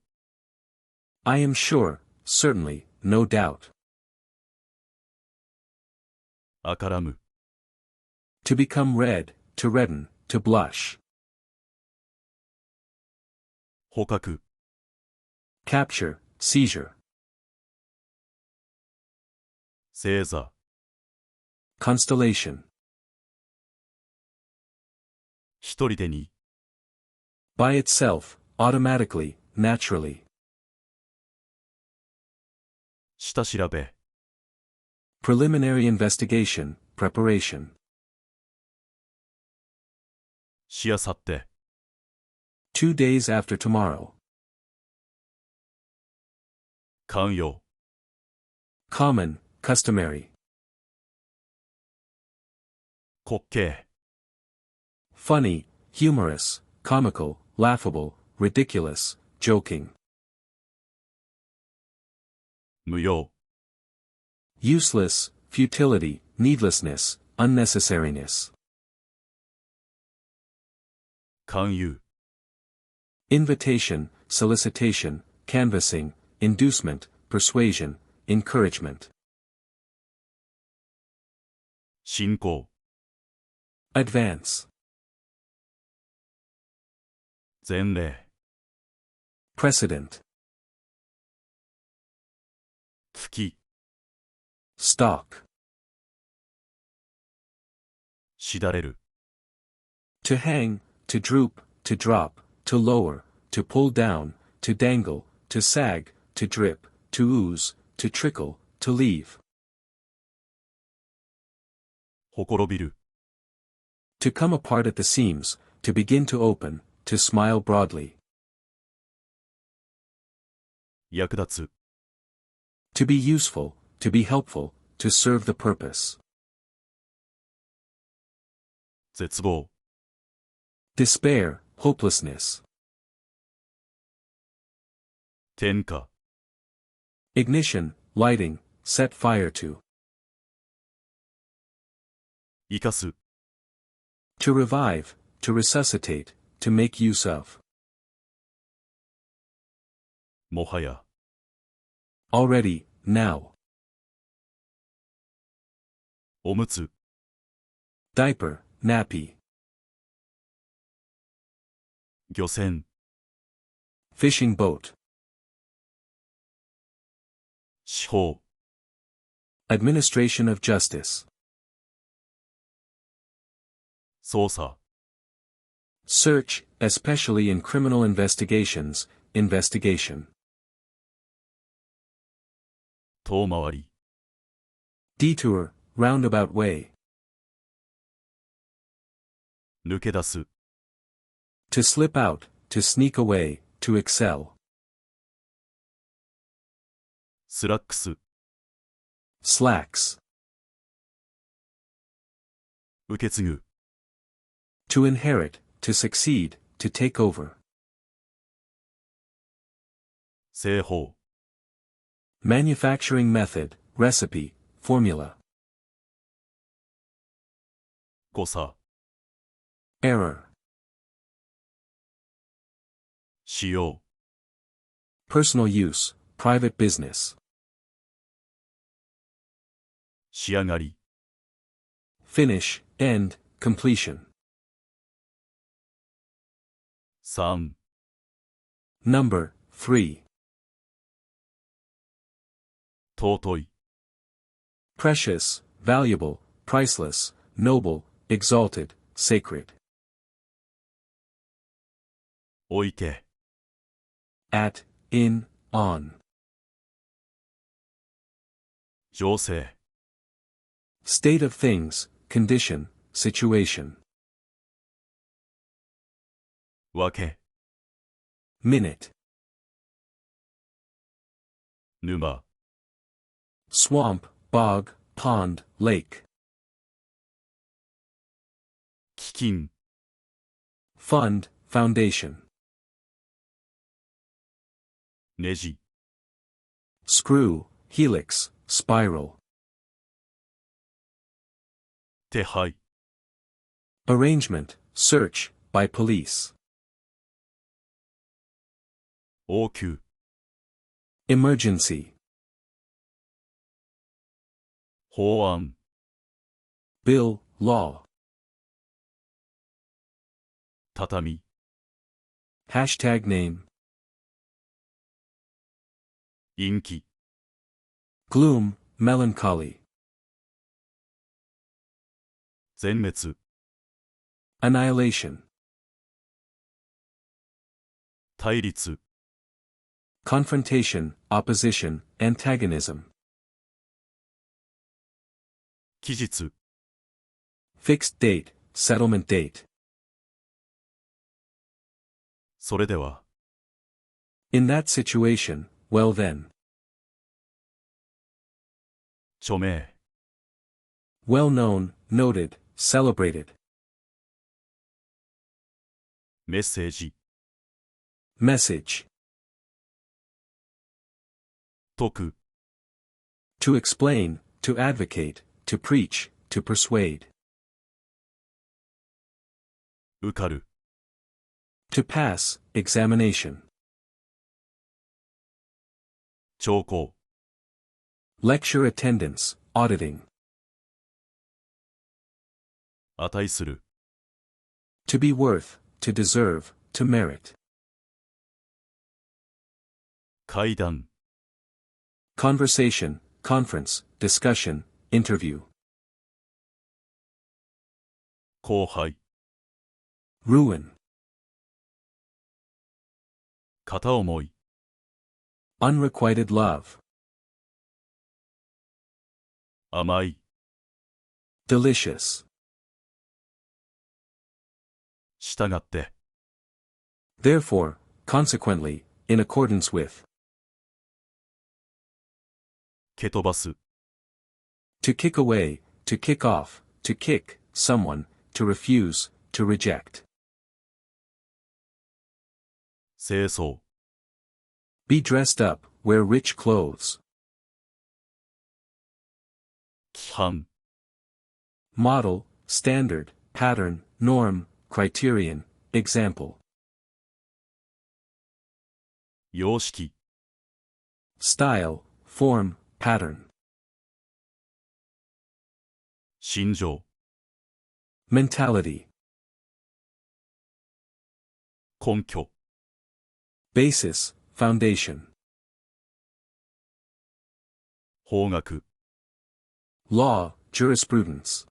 [SPEAKER 2] I am sure, certainly, no doubt.
[SPEAKER 1] あからむ、
[SPEAKER 2] To become red, to redden, to blush.
[SPEAKER 1] 捕獲、
[SPEAKER 2] Capture, seizure.
[SPEAKER 1] 星座、
[SPEAKER 2] Constellation.
[SPEAKER 1] 一人でに、
[SPEAKER 2] By itself, automatically, naturally.
[SPEAKER 1] 下調べ、
[SPEAKER 2] Preliminary investigation, preparation.
[SPEAKER 1] しあさって、
[SPEAKER 2] 2 days after tomorrow.
[SPEAKER 1] 寛容、
[SPEAKER 2] Common, customary.
[SPEAKER 1] 滑稽、
[SPEAKER 2] Funny, humorous, comical, laughable, ridiculous, joking.
[SPEAKER 1] 無用、
[SPEAKER 2] Useless, futility, needlessness, unnecessariness.
[SPEAKER 1] 勧誘、
[SPEAKER 2] Invitation, solicitation, canvassing, inducement, persuasion, encouragement.
[SPEAKER 1] 進行、
[SPEAKER 2] Advance.
[SPEAKER 1] 前例、
[SPEAKER 2] precedent,
[SPEAKER 1] 吹き、
[SPEAKER 2] stalk,
[SPEAKER 1] しだれる、
[SPEAKER 2] to hang, to droop, to drop, to lower, to pull down, to dangle, to sag, to drip, to ooze, to trickle, to leave,
[SPEAKER 1] ほころびる、
[SPEAKER 2] to come apart at the seams, to begin to open, to smile broadly,
[SPEAKER 1] 役立つ、
[SPEAKER 2] to be useful, to be helpful, to serve the purpose,
[SPEAKER 1] 絶望、
[SPEAKER 2] despair, hopelessness,
[SPEAKER 1] 点火、
[SPEAKER 2] ignition, lighting, set fire to,
[SPEAKER 1] 生かす、
[SPEAKER 2] to revive, to resuscitate, to make use of,
[SPEAKER 1] もはや、
[SPEAKER 2] already, now,
[SPEAKER 1] おむつ、
[SPEAKER 2] diaper, nappy,
[SPEAKER 1] 漁船、
[SPEAKER 2] fishing boat,
[SPEAKER 1] 司法、
[SPEAKER 2] administration of justice,
[SPEAKER 1] 捜査、
[SPEAKER 2] search, especially in criminal investigations, investigation,
[SPEAKER 1] 遠回り、
[SPEAKER 2] detour, roundabout way,
[SPEAKER 1] 抜け出す、
[SPEAKER 2] to slip out, to sneak away, to excel,
[SPEAKER 1] スラックス、
[SPEAKER 2] slacks,
[SPEAKER 1] 受け継ぐ、
[SPEAKER 2] to inherit, to succeed, to take over,
[SPEAKER 1] 製法、
[SPEAKER 2] manufacturing method, recipe, formula,
[SPEAKER 1] 誤差、
[SPEAKER 2] error,
[SPEAKER 1] 使用、
[SPEAKER 2] personal use, private business,
[SPEAKER 1] 仕上がり、
[SPEAKER 2] finish, end, completion,
[SPEAKER 1] 3、
[SPEAKER 2] number, 3,
[SPEAKER 1] 尊い、
[SPEAKER 2] precious, valuable, priceless, noble, exalted, sacred,
[SPEAKER 1] 置いて、
[SPEAKER 2] at, in, on,
[SPEAKER 1] 情勢、
[SPEAKER 2] state of things, condition, situation,
[SPEAKER 1] 分け、
[SPEAKER 2] minute,
[SPEAKER 1] 沼、
[SPEAKER 2] swamp, bog, pond, lake,
[SPEAKER 1] 基金、
[SPEAKER 2] fund, foundation,
[SPEAKER 1] ネジ、
[SPEAKER 2] screw, helix, spiral,
[SPEAKER 1] 手配、
[SPEAKER 2] arrangement, search, by police,
[SPEAKER 1] 応急、
[SPEAKER 2] emergency,
[SPEAKER 1] 法案、
[SPEAKER 2] bill, law,
[SPEAKER 1] 畳、
[SPEAKER 2] hashtag name,
[SPEAKER 1] 陰気、
[SPEAKER 2] gloom, melancholy,
[SPEAKER 1] 全滅、
[SPEAKER 2] annihilation,
[SPEAKER 1] 対立、
[SPEAKER 2] confrontation, opposition, antagonism,
[SPEAKER 1] 期日、
[SPEAKER 2] fixed date, settlement date,
[SPEAKER 1] それでは、
[SPEAKER 2] in that situation, well then,
[SPEAKER 1] 著名、
[SPEAKER 2] well known, noted, celebrated,
[SPEAKER 1] メッセージ、
[SPEAKER 2] message,
[SPEAKER 1] 説く、
[SPEAKER 2] to explain, to advocate, to preach, to persuade,
[SPEAKER 1] 受かる、
[SPEAKER 2] to pass, examination,
[SPEAKER 1] 聴講、
[SPEAKER 2] lecture attendance, auditing,
[SPEAKER 1] 値する、
[SPEAKER 2] to be worth, to deserve, to merit.
[SPEAKER 1] 会談
[SPEAKER 2] Conversation, conference, discussion, interview.
[SPEAKER 1] 荒廃
[SPEAKER 2] Ruin.
[SPEAKER 1] 片思い
[SPEAKER 2] Unrequited love.
[SPEAKER 1] 甘い
[SPEAKER 2] Delicious.
[SPEAKER 1] 従って
[SPEAKER 2] Therefore, consequently, in accordance with.
[SPEAKER 1] 蹴飛ばす
[SPEAKER 2] To kick away, to kick off, to kick, someone, to refuse, to reject.
[SPEAKER 1] 清掃
[SPEAKER 2] Be dressed up, wear rich clothes.
[SPEAKER 1] 規範
[SPEAKER 2] Model, standard, pattern, norm, criterion, example.
[SPEAKER 1] 様式
[SPEAKER 2] Style, form, pattern.
[SPEAKER 1] 心情
[SPEAKER 2] Mentality.
[SPEAKER 1] 根拠
[SPEAKER 2] Basis, foundation.
[SPEAKER 1] 法学
[SPEAKER 2] Law, jurisprudence.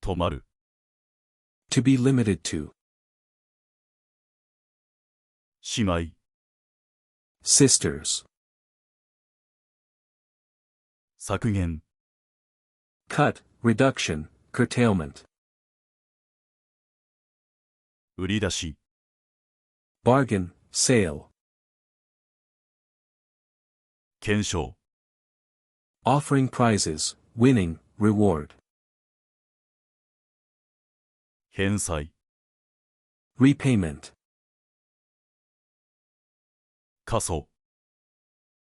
[SPEAKER 1] 止まる
[SPEAKER 2] To be limited to.
[SPEAKER 1] 姉妹
[SPEAKER 2] Sisters.
[SPEAKER 1] 削減
[SPEAKER 2] Cut, reduction, curtailment.
[SPEAKER 1] 売り出し
[SPEAKER 2] Bargain, sale.
[SPEAKER 1] 検証
[SPEAKER 2] Offering prizes, winning, reward.
[SPEAKER 1] 返済
[SPEAKER 2] Repayment.
[SPEAKER 1] 過疎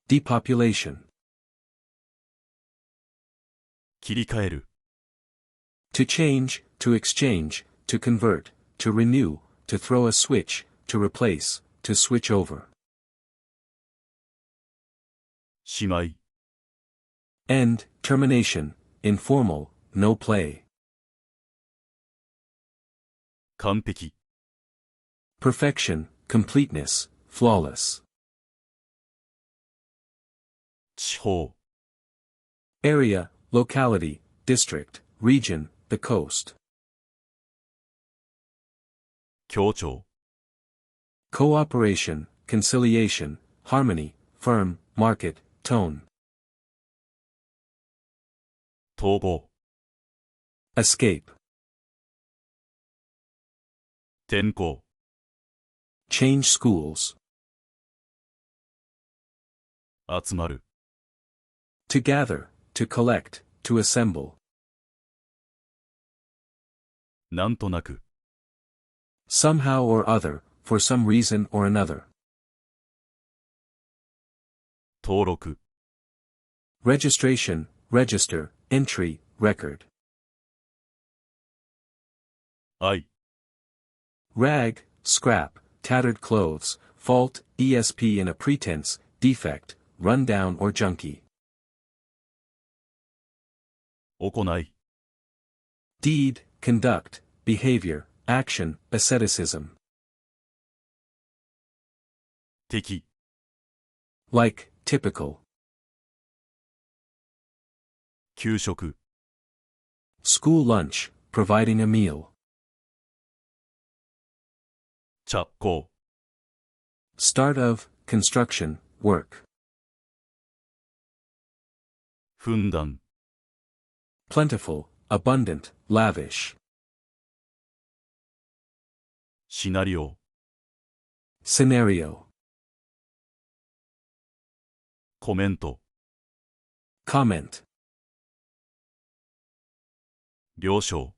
[SPEAKER 2] Depopulation.
[SPEAKER 1] 切り替える
[SPEAKER 2] To change, to exchange, to convert, to renew, to throw a switch, to replace, to switch over.
[SPEAKER 1] 姉妹
[SPEAKER 2] End, termination, informal, no play.
[SPEAKER 1] 完璧
[SPEAKER 2] Perfection, completeness, flawless.
[SPEAKER 1] 地方
[SPEAKER 2] Area, locality, district, region, the coast.
[SPEAKER 1] 協調
[SPEAKER 2] Cooperation, conciliation, harmony, firm, market, tone.
[SPEAKER 1] 逃亡
[SPEAKER 2] Escape.
[SPEAKER 1] 転校
[SPEAKER 2] Change schools.
[SPEAKER 1] 集まる
[SPEAKER 2] To gather, to collect, to assemble.
[SPEAKER 1] なんとなく
[SPEAKER 2] Somehow or other, for some reason or another.
[SPEAKER 1] 登録
[SPEAKER 2] Registration, register, entry, record.
[SPEAKER 1] 愛
[SPEAKER 2] Rag, scrap, tattered clothes, fault, ESP in a pretense, defect, rundown or junkie.
[SPEAKER 1] 行い
[SPEAKER 2] Deed, conduct, behavior, action, asceticism.
[SPEAKER 1] 敵
[SPEAKER 2] Like, typical.
[SPEAKER 1] 給食
[SPEAKER 2] School lunch, providing a meal.
[SPEAKER 1] 着工
[SPEAKER 2] Start of, construction, work.
[SPEAKER 1] ふんだん
[SPEAKER 2] Plentiful, abundant, lavish.
[SPEAKER 1] シナリオ
[SPEAKER 2] Scenario.
[SPEAKER 1] コメント
[SPEAKER 2] Comment.
[SPEAKER 1] 了承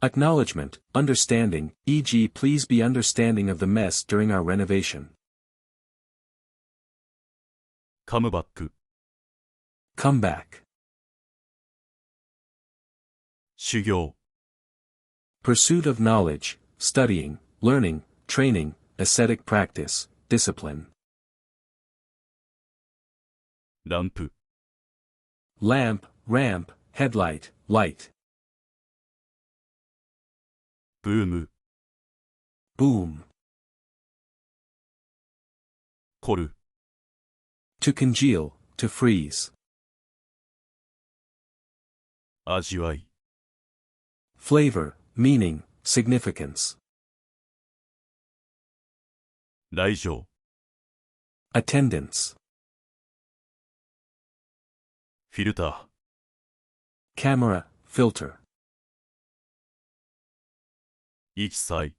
[SPEAKER 2] Acknowledgement, understanding, e.g. please be understanding of the mess during our renovation.
[SPEAKER 1] カムバック
[SPEAKER 2] Come back.
[SPEAKER 1] 修行
[SPEAKER 2] Pursuit of knowledge, studying, learning, training, ascetic practice, discipline.
[SPEAKER 1] ランプ
[SPEAKER 2] Lamp, ramp, headlight, light.
[SPEAKER 1] ブーム、
[SPEAKER 2] boom,
[SPEAKER 1] 凝る、
[SPEAKER 2] to congeal, to freeze,
[SPEAKER 1] 味わい、
[SPEAKER 2] flavor, meaning, significance,
[SPEAKER 1] 来場、
[SPEAKER 2] attendance,
[SPEAKER 1] フィルター、
[SPEAKER 2] camera, filter,
[SPEAKER 1] 一切、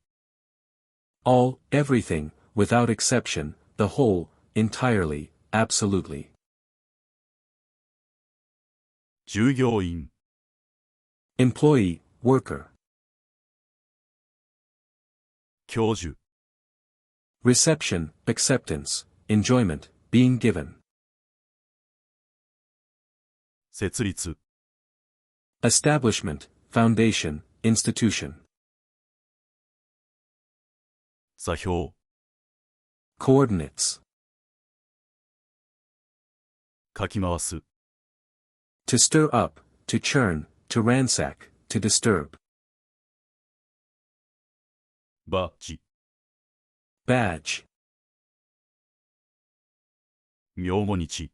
[SPEAKER 2] all, everything, without exception, the whole, entirely, absolutely,
[SPEAKER 1] 従業員、
[SPEAKER 2] employee, worker,
[SPEAKER 1] 教授、
[SPEAKER 2] reception, acceptance, enjoyment, being given,
[SPEAKER 1] 設立、
[SPEAKER 2] establishment, foundation, institution,
[SPEAKER 1] 座標、
[SPEAKER 2] coordinates,
[SPEAKER 1] かき回す、
[SPEAKER 2] to stir up, to churn, to ransack, to disturb,
[SPEAKER 1] バッジ、
[SPEAKER 2] badge,
[SPEAKER 1] 明後日、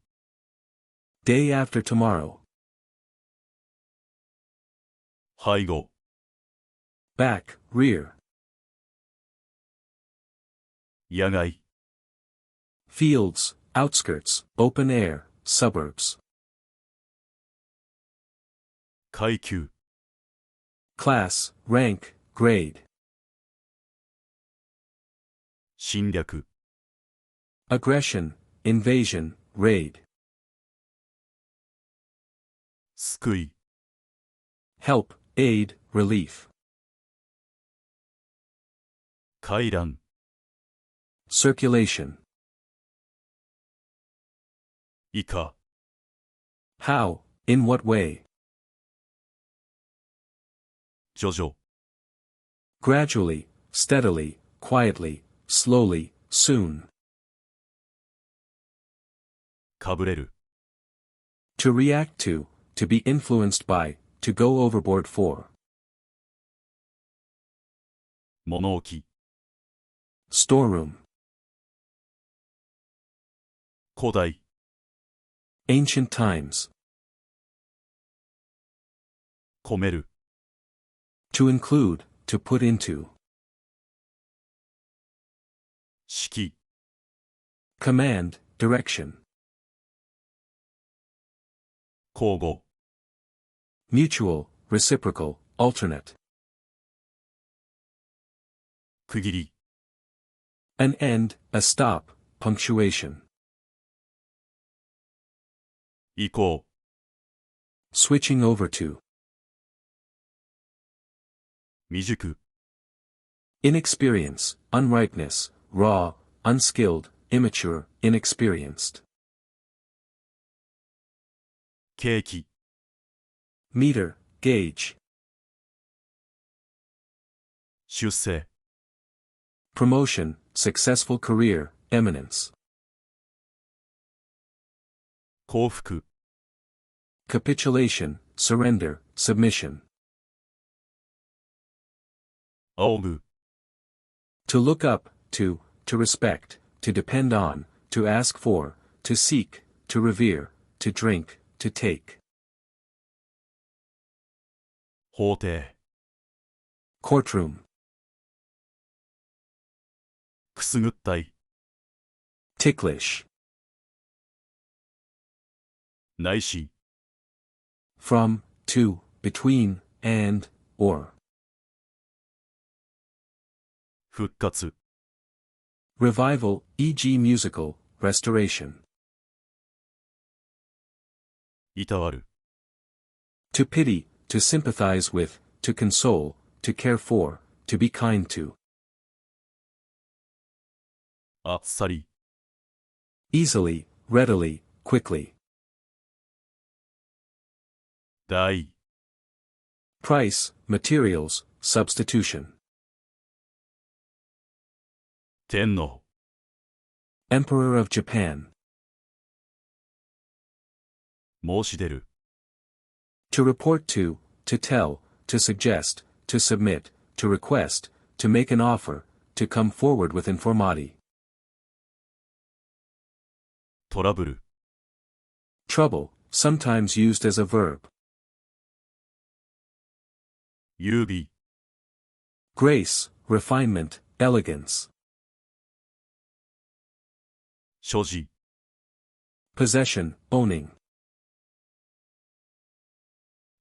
[SPEAKER 2] day after tomorrow,
[SPEAKER 1] 背後、
[SPEAKER 2] back, rear,
[SPEAKER 1] 野外、
[SPEAKER 2] fields, outskirts, open air, suburbs,
[SPEAKER 1] 階級、
[SPEAKER 2] class, rank, grade,
[SPEAKER 1] 侵略、
[SPEAKER 2] aggression, invasion, raid,
[SPEAKER 1] 救い、
[SPEAKER 2] help, aid, relief,
[SPEAKER 1] 回覧、
[SPEAKER 2] circulation,
[SPEAKER 1] 以下、
[SPEAKER 2] how, in what way,
[SPEAKER 1] 徐々、
[SPEAKER 2] gradually, steadily, quietly, slowly, soon,
[SPEAKER 1] かぶれる、
[SPEAKER 2] to react to be influenced by, to go overboard for,
[SPEAKER 1] 物置、
[SPEAKER 2] storeroom,
[SPEAKER 1] 古代、
[SPEAKER 2] ancient times,
[SPEAKER 1] 込める、
[SPEAKER 2] to include, to put into,
[SPEAKER 1] 指揮、
[SPEAKER 2] command, direction,
[SPEAKER 1] 交互、
[SPEAKER 2] mutual, reciprocal, alternate,
[SPEAKER 1] 区切り、
[SPEAKER 2] an end, a stop, punctuation,
[SPEAKER 1] 移行、
[SPEAKER 2] switching over to,
[SPEAKER 1] 未熟、
[SPEAKER 2] inexperience, unripeness, raw, unskilled, immature, inexperienced,
[SPEAKER 1] 景気、
[SPEAKER 2] meter, gauge,
[SPEAKER 1] 出世、
[SPEAKER 2] promotion, successful career, eminence,
[SPEAKER 1] 降伏、
[SPEAKER 2] capitulation, surrender, submission,
[SPEAKER 1] 仰ぐ、
[SPEAKER 2] to look up, to respect, to depend on, to ask for, to seek, to revere, to drink, to take,
[SPEAKER 1] 法廷、
[SPEAKER 2] courtroom,
[SPEAKER 1] くすぐったい、
[SPEAKER 2] ticklish,
[SPEAKER 1] ないし、
[SPEAKER 2] from, to, between, and, or,
[SPEAKER 1] 復活、
[SPEAKER 2] revival, e.g. musical, restoration,
[SPEAKER 1] いたわる、
[SPEAKER 2] to pity, to sympathize with, to console, to care for, to be kind to,
[SPEAKER 1] あっさり、
[SPEAKER 2] easily, readily, quickly,
[SPEAKER 1] 代、
[SPEAKER 2] price, materials, substitution,
[SPEAKER 1] 天皇、
[SPEAKER 2] emperor of Japan,
[SPEAKER 1] 申し出る、
[SPEAKER 2] to report to tell, to suggest, to submit, to request, to make an offer, to come forward with informati.
[SPEAKER 1] トラブル
[SPEAKER 2] Trouble, sometimes used as a verb.
[SPEAKER 1] 優美
[SPEAKER 2] Grace, refinement, elegance.
[SPEAKER 1] 所持
[SPEAKER 2] Possession, owning.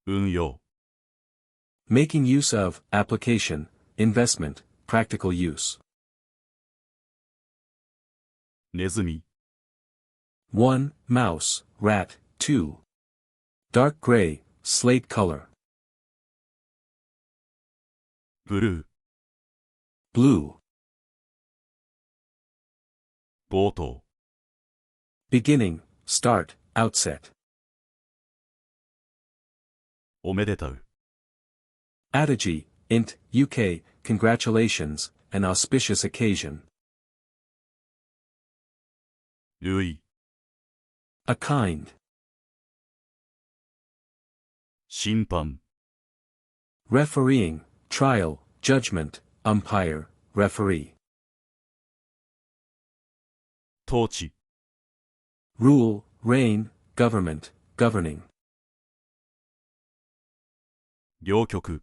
[SPEAKER 1] 運用
[SPEAKER 2] Making use of, application, investment, practical use.
[SPEAKER 1] ネズミ
[SPEAKER 2] 1. Mouse, rat, 2. Dark gray, slate color.
[SPEAKER 1] ブルー
[SPEAKER 2] Blue.
[SPEAKER 1] 冒頭
[SPEAKER 2] Beginning, start, outset.
[SPEAKER 1] おめでたう
[SPEAKER 2] Adage, int, UK, congratulations, an auspicious occasion.
[SPEAKER 1] 類
[SPEAKER 2] A kind.
[SPEAKER 1] 審判
[SPEAKER 2] Refereeing, trial, judgment, umpire, referee.
[SPEAKER 1] 統治
[SPEAKER 2] Rule, reign, government, governing.
[SPEAKER 1] 両極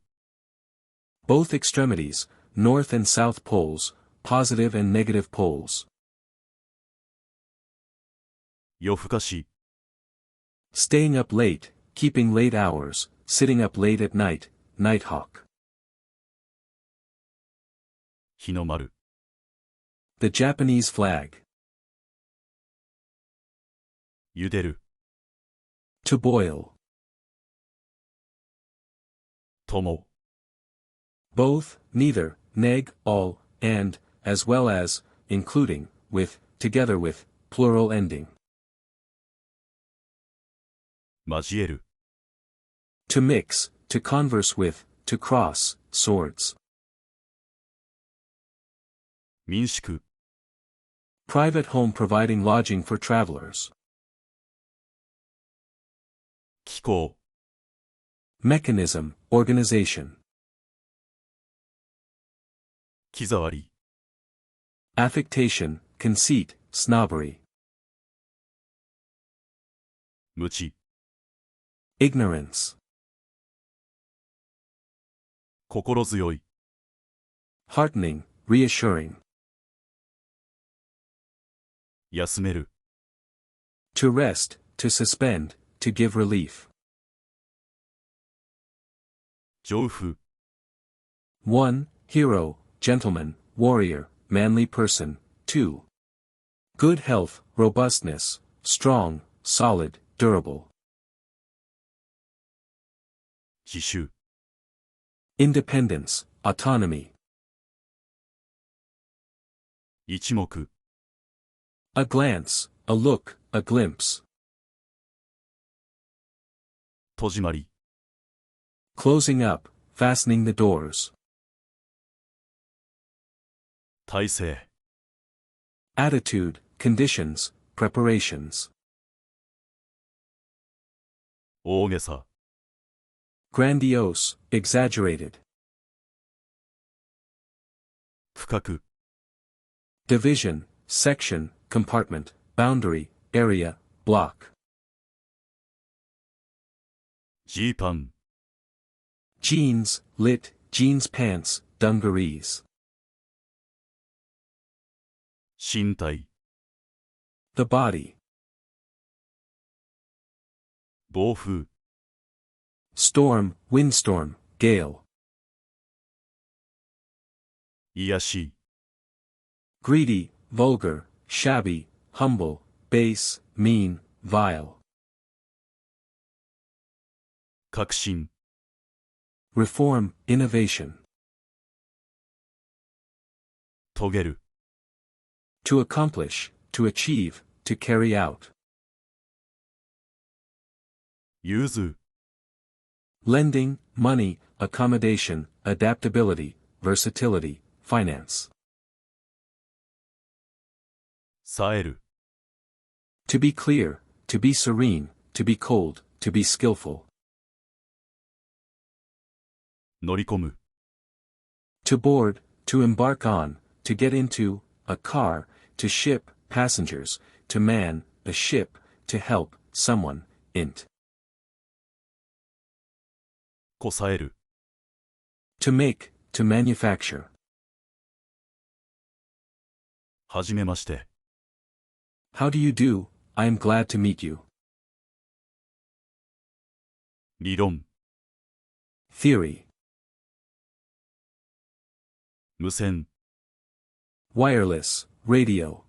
[SPEAKER 2] Both extremities, north and south poles, positive and negative poles.
[SPEAKER 1] 夜更かし
[SPEAKER 2] Staying up late, keeping late hours, sitting up late at night, nighthawk.
[SPEAKER 1] 日の丸
[SPEAKER 2] The Japanese flag.
[SPEAKER 1] 茹でる
[SPEAKER 2] To boil.
[SPEAKER 1] とも
[SPEAKER 2] Both, neither, neg, all, and, as well as, including, with, together with, plural ending.
[SPEAKER 1] 交える
[SPEAKER 2] To mix, to converse with, to cross, swords.
[SPEAKER 1] 民宿
[SPEAKER 2] Private home providing lodging for travelers.
[SPEAKER 1] 機構
[SPEAKER 2] Mechanism, organization.
[SPEAKER 1] 気障り
[SPEAKER 2] Affectation, conceit, snobbery.
[SPEAKER 1] 無知
[SPEAKER 2] Ignorance.
[SPEAKER 1] 心強い
[SPEAKER 2] Heartening, reassuring.
[SPEAKER 1] 休める
[SPEAKER 2] To rest, to suspend, to give relief.
[SPEAKER 1] 上夫
[SPEAKER 2] 1. Hero, gentleman, warrior, manly person. 2. Good health, robustness, strong, solid, durable.
[SPEAKER 1] 自主
[SPEAKER 2] Independence, autonomy.
[SPEAKER 1] 一目
[SPEAKER 2] A glance, a look, a glimpse.
[SPEAKER 1] 戸締まり
[SPEAKER 2] Closing up, fastening the doors.
[SPEAKER 1] 体制
[SPEAKER 2] Attitude, conditions, preparations.
[SPEAKER 1] 大げさ
[SPEAKER 2] Grandiose, exaggerated.
[SPEAKER 1] 区画
[SPEAKER 2] Division, section, compartment, boundary, area, block.
[SPEAKER 1] ジーパン
[SPEAKER 2] Jeans, lit, jeans pants, dungarees.
[SPEAKER 1] 身体
[SPEAKER 2] The body.
[SPEAKER 1] 暴風
[SPEAKER 2] Storm, windstorm, gale.
[SPEAKER 1] 癒し
[SPEAKER 2] Greedy, vulgar, shabby, humble, base, mean, vile.
[SPEAKER 1] 革新
[SPEAKER 2] Reform, innovation.
[SPEAKER 1] 遂げる
[SPEAKER 2] To accomplish, to achieve, to carry out.
[SPEAKER 1] 融通
[SPEAKER 2] Lending, money, accommodation, adaptability, versatility, finance.
[SPEAKER 1] 冴える
[SPEAKER 2] To be clear, to be serene, to be cold, to be skillful.
[SPEAKER 1] 乗り込む
[SPEAKER 2] To board, to embark on, to get into, a car, to ship, passengers, to man, a ship, to help, someone, int.
[SPEAKER 1] こさえる。
[SPEAKER 2] To make, to manufacture.
[SPEAKER 1] はじめまして。
[SPEAKER 2] How do you do? I am glad to meet you.
[SPEAKER 1] 理論。
[SPEAKER 2] Theory.
[SPEAKER 1] 無線。
[SPEAKER 2] Wireless, radio.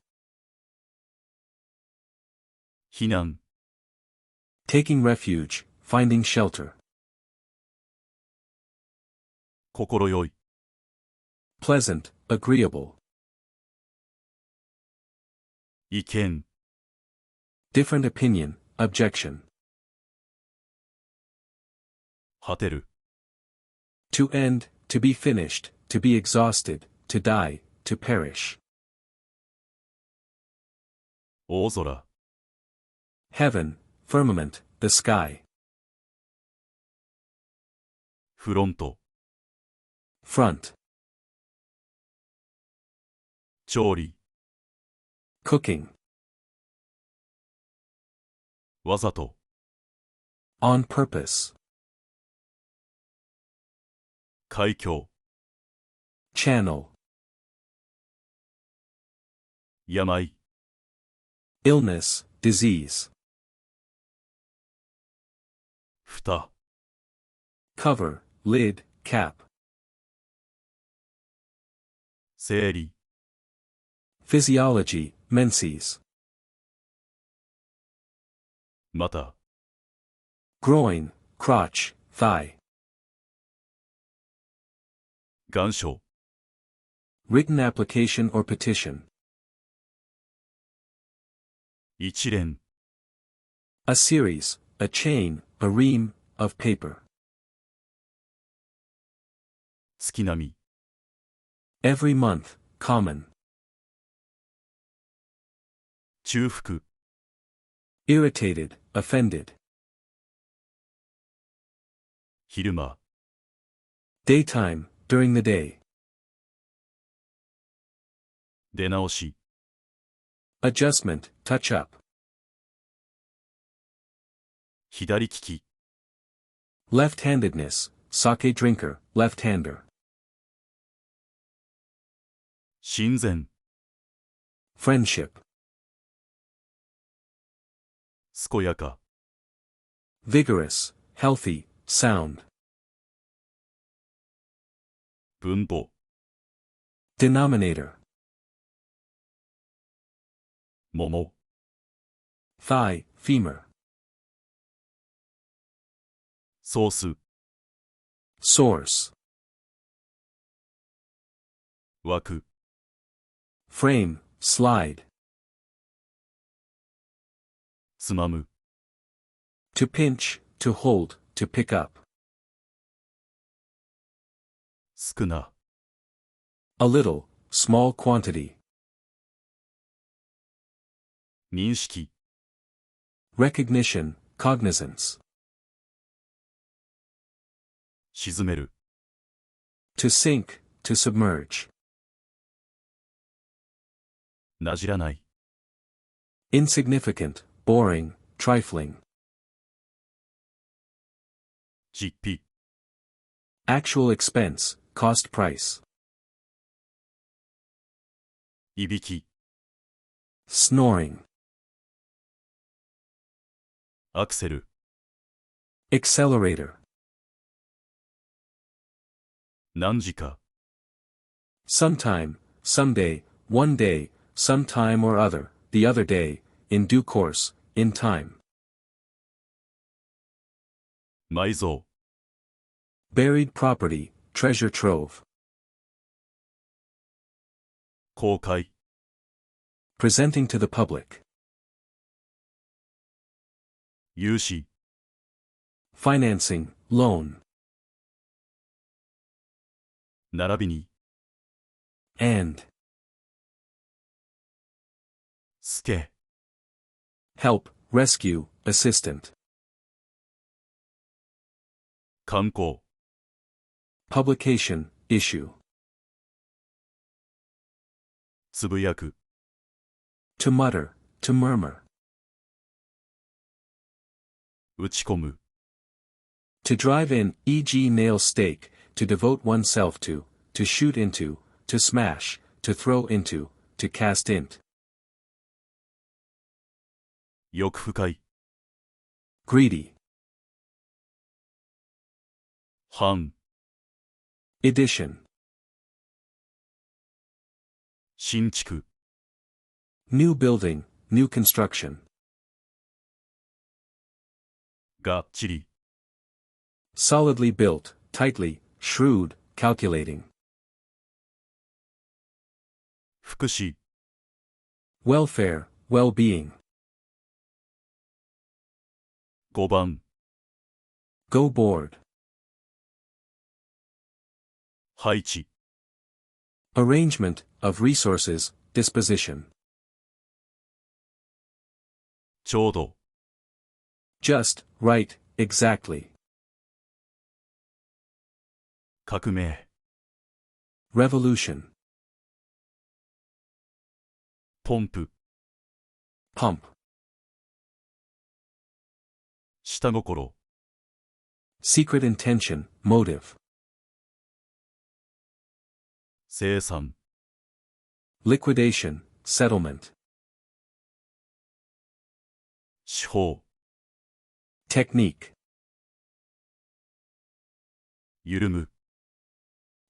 [SPEAKER 1] 避難。
[SPEAKER 2] Taking refuge, finding shelter.
[SPEAKER 1] 心よい。
[SPEAKER 2] Pleasant, agreeable.
[SPEAKER 1] 意見。
[SPEAKER 2] Different opinion, objection.
[SPEAKER 1] 果てる。
[SPEAKER 2] To end, to be finished, to be exhausted, to die, to perish.
[SPEAKER 1] 大空。
[SPEAKER 2] Heaven, firmament, the sky.
[SPEAKER 1] フロント。
[SPEAKER 2] Front.
[SPEAKER 1] 調理。
[SPEAKER 2] Cooking.
[SPEAKER 1] わざと。
[SPEAKER 2] On purpose.
[SPEAKER 1] 海峡。
[SPEAKER 2] Channel.
[SPEAKER 1] 病。
[SPEAKER 2] Illness, disease.
[SPEAKER 1] 蓋。
[SPEAKER 2] Cover, lid, cap.
[SPEAKER 1] 生理。
[SPEAKER 2] Physiology, menses.
[SPEAKER 1] また。
[SPEAKER 2] Groin, crotch, thigh.
[SPEAKER 1] 願書。
[SPEAKER 2] Written application or petition.
[SPEAKER 1] 一連。
[SPEAKER 2] A series, a chain, a ream, of paper.
[SPEAKER 1] 月並み。
[SPEAKER 2] Every month, common.
[SPEAKER 1] 中腹。
[SPEAKER 2] Irritated, offended.
[SPEAKER 1] 昼間。
[SPEAKER 2] Daytime, during the day.
[SPEAKER 1] 出直し。
[SPEAKER 2] Adjustment, touch up.
[SPEAKER 1] 左利き。
[SPEAKER 2] Left-handedness, sake drinker, left-hander.
[SPEAKER 1] 親善。
[SPEAKER 2] Friendship.
[SPEAKER 1] 健やか。
[SPEAKER 2] Vigorous, healthy, sound.
[SPEAKER 1] 分母。
[SPEAKER 2] Denominator.
[SPEAKER 1] もも。
[SPEAKER 2] Thigh, femur.
[SPEAKER 1] ソース。
[SPEAKER 2] Source.
[SPEAKER 1] 枠。
[SPEAKER 2] Frame, slide.
[SPEAKER 1] つまむ。
[SPEAKER 2] To pinch, to hold, to pick up.
[SPEAKER 1] 少な。
[SPEAKER 2] A little, small quantity.
[SPEAKER 1] 認識。
[SPEAKER 2] Recognition, cognizance.
[SPEAKER 1] 沈める。
[SPEAKER 2] To sink, to submerge.
[SPEAKER 1] なじらない。
[SPEAKER 2] Insignificant, boring, trifling.
[SPEAKER 1] 実費。
[SPEAKER 2] Actual expense, cost price.
[SPEAKER 1] いびき。
[SPEAKER 2] Snoring.
[SPEAKER 1] アクセル。
[SPEAKER 2] Accelerator.
[SPEAKER 1] 何時か。
[SPEAKER 2] Sometime, someday, one day, sometime or other, the other day, in due course, in time.
[SPEAKER 1] 埋蔵。
[SPEAKER 2] Buried property, treasure trove.
[SPEAKER 1] 公開。
[SPEAKER 2] Presenting to the public.
[SPEAKER 1] 融資。
[SPEAKER 2] Financing, loan.
[SPEAKER 1] 並びに。
[SPEAKER 2] And.
[SPEAKER 1] 助け。
[SPEAKER 2] Help, rescue, assistant.
[SPEAKER 1] 刊行。
[SPEAKER 2] Publication, issue.
[SPEAKER 1] つぶやく、
[SPEAKER 2] To mutter, to murmur.
[SPEAKER 1] 打ち込む、
[SPEAKER 2] To drive in, e.g. nail stake, to devote oneself to shoot into, to smash, to throw into, to cast int.
[SPEAKER 1] 欲深い、
[SPEAKER 2] Greedy.
[SPEAKER 1] 反、
[SPEAKER 2] Edition.
[SPEAKER 1] 新築、
[SPEAKER 2] New building, new construction.
[SPEAKER 1] がっちり、
[SPEAKER 2] Solidly built, tightly, shrewd, calculating.
[SPEAKER 1] 福祉、
[SPEAKER 2] Welfare, well-being.
[SPEAKER 1] 5番、
[SPEAKER 2] Go board.
[SPEAKER 1] 配置、
[SPEAKER 2] Arrangement, of resources, disposition.
[SPEAKER 1] ちょうど、
[SPEAKER 2] Just, right, exactly.
[SPEAKER 1] 革命、
[SPEAKER 2] Revolution.
[SPEAKER 1] ポンプ、
[SPEAKER 2] Pump.
[SPEAKER 1] 下心、
[SPEAKER 2] Secret intention, motive.
[SPEAKER 1] 生産、
[SPEAKER 2] Liquidation, settlement.
[SPEAKER 1] 手法、
[SPEAKER 2] Technique.
[SPEAKER 1] 緩む、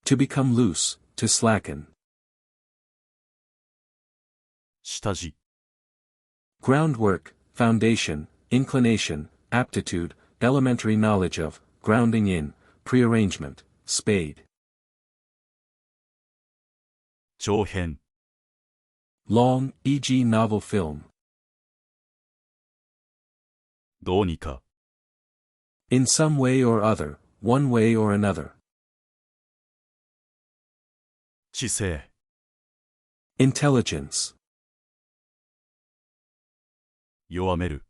[SPEAKER 2] To become loose, to slacken.
[SPEAKER 1] 下地、
[SPEAKER 2] Groundwork, foundation, inclination, aptitude, elementary knowledge of, grounding in, prearrangement, spade.
[SPEAKER 1] 長編、
[SPEAKER 2] Long, e.g. novel film.
[SPEAKER 1] どうにか、
[SPEAKER 2] In some way or other, one way or another.
[SPEAKER 1] 知性、
[SPEAKER 2] Intelligence.
[SPEAKER 1] 弱める、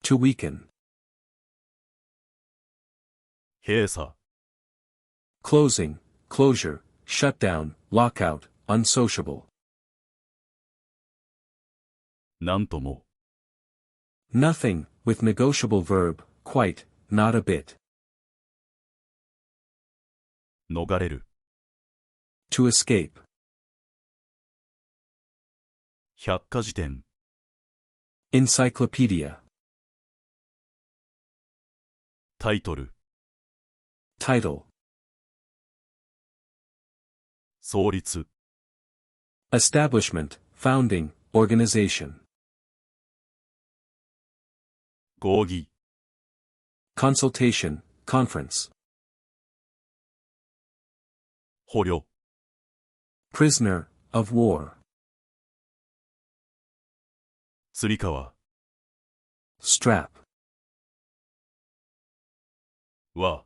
[SPEAKER 2] To weaken.
[SPEAKER 1] 閉鎖、
[SPEAKER 2] Closing, closure, shutdown, lockout, unsociable.
[SPEAKER 1] なんとも、
[SPEAKER 2] Nothing, with negotiable verb, quite, not a bit.
[SPEAKER 1] 逃れる、
[SPEAKER 2] To escape.
[SPEAKER 1] 百科事典、
[SPEAKER 2] Encyclopedia.
[SPEAKER 1] タイトル、
[SPEAKER 2] Title.
[SPEAKER 1] 創立、
[SPEAKER 2] Establishment, founding, organization.
[SPEAKER 1] 合議、
[SPEAKER 2] Consultation, conference.
[SPEAKER 1] 捕虜、
[SPEAKER 2] Prisoner, of war.
[SPEAKER 1] つり革、
[SPEAKER 2] Strap.
[SPEAKER 1] は、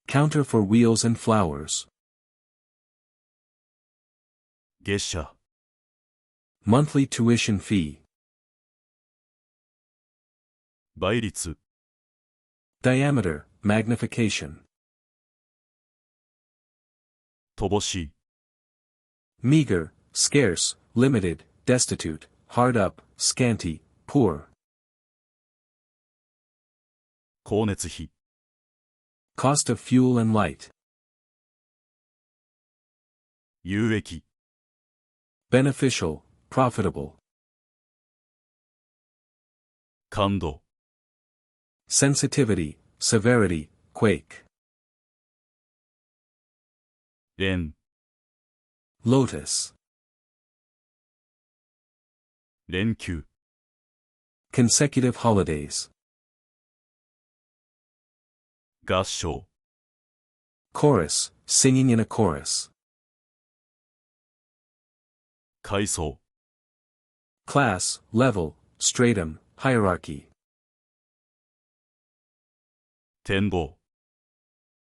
[SPEAKER 2] Counter for wheels and flowers.
[SPEAKER 1] 月謝、
[SPEAKER 2] Monthly tuition fee.
[SPEAKER 1] 倍率、
[SPEAKER 2] Diameter, magnification.
[SPEAKER 1] 乏しい、
[SPEAKER 2] Meager, scarce, limited, destitute, hard up, scanty, poor.
[SPEAKER 1] 光熱費、
[SPEAKER 2] Cost of fuel and light.
[SPEAKER 1] 有益、
[SPEAKER 2] Beneficial, profitable.
[SPEAKER 1] 感度、
[SPEAKER 2] Sensitivity, severity, quake.
[SPEAKER 1] 連、
[SPEAKER 2] Lotus.
[SPEAKER 1] 連休、
[SPEAKER 2] Consecutive holidays.
[SPEAKER 1] 合唱、
[SPEAKER 2] Chorus, singing in a chorus.
[SPEAKER 1] 階層、
[SPEAKER 2] Class, level, stratum, hierarchy.
[SPEAKER 1] 展望、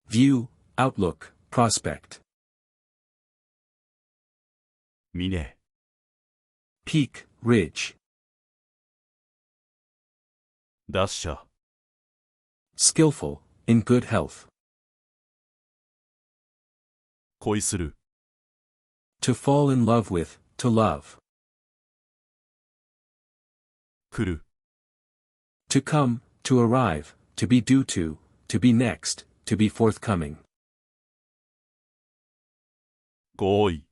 [SPEAKER 2] View, outlook, prospect.
[SPEAKER 1] 峰、
[SPEAKER 2] Peak, ridge.
[SPEAKER 1] 達者、
[SPEAKER 2] Skillful, in good health.
[SPEAKER 1] 恋する、
[SPEAKER 2] To fall in love with, to love.
[SPEAKER 1] 来る
[SPEAKER 2] To come, to arrive, to be due to be next, to be forthcoming.
[SPEAKER 1] 合意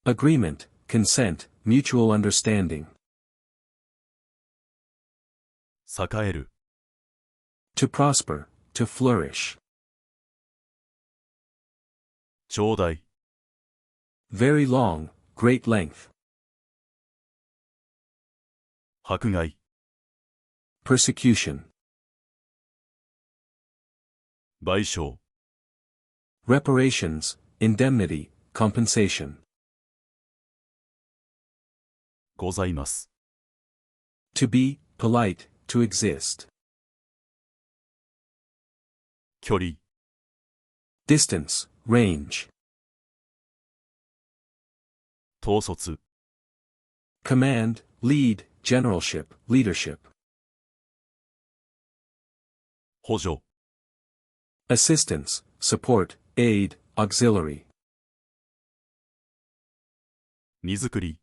[SPEAKER 2] Agreement, consent, mutual understanding.
[SPEAKER 1] 栄える
[SPEAKER 2] To prosper, to flourish.
[SPEAKER 1] 長大
[SPEAKER 2] Very long, great length.
[SPEAKER 1] 迫害
[SPEAKER 2] Persecution.
[SPEAKER 1] 賠償
[SPEAKER 2] Reparations, indemnity, compensation.
[SPEAKER 1] ございます
[SPEAKER 2] To be, polite, to exist.
[SPEAKER 1] 距離
[SPEAKER 2] Distance, range.
[SPEAKER 1] 統率
[SPEAKER 2] Command, lead, generalship, leadership.
[SPEAKER 1] 補助
[SPEAKER 2] Assistance, support, aid, auxiliary.
[SPEAKER 1] 荷造り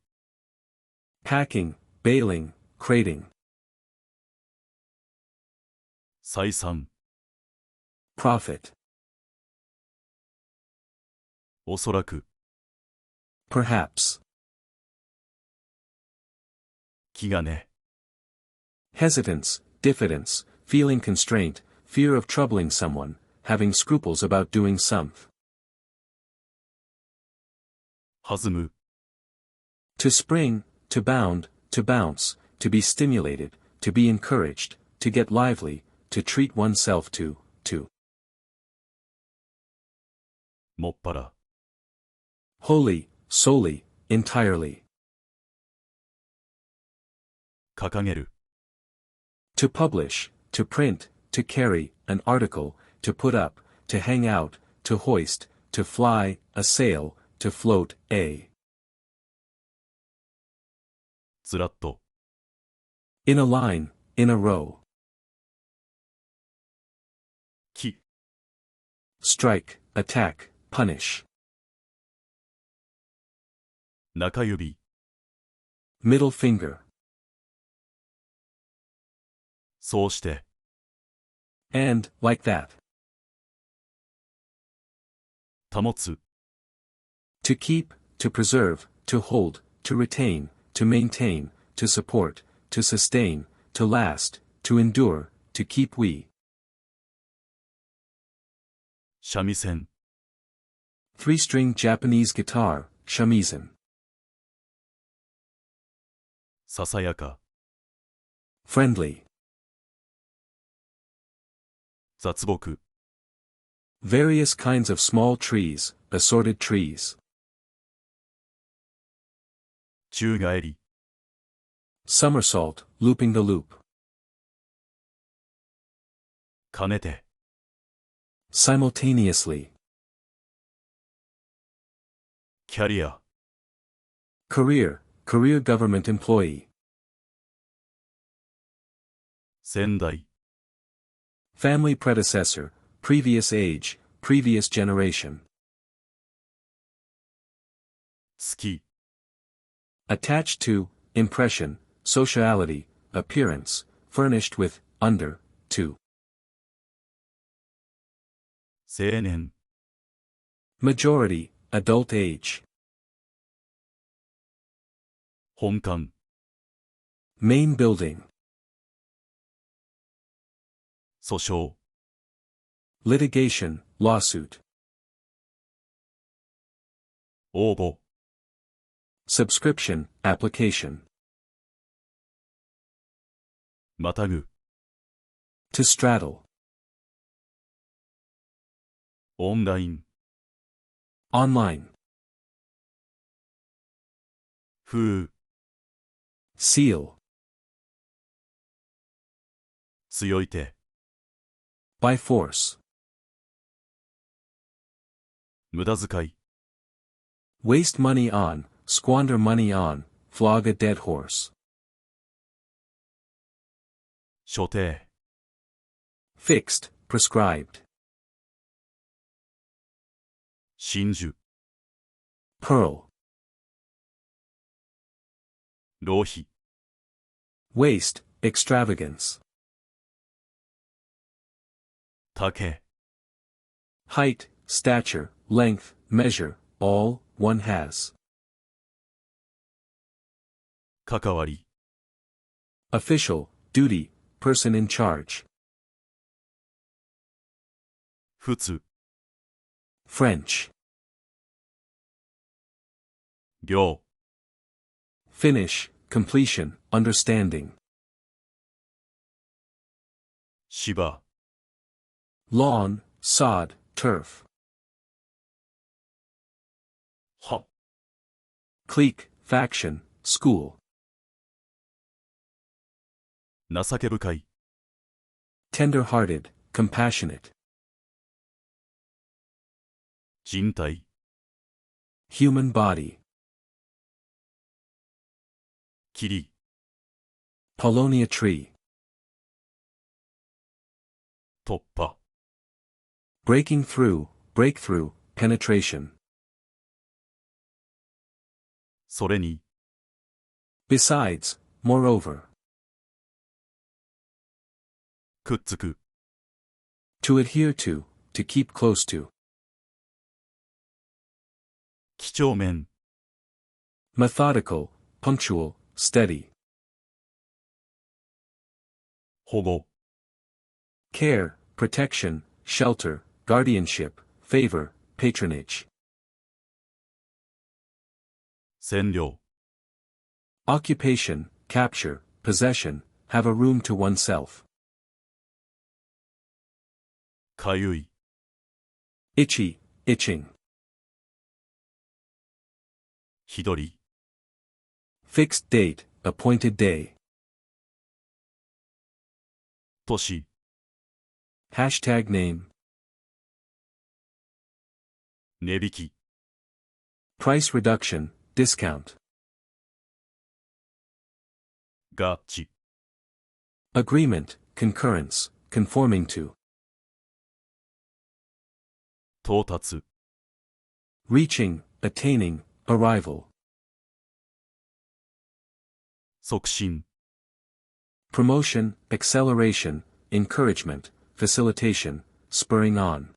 [SPEAKER 2] Packing, baling, crating.
[SPEAKER 1] 採算
[SPEAKER 2] Profit.
[SPEAKER 1] おそらく
[SPEAKER 2] Perhaps.
[SPEAKER 1] 気兼ね
[SPEAKER 2] Hesitance, diffidence, feeling constraint, fear of troubling someone, having scruples about doing something.
[SPEAKER 1] 弾む
[SPEAKER 2] To spring, to bound, to bounce, to be stimulated, to be encouraged, to get lively, to treat oneself to.
[SPEAKER 1] もっぱら
[SPEAKER 2] Wholly, solely, entirely.
[SPEAKER 1] 掲げる
[SPEAKER 2] To publish, to print, to carry, an article, to put up, to hang out, to hoist, to fly, a sail, to float, a.
[SPEAKER 1] ずらっと
[SPEAKER 2] In a line, in a row.
[SPEAKER 1] 木
[SPEAKER 2] Strike, attack, punish.
[SPEAKER 1] 中指
[SPEAKER 2] Middle finger.
[SPEAKER 1] そうして
[SPEAKER 2] And, like that.
[SPEAKER 1] 保つ
[SPEAKER 2] To keep, to preserve, to hold, to retain, to maintain, to support, to sustain, to last, to endure, to keep we.
[SPEAKER 1] 三味線
[SPEAKER 2] Three-string Japanese guitar, shamisen.
[SPEAKER 1] ささやか
[SPEAKER 2] Friendly.
[SPEAKER 1] 雑木
[SPEAKER 2] Various kinds of small trees, assorted trees.
[SPEAKER 1] 宙返り
[SPEAKER 2] Somersault, looping the loop.
[SPEAKER 1] 兼ねて
[SPEAKER 2] Simultaneously.
[SPEAKER 1] キャリア
[SPEAKER 2] Career, career government employee.
[SPEAKER 1] 先代
[SPEAKER 2] Family predecessor, previous age, previous generation.
[SPEAKER 1] 好き
[SPEAKER 2] Attached to, impression, sociality, appearance, furnished with, under, to.
[SPEAKER 1] 青年
[SPEAKER 2] Majority, adult age.
[SPEAKER 1] 本館
[SPEAKER 2] Main building.
[SPEAKER 1] 訴訟
[SPEAKER 2] Litigation, lawsuit.
[SPEAKER 1] 応募
[SPEAKER 2] Subscription, application.
[SPEAKER 1] またぐ
[SPEAKER 2] To straddle.
[SPEAKER 1] オンライン
[SPEAKER 2] Online.
[SPEAKER 1] 封
[SPEAKER 2] Seal.
[SPEAKER 1] 強い手
[SPEAKER 2] By force.
[SPEAKER 1] 無駄遣い
[SPEAKER 2] Waste money on, squander money on, flog a dead horse.
[SPEAKER 1] 所定
[SPEAKER 2] Fixed, prescribed.
[SPEAKER 1] 真珠
[SPEAKER 2] pearl,
[SPEAKER 1] 浪費、
[SPEAKER 2] waste, extravagance,
[SPEAKER 1] 丈、
[SPEAKER 2] height, stature, length, measure, all, one has,
[SPEAKER 1] 関わり、
[SPEAKER 2] official, duty, person in charge,
[SPEAKER 1] 普通、
[SPEAKER 2] French,
[SPEAKER 1] 行、
[SPEAKER 2] finish, completion, understanding,
[SPEAKER 1] 芝、
[SPEAKER 2] lawn, sod, turf,
[SPEAKER 1] は、
[SPEAKER 2] clique, faction, school,
[SPEAKER 1] 情け深い、
[SPEAKER 2] tender-hearted, compassionate,
[SPEAKER 1] 人体、
[SPEAKER 2] human body,
[SPEAKER 1] 霧、
[SPEAKER 2] Polonia tree,
[SPEAKER 1] 突破、
[SPEAKER 2] breaking through, breakthrough, penetration,
[SPEAKER 1] それに、
[SPEAKER 2] besides, moreover,
[SPEAKER 1] くっつく、
[SPEAKER 2] to adhere to keep close to,
[SPEAKER 1] 几帳面、
[SPEAKER 2] methodical, punctual, steady,
[SPEAKER 1] 保護、
[SPEAKER 2] care, protection, shelter, guardianship, favor, patronage,
[SPEAKER 1] 占領、
[SPEAKER 2] occupation, capture, possession, have a room to oneself,
[SPEAKER 1] かゆい、
[SPEAKER 2] itchy, itching,
[SPEAKER 1] 日取り、
[SPEAKER 2] fixed date, appointed day,
[SPEAKER 1] 年、
[SPEAKER 2] hashtag name,
[SPEAKER 1] 値引き、
[SPEAKER 2] price reduction, discount,
[SPEAKER 1] 合致、
[SPEAKER 2] agreement, concurrence, conforming to,
[SPEAKER 1] 到達、
[SPEAKER 2] reaching, attaining, arrival,
[SPEAKER 1] 促進、
[SPEAKER 2] promotion, acceleration, encouragement, facilitation, spurring on,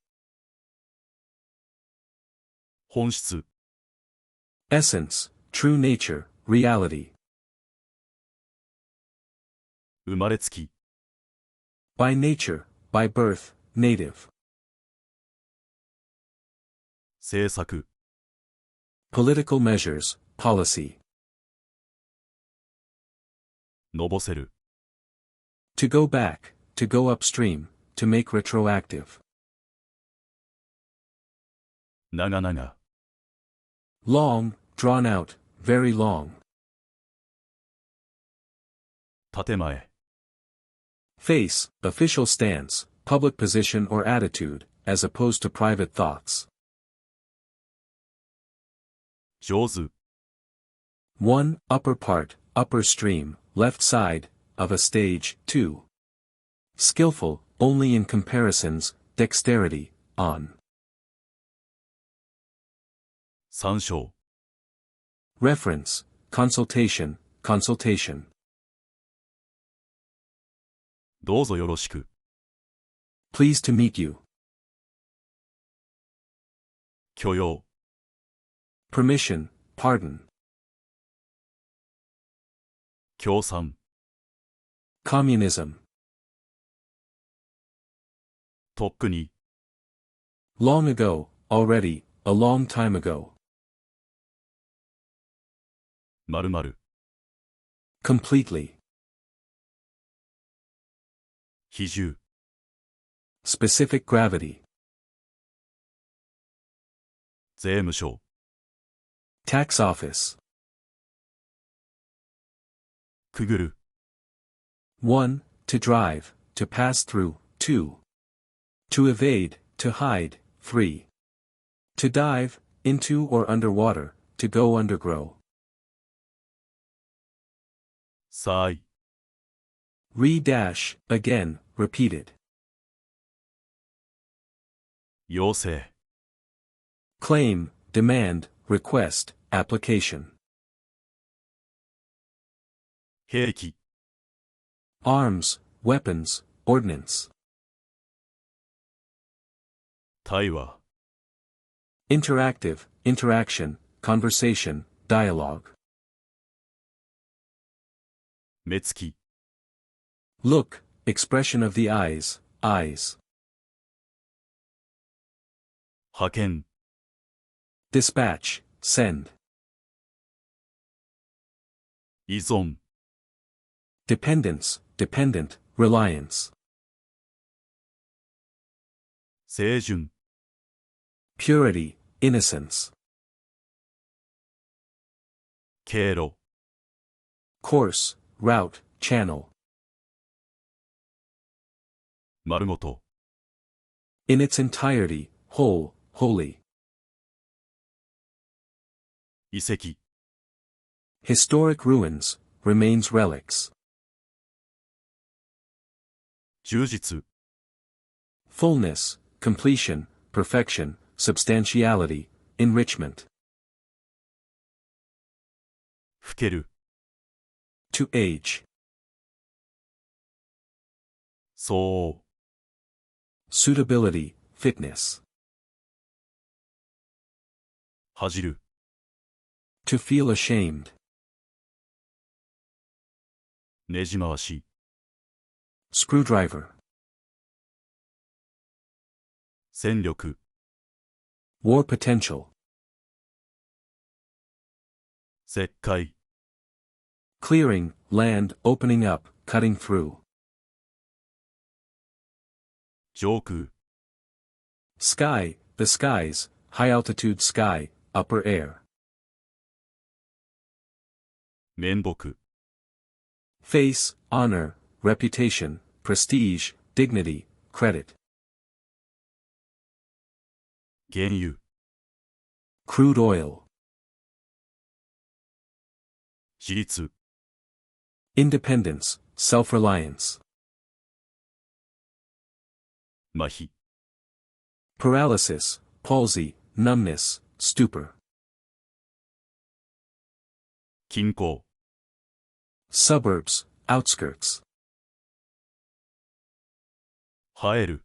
[SPEAKER 1] 本質、
[SPEAKER 2] essence, true nature, reality,
[SPEAKER 1] 生まれつき、
[SPEAKER 2] by nature, by birth, native,
[SPEAKER 1] 政策、
[SPEAKER 2] political measures, policy,
[SPEAKER 1] のぼせる、
[SPEAKER 2] to go back, to go upstream, to make retroactive,
[SPEAKER 1] 長々、
[SPEAKER 2] long, drawn out, very long,
[SPEAKER 1] 建前、
[SPEAKER 2] face, official stance, public position or attitude, as opposed to private thoughts,
[SPEAKER 1] 上手、
[SPEAKER 2] 1. Upper part, upper stream, left side, of a stage, 2. Skillful, only in comparisons, dexterity, on.
[SPEAKER 1] 参照、
[SPEAKER 2] Reference, consultation, consultation.
[SPEAKER 1] どうぞよろしく、
[SPEAKER 2] Pleased to meet you.
[SPEAKER 1] 許容、
[SPEAKER 2] Permission, pardon.
[SPEAKER 1] 共産、
[SPEAKER 2] Communism.
[SPEAKER 1] とっくに、
[SPEAKER 2] Long ago, already, a long time ago.
[SPEAKER 1] 〇〇、
[SPEAKER 2] Completely.
[SPEAKER 1] 比重、
[SPEAKER 2] Specific gravity.
[SPEAKER 1] 税務署、
[SPEAKER 2] Tax office.
[SPEAKER 1] くぐる、
[SPEAKER 2] 1. To drive, to pass through, 2. To evade, to hide, 3. To dive, into or underwater, to go undergrow.
[SPEAKER 1] さい、
[SPEAKER 2] Re-dash, again, repeated.
[SPEAKER 1] 要請、
[SPEAKER 2] Claim, demand, request, application.
[SPEAKER 1] 兵器、
[SPEAKER 2] Arms, weapons, ordnance.
[SPEAKER 1] 対話、
[SPEAKER 2] Interactive, interaction, conversation, dialogue.
[SPEAKER 1] 目つき、
[SPEAKER 2] Look, expression of the eyes, eyes.
[SPEAKER 1] 派遣、
[SPEAKER 2] Dispatch, send.
[SPEAKER 1] 依存、
[SPEAKER 2] Dependence, dependent, reliance.
[SPEAKER 1] 清純、
[SPEAKER 2] Purity, innocence.
[SPEAKER 1] 経路、
[SPEAKER 2] Course, route, channel.
[SPEAKER 1] 丸ごと、
[SPEAKER 2] In its entirety, whole, wholly.
[SPEAKER 1] 遺跡、
[SPEAKER 2] Historic ruins, remains relics.
[SPEAKER 1] 充実、
[SPEAKER 2] Fullness, completion, perfection, substantiality, enrichment.
[SPEAKER 1] 老ける、
[SPEAKER 2] To age.
[SPEAKER 1] 相応、
[SPEAKER 2] Suitability, fitness.
[SPEAKER 1] 恥じる、
[SPEAKER 2] To feel ashamed.
[SPEAKER 1] ねじ回し、
[SPEAKER 2] Screwdriver.
[SPEAKER 1] 戦力、
[SPEAKER 2] War potential.
[SPEAKER 1] 石灰、
[SPEAKER 2] Clearing, land, opening up, cutting through.
[SPEAKER 1] 上空、
[SPEAKER 2] Sky, the skies, high altitude sky, upper air.
[SPEAKER 1] 面目、
[SPEAKER 2] Face, honor, reputation, prestige, dignity, credit.
[SPEAKER 1] 原油、
[SPEAKER 2] Crude oil.
[SPEAKER 1] 自立、
[SPEAKER 2] Independence, self-reliance.
[SPEAKER 1] 麻痺、
[SPEAKER 2] Paralysis, palsy, numbness, stupor.
[SPEAKER 1] 均衡、
[SPEAKER 2] Suburbs, outskirts.
[SPEAKER 1] 映える、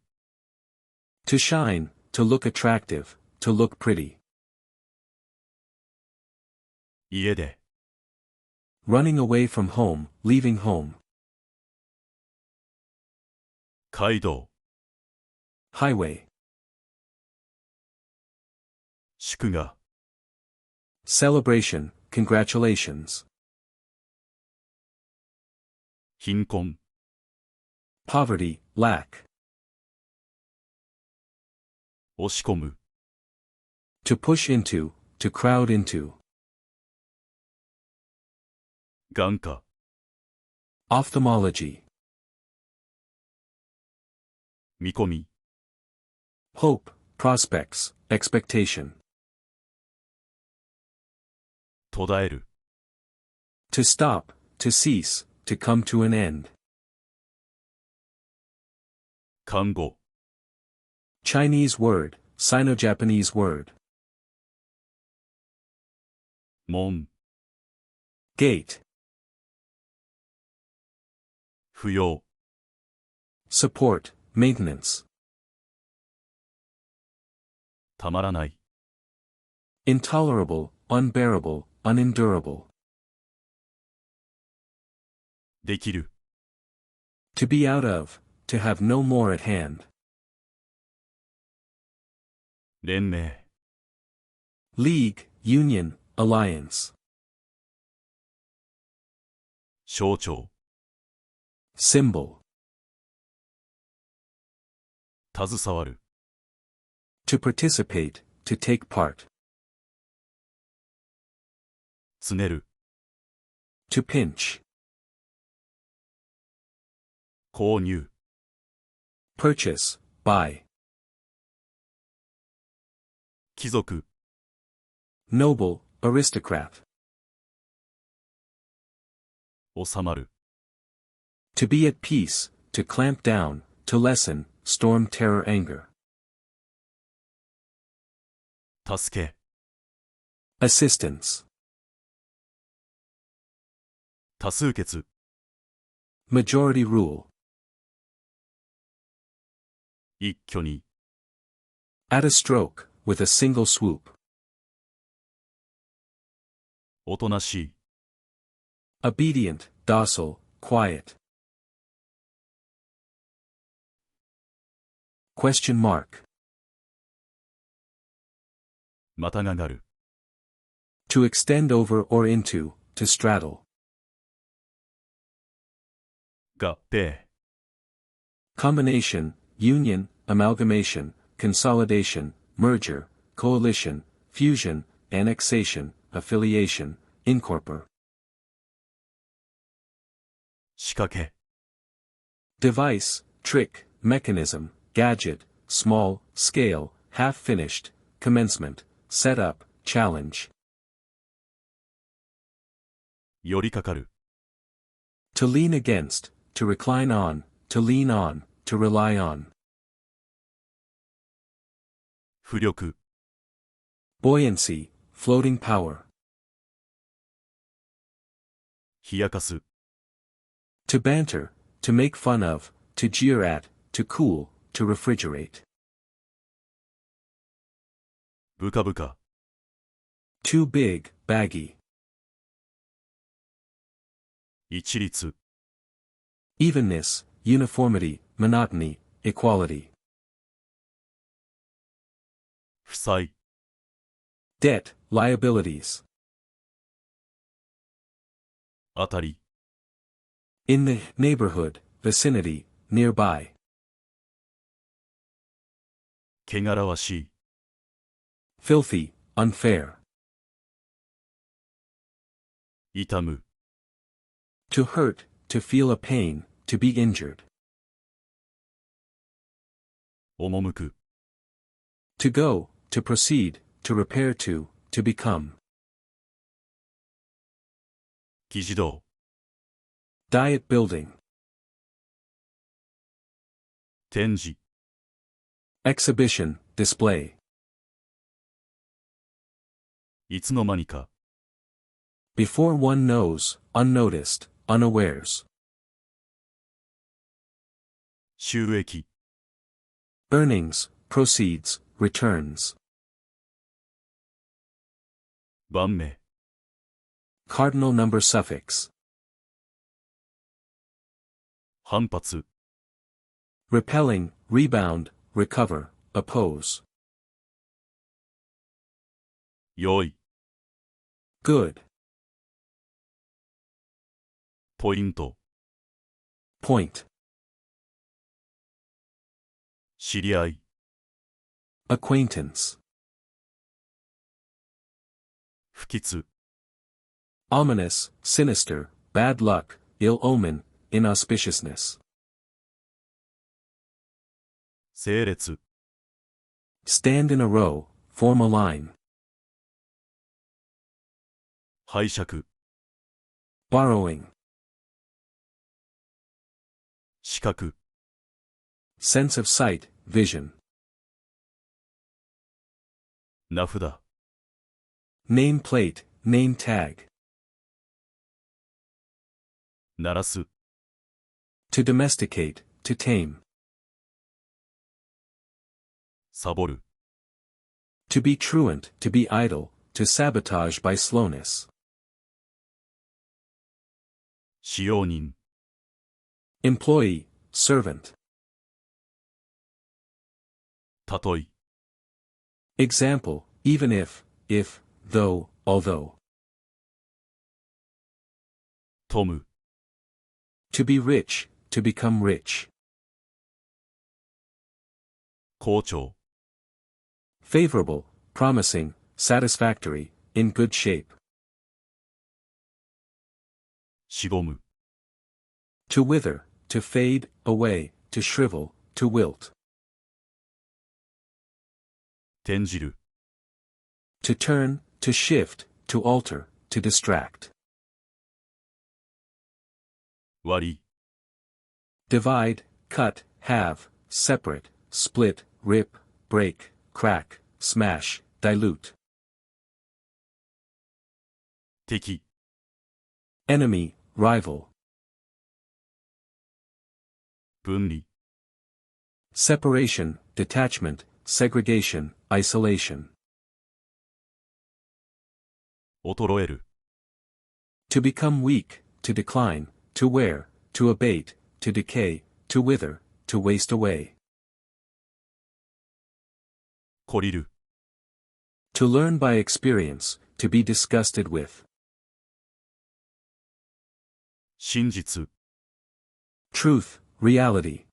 [SPEAKER 2] To shine, to look attractive, to look pretty.
[SPEAKER 1] 家で、
[SPEAKER 2] Running away from home, leaving home.
[SPEAKER 1] 街道、
[SPEAKER 2] Highway.
[SPEAKER 1] 祝賀、
[SPEAKER 2] Celebration, congratulations.
[SPEAKER 1] 貧困、
[SPEAKER 2] Poverty, lack.
[SPEAKER 1] 押し込む、
[SPEAKER 2] To push into, to crowd into.
[SPEAKER 1] 眼科、
[SPEAKER 2] Ophthalmology.
[SPEAKER 1] 見込み、
[SPEAKER 2] Hope, prospects, expectation.
[SPEAKER 1] 途絶える、
[SPEAKER 2] To stop, to cease, to come to an end.
[SPEAKER 1] 看護、
[SPEAKER 2] Chinese word, Sino-Japanese word.
[SPEAKER 1] 門、
[SPEAKER 2] Gate.
[SPEAKER 1] 不要、
[SPEAKER 2] Support, maintenance.
[SPEAKER 1] たまらない、
[SPEAKER 2] Intolerable, unbearable, unendurable.
[SPEAKER 1] できる、
[SPEAKER 2] To be out of, to have no more at hand.
[SPEAKER 1] 連盟、
[SPEAKER 2] League, union, alliance.
[SPEAKER 1] 象徴、
[SPEAKER 2] Symbol.
[SPEAKER 1] 携わる、
[SPEAKER 2] To participate, to take part.
[SPEAKER 1] つねる、
[SPEAKER 2] To pinch.
[SPEAKER 1] 購入、
[SPEAKER 2] Purchase, buy.
[SPEAKER 1] 貴族、
[SPEAKER 2] Noble, aristocrat.
[SPEAKER 1] 収まる、
[SPEAKER 2] To be at peace, to clamp down, to lessen, storm terror anger.
[SPEAKER 1] 助け、
[SPEAKER 2] Assistance.
[SPEAKER 1] 多数決。
[SPEAKER 2] Majority rule.
[SPEAKER 1] 一挙に。
[SPEAKER 2] At a stroke, with a single swoop.
[SPEAKER 1] おとなしい。
[SPEAKER 2] Obedient, docile, quiet. Question mark.
[SPEAKER 1] またががる。
[SPEAKER 2] To extend over or into, to straddle.
[SPEAKER 1] 合併。
[SPEAKER 2] Combination, union, amalgamation, consolidation, merger, coalition, fusion, annexation, affiliation, incorpor.
[SPEAKER 1] 仕掛け。
[SPEAKER 2] Device, trick, mechanism, gadget, small, scale, half-finished, commencement, setup, challenge.
[SPEAKER 1] 寄りかかる。
[SPEAKER 2] To lean against, to recline on, to lean on, to rely on.
[SPEAKER 1] 浮力。
[SPEAKER 2] Buoyancy, floating power.
[SPEAKER 1] 冷やかす。
[SPEAKER 2] To banter, to make fun of, to jeer at, to cool, to refrigerate.
[SPEAKER 1] ブカブカ。
[SPEAKER 2] Too big, baggy.
[SPEAKER 1] 一律。
[SPEAKER 2] Evenness, uniformity, monotony, equality.
[SPEAKER 1] 負債。
[SPEAKER 2] Debt, liabilities.
[SPEAKER 1] あたり。
[SPEAKER 2] In the neighborhood, vicinity, nearby.
[SPEAKER 1] 汚らわしい。
[SPEAKER 2] Filthy, unfair.
[SPEAKER 1] 痛む。
[SPEAKER 2] To hurt, to feel a pain, to be injured.
[SPEAKER 1] 赴く。
[SPEAKER 2] To go, to proceed, to repair to become.
[SPEAKER 1] 議事堂。
[SPEAKER 2] Diet building.
[SPEAKER 1] 展示。
[SPEAKER 2] Exhibition, display.
[SPEAKER 1] いつの間にか。
[SPEAKER 2] Before one knows, unnoticed, unawares.
[SPEAKER 1] 収益。
[SPEAKER 2] Earnings, proceeds, returns.
[SPEAKER 1] 番目。
[SPEAKER 2] Cardinal number suffix.
[SPEAKER 1] 反発。
[SPEAKER 2] Repelling, rebound, recover, oppose.
[SPEAKER 1] 良い。
[SPEAKER 2] Good.
[SPEAKER 1] ポイント。
[SPEAKER 2] Point.
[SPEAKER 1] 知り合い。
[SPEAKER 2] Acquaintance.
[SPEAKER 1] 不吉。
[SPEAKER 2] Ominous, sinister, bad luck, ill omen, inauspiciousness.
[SPEAKER 1] 整列。
[SPEAKER 2] Stand in a row, form a line.
[SPEAKER 1] 拝借。
[SPEAKER 2] Borrowing.
[SPEAKER 1] 視覚。
[SPEAKER 2] Sense of sight, vision.
[SPEAKER 1] 名札。
[SPEAKER 2] Name plate, name tag.
[SPEAKER 1] 鳴らす。
[SPEAKER 2] To domesticate, to tame.
[SPEAKER 1] サボる。
[SPEAKER 2] To be truant, to be idle, to sabotage by slowness.
[SPEAKER 1] 使用人。
[SPEAKER 2] Employee, servant.
[SPEAKER 1] たとえ。
[SPEAKER 2] Example, even if, though, although.
[SPEAKER 1] 富む。
[SPEAKER 2] To be rich, to become rich.
[SPEAKER 1] 好調。
[SPEAKER 2] Favorable, promising, satisfactory, in good shape.
[SPEAKER 1] しぼむ。
[SPEAKER 2] To wither, to fade, away, to shrivel, to wilt.
[SPEAKER 1] 転じる。
[SPEAKER 2] To turn, to shift, to alter, to distract.
[SPEAKER 1] 割り。
[SPEAKER 2] Divide, cut, halve, separate, split, rip, break, crack, smash, dilute.
[SPEAKER 1] 敵
[SPEAKER 2] enemy, rival,
[SPEAKER 1] 分離
[SPEAKER 2] separation, detachment, segregation, isolation.
[SPEAKER 1] 衰える
[SPEAKER 2] To become weak, to decline, to wear, to abate, to decay, to wither, to waste away.
[SPEAKER 1] 懲りる
[SPEAKER 2] To learn by experience, to be disgusted with.
[SPEAKER 1] 真実
[SPEAKER 2] Truth, reality,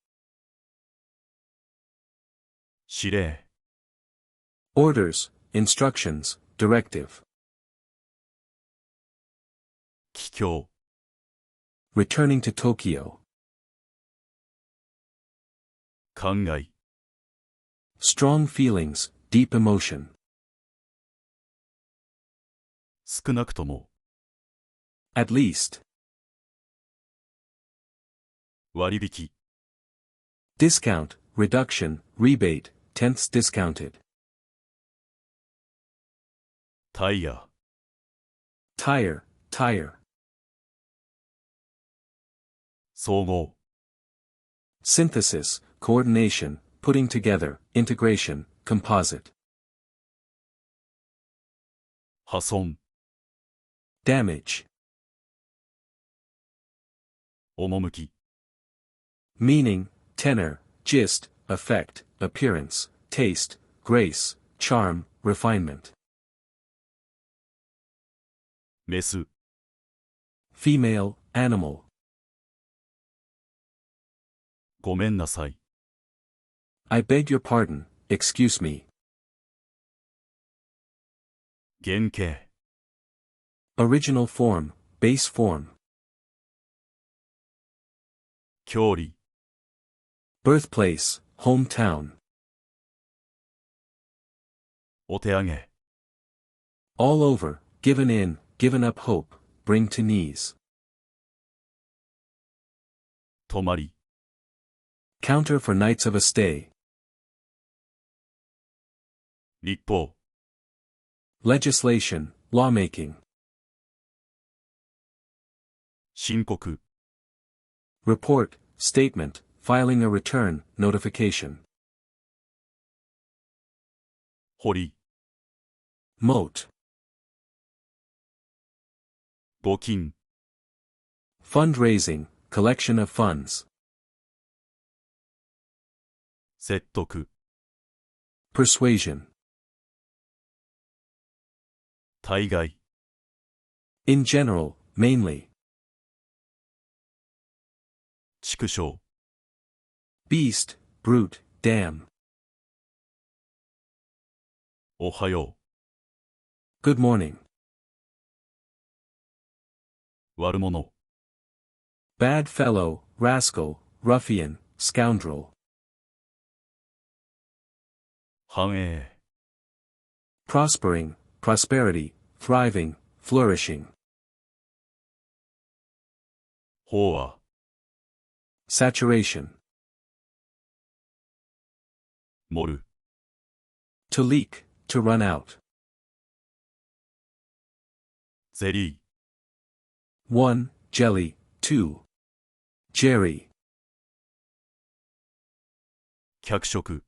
[SPEAKER 1] 指令
[SPEAKER 2] orders, instructions, directive.
[SPEAKER 1] 帰郷
[SPEAKER 2] Returning to Tokyo.
[SPEAKER 1] 考え
[SPEAKER 2] Strong feelings, deep emotion.
[SPEAKER 1] 少なくとも
[SPEAKER 2] At least.
[SPEAKER 1] 割引
[SPEAKER 2] Discount, reduction, rebate, tenths discounted.
[SPEAKER 1] タイヤ
[SPEAKER 2] Tire, tire.
[SPEAKER 1] 総合
[SPEAKER 2] Synthesis, coordination, putting together, integration, composite.
[SPEAKER 1] 破損
[SPEAKER 2] Damage.
[SPEAKER 1] 趣
[SPEAKER 2] Meaning, tenor, gist, effect, appearance, taste, grace, charm, refinement.
[SPEAKER 1] メス
[SPEAKER 2] Female, animal.
[SPEAKER 1] ごめんなさい
[SPEAKER 2] I beg your pardon, excuse me.
[SPEAKER 1] 原型
[SPEAKER 2] Original form, base form.
[SPEAKER 1] 郷里
[SPEAKER 2] Birthplace, hometown.
[SPEAKER 1] お手上げ
[SPEAKER 2] All over, given in, given up hope, bring to knees.
[SPEAKER 1] 泊まり
[SPEAKER 2] Counter for nights of a stay.
[SPEAKER 1] 立法
[SPEAKER 2] Legislation, lawmaking.
[SPEAKER 1] 申告
[SPEAKER 2] Report, statement, filing a return, notification.
[SPEAKER 1] 堀
[SPEAKER 2] Moat.
[SPEAKER 1] 募金
[SPEAKER 2] Fundraising, collection of funds.
[SPEAKER 1] 説得
[SPEAKER 2] Persuasion.
[SPEAKER 1] 大概
[SPEAKER 2] In general, mainly.
[SPEAKER 1] 畜生
[SPEAKER 2] Beast, brute, dam.
[SPEAKER 1] おはよ
[SPEAKER 2] Good morning.
[SPEAKER 1] う悪者
[SPEAKER 2] Bad fellow, rascal, ruffian, scoundrel.
[SPEAKER 1] 繁栄
[SPEAKER 2] Prospering, prosperity, thriving, flourishing.
[SPEAKER 1] 飽和
[SPEAKER 2] Saturation.
[SPEAKER 1] 盛る
[SPEAKER 2] To leak, to run out.
[SPEAKER 1] ゼリー
[SPEAKER 2] 1. Jelly. 2. Jerry.
[SPEAKER 1] 脚色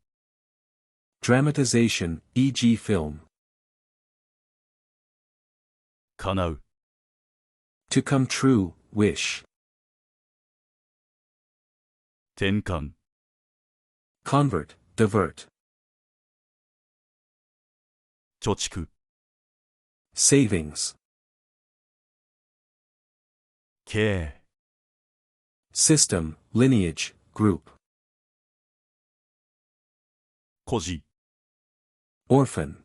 [SPEAKER 2] Dramatization, e.g. film.
[SPEAKER 1] 叶う
[SPEAKER 2] To come true, wish.
[SPEAKER 1] 転換
[SPEAKER 2] Convert, divert.
[SPEAKER 1] 貯蓄
[SPEAKER 2] Savings.
[SPEAKER 1] 経営
[SPEAKER 2] System, lineage, group.
[SPEAKER 1] 孤児
[SPEAKER 2] Orphan.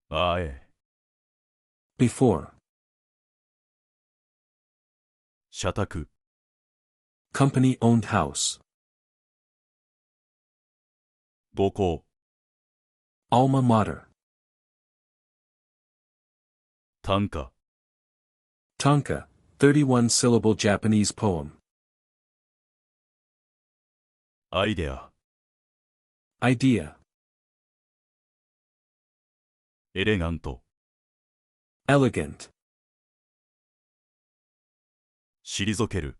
[SPEAKER 1] あえ
[SPEAKER 2] Before.
[SPEAKER 1] 社宅
[SPEAKER 2] Company-owned house.
[SPEAKER 1] 母校
[SPEAKER 2] Alma mater.
[SPEAKER 1] 短歌
[SPEAKER 2] Tanka, 31-syllable Japanese poem.
[SPEAKER 1] アイデア
[SPEAKER 2] Idea.
[SPEAKER 1] エレガント
[SPEAKER 2] elegant,
[SPEAKER 1] 退ける、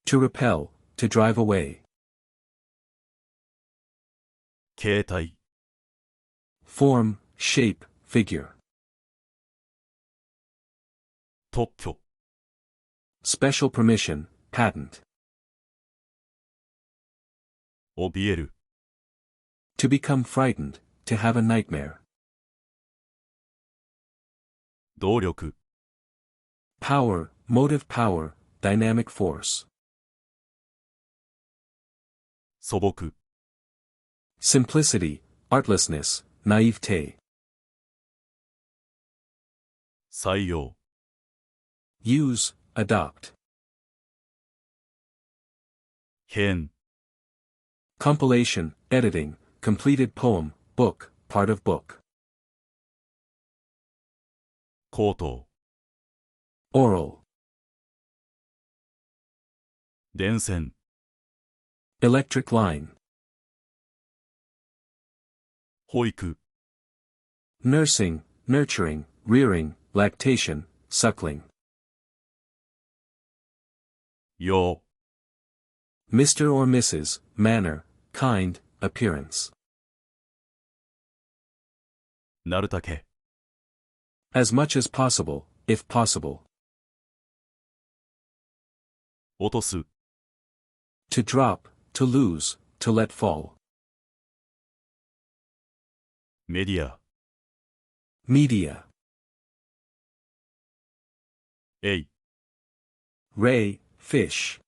[SPEAKER 2] to repel, to drive away,
[SPEAKER 1] 形態、
[SPEAKER 2] form, shape, figure,
[SPEAKER 1] 特許、
[SPEAKER 2] special permission, patent,
[SPEAKER 1] 怯える、
[SPEAKER 2] to become frightened, to have a nightmare,
[SPEAKER 1] 動力、
[SPEAKER 2] power, motive power, dynamic force,
[SPEAKER 1] 素朴、
[SPEAKER 2] simplicity, artlessness, naivete,
[SPEAKER 1] 採用、
[SPEAKER 2] use, adopt,
[SPEAKER 1] 編、
[SPEAKER 2] compilation, editing, completed poem, book, part of book,
[SPEAKER 1] 口頭、
[SPEAKER 2] oral,
[SPEAKER 1] 電線、
[SPEAKER 2] electric line,
[SPEAKER 1] 保育、
[SPEAKER 2] nursing, nurturing, rearing, lactation, suckling,
[SPEAKER 1] 用、
[SPEAKER 2] Mr. or Mrs., manner, kind, appearance,
[SPEAKER 1] なるたけ、
[SPEAKER 2] as much as possible, if possible,
[SPEAKER 1] 落とす、
[SPEAKER 2] to drop, to lose, to let fall,
[SPEAKER 1] メディア、
[SPEAKER 2] media,
[SPEAKER 1] エイ、
[SPEAKER 2] ray, fish,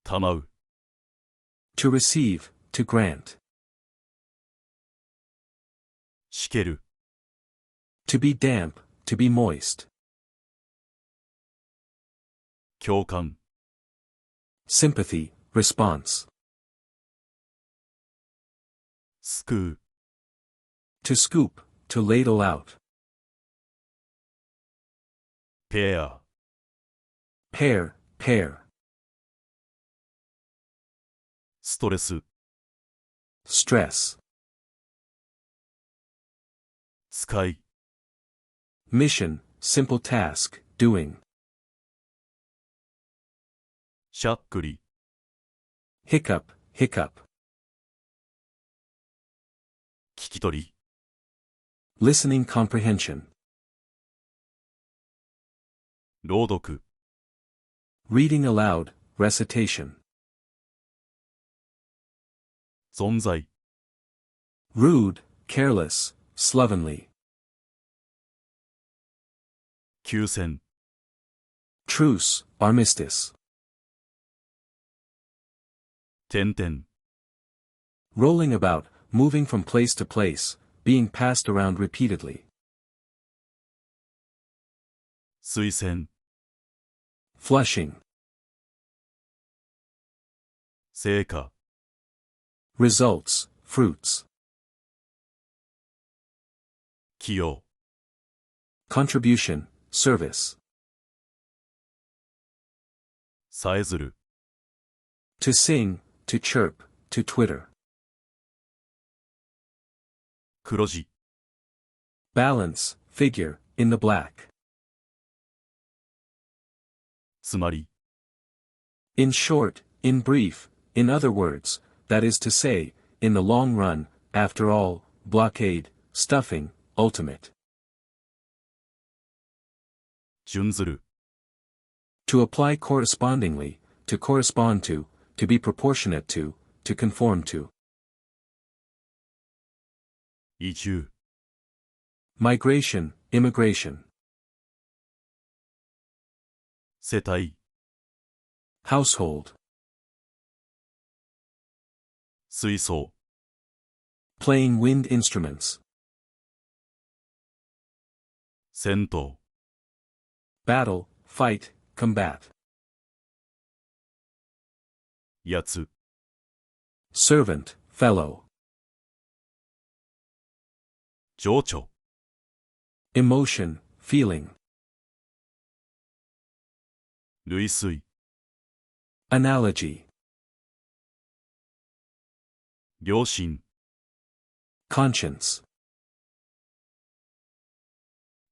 [SPEAKER 1] たまう、
[SPEAKER 2] to receive, to grant,
[SPEAKER 1] しける、
[SPEAKER 2] to be damp, to be moist,
[SPEAKER 1] 共感、
[SPEAKER 2] sympathy, response,
[SPEAKER 1] すくう、
[SPEAKER 2] to scoop, to ladle out,
[SPEAKER 1] ペア、
[SPEAKER 2] pair, pair,
[SPEAKER 1] ストレス、
[SPEAKER 2] stress,
[SPEAKER 1] 使い、
[SPEAKER 2] mission, simple task, doing,
[SPEAKER 1] しゃっくり、
[SPEAKER 2] hiccup, hiccup,
[SPEAKER 1] 聞き取り、
[SPEAKER 2] listening comprehension,
[SPEAKER 1] 朗読、
[SPEAKER 2] reading aloud, recitation,
[SPEAKER 1] 存在、
[SPEAKER 2] rude, careless, slovenly,
[SPEAKER 1] 休戦、
[SPEAKER 2] truce, armistice,
[SPEAKER 1] 点々、
[SPEAKER 2] rolling about, moving from place to place, being passed around repeatedly,
[SPEAKER 1] 推薦、
[SPEAKER 2] flushing,
[SPEAKER 1] 成果、
[SPEAKER 2] results, fruits,
[SPEAKER 1] 起用、
[SPEAKER 2] contribution, service,
[SPEAKER 1] さえずる、
[SPEAKER 2] to sing, to chirp, to twitter,
[SPEAKER 1] 黒字、
[SPEAKER 2] balance, figure, in the black,
[SPEAKER 1] つまり、
[SPEAKER 2] in short, in brief, in other words, that is to say, in the long run, after all, blockade, stuffing, ultimate,
[SPEAKER 1] 準ずる、
[SPEAKER 2] to apply correspondingly, to correspond to be proportionate to conform to,
[SPEAKER 1] 移住、
[SPEAKER 2] migration, immigration,
[SPEAKER 1] 世帯、
[SPEAKER 2] household,
[SPEAKER 1] 水槽、
[SPEAKER 2] playing wind instruments,
[SPEAKER 1] 戦闘、
[SPEAKER 2] battle, fight, combat,
[SPEAKER 1] やつ、
[SPEAKER 2] servant, fellow,
[SPEAKER 1] 情緒、
[SPEAKER 2] emotion, feeling,
[SPEAKER 1] 類推、
[SPEAKER 2] analogy,
[SPEAKER 1] 良心、
[SPEAKER 2] conscience,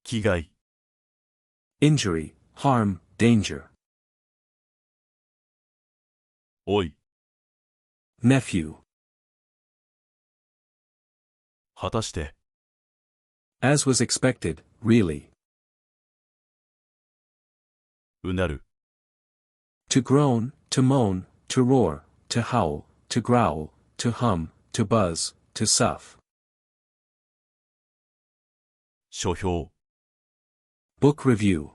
[SPEAKER 1] 危害、
[SPEAKER 2] injury, harm, danger.
[SPEAKER 1] おい、
[SPEAKER 2] Nephew.
[SPEAKER 1] 果たして、
[SPEAKER 2] As was expected, really.
[SPEAKER 1] うなる、
[SPEAKER 2] To groan, to moan, to roar, to howl, to growl, to hum, to buzz, to sough.
[SPEAKER 1] 書評、
[SPEAKER 2] Book review.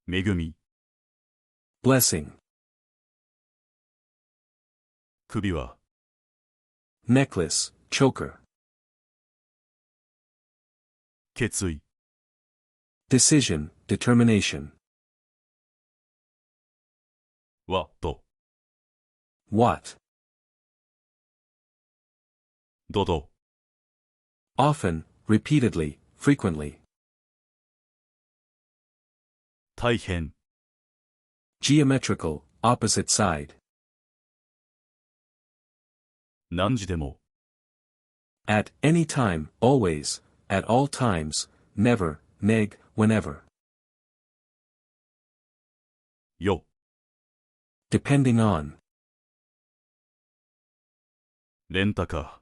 [SPEAKER 1] 恵み、
[SPEAKER 2] Blessing.
[SPEAKER 1] 首は、
[SPEAKER 2] Necklace, choker.
[SPEAKER 1] 決意、
[SPEAKER 2] Decision, determination.
[SPEAKER 1] は、と、
[SPEAKER 2] What?
[SPEAKER 1] どど、
[SPEAKER 2] Often, repeatedly, frequently.
[SPEAKER 1] 大変、
[SPEAKER 2] Geometrical, opposite side.
[SPEAKER 1] 何時でも、
[SPEAKER 2] At any time, always, at all times, never, neg, whenever.
[SPEAKER 1] よ、
[SPEAKER 2] Depending on.
[SPEAKER 1] レンタカ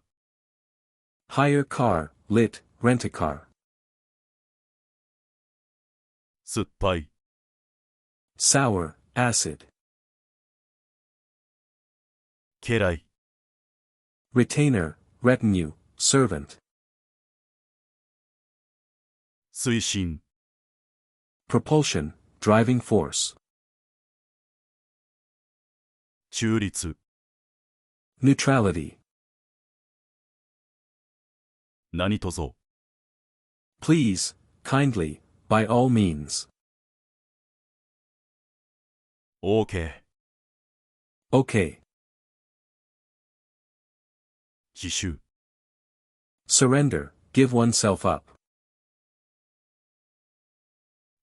[SPEAKER 2] Hire car, lit, rent a car.
[SPEAKER 1] ー、酸っぱい、
[SPEAKER 2] Sour, acid.
[SPEAKER 1] 家来、
[SPEAKER 2] Retainer, retinue, servant.
[SPEAKER 1] 推進、
[SPEAKER 2] Propulsion, driving force.
[SPEAKER 1] 中立、
[SPEAKER 2] Neutrality.
[SPEAKER 1] 何とぞ、
[SPEAKER 2] Please, kindly, by all means.
[SPEAKER 1] OK、
[SPEAKER 2] Okay.
[SPEAKER 1] 自首、
[SPEAKER 2] Surrender, give oneself up.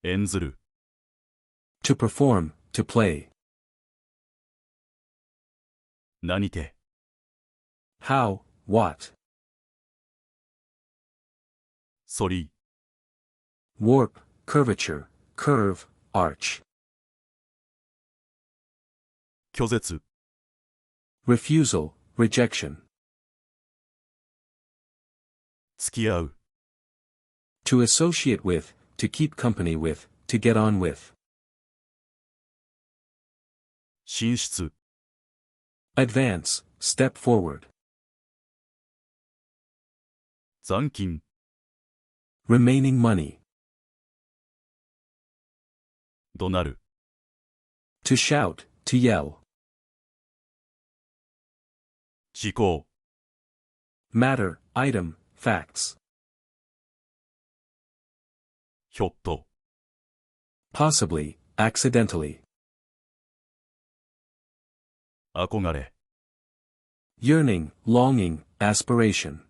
[SPEAKER 1] 演ずる、
[SPEAKER 2] To perform, to play.
[SPEAKER 1] 何て、
[SPEAKER 2] How, what.
[SPEAKER 1] 反り、
[SPEAKER 2] Warp, curvature, curve, arch.
[SPEAKER 1] 拒絶、
[SPEAKER 2] Refusal, rejection.
[SPEAKER 1] 付き合う、
[SPEAKER 2] To associate with, to keep company with, to get on with.
[SPEAKER 1] 進出、
[SPEAKER 2] Advance, step forward.
[SPEAKER 1] 残金、
[SPEAKER 2] Remaining money.
[SPEAKER 1] 怒鳴る、
[SPEAKER 2] To shout, to yell.
[SPEAKER 1] 時効、
[SPEAKER 2] Matter, item, facts.
[SPEAKER 1] ひょっと、
[SPEAKER 2] Possibly, accidentally.
[SPEAKER 1] 憧れ、
[SPEAKER 2] Yearning, longing, aspiration.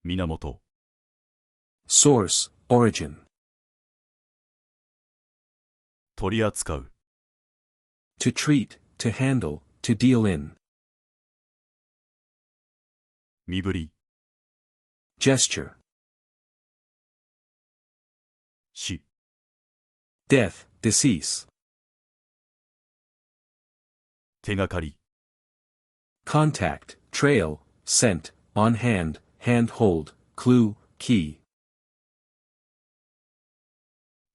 [SPEAKER 1] 源、
[SPEAKER 2] Source, origin.
[SPEAKER 1] 取り扱う、
[SPEAKER 2] To treat, to handle, to deal in.
[SPEAKER 1] 身振り、
[SPEAKER 2] Gesture.
[SPEAKER 1] 死、
[SPEAKER 2] Death, decease.
[SPEAKER 1] 手がかり、
[SPEAKER 2] Contact, trail, scent, on hand, handhold, clue, key.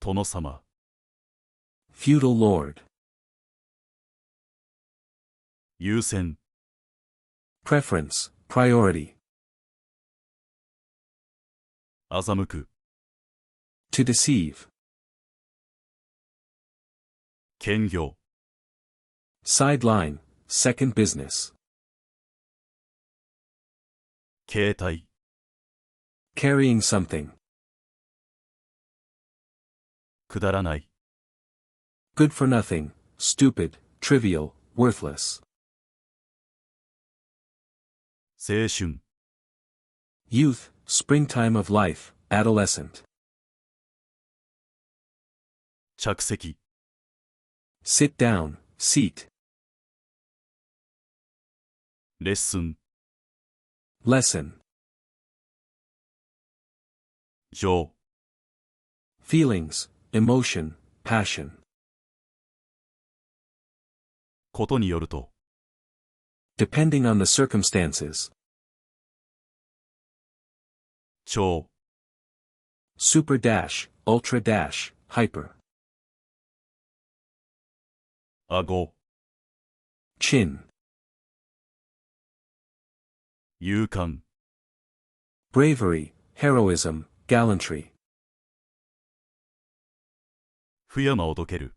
[SPEAKER 1] 殿様、
[SPEAKER 2] Feudal lord.
[SPEAKER 1] 優先、
[SPEAKER 2] Preference, priority.
[SPEAKER 1] 欺く、
[SPEAKER 2] To deceive.
[SPEAKER 1] 兼業、
[SPEAKER 2] Sideline, second business.
[SPEAKER 1] 携帯、
[SPEAKER 2] Carrying something.
[SPEAKER 1] くだらない、
[SPEAKER 2] Good for nothing, stupid, trivial, worthless.
[SPEAKER 1] 青春、
[SPEAKER 2] Youth, springtime of life, adolescent.
[SPEAKER 1] 着席、
[SPEAKER 2] Sit down, seat.
[SPEAKER 1] レッスン、
[SPEAKER 2] Lesson.
[SPEAKER 1] 情
[SPEAKER 2] Feelings, emotion, passion.
[SPEAKER 1] ことによると
[SPEAKER 2] Depending on the circumstances.
[SPEAKER 1] 超
[SPEAKER 2] Super dash, ultra dash, hyper.
[SPEAKER 1] 顎
[SPEAKER 2] Chin.
[SPEAKER 1] 勇敢
[SPEAKER 2] Bravery, heroism, gallantry.
[SPEAKER 1] ふやまおどける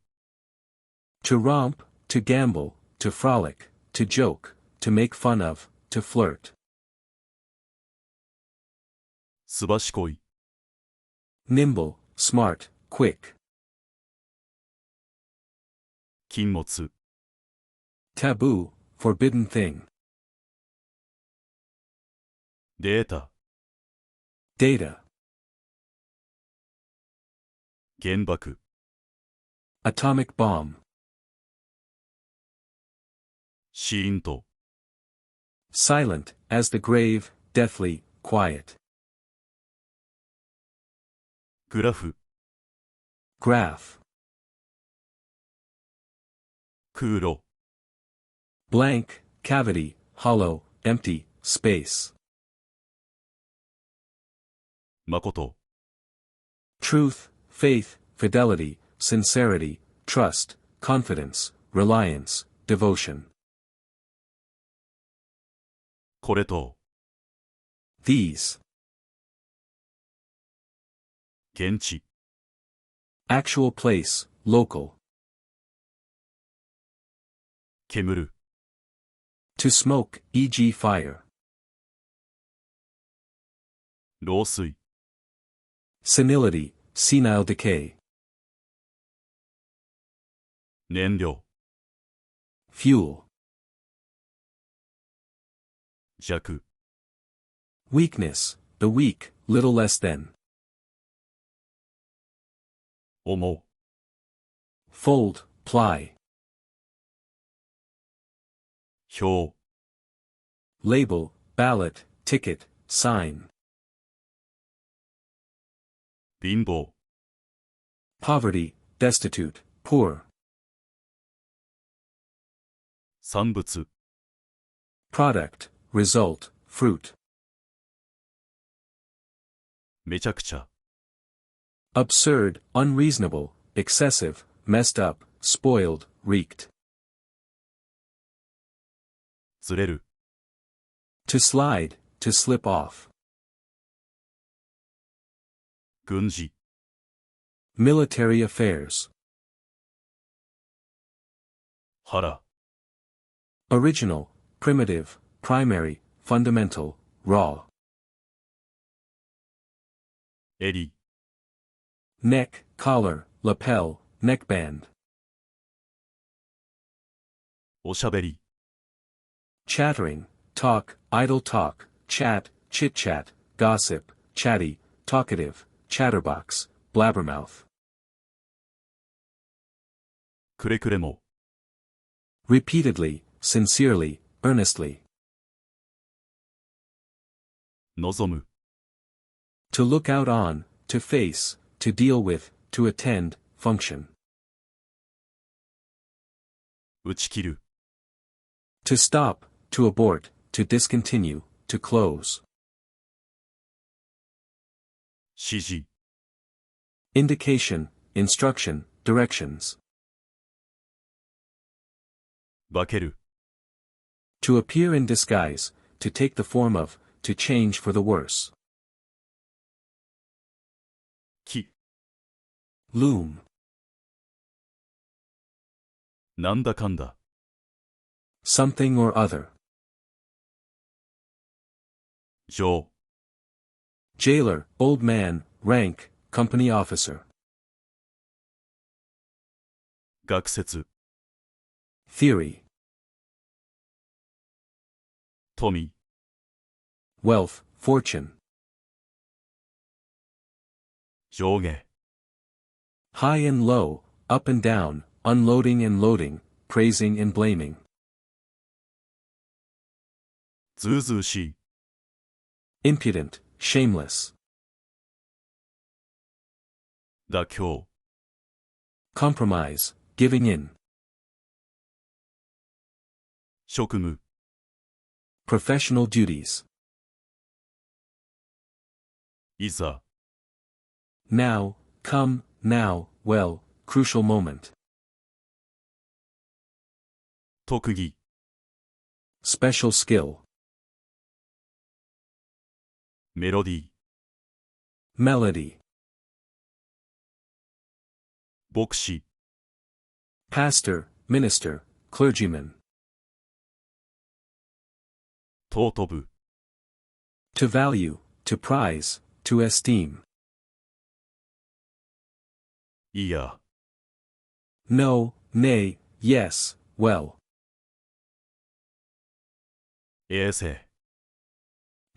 [SPEAKER 2] To romp, to gamble, to frolic, to joke, to make fun of, to flirt.
[SPEAKER 1] すばしこい
[SPEAKER 2] Nimble, smart, quick.
[SPEAKER 1] 禁物
[SPEAKER 2] Taboo, forbidden thing.
[SPEAKER 1] データ
[SPEAKER 2] Data.
[SPEAKER 1] 原爆
[SPEAKER 2] Atomic bomb.
[SPEAKER 1] シーンと
[SPEAKER 2] Silent, as the grave, deathly, quiet.
[SPEAKER 1] グラフ
[SPEAKER 2] Graph.
[SPEAKER 1] 空路
[SPEAKER 2] Blank, cavity, hollow, empty, space.
[SPEAKER 1] 誠
[SPEAKER 2] Truth, faith, fidelity, sincerity, trust, confidence, reliance, devotion.
[SPEAKER 1] これと
[SPEAKER 2] These.
[SPEAKER 1] 現地
[SPEAKER 2] Actual place, local.
[SPEAKER 1] 煙る
[SPEAKER 2] To smoke, e.g. fire.
[SPEAKER 1] 老衰
[SPEAKER 2] Senility, senile decay.
[SPEAKER 1] 燃料
[SPEAKER 2] Fuel.
[SPEAKER 1] 弱
[SPEAKER 2] Weakness, the weak, little less than.
[SPEAKER 1] 思う
[SPEAKER 2] Fold, ply.
[SPEAKER 1] 表
[SPEAKER 2] Label, ballot, ticket, sign.
[SPEAKER 1] 貧乏
[SPEAKER 2] Poverty, destitute, poor.
[SPEAKER 1] 産物
[SPEAKER 2] Product, result, fruit.
[SPEAKER 1] めちゃくちゃ
[SPEAKER 2] Absurd, unreasonable, excessive, messed up, spoiled, reeked.
[SPEAKER 1] ずれる
[SPEAKER 2] To slide, to slip off.
[SPEAKER 1] 軍事
[SPEAKER 2] Military affairs.
[SPEAKER 1] 腹
[SPEAKER 2] Original, primitive, primary, fundamental, raw.
[SPEAKER 1] 襟
[SPEAKER 2] Neck, collar, lapel, neckband.
[SPEAKER 1] おしゃべり
[SPEAKER 2] Chattering, talk, idle talk, chat, chit-chat, gossip, chatty, talkative, chatterbox, blabbermouth.
[SPEAKER 1] くれくれも
[SPEAKER 2] Repeatedly, sincerely, earnestly.
[SPEAKER 1] 望む
[SPEAKER 2] To look out on, to face, to deal with, to attend, function.
[SPEAKER 1] 打ち切る
[SPEAKER 2] To stop, to abort, to discontinue, to close.
[SPEAKER 1] 指示
[SPEAKER 2] Indication, instruction, directions.
[SPEAKER 1] 化ける
[SPEAKER 2] To appear in disguise, to take the form of, to change for the worse.
[SPEAKER 1] 木
[SPEAKER 2] Loom.
[SPEAKER 1] なんだかんだ
[SPEAKER 2] Something or other.
[SPEAKER 1] 上
[SPEAKER 2] Jailer, old man, rank, company officer.
[SPEAKER 1] 学説
[SPEAKER 2] Theory.
[SPEAKER 1] 富
[SPEAKER 2] Wealth, fortune.
[SPEAKER 1] 上下
[SPEAKER 2] High and low, up and down, unloading and loading, praising and blaming.
[SPEAKER 1] ずうずうしい
[SPEAKER 2] Impudent, shameless.
[SPEAKER 1] 妥協
[SPEAKER 2] compromise, giving in,
[SPEAKER 1] 職務
[SPEAKER 2] professional duties,
[SPEAKER 1] いざ
[SPEAKER 2] now, come, now, well, crucial moment,
[SPEAKER 1] 特技
[SPEAKER 2] special skill,
[SPEAKER 1] メロディー
[SPEAKER 2] melody,
[SPEAKER 1] 牧師
[SPEAKER 2] pastor, minister, clergyman,
[SPEAKER 1] 尊ぶ
[SPEAKER 2] to value, to prize, to esteem,
[SPEAKER 1] いや
[SPEAKER 2] no, nay, yes, well,
[SPEAKER 1] 衛生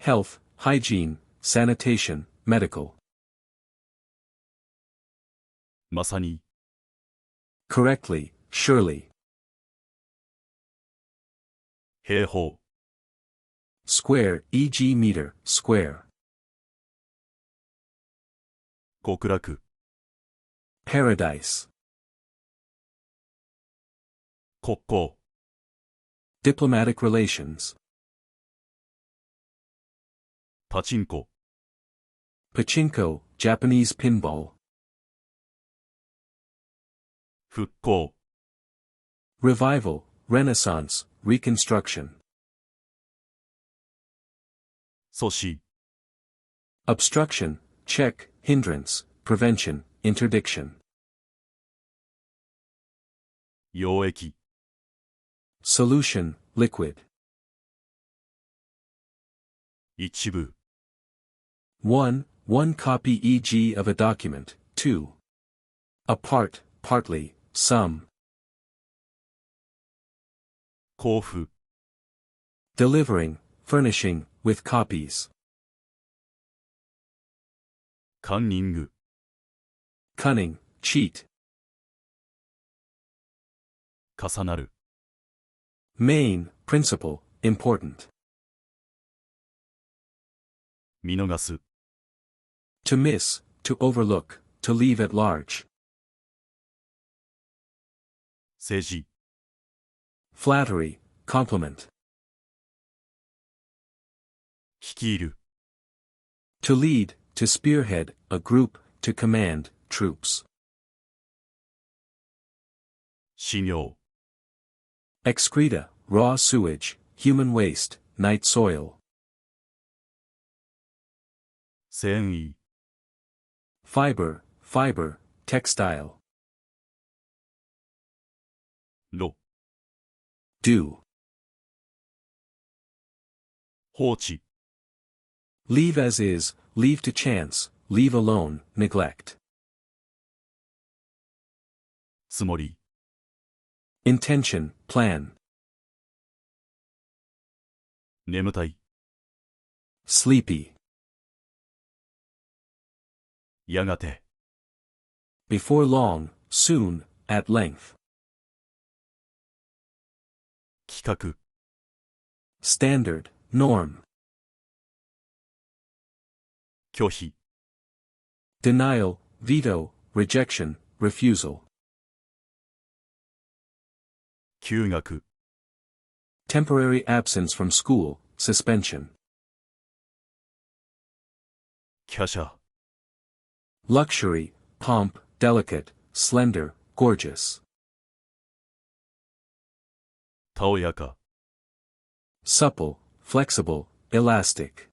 [SPEAKER 2] health, hygiene, sanitation, medical,
[SPEAKER 1] まさに
[SPEAKER 2] correctly, surely,
[SPEAKER 1] 平方
[SPEAKER 2] square, e.g. meter, square,
[SPEAKER 1] 極楽
[SPEAKER 2] paradise,
[SPEAKER 1] 国交
[SPEAKER 2] diplomatic relations,
[SPEAKER 1] パチンコ
[SPEAKER 2] pachinko, Japanese pinball,
[SPEAKER 1] 復興
[SPEAKER 2] revival, renaissance, reconstruction,
[SPEAKER 1] 阻止
[SPEAKER 2] obstruction, check, hindrance, prevention, interdiction,
[SPEAKER 1] 溶液
[SPEAKER 2] solution, liquid,
[SPEAKER 1] 一部
[SPEAKER 2] one copy e.g. of a document, 2. A part, partly, some,
[SPEAKER 1] 交付
[SPEAKER 2] delivering, furnishing, with copies,
[SPEAKER 1] カンニング
[SPEAKER 2] cunning, cheat,
[SPEAKER 1] 重なる
[SPEAKER 2] main, principal, important,
[SPEAKER 1] 見逃す
[SPEAKER 2] to miss, to overlook, to leave at large,
[SPEAKER 1] 政治
[SPEAKER 2] flattery, compliment,
[SPEAKER 1] 率いる
[SPEAKER 2] to lead, to spearhead, a group, to command, troops,
[SPEAKER 1] 死尿
[SPEAKER 2] excreta, raw sewage, human waste, night soil,
[SPEAKER 1] 繊維
[SPEAKER 2] fiber, textile,
[SPEAKER 1] 炉
[SPEAKER 2] do,
[SPEAKER 1] 放置
[SPEAKER 2] leave as is, leave to chance, leave alone, neglect,
[SPEAKER 1] つもり
[SPEAKER 2] intention, plan,
[SPEAKER 1] 眠たい
[SPEAKER 2] sleepy,
[SPEAKER 1] やがて
[SPEAKER 2] before long, soon, at length,
[SPEAKER 1] 規格
[SPEAKER 2] standard, norm,
[SPEAKER 1] 拒否
[SPEAKER 2] denial, veto, rejection, refusal,
[SPEAKER 1] 休学
[SPEAKER 2] temporary absence from school, suspension,
[SPEAKER 1] 華奢
[SPEAKER 2] luxury, pomp, delicate, slender, gorgeous,
[SPEAKER 1] たおやか
[SPEAKER 2] supple, flexible, elastic,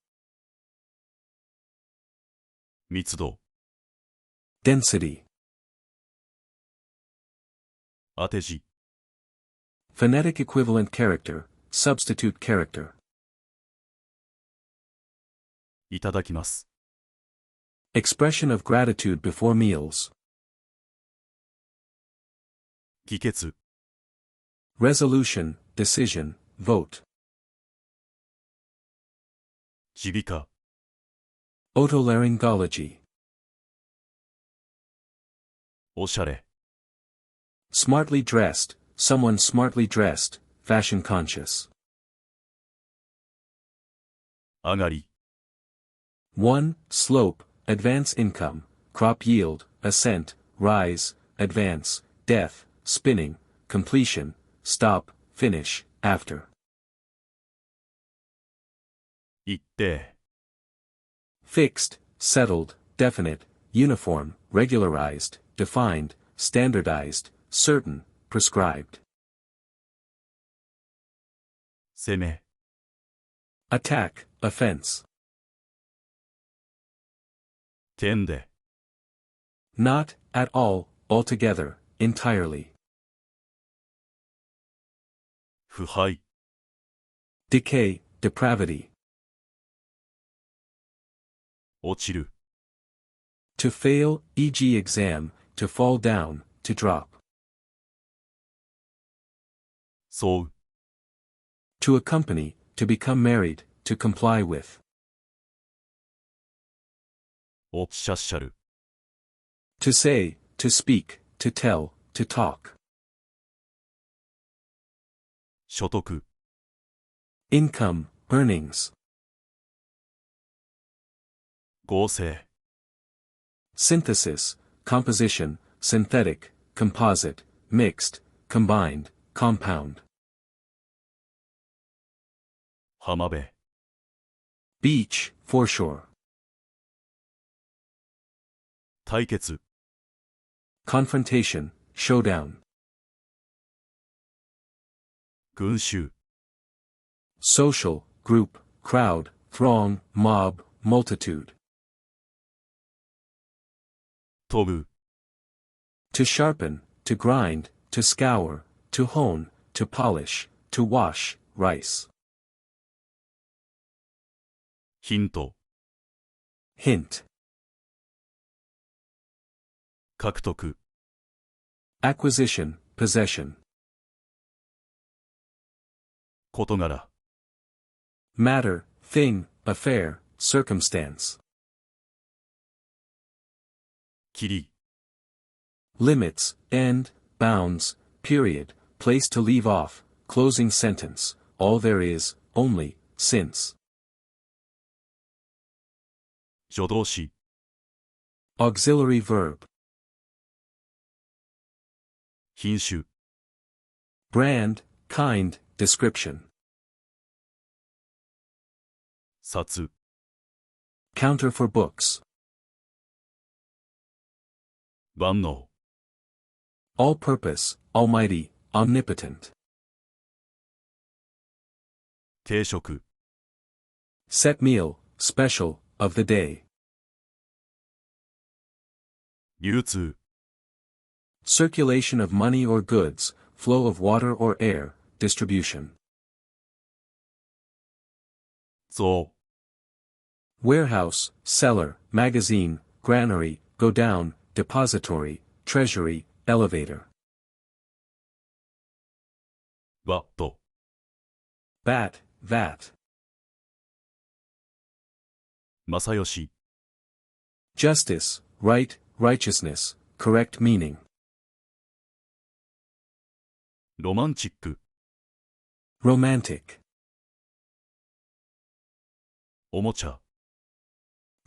[SPEAKER 1] 密度
[SPEAKER 2] density,
[SPEAKER 1] 当て字
[SPEAKER 2] phonetic equivalent character, substitute character,
[SPEAKER 1] いただきます
[SPEAKER 2] expression of gratitude before meals,
[SPEAKER 1] 議決
[SPEAKER 2] resolution, decision, vote,
[SPEAKER 1] 耳鼻科
[SPEAKER 2] otolaryngology,
[SPEAKER 1] おしゃれ
[SPEAKER 2] smartly dressed, someone smartly dressed, fashion conscious,
[SPEAKER 1] 上がり
[SPEAKER 2] 1. Slope, advance income, crop yield, ascent, rise, advance, death, spinning, completion, stop, finish, after.
[SPEAKER 1] 一定
[SPEAKER 2] Fixed, settled, definite, uniform, regularized, defined, standardized, certain, prescribed.
[SPEAKER 1] 攻め
[SPEAKER 2] Attack, offense.
[SPEAKER 1] 点で
[SPEAKER 2] Not, at all, altogether, entirely.
[SPEAKER 1] 腐敗
[SPEAKER 2] Decay, depravity.
[SPEAKER 1] 落ちる
[SPEAKER 2] To fail, e.g. exam, to fall down, to drop.
[SPEAKER 1] 沿う
[SPEAKER 2] To accompany, to become married, to comply with.
[SPEAKER 1] おっしゃっしゃる
[SPEAKER 2] To say, to speak, to tell, to talk.
[SPEAKER 1] 所得
[SPEAKER 2] Income, earnings.
[SPEAKER 1] 合成
[SPEAKER 2] Synthesis, composition, synthetic, composite, mixed, combined, compound.
[SPEAKER 1] 浜辺
[SPEAKER 2] Beach, foreshore.
[SPEAKER 1] 対決
[SPEAKER 2] Confrontation, showdown.
[SPEAKER 1] 群衆
[SPEAKER 2] Social, group, crowd, throng, mob, multitude.
[SPEAKER 1] 飛ぶ
[SPEAKER 2] To sharpen, to grind, to scour, to hone, to polish, to wash, rice.
[SPEAKER 1] ヒント
[SPEAKER 2] Hint.
[SPEAKER 1] 獲得
[SPEAKER 2] Acquisition, possession.
[SPEAKER 1] 事柄
[SPEAKER 2] Matter, thing, affair, circumstance.
[SPEAKER 1] 切り
[SPEAKER 2] Limits, end, bounds, period, place to leave off, closing sentence, all there is, only, since.
[SPEAKER 1] 助動詞
[SPEAKER 2] Auxiliary verb.
[SPEAKER 1] 品種
[SPEAKER 2] Brand, kind, description.
[SPEAKER 1] 札
[SPEAKER 2] Counter for books.
[SPEAKER 1] 万能
[SPEAKER 2] All-purpose, almighty, omnipotent.
[SPEAKER 1] 定食
[SPEAKER 2] Set meal, special, of the day.
[SPEAKER 1] 流通
[SPEAKER 2] Circulation of money or goods, flow of water or air, distribution.
[SPEAKER 1] 増
[SPEAKER 2] Warehouse, cellar, magazine, granary, go down, depository, treasury, elevator.
[SPEAKER 1] ワット
[SPEAKER 2] Bat, vat.
[SPEAKER 1] 正義
[SPEAKER 2] Justice, right, righteousness, correct meaning.
[SPEAKER 1] ロマンチック
[SPEAKER 2] Romantic.
[SPEAKER 1] おもちゃ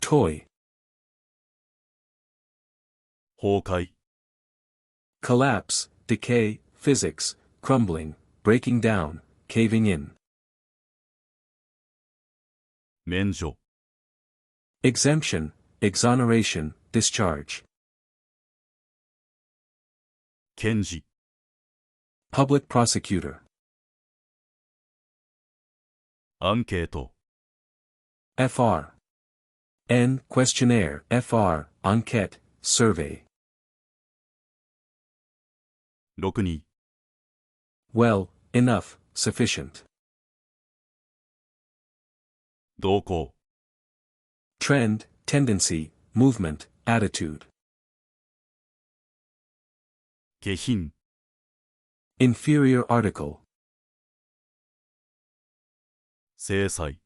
[SPEAKER 2] Toy.
[SPEAKER 1] 崩壊
[SPEAKER 2] Collapse, decay, physics, crumbling, breaking down, caving in.
[SPEAKER 1] 免除
[SPEAKER 2] Exemption, exoneration, discharge.
[SPEAKER 1] 検事
[SPEAKER 2] Public prosecutor.
[SPEAKER 1] アンケート
[SPEAKER 2] FR. N. Questionnaire, FR, enquête, survey.
[SPEAKER 1] 6に
[SPEAKER 2] Well, enough, sufficient.
[SPEAKER 1] 動向
[SPEAKER 2] Trend, tendency, movement, attitude.
[SPEAKER 1] 下品
[SPEAKER 2] Inferior article.
[SPEAKER 1] 制裁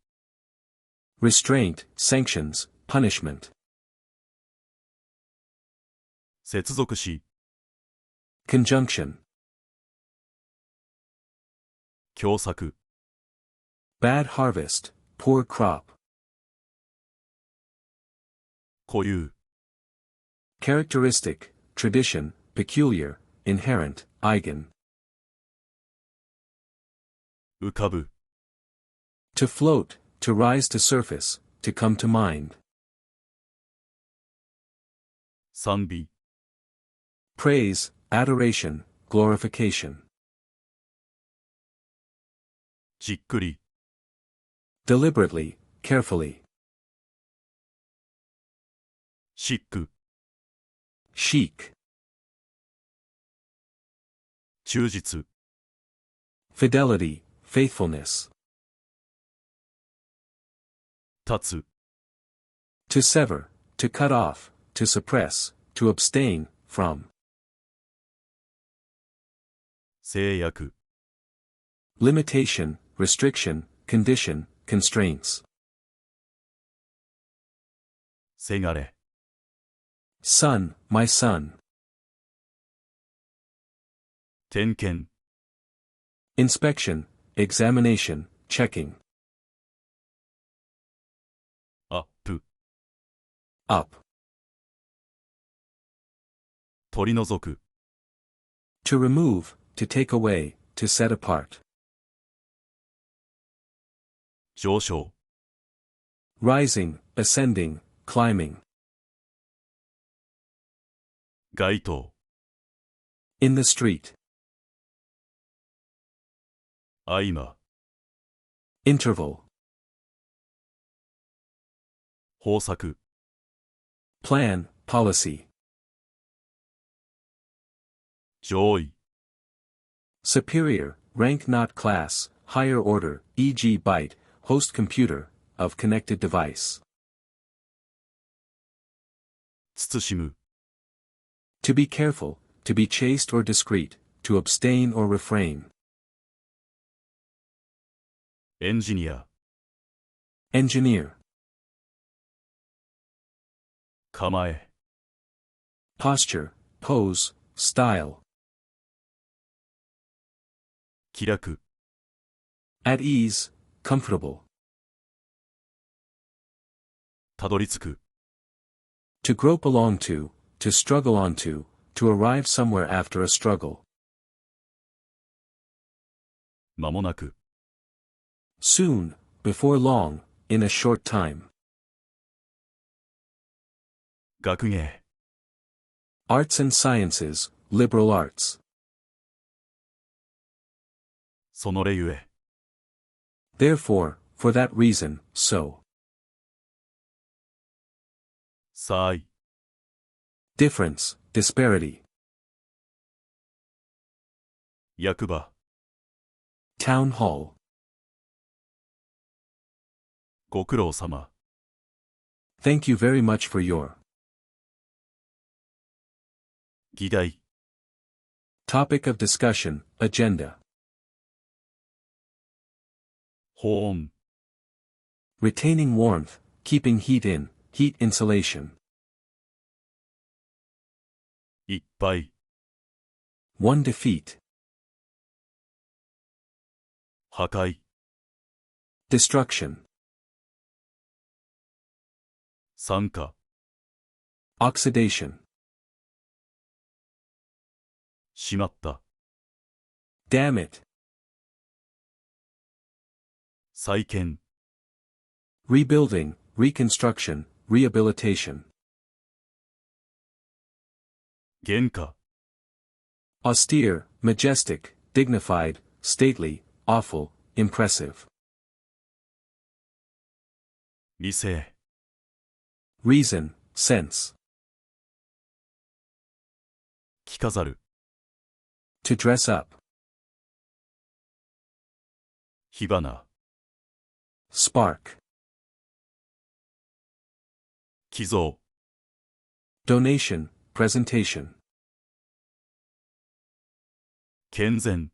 [SPEAKER 2] Restraint, sanctions, punishment.
[SPEAKER 1] 接続詞
[SPEAKER 2] Conjunction.
[SPEAKER 1] 凶作
[SPEAKER 2] Bad harvest, poor crop.
[SPEAKER 1] 固有
[SPEAKER 2] characteristic, tradition, peculiar, inherent, eigen.
[SPEAKER 1] 浮かぶ、
[SPEAKER 2] To float, to rise to surface, to come to mind.
[SPEAKER 1] 賛美、
[SPEAKER 2] Praise, adoration, glorification.
[SPEAKER 1] じっくり、
[SPEAKER 2] Deliberately, carefully.
[SPEAKER 1] シック、
[SPEAKER 2] Chic.
[SPEAKER 1] 忠実、
[SPEAKER 2] Fidelity, faithfulness.
[SPEAKER 1] 断つ、
[SPEAKER 2] To sever, to cut off, to suppress, to abstain, from.
[SPEAKER 1] 制約、
[SPEAKER 2] Limitation, restriction, condition, constraints.
[SPEAKER 1] せがれ、
[SPEAKER 2] Son, my son.
[SPEAKER 1] 点検、
[SPEAKER 2] Inspection, examination, checking.
[SPEAKER 1] アップ、
[SPEAKER 2] Up.
[SPEAKER 1] 取り除く、
[SPEAKER 2] To remove, to take away, to set apart.
[SPEAKER 1] 上昇、
[SPEAKER 2] Rising, ascending, climbing.
[SPEAKER 1] 街頭、
[SPEAKER 2] In the street.
[SPEAKER 1] 合間、
[SPEAKER 2] Interval.
[SPEAKER 1] 方策、
[SPEAKER 2] Plan, policy.
[SPEAKER 1] 上位、
[SPEAKER 2] Superior, rank not class, higher order, e.g. byte, host computer, of connected device.
[SPEAKER 1] 慎む、
[SPEAKER 2] To be careful, to be chaste or discreet, to abstain or refrain.
[SPEAKER 1] エンジニア、
[SPEAKER 2] Engineer.
[SPEAKER 1] 構え、
[SPEAKER 2] Posture, pose, style.
[SPEAKER 1] 気楽、
[SPEAKER 2] At ease, comfortable.
[SPEAKER 1] たどり着く、
[SPEAKER 2] To grope along to struggle onto, to arrive somewhere after a struggle.
[SPEAKER 1] 間もなく、
[SPEAKER 2] Soon, before long, in a short time.
[SPEAKER 1] 学芸、
[SPEAKER 2] Arts and sciences, liberal arts.
[SPEAKER 1] そのれゆえ、
[SPEAKER 2] Therefore, for that reason, so.
[SPEAKER 1] 差異、
[SPEAKER 2] Difference, disparity.
[SPEAKER 1] 役場、
[SPEAKER 2] Town hall.
[SPEAKER 1] ご苦労様、
[SPEAKER 2] Thank you very much for your.
[SPEAKER 1] 議題、
[SPEAKER 2] Topic of discussion, agenda.
[SPEAKER 1] 保温、
[SPEAKER 2] Retaining warmth, keeping heat in, heat insulation.
[SPEAKER 1] いっぱい、
[SPEAKER 2] One defeat.
[SPEAKER 1] 破壊、
[SPEAKER 2] Destruction.
[SPEAKER 1] 酸化、
[SPEAKER 2] Oxidation.
[SPEAKER 1] しまった、
[SPEAKER 2] Damn it.
[SPEAKER 1] 再建、
[SPEAKER 2] Rebuilding, reconstruction, rehabilitation.
[SPEAKER 1] 原価、
[SPEAKER 2] Austere, majestic, dignified, stately, awful, impressive.
[SPEAKER 1] 理性、
[SPEAKER 2] Reason, sense.
[SPEAKER 1] 着飾る、
[SPEAKER 2] To dress up.
[SPEAKER 1] 火花、
[SPEAKER 2] Spark.
[SPEAKER 1] 寄贈、
[SPEAKER 2] Donation, presentation.
[SPEAKER 1] 健全、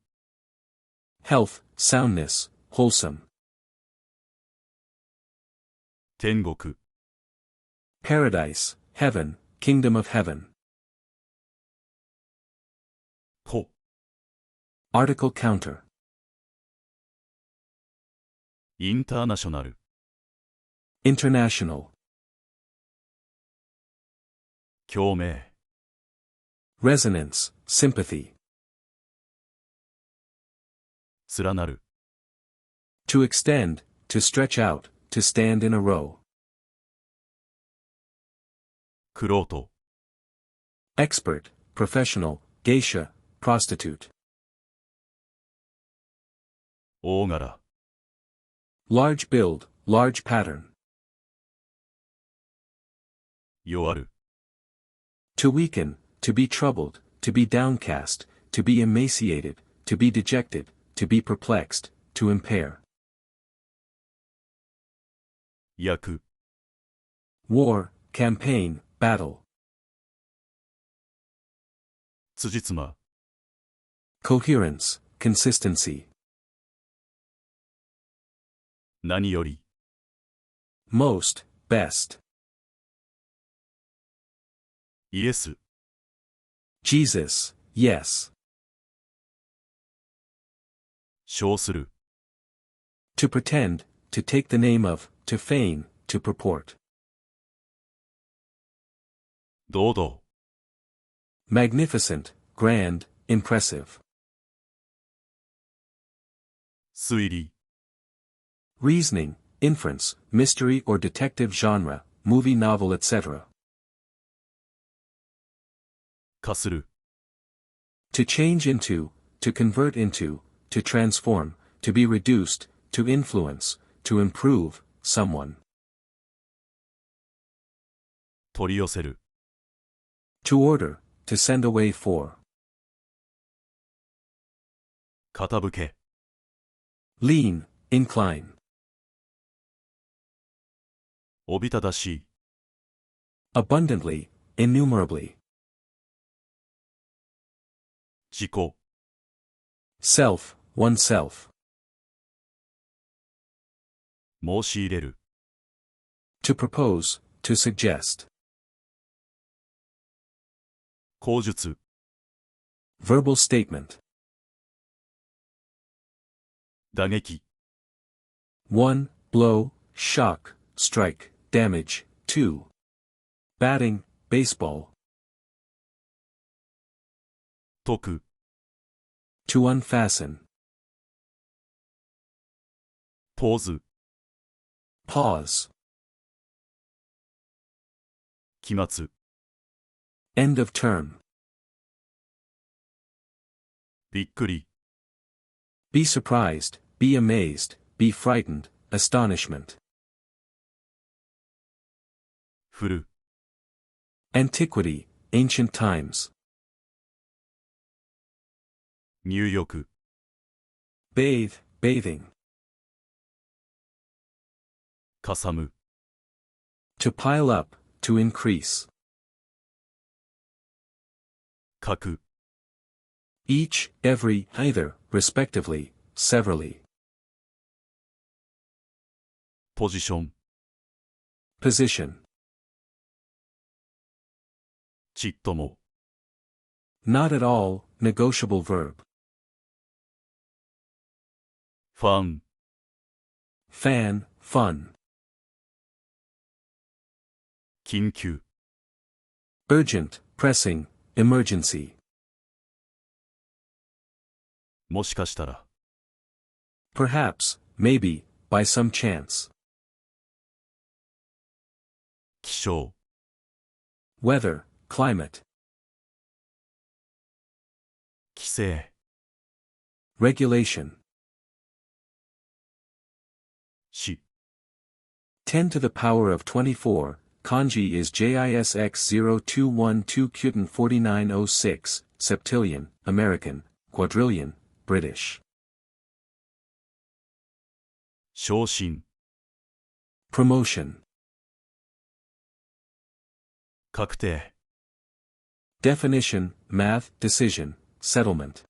[SPEAKER 2] Health, soundness, wholesome.
[SPEAKER 1] 天国、
[SPEAKER 2] Paradise, heaven, kingdom of heaven.
[SPEAKER 1] 個、
[SPEAKER 2] Article counter.
[SPEAKER 1] インターナショナル、
[SPEAKER 2] International.
[SPEAKER 1] 共鳴。
[SPEAKER 2] resonance, sympathy.
[SPEAKER 1] 連なる。
[SPEAKER 2] To extend, to stretch out, to stand in a row.
[SPEAKER 1] 玄人。
[SPEAKER 2] Expert, professional, geisha, prostitute.
[SPEAKER 1] 大柄。
[SPEAKER 2] Large build, large pattern.
[SPEAKER 1] 弱る。
[SPEAKER 2] To weaken, to be troubled, to be downcast, to be emaciated, to be dejected, to be perplexed, to impair.
[SPEAKER 1] 役。
[SPEAKER 2] War, campaign, battle.
[SPEAKER 1] 辻褄。
[SPEAKER 2] Coherence, consistency.
[SPEAKER 1] 何より。
[SPEAKER 2] Most, best.
[SPEAKER 1] イエス。
[SPEAKER 2] Jesus, yes.
[SPEAKER 1] 称する。
[SPEAKER 2] To pretend, to take the name of, to feign, to purport.
[SPEAKER 1] 堂々。
[SPEAKER 2] Magnificent, grand, impressive.
[SPEAKER 1] 推理。
[SPEAKER 2] Reasoning, inference, mystery or detective genre, movie novel etc.
[SPEAKER 1] 化する。
[SPEAKER 2] To change into, to convert into, to transform, to be reduced, to influence, to improve, someone.
[SPEAKER 1] 取り寄せる。
[SPEAKER 2] To order, to send away for.
[SPEAKER 1] 傾け。
[SPEAKER 2] Lean, incline.
[SPEAKER 1] おびただしい。
[SPEAKER 2] Abundantly, innumerably.
[SPEAKER 1] 自己。
[SPEAKER 2] Self, oneself.
[SPEAKER 1] 申し入れる。
[SPEAKER 2] To propose, to suggest.
[SPEAKER 1] 口述。
[SPEAKER 2] Verbal statement.
[SPEAKER 1] 打撃。
[SPEAKER 2] 1. Blow, shock, strike, damage. 2. Batting, baseball.
[SPEAKER 1] 解く。
[SPEAKER 2] To unfasten.
[SPEAKER 1] ポーズ。
[SPEAKER 2] Pause.
[SPEAKER 1] 期末。
[SPEAKER 2] End of term.
[SPEAKER 1] びっくり。
[SPEAKER 2] Be surprised, be amazed, be frightened, astonishment.
[SPEAKER 1] 振る。
[SPEAKER 2] Antiquity, ancient times.
[SPEAKER 1] 入浴。
[SPEAKER 2] Bathe, bathing.
[SPEAKER 1] かさむ。
[SPEAKER 2] To pile up, to increase.
[SPEAKER 1] 各。
[SPEAKER 2] Each, every, either, respectively, severally.
[SPEAKER 1] ポジション。
[SPEAKER 2] Position.
[SPEAKER 1] ちっとも。
[SPEAKER 2] Not at all, negotiable verb.
[SPEAKER 1] ファン。
[SPEAKER 2] Fan, fun.
[SPEAKER 1] 緊急。
[SPEAKER 2] Urgent, pressing, emergency.
[SPEAKER 1] もしかしたら。
[SPEAKER 2] Perhaps, maybe, by some chance.
[SPEAKER 1] 気象。
[SPEAKER 2] Weather, climate.
[SPEAKER 1] 規制。
[SPEAKER 2] Regulation.
[SPEAKER 1] し。
[SPEAKER 2] 10 to the power of 24, kanji is JISX0212 Kuten 4906, septillion, American, quadrillion, British.
[SPEAKER 1] 昇進。
[SPEAKER 2] Promotion.
[SPEAKER 1] 確定。
[SPEAKER 2] Definition, math, decision, settlement.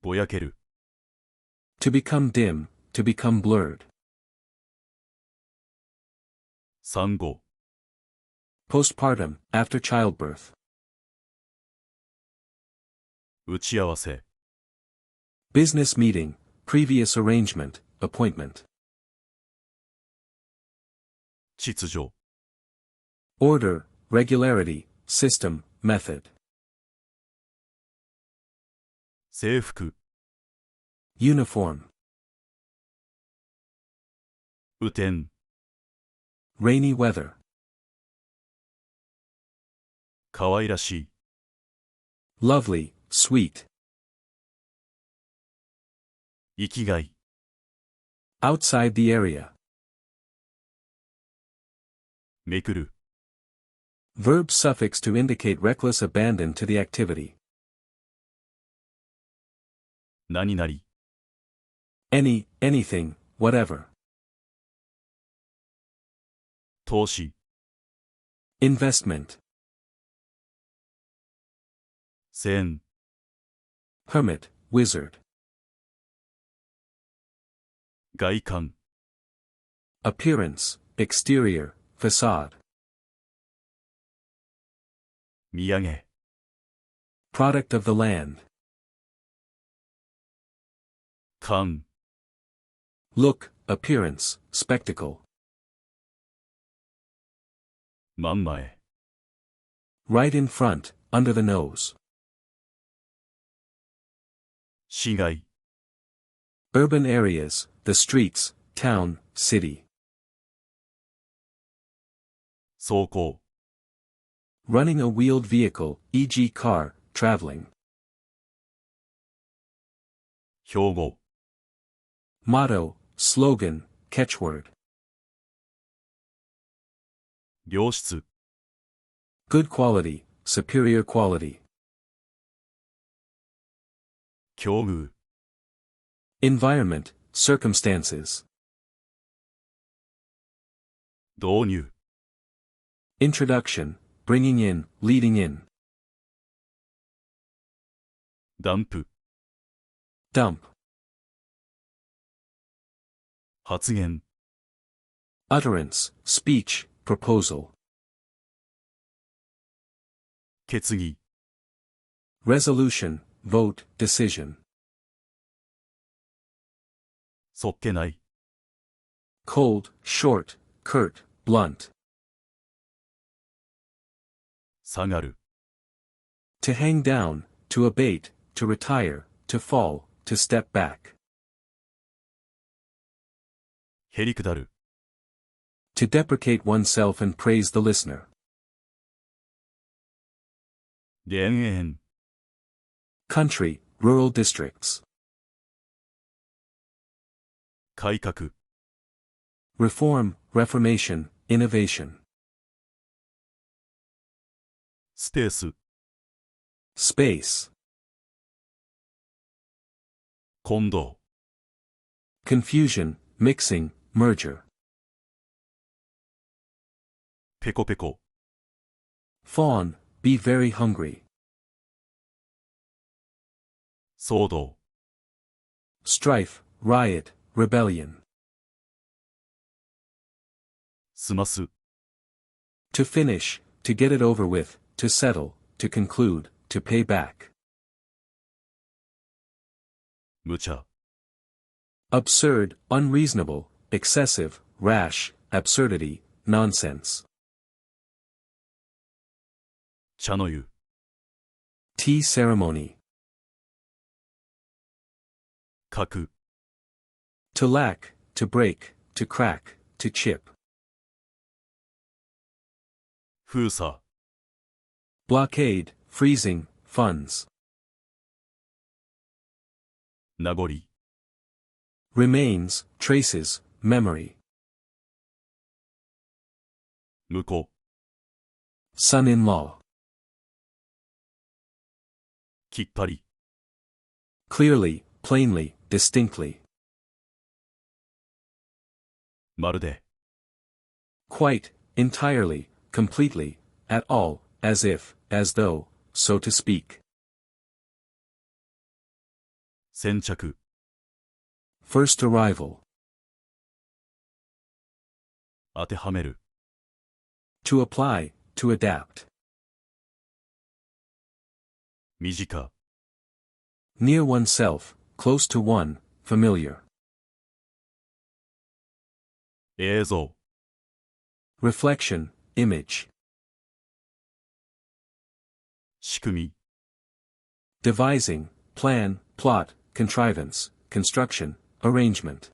[SPEAKER 1] ぼやける。
[SPEAKER 2] To become dim, to become blurred.
[SPEAKER 1] 産後。
[SPEAKER 2] Postpartum, after childbirth.
[SPEAKER 1] 打ち合わせ。
[SPEAKER 2] Business meeting, previous arrangement, appointment.
[SPEAKER 1] 秩序。
[SPEAKER 2] Order, regularity, system, method.
[SPEAKER 1] 制服
[SPEAKER 2] Uniform.
[SPEAKER 1] 雨天
[SPEAKER 2] Rainy weather.
[SPEAKER 1] 可愛らしい
[SPEAKER 2] Lovely, sweet.
[SPEAKER 1] 生きがい
[SPEAKER 2] Outside the area.
[SPEAKER 1] めくる
[SPEAKER 2] Verb suffix to indicate reckless abandon to the activity.
[SPEAKER 1] 何々
[SPEAKER 2] Any, anything, whatever.
[SPEAKER 1] 投資
[SPEAKER 2] Investment.
[SPEAKER 1] 線
[SPEAKER 2] Hermit, wizard.
[SPEAKER 1] 外観
[SPEAKER 2] Appearance, exterior, facade.
[SPEAKER 1] 土産
[SPEAKER 2] Product of the land.
[SPEAKER 1] 勘
[SPEAKER 2] Look, appearance, spectacle.
[SPEAKER 1] 真ん前
[SPEAKER 2] Right in front, under the nose.
[SPEAKER 1] 市街
[SPEAKER 2] Urban areas, the streets, town, city.
[SPEAKER 1] 走行
[SPEAKER 2] Running a wheeled vehicle, e.g. car, traveling.
[SPEAKER 1] 標語
[SPEAKER 2] Motto, slogan, catchword.
[SPEAKER 1] 良質
[SPEAKER 2] Good quality, superior quality.
[SPEAKER 1] 境遇
[SPEAKER 2] Environment, circumstances.
[SPEAKER 1] 導入
[SPEAKER 2] Introduction, bringing in, leading in.
[SPEAKER 1] ダンプ
[SPEAKER 2] Dump.
[SPEAKER 1] 発言
[SPEAKER 2] Utterance, speech, proposal.
[SPEAKER 1] 決議
[SPEAKER 2] Resolution, vote, decision.
[SPEAKER 1] そっけない
[SPEAKER 2] Cold, short, curt, blunt.
[SPEAKER 1] 下がる
[SPEAKER 2] To hang down, to abate, to retire, to fall, to step back.
[SPEAKER 1] へりくだる
[SPEAKER 2] To deprecate oneself and praise the listener.
[SPEAKER 1] 田園
[SPEAKER 2] Country, rural districts.
[SPEAKER 1] 改革
[SPEAKER 2] Reform, reformation, innovation.
[SPEAKER 1] スペース
[SPEAKER 2] Space.
[SPEAKER 1] 混同
[SPEAKER 2] Confusion, mixing, merger.
[SPEAKER 1] ペコペコ
[SPEAKER 2] Fawn, be very hungry.
[SPEAKER 1] 騒動
[SPEAKER 2] Strife, riot, rebellion.
[SPEAKER 1] 済ます
[SPEAKER 2] To finish, to get it over with, to settle, to conclude, to pay back.
[SPEAKER 1] 無茶
[SPEAKER 2] Absurd, unreasonable, excessive, rash, absurdity, nonsense.
[SPEAKER 1] 茶の湯
[SPEAKER 2] Tea ceremony.
[SPEAKER 1] 欠く
[SPEAKER 2] To lack, to break, to crack, to chip.
[SPEAKER 1] 封鎖
[SPEAKER 2] Blockade, freezing, funds.
[SPEAKER 1] 名残
[SPEAKER 2] Remains, traces, memory.
[SPEAKER 1] 婿
[SPEAKER 2] Son-in-law.
[SPEAKER 1] きっぱり
[SPEAKER 2] Clearly, plainly, distinctly.
[SPEAKER 1] まるで
[SPEAKER 2] Quite, entirely, completely, at all, as if, as though, so to speak.
[SPEAKER 1] 先着
[SPEAKER 2] First arrival.
[SPEAKER 1] 当てはめる
[SPEAKER 2] To apply, to adapt.
[SPEAKER 1] 身近
[SPEAKER 2] Near oneself, close to one, familiar.
[SPEAKER 1] 映像
[SPEAKER 2] Reflection, image.
[SPEAKER 1] 仕組み、
[SPEAKER 2] devising, plan, plot, contrivance, construction, arrangement.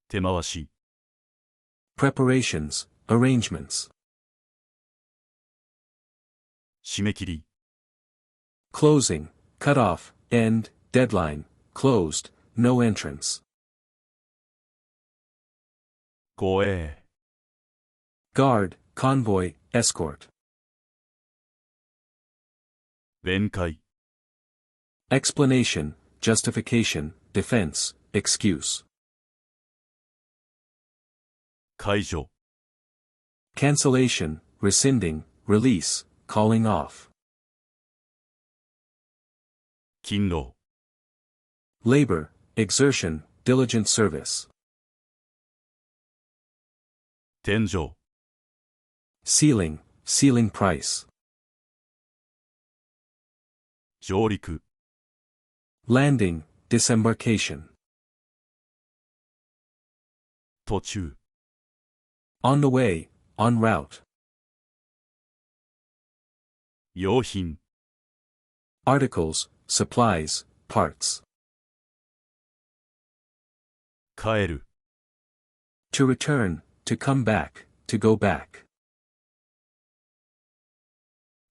[SPEAKER 1] 手回し、
[SPEAKER 2] Preparations, arrangements.
[SPEAKER 1] 締め切り、
[SPEAKER 2] Closing, cut off, end, deadline, closed, no entrance.
[SPEAKER 1] 護衛、
[SPEAKER 2] Guard, convoy, escort.
[SPEAKER 1] 弁解、
[SPEAKER 2] Explanation, justification, defense, excuse.
[SPEAKER 1] 解除、
[SPEAKER 2] Cancellation, rescinding, release, calling off.
[SPEAKER 1] 勤労、
[SPEAKER 2] Labor, exertion, diligent service.
[SPEAKER 1] 天井、
[SPEAKER 2] Ceiling, ceiling price.
[SPEAKER 1] 上陸、
[SPEAKER 2] Landing, disembarkation.
[SPEAKER 1] 途中、
[SPEAKER 2] On the way, en route.
[SPEAKER 1] 用品、
[SPEAKER 2] Articles, supplies, parts.
[SPEAKER 1] 帰る、
[SPEAKER 2] To return, to come back, to go back.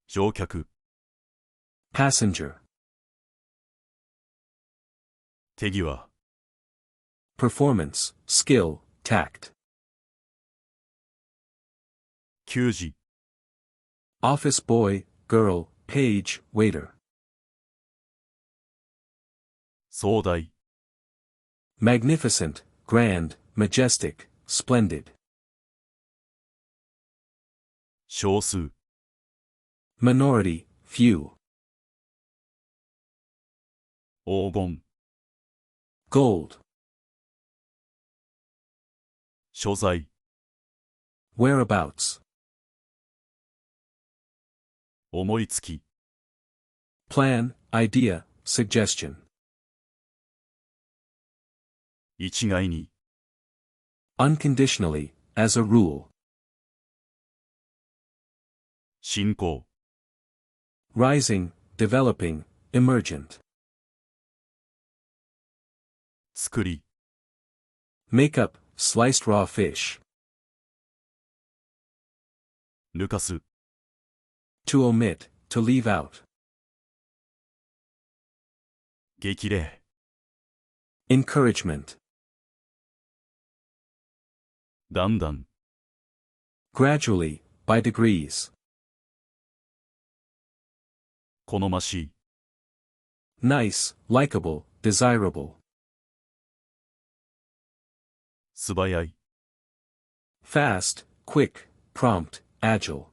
[SPEAKER 1] 乗客、
[SPEAKER 2] Passenger.
[SPEAKER 1] 手際、
[SPEAKER 2] Performance, skill, tact.
[SPEAKER 1] 給仕、
[SPEAKER 2] Office boy, girl, page, waiter.
[SPEAKER 1] 壮大、
[SPEAKER 2] Magnificent, grand, majestic, splendid.
[SPEAKER 1] 少数、
[SPEAKER 2] Minority, few.
[SPEAKER 1] 黄金、
[SPEAKER 2] Gold.
[SPEAKER 1] 所在、
[SPEAKER 2] Whereabouts.
[SPEAKER 1] 思いつき、
[SPEAKER 2] Plan, idea, suggestion.
[SPEAKER 1] 一概に、
[SPEAKER 2] Unconditionally, as a rule.
[SPEAKER 1] 進行、
[SPEAKER 2] Rising, developing, emergent.
[SPEAKER 1] 作り、
[SPEAKER 2] Make up, sliced raw fish.
[SPEAKER 1] 抜かす、
[SPEAKER 2] To omit, to leave out.
[SPEAKER 1] 激励、
[SPEAKER 2] Encouragement.
[SPEAKER 1] だんだん、
[SPEAKER 2] Gradually, by degrees.
[SPEAKER 1] 好ましい、
[SPEAKER 2] Nice, likable, desirable.
[SPEAKER 1] 素早い、
[SPEAKER 2] Fast, quick, prompt, agile.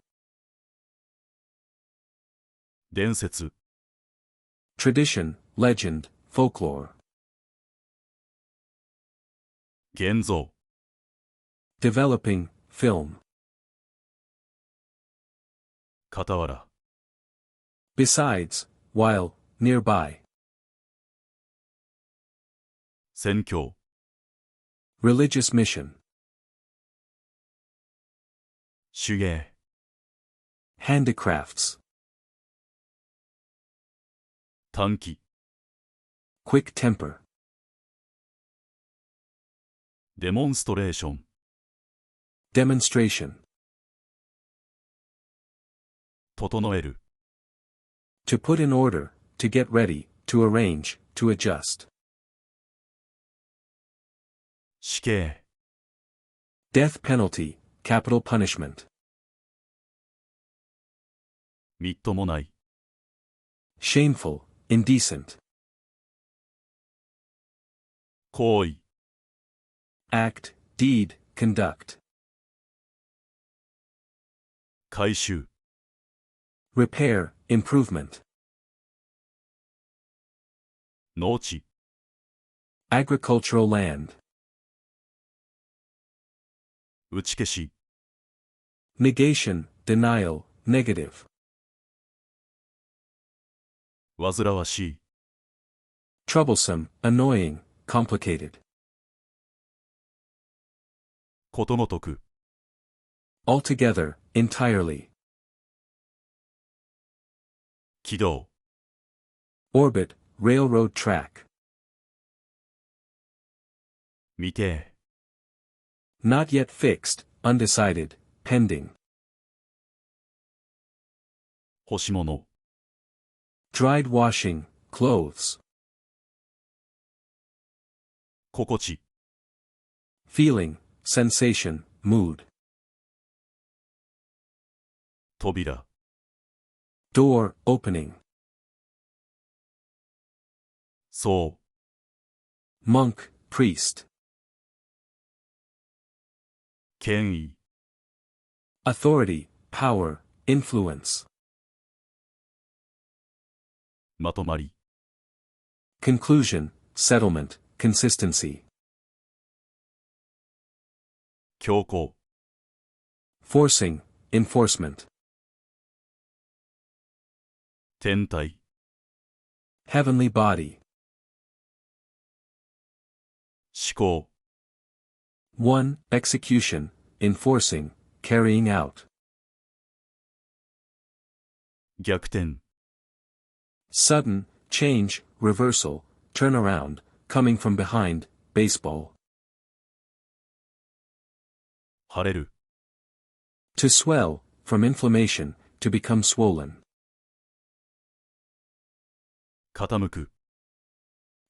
[SPEAKER 1] 伝説、
[SPEAKER 2] Tradition, legend, folklore.
[SPEAKER 1] 現像、
[SPEAKER 2] Developing, film.
[SPEAKER 1] 傍ら、
[SPEAKER 2] Besides, while, nearby.
[SPEAKER 1] 宣教、
[SPEAKER 2] Religious mission.
[SPEAKER 1] 手芸、
[SPEAKER 2] Handicrafts.
[SPEAKER 1] 短気、
[SPEAKER 2] Quick temper.
[SPEAKER 1] デモンストレーション、
[SPEAKER 2] Demonstration.
[SPEAKER 1] 整える、
[SPEAKER 2] To put in order, to get ready, to arrange, to adjust.
[SPEAKER 1] 死刑、
[SPEAKER 2] Death penalty, capital punishment.
[SPEAKER 1] みっともない、
[SPEAKER 2] Shameful, indecent.
[SPEAKER 1] 行為、
[SPEAKER 2] Act, deed, conduct.
[SPEAKER 1] 改修、
[SPEAKER 2] Repair, improvement.
[SPEAKER 1] 農地、
[SPEAKER 2] Agricultural land.
[SPEAKER 1] 打ち消し、
[SPEAKER 2] Negation, denial, negative.
[SPEAKER 1] 煩わしい、
[SPEAKER 2] Troublesome, annoying, complicated.
[SPEAKER 1] ことごとく、
[SPEAKER 2] Altogether, entirely.
[SPEAKER 1] 軌道
[SPEAKER 2] Orbit, railroad track.
[SPEAKER 1] 未定
[SPEAKER 2] Not yet fixed, undecided, pending.
[SPEAKER 1] 干し物
[SPEAKER 2] Dried washing, clothes.
[SPEAKER 1] 心地
[SPEAKER 2] Feeling, sensation, mood.
[SPEAKER 1] 扉
[SPEAKER 2] Door, opening.
[SPEAKER 1] 僧
[SPEAKER 2] Monk, priest.
[SPEAKER 1] 権威
[SPEAKER 2] Authority, power, influence.
[SPEAKER 1] まとまり
[SPEAKER 2] Conclusion, settlement, consistency.
[SPEAKER 1] 強行
[SPEAKER 2] Forcing, enforcement.
[SPEAKER 1] 天体
[SPEAKER 2] Heavenly body.
[SPEAKER 1] 思考
[SPEAKER 2] 1. Execution, enforcing, carrying out.
[SPEAKER 1] 逆転
[SPEAKER 2] Sudden, change, reversal, turnaround, coming from behind, baseball.
[SPEAKER 1] 腫れる
[SPEAKER 2] To swell, from inflammation, to become swollen.
[SPEAKER 1] 傾く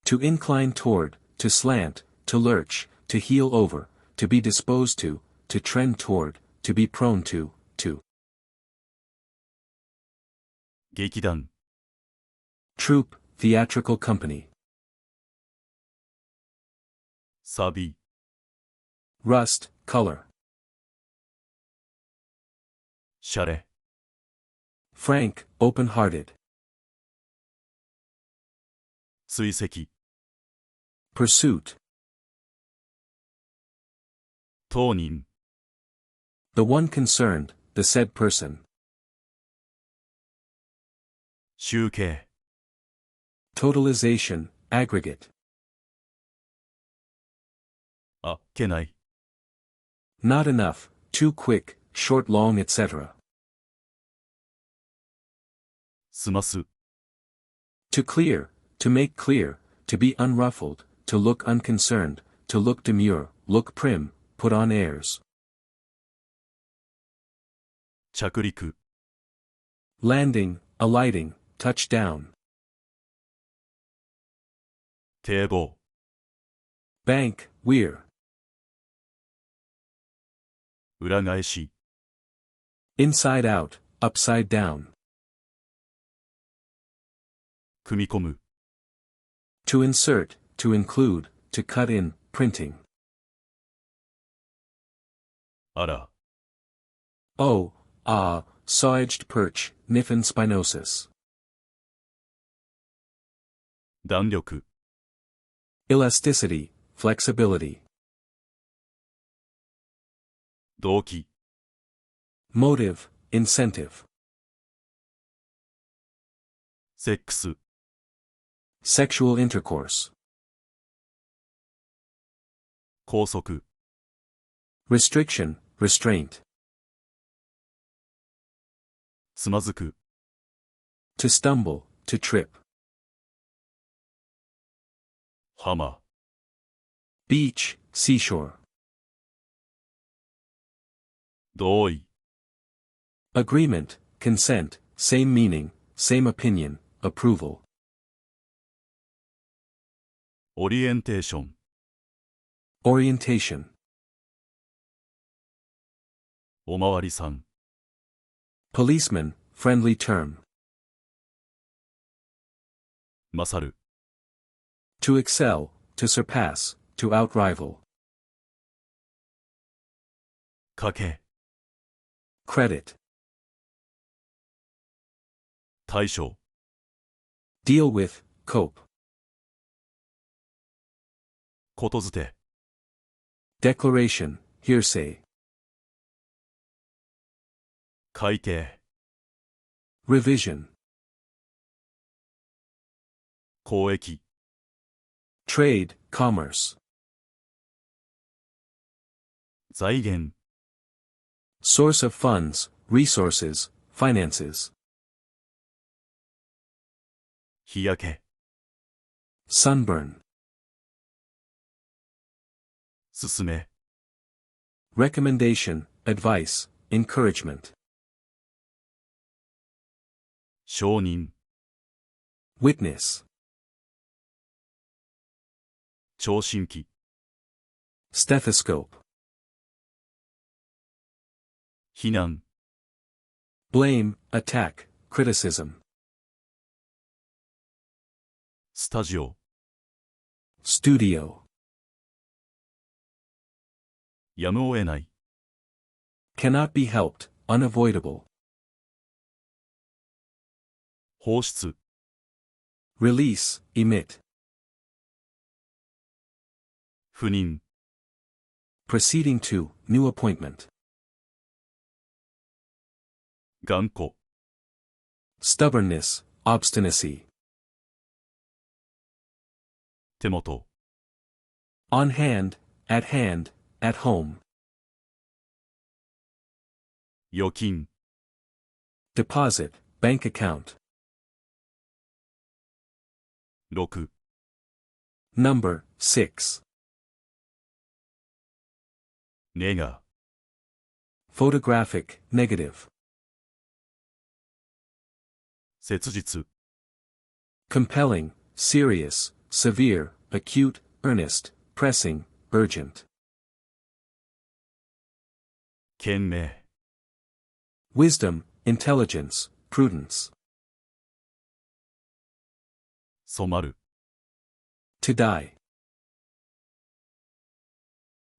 [SPEAKER 2] To incline toward, to slant, to lurch, to heel over, to be disposed to trend toward, to be prone to.
[SPEAKER 1] 劇団
[SPEAKER 2] Troupe, theatrical company.
[SPEAKER 1] 錆
[SPEAKER 2] Rust, color.
[SPEAKER 1] シャレ
[SPEAKER 2] Frank, open-hearted.
[SPEAKER 1] 追跡
[SPEAKER 2] Pursuit.
[SPEAKER 1] 当人
[SPEAKER 2] The one concerned, the said person.
[SPEAKER 1] 集計
[SPEAKER 2] Totalization, aggregate.
[SPEAKER 1] あっけない
[SPEAKER 2] Not enough, too quick, short long etc.
[SPEAKER 1] 済ます
[SPEAKER 2] To clear, to make clear, to be unruffled, to look unconcerned, to look demure, look prim, put on airs.
[SPEAKER 1] 着陸
[SPEAKER 2] Landing, alighting, touch down.
[SPEAKER 1] 堤防
[SPEAKER 2] Bank, weir.
[SPEAKER 1] 裏返し
[SPEAKER 2] Inside out, upside down.
[SPEAKER 1] 組み込む
[SPEAKER 2] To insert, to include, to cut in, printing.
[SPEAKER 1] あら
[SPEAKER 2] Oh, ah, saw-edged perch, Niffen spinosus.
[SPEAKER 1] 弾力
[SPEAKER 2] Elasticity, flexibility.
[SPEAKER 1] 動機
[SPEAKER 2] Motive, incentive.
[SPEAKER 1] セックス
[SPEAKER 2] Sexual intercourse.
[SPEAKER 1] 拘束
[SPEAKER 2] Restriction, restraint.
[SPEAKER 1] つまずく
[SPEAKER 2] To stumble, to trip.
[SPEAKER 1] 浜
[SPEAKER 2] Beach, seashore.
[SPEAKER 1] 同意
[SPEAKER 2] Agreement, consent, same meaning, same opinion, approval.
[SPEAKER 1] オリエンテーション
[SPEAKER 2] Orientation.
[SPEAKER 1] おまわりさん
[SPEAKER 2] Policeman, friendly term.
[SPEAKER 1] 勝る
[SPEAKER 2] To excel, to surpass, to outrival.
[SPEAKER 1] 賭け
[SPEAKER 2] Credit.
[SPEAKER 1] 対象
[SPEAKER 2] Deal with, cope.
[SPEAKER 1] ことづて
[SPEAKER 2] Declaration, hearsay.
[SPEAKER 1] 改定
[SPEAKER 2] Revision.
[SPEAKER 1] 交易
[SPEAKER 2] Trade, commerce.
[SPEAKER 1] 財源
[SPEAKER 2] Source of funds, resources, finances.
[SPEAKER 1] 日焼け、
[SPEAKER 2] sunburn,
[SPEAKER 1] 勧め、
[SPEAKER 2] recommendation, advice, encouragement,
[SPEAKER 1] 承認、
[SPEAKER 2] witness,
[SPEAKER 1] 聴診器、
[SPEAKER 2] stethoscope,
[SPEAKER 1] 非難、
[SPEAKER 2] blame, attack, criticism,
[SPEAKER 1] スタジオ、
[SPEAKER 2] studio,
[SPEAKER 1] やむを得ない、
[SPEAKER 2] cannot be helped, unavoidable,
[SPEAKER 1] 放出、
[SPEAKER 2] release, emit,
[SPEAKER 1] 赴任、
[SPEAKER 2] proceeding to, new appointment,
[SPEAKER 1] 頑固、
[SPEAKER 2] stubbornness, obstinacy,
[SPEAKER 1] 手元、
[SPEAKER 2] on hand, at home,
[SPEAKER 1] 預金、
[SPEAKER 2] deposit, bank account,
[SPEAKER 1] 6、
[SPEAKER 2] number, 6,
[SPEAKER 1] ネガ、
[SPEAKER 2] photographic, negative,
[SPEAKER 1] 切実、
[SPEAKER 2] compelling, serious, severe, acute, earnest, pressing, urgent,
[SPEAKER 1] 賢明、
[SPEAKER 2] wisdom, intelligence, prudence,
[SPEAKER 1] 染まる、
[SPEAKER 2] to die,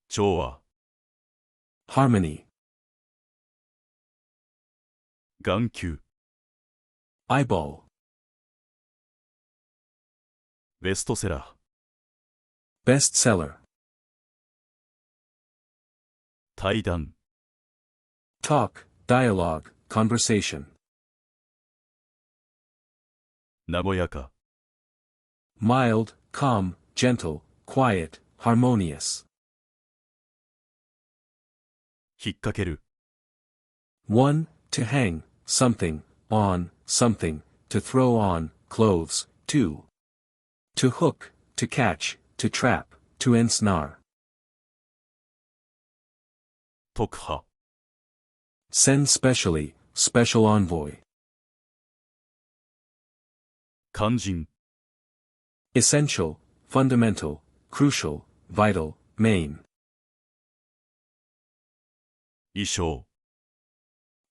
[SPEAKER 1] 調和、
[SPEAKER 2] harmony,
[SPEAKER 1] 眼球、
[SPEAKER 2] eyeball,
[SPEAKER 1] ベストセラー、
[SPEAKER 2] bestseller,
[SPEAKER 1] 対談、
[SPEAKER 2] talk, dialogue, conversation,
[SPEAKER 1] 和やか、
[SPEAKER 2] mild, calm, gentle, quiet, harmonious,
[SPEAKER 1] 引っ掛ける、
[SPEAKER 2] 1. To hang, something, on, something, to throw on, clothes, 2. To hook, to catch, to trap, to ensnare,
[SPEAKER 1] 特派、
[SPEAKER 2] send specially, special envoy,
[SPEAKER 1] 肝心、
[SPEAKER 2] essential, fundamental, crucial, vital, main,
[SPEAKER 1] 衣装、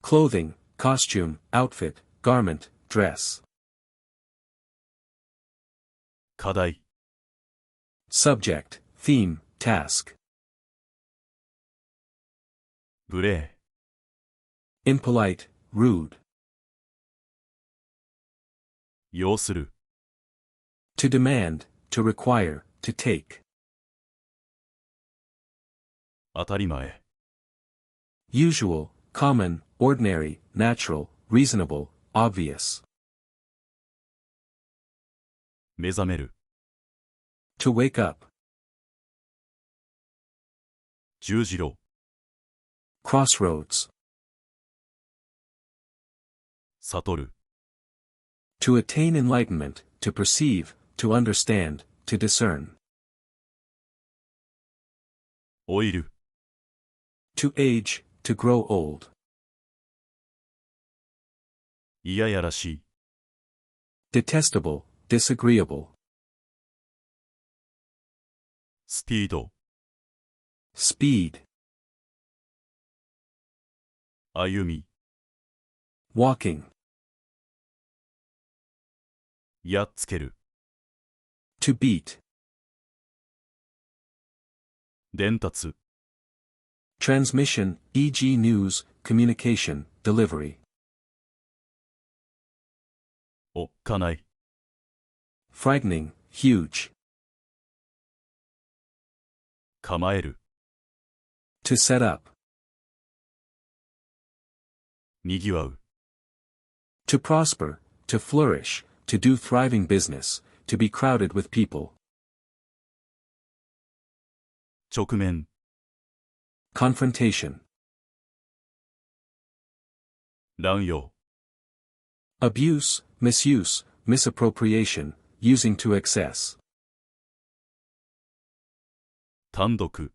[SPEAKER 2] clothing, costume, outfit, garment, dress,
[SPEAKER 1] 課題、
[SPEAKER 2] subject, theme, task,
[SPEAKER 1] 無礼、
[SPEAKER 2] impolite, rude,
[SPEAKER 1] 要する、
[SPEAKER 2] to demand, to require, to take,
[SPEAKER 1] 当たり前、
[SPEAKER 2] usual, common, ordinary, natural, reasonable, obvious,
[SPEAKER 1] 目覚める、
[SPEAKER 2] to wake up,
[SPEAKER 1] 十字路、
[SPEAKER 2] crossroads,
[SPEAKER 1] 悟る、
[SPEAKER 2] to attain enlightenment, to perceive, to understand, to discern,
[SPEAKER 1] 老いる、
[SPEAKER 2] to age, to grow old,
[SPEAKER 1] 嫌やらしい、
[SPEAKER 2] detestable, disagreeable,
[SPEAKER 1] スピード、
[SPEAKER 2] speed,
[SPEAKER 1] 歩み、
[SPEAKER 2] walking,
[SPEAKER 1] やっつける、
[SPEAKER 2] to beat,
[SPEAKER 1] 伝達、
[SPEAKER 2] transmission, e.g. news, communication, delivery,
[SPEAKER 1] おっかない、
[SPEAKER 2] frightening, huge,
[SPEAKER 1] 構える、
[SPEAKER 2] to set up,
[SPEAKER 1] にぎわう、
[SPEAKER 2] to prosper, to flourish, to do thriving business, to be crowded with people,
[SPEAKER 1] 直面、
[SPEAKER 2] confrontation,
[SPEAKER 1] 乱用、
[SPEAKER 2] abuse, misuse, misappropriation, using to excess.
[SPEAKER 1] 単独、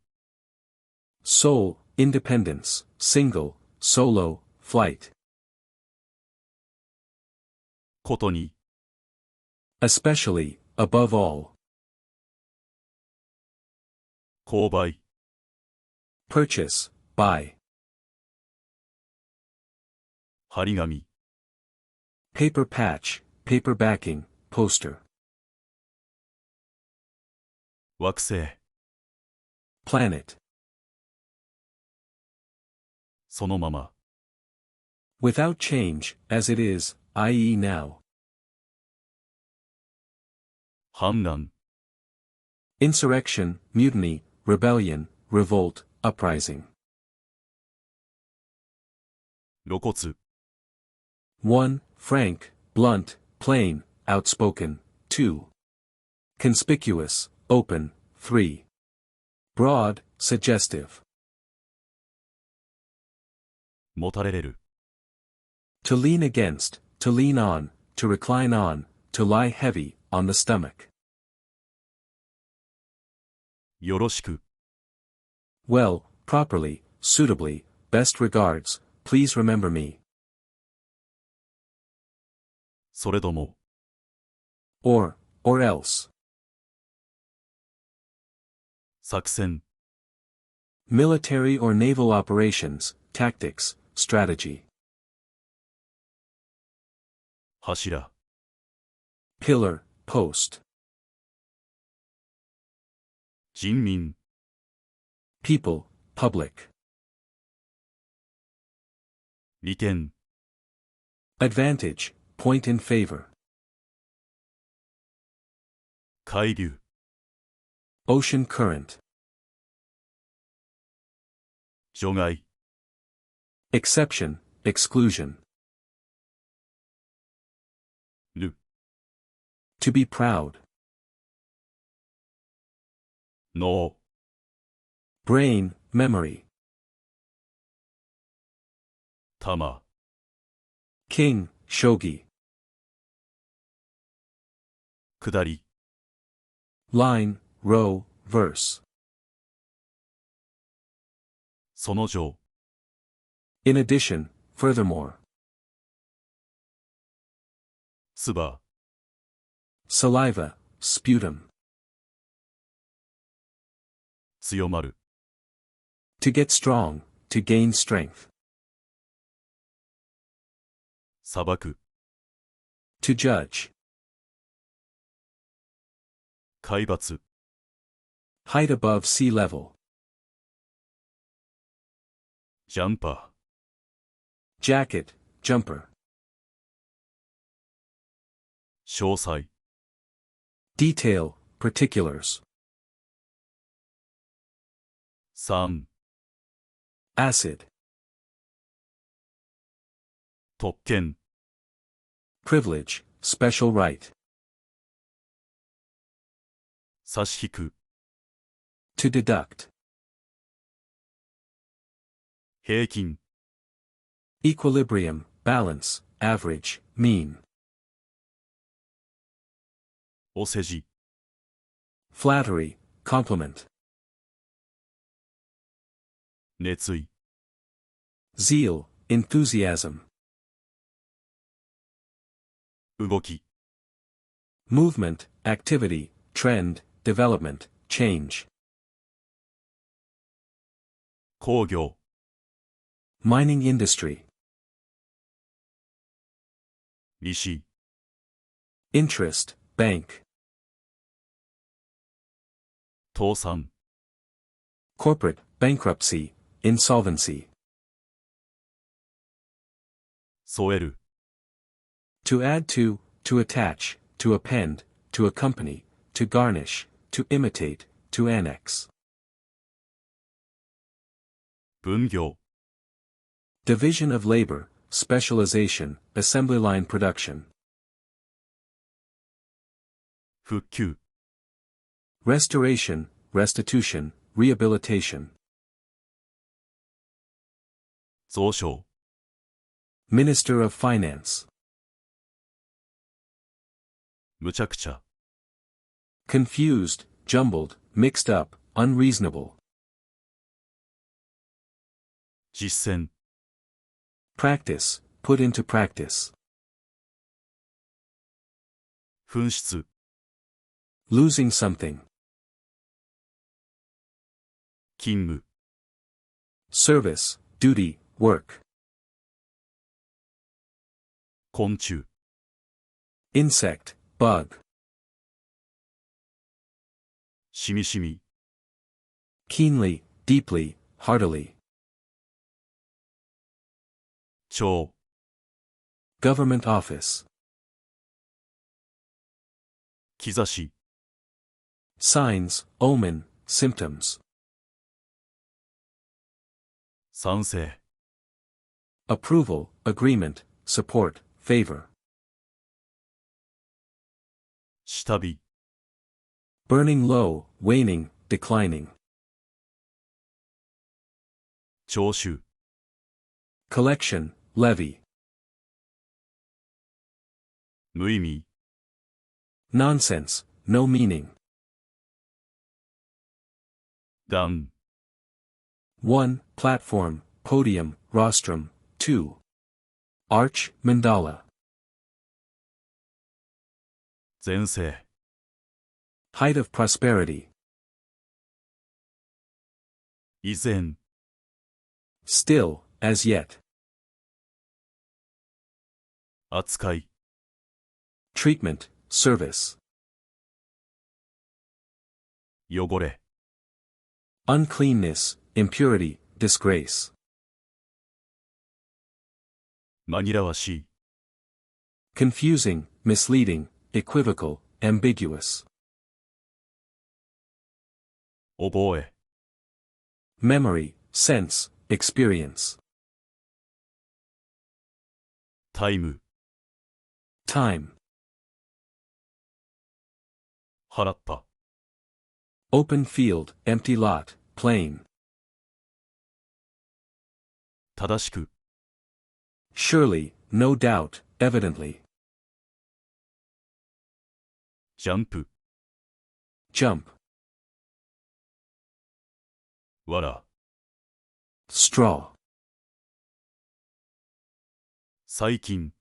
[SPEAKER 2] Sole, independence, single, solo, flight.
[SPEAKER 1] ことに、
[SPEAKER 2] Especially, above all.
[SPEAKER 1] 購買、
[SPEAKER 2] Purchase, buy.
[SPEAKER 1] 張り紙、
[SPEAKER 2] Paper patch, paper backing, poster.
[SPEAKER 1] 惑星、
[SPEAKER 2] Planet.
[SPEAKER 1] そのまま、
[SPEAKER 2] Without change, as it is, i.e. now.
[SPEAKER 1] 反乱、
[SPEAKER 2] Insurrection, mutiny, rebellion, revolt, uprising.
[SPEAKER 1] 露骨、
[SPEAKER 2] 1. Frank, blunt, plain, outspoken. 2. Conspicuous, open. 3. Broad, suggestive.
[SPEAKER 1] もたれれる、
[SPEAKER 2] To lean against, to lean on, to recline on, to lie heavy, on the stomach.
[SPEAKER 1] よろしく、
[SPEAKER 2] Well, properly, suitably, best regards, please remember me.
[SPEAKER 1] それとも、
[SPEAKER 2] Or else.
[SPEAKER 1] 作戦、
[SPEAKER 2] Military or naval operations, tactics, strategy.
[SPEAKER 1] 柱、
[SPEAKER 2] Pillar, post.
[SPEAKER 1] 人民、
[SPEAKER 2] People, public.
[SPEAKER 1] 利点、
[SPEAKER 2] Advantage, point in favor.
[SPEAKER 1] 海流、
[SPEAKER 2] Ocean current.
[SPEAKER 1] 除外、
[SPEAKER 2] Exception, exclusion.
[SPEAKER 1] る、
[SPEAKER 2] To be proud.
[SPEAKER 1] 脳、
[SPEAKER 2] Brain, memory.
[SPEAKER 1] 玉、
[SPEAKER 2] King, shogi.
[SPEAKER 1] 下り、
[SPEAKER 2] Line, row, verse.
[SPEAKER 1] その上、
[SPEAKER 2] In addition, furthermore.
[SPEAKER 1] 唾、
[SPEAKER 2] Saliva, sputum.
[SPEAKER 1] 強まる、
[SPEAKER 2] To get strong, to gain strength.
[SPEAKER 1] 裁く、
[SPEAKER 2] To judge.
[SPEAKER 1] 海抜、
[SPEAKER 2] Height above sea level.
[SPEAKER 1] ジャンパ
[SPEAKER 2] Jacket, jumper.
[SPEAKER 1] ー、詳細、
[SPEAKER 2] Detail, particulars.
[SPEAKER 1] 3、
[SPEAKER 2] Acid.
[SPEAKER 1] 特権、
[SPEAKER 2] Privilege, special right.
[SPEAKER 1] 差し引く、
[SPEAKER 2] To deduct.
[SPEAKER 1] 平均、
[SPEAKER 2] Equilibrium, balance, average, mean.
[SPEAKER 1] お世辞、
[SPEAKER 2] Flattery, compliment.
[SPEAKER 1] 熱意、
[SPEAKER 2] Zeal, enthusiasm.
[SPEAKER 1] 動き、
[SPEAKER 2] Movement, activity, trend, development, change.
[SPEAKER 1] 工業、
[SPEAKER 2] Mining industry.
[SPEAKER 1] 利子、
[SPEAKER 2] Interest, bank.
[SPEAKER 1] 倒産、
[SPEAKER 2] Corporate, bankruptcy, insolvency.
[SPEAKER 1] 添える、
[SPEAKER 2] To add to attach, to append, to accompany, to garnish, to imitate, to annex.
[SPEAKER 1] 分業、
[SPEAKER 2] Division of labor, specialization, assembly line production.
[SPEAKER 1] 復旧、
[SPEAKER 2] Restoration, restitution, rehabilitation.
[SPEAKER 1] 増床、
[SPEAKER 2] Minister of Finance.
[SPEAKER 1] 無茶苦茶。
[SPEAKER 2] confused, jumbled, mixed up, unreasonable.
[SPEAKER 1] 実践、
[SPEAKER 2] Practice, put into practice.
[SPEAKER 1] 紛失、
[SPEAKER 2] Losing something.
[SPEAKER 1] 勤務、
[SPEAKER 2] Service, duty, work.
[SPEAKER 1] 昆虫、
[SPEAKER 2] Insect, bug.
[SPEAKER 1] しみしみ、
[SPEAKER 2] Keenly, deeply, heartily.
[SPEAKER 1] 庁、
[SPEAKER 2] Government office.
[SPEAKER 1] 兆し、
[SPEAKER 2] Signs, omen, symptoms.
[SPEAKER 1] 賛成、
[SPEAKER 2] Approval, agreement, support, favor.
[SPEAKER 1] 下火、
[SPEAKER 2] Burning low, waning, declining.
[SPEAKER 1] 徴収、
[SPEAKER 2] Collection, levy.
[SPEAKER 1] 無意味、
[SPEAKER 2] Nonsense, no meaning.
[SPEAKER 1] 段、
[SPEAKER 2] 1. Platform, podium, rostrum. 2. Arch, mandala.
[SPEAKER 1] 全盛、
[SPEAKER 2] Height of prosperity.
[SPEAKER 1] 依然、
[SPEAKER 2] Still, as yet.
[SPEAKER 1] 扱い、
[SPEAKER 2] Treatment, service.
[SPEAKER 1] 汚れ、
[SPEAKER 2] Uncleanness, impurity, disgrace.
[SPEAKER 1] 紛らわしい、
[SPEAKER 2] Confusing, misleading, equivocal, ambiguous.
[SPEAKER 1] 覚え、
[SPEAKER 2] Memory, sense, experience.
[SPEAKER 1] タイム、
[SPEAKER 2] Time.
[SPEAKER 1] 原っぱ、
[SPEAKER 2] Open field, empty lot, plain.
[SPEAKER 1] 正しく、
[SPEAKER 2] Surely, no doubt, evidently.
[SPEAKER 1] ジャンプ、
[SPEAKER 2] Jump.
[SPEAKER 1] わら、
[SPEAKER 2] Straw.
[SPEAKER 1] 細菌、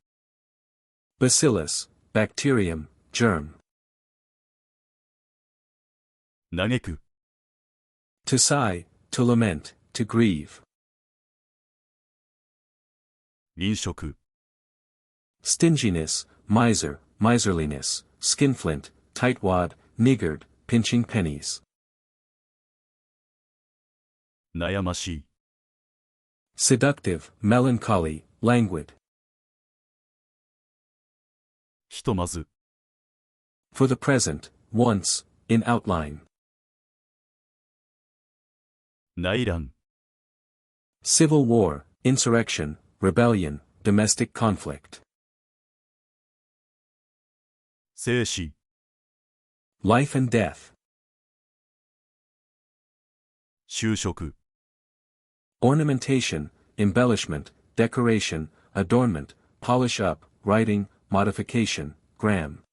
[SPEAKER 2] Bacillus, bacterium, germ.
[SPEAKER 1] 嘆く、
[SPEAKER 2] To sigh, to lament, to grieve.
[SPEAKER 1] 飲食、
[SPEAKER 2] Stinginess, miser, miserliness, skinflint, tightwad, niggard, pinching pennies.
[SPEAKER 1] 悩ましい、
[SPEAKER 2] Seductive, melancholy, languid.
[SPEAKER 1] ひとまず、
[SPEAKER 2] For the present, once, in outline.
[SPEAKER 1] 内乱、
[SPEAKER 2] Civil war, insurrection, rebellion, domestic conflict.
[SPEAKER 1] 生死、
[SPEAKER 2] Life and death.
[SPEAKER 1] 修飾、
[SPEAKER 2] Ornamentation, embellishment, decoration, adornment, polish up, writing, modification, gram.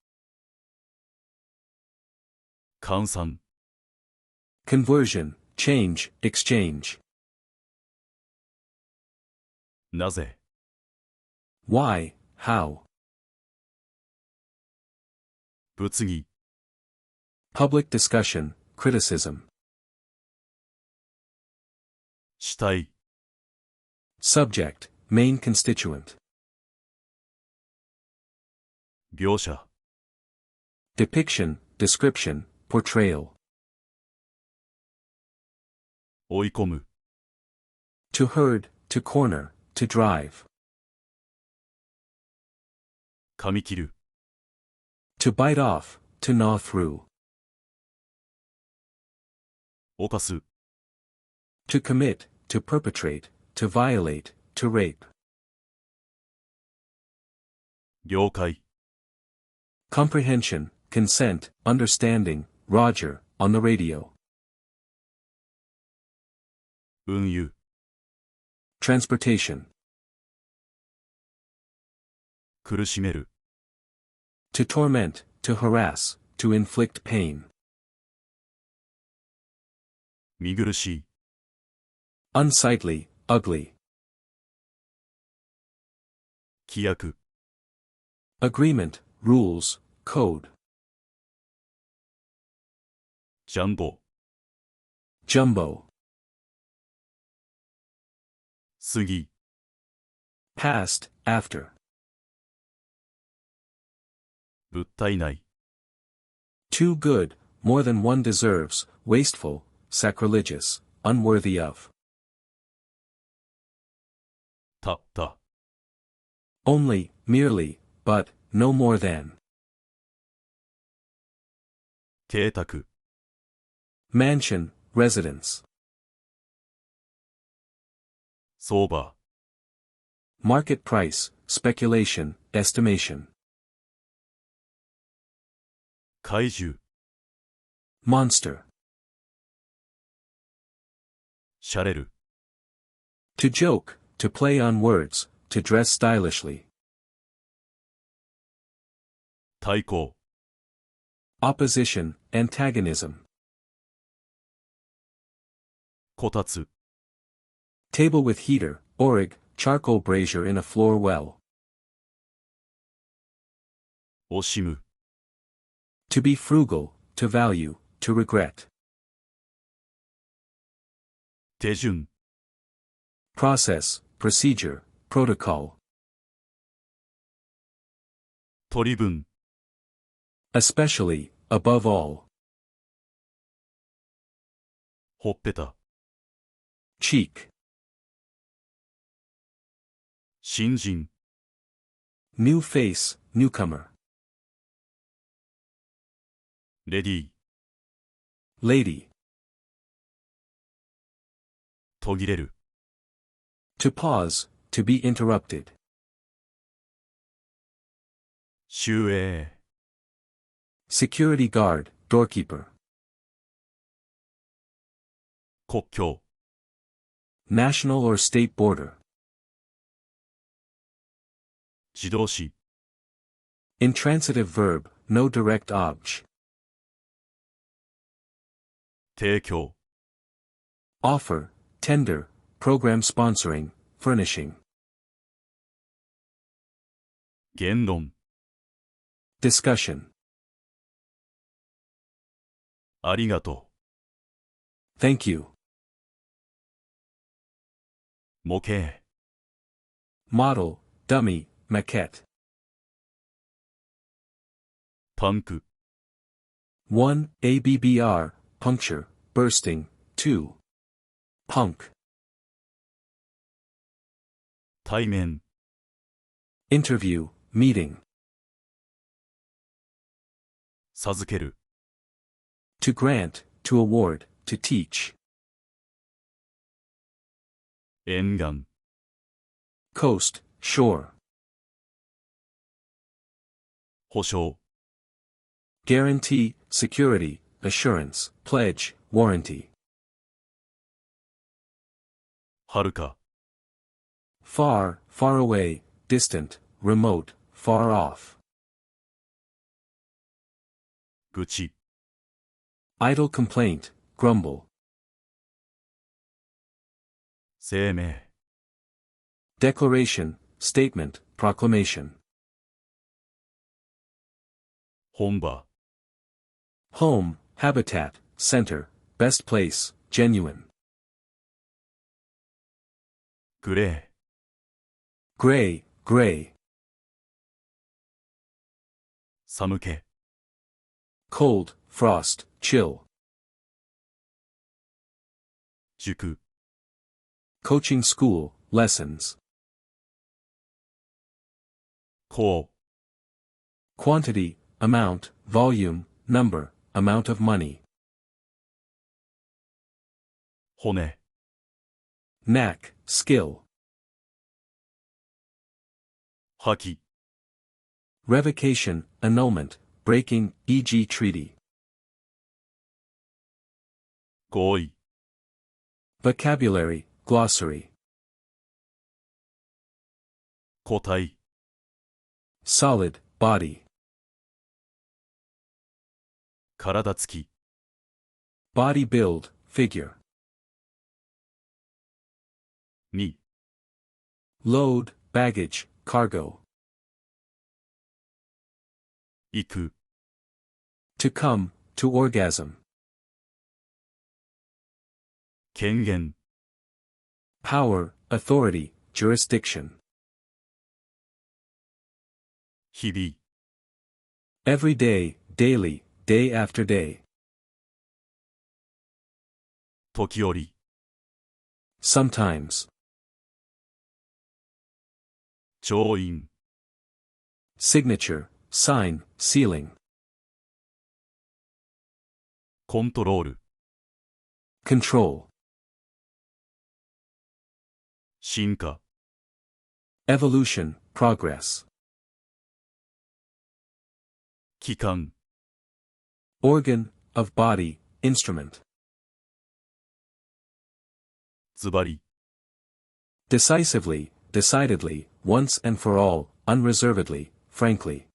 [SPEAKER 1] 換算、
[SPEAKER 2] Conversion, change, exchange.
[SPEAKER 1] なぜ、
[SPEAKER 2] Why, how.
[SPEAKER 1] 物議、
[SPEAKER 2] Public discussion, criticism.
[SPEAKER 1] 主体、
[SPEAKER 2] Subject, main constituent.
[SPEAKER 1] 描写、
[SPEAKER 2] Depiction, description, portrayal.
[SPEAKER 1] 追い込む、
[SPEAKER 2] To herd, to corner, to drive.
[SPEAKER 1] 噛み切る、
[SPEAKER 2] To bite off, to gnaw through.
[SPEAKER 1] 犯す、
[SPEAKER 2] To commit, to perpetrate, to violate, to rape.
[SPEAKER 1] 了解、
[SPEAKER 2] Comprehension, consent, understanding, Roger, on the radio.
[SPEAKER 1] 運輸、
[SPEAKER 2] Transportation.
[SPEAKER 1] 苦しめる、
[SPEAKER 2] To torment, to harass, to inflict pain.
[SPEAKER 1] 見苦しい。
[SPEAKER 2] Unsightly, ugly.
[SPEAKER 1] 規約。
[SPEAKER 2] Agreement, rules, code.
[SPEAKER 1] ジャンボ。
[SPEAKER 2] Jumbo.
[SPEAKER 1] 過ぎ。
[SPEAKER 2] Past, after.
[SPEAKER 1] 物体ない。
[SPEAKER 2] Too good, more than one deserves, wasteful, sacrilegious, unworthy of.
[SPEAKER 1] たった。
[SPEAKER 2] Only, merely, but, no more than.
[SPEAKER 1] 邸宅。
[SPEAKER 2] Mansion, residence.
[SPEAKER 1] 相場。
[SPEAKER 2] Market price, speculation, estimation.
[SPEAKER 1] 怪獣。
[SPEAKER 2] Monster.
[SPEAKER 1] しゃれる。
[SPEAKER 2] To joke, to play on words, to dress stylishly.
[SPEAKER 1] 対抗。
[SPEAKER 2] Opposition, antagonism.
[SPEAKER 1] こたつ。
[SPEAKER 2] Table with heater, orig, charcoal brazier in a floor well.
[SPEAKER 1] 惜しむ。
[SPEAKER 2] To be frugal, to value, to regret.
[SPEAKER 1] 手順。
[SPEAKER 2] Process, procedure, protocol.
[SPEAKER 1] 取り分。
[SPEAKER 2] Especially, above all.
[SPEAKER 1] ほっぺた。
[SPEAKER 2] Cheek.
[SPEAKER 1] 新人。
[SPEAKER 2] New face, newcomer.
[SPEAKER 1] レディー。
[SPEAKER 2] Lady.
[SPEAKER 1] 途切れる。
[SPEAKER 2] To pause, to be interrupted.
[SPEAKER 1] 守衛。
[SPEAKER 2] Security guard, doorkeeper.
[SPEAKER 1] 国境。
[SPEAKER 2] National or state border.
[SPEAKER 1] 自動詞。
[SPEAKER 2] Intransitive verb, no direct object.
[SPEAKER 1] 提供。
[SPEAKER 2] Offer, tender, program sponsoring, furnishing.
[SPEAKER 1] 言論。
[SPEAKER 2] Discussion.
[SPEAKER 1] ありがと
[SPEAKER 2] Thank you.
[SPEAKER 1] う。模型。
[SPEAKER 2] Model, dummy, maquette.
[SPEAKER 1] パンク。
[SPEAKER 2] 1. ABBR, puncture, bursting. 2. Punk.
[SPEAKER 1] 対面。
[SPEAKER 2] Interview, meeting.
[SPEAKER 1] 授ける。
[SPEAKER 2] To grant, to award, to teach.
[SPEAKER 1] 沿岸。
[SPEAKER 2] Coast, shore.
[SPEAKER 1] 保証。
[SPEAKER 2] Guarantee, security, assurance, pledge, warranty.
[SPEAKER 1] はるか。
[SPEAKER 2] Far, far away, distant, remote, far off.
[SPEAKER 1] 愚痴。
[SPEAKER 2] Idle complaint, grumble.
[SPEAKER 1] 声明。
[SPEAKER 2] Declaration, statement, proclamation.
[SPEAKER 1] 本場。
[SPEAKER 2] Home, habitat, center, best place, genuine.
[SPEAKER 1] グレ
[SPEAKER 2] Gray, gray.
[SPEAKER 1] ー。寒気。
[SPEAKER 2] Cold, frost, chill.
[SPEAKER 1] 塾。
[SPEAKER 2] Coaching school, lessons.
[SPEAKER 1] こう。
[SPEAKER 2] Quantity, amount, volume, number, amount of money.
[SPEAKER 1] 骨。
[SPEAKER 2] Knack, skill.
[SPEAKER 1] 破棄。
[SPEAKER 2] Revocation, annulment, breaking, e.g. treaty.
[SPEAKER 1] 合意。
[SPEAKER 2] Vocabulary, glossary.
[SPEAKER 1] 固体。
[SPEAKER 2] Solid, body.
[SPEAKER 1] 体つき、
[SPEAKER 2] body build, figure.
[SPEAKER 1] 2、
[SPEAKER 2] Load, baggage, cargo.
[SPEAKER 1] 行く、
[SPEAKER 2] To come, to orgasm.
[SPEAKER 1] 権限、
[SPEAKER 2] Power, authority, jurisdiction.
[SPEAKER 1] 日々、
[SPEAKER 2] Every day, daily, day after day.
[SPEAKER 1] 時折、
[SPEAKER 2] Sometimes.
[SPEAKER 1] 調印、
[SPEAKER 2] Signature, sign, sealing.
[SPEAKER 1] コントロール、
[SPEAKER 2] Control.
[SPEAKER 1] 進化、
[SPEAKER 2] Evolution, progress.
[SPEAKER 1] 器官、
[SPEAKER 2] Organ, of body, instrument.
[SPEAKER 1] ズバリ、
[SPEAKER 2] Decisively, decidedly, once and for all, unreservedly, frankly.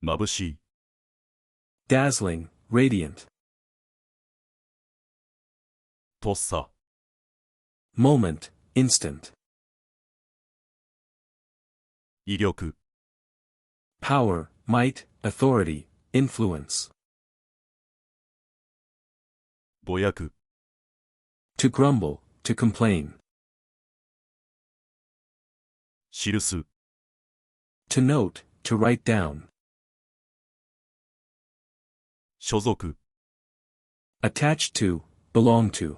[SPEAKER 1] 眩しい、
[SPEAKER 2] Dazzling, radiant.
[SPEAKER 1] とっさ、
[SPEAKER 2] Moment, instant.
[SPEAKER 1] 威力、
[SPEAKER 2] Power, might, authority, influence.
[SPEAKER 1] ぼやく、
[SPEAKER 2] To grumble, to complain.
[SPEAKER 1] 記す、
[SPEAKER 2] To note, to write down.
[SPEAKER 1] 所属、
[SPEAKER 2] Attach to, belong to.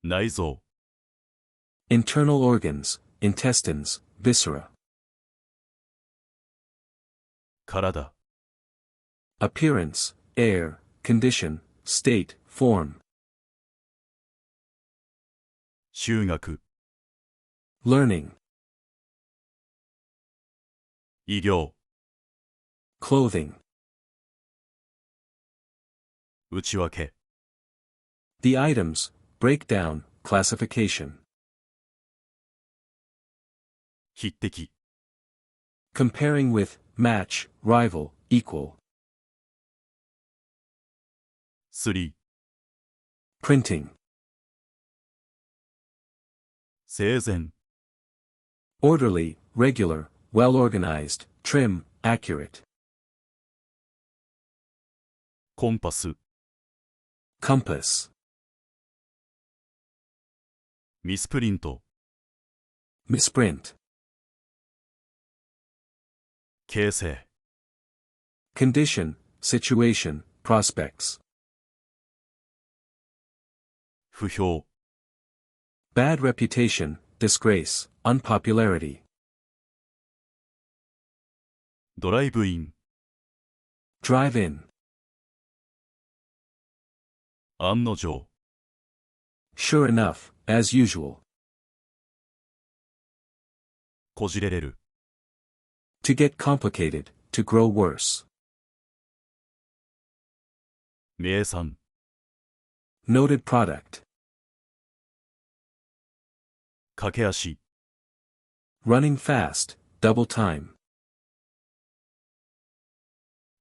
[SPEAKER 1] 内臓、
[SPEAKER 2] Internal organs, intestines, viscera.
[SPEAKER 1] 体、
[SPEAKER 2] Appearance, air, condition, state, form.
[SPEAKER 1] 修学、
[SPEAKER 2] Learning.
[SPEAKER 1] 医療、
[SPEAKER 2] Clothing.
[SPEAKER 1] 内訳、
[SPEAKER 2] The items, breakdown, classification.
[SPEAKER 1] 匹敵、
[SPEAKER 2] Comparing with, match, rival, equal.
[SPEAKER 1] すり、
[SPEAKER 2] Printing.
[SPEAKER 1] 整然、
[SPEAKER 2] Orderly, regular, well organized, trim, accurate.
[SPEAKER 1] コンパス、
[SPEAKER 2] Compass.
[SPEAKER 1] ミスプリント、
[SPEAKER 2] Misprint.
[SPEAKER 1] 形成、
[SPEAKER 2] Condition, situation, prospects.
[SPEAKER 1] 不評、
[SPEAKER 2] Bad reputation, disgrace, unpopularity.
[SPEAKER 1] ドライブイン、
[SPEAKER 2] Drive in.
[SPEAKER 1] 案の定、
[SPEAKER 2] Sure enough, as usual.
[SPEAKER 1] こじれれる、
[SPEAKER 2] To get complicated, to grow worse.
[SPEAKER 1] 名産、
[SPEAKER 2] Noted product.
[SPEAKER 1] 駆け足、
[SPEAKER 2] Running fast, double time.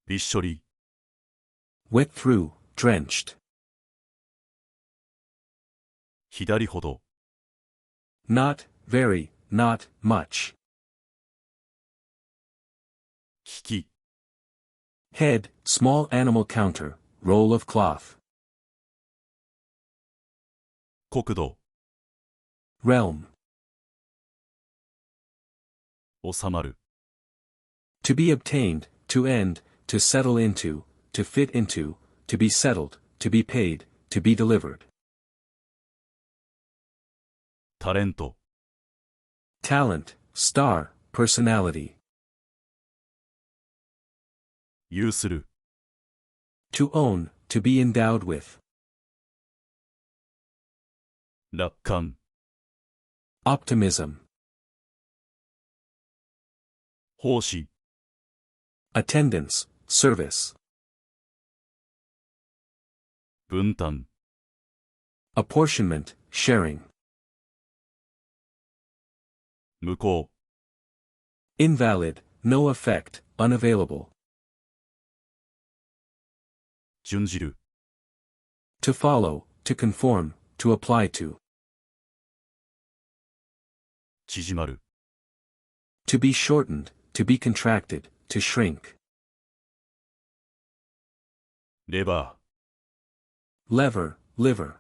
[SPEAKER 1] びっしょり、
[SPEAKER 2] Wet through, drenched.
[SPEAKER 1] 左ほど、
[SPEAKER 2] Not, very, not, much.
[SPEAKER 1] 引き、
[SPEAKER 2] Head, small animal counter, roll of cloth.
[SPEAKER 1] 国土、
[SPEAKER 2] Realm.
[SPEAKER 1] 収まる、
[SPEAKER 2] To be obtained, to end, to settle into, to fit into, to be settled, to be paid, to be delivered.
[SPEAKER 1] タレント、
[SPEAKER 2] Talent, star, personality.
[SPEAKER 1] 有する、
[SPEAKER 2] To own, to be endowed with.
[SPEAKER 1] 楽観、
[SPEAKER 2] Optimism.
[SPEAKER 1] 奉仕、
[SPEAKER 2] Attendance, service.
[SPEAKER 1] 分担、
[SPEAKER 2] Apportionment, sharing.
[SPEAKER 1] 無効、
[SPEAKER 2] Invalid, no effect, unavailable.
[SPEAKER 1] 準じる。
[SPEAKER 2] To follow, to conform, to apply to.
[SPEAKER 1] 縮まる。
[SPEAKER 2] To be shortened, to be contracted, to shrink.
[SPEAKER 1] レバ
[SPEAKER 2] Lever, liver.
[SPEAKER 1] ー。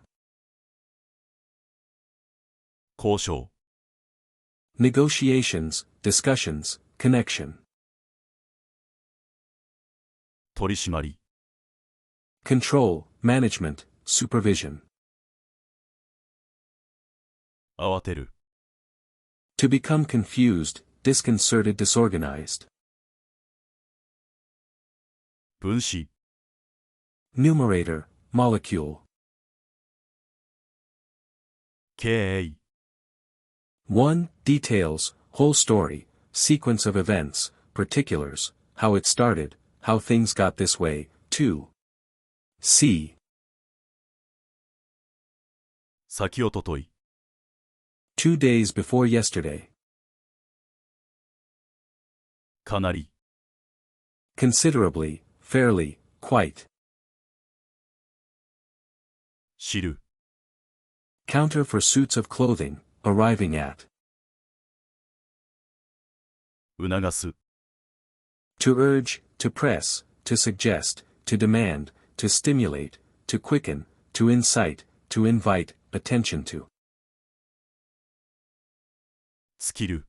[SPEAKER 1] 交渉。
[SPEAKER 2] Negotiations, discussions, connection.
[SPEAKER 1] 取り締まり。
[SPEAKER 2] Control, management, supervision.
[SPEAKER 1] 慌てる。
[SPEAKER 2] To become confused, disconcerted, disorganized.
[SPEAKER 1] 分子。
[SPEAKER 2] Numerator, molecule.
[SPEAKER 1] 経営。
[SPEAKER 2] 1. Details, whole story, sequence of events, particulars, how it started, how things got this way. 2. C.
[SPEAKER 1] 先おととい。
[SPEAKER 2] 2 days before yesterday.
[SPEAKER 1] かなり。
[SPEAKER 2] Considerably, fairly, quite.
[SPEAKER 1] 知る。
[SPEAKER 2] Counter for suits of clothing, arriving at.
[SPEAKER 1] 促す。
[SPEAKER 2] To urge, to press, to suggest, to demand, to stimulate, to quicken, to incite, to invite, attention to.
[SPEAKER 1] 尽きる。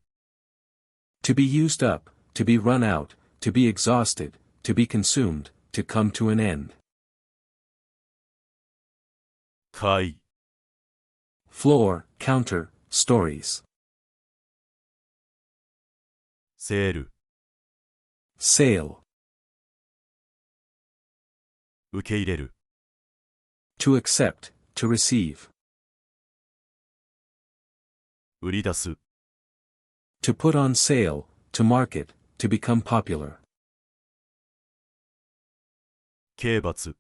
[SPEAKER 2] To be used up, to be run out, to be exhausted, to be consumed, to come to an end.
[SPEAKER 1] 階。
[SPEAKER 2] Floor, counter, stories.
[SPEAKER 1] セール。
[SPEAKER 2] Sale.
[SPEAKER 1] 受け入れる。
[SPEAKER 2] To accept, to receive.
[SPEAKER 1] 売り出す。
[SPEAKER 2] To put on sale, to market, to become popular.
[SPEAKER 1] 刑罰。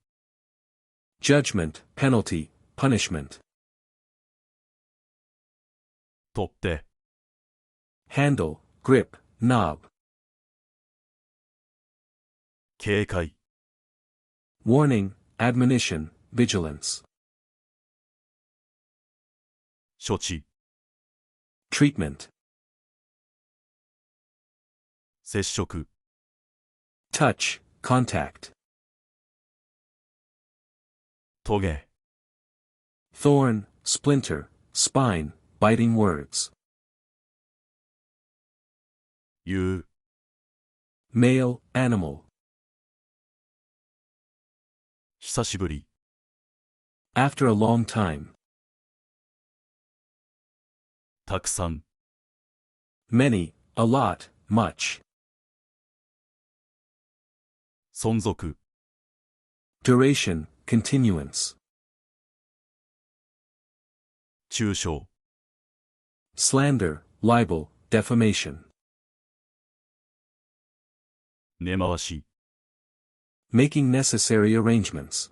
[SPEAKER 2] Judgment, penalty, punishment.
[SPEAKER 1] 取っ手。
[SPEAKER 2] Handle, grip, knob.
[SPEAKER 1] 警戒。
[SPEAKER 2] Warning, admonition, vigilance.
[SPEAKER 1] 処置。
[SPEAKER 2] Treatment.
[SPEAKER 1] 接触。
[SPEAKER 2] Touch, contact.
[SPEAKER 1] トゲ。
[SPEAKER 2] Thorn, splinter, spine, biting words.
[SPEAKER 1] 言う。
[SPEAKER 2] Male, animal.
[SPEAKER 1] 久しぶり。
[SPEAKER 2] After a long time.
[SPEAKER 1] たくさん。
[SPEAKER 2] Many, a lot, much.
[SPEAKER 1] 存続。
[SPEAKER 2] Duration, continuance.
[SPEAKER 1] 中傷。
[SPEAKER 2] Slander, libel, defamation.
[SPEAKER 1] 根回し。
[SPEAKER 2] Making necessary arrangements.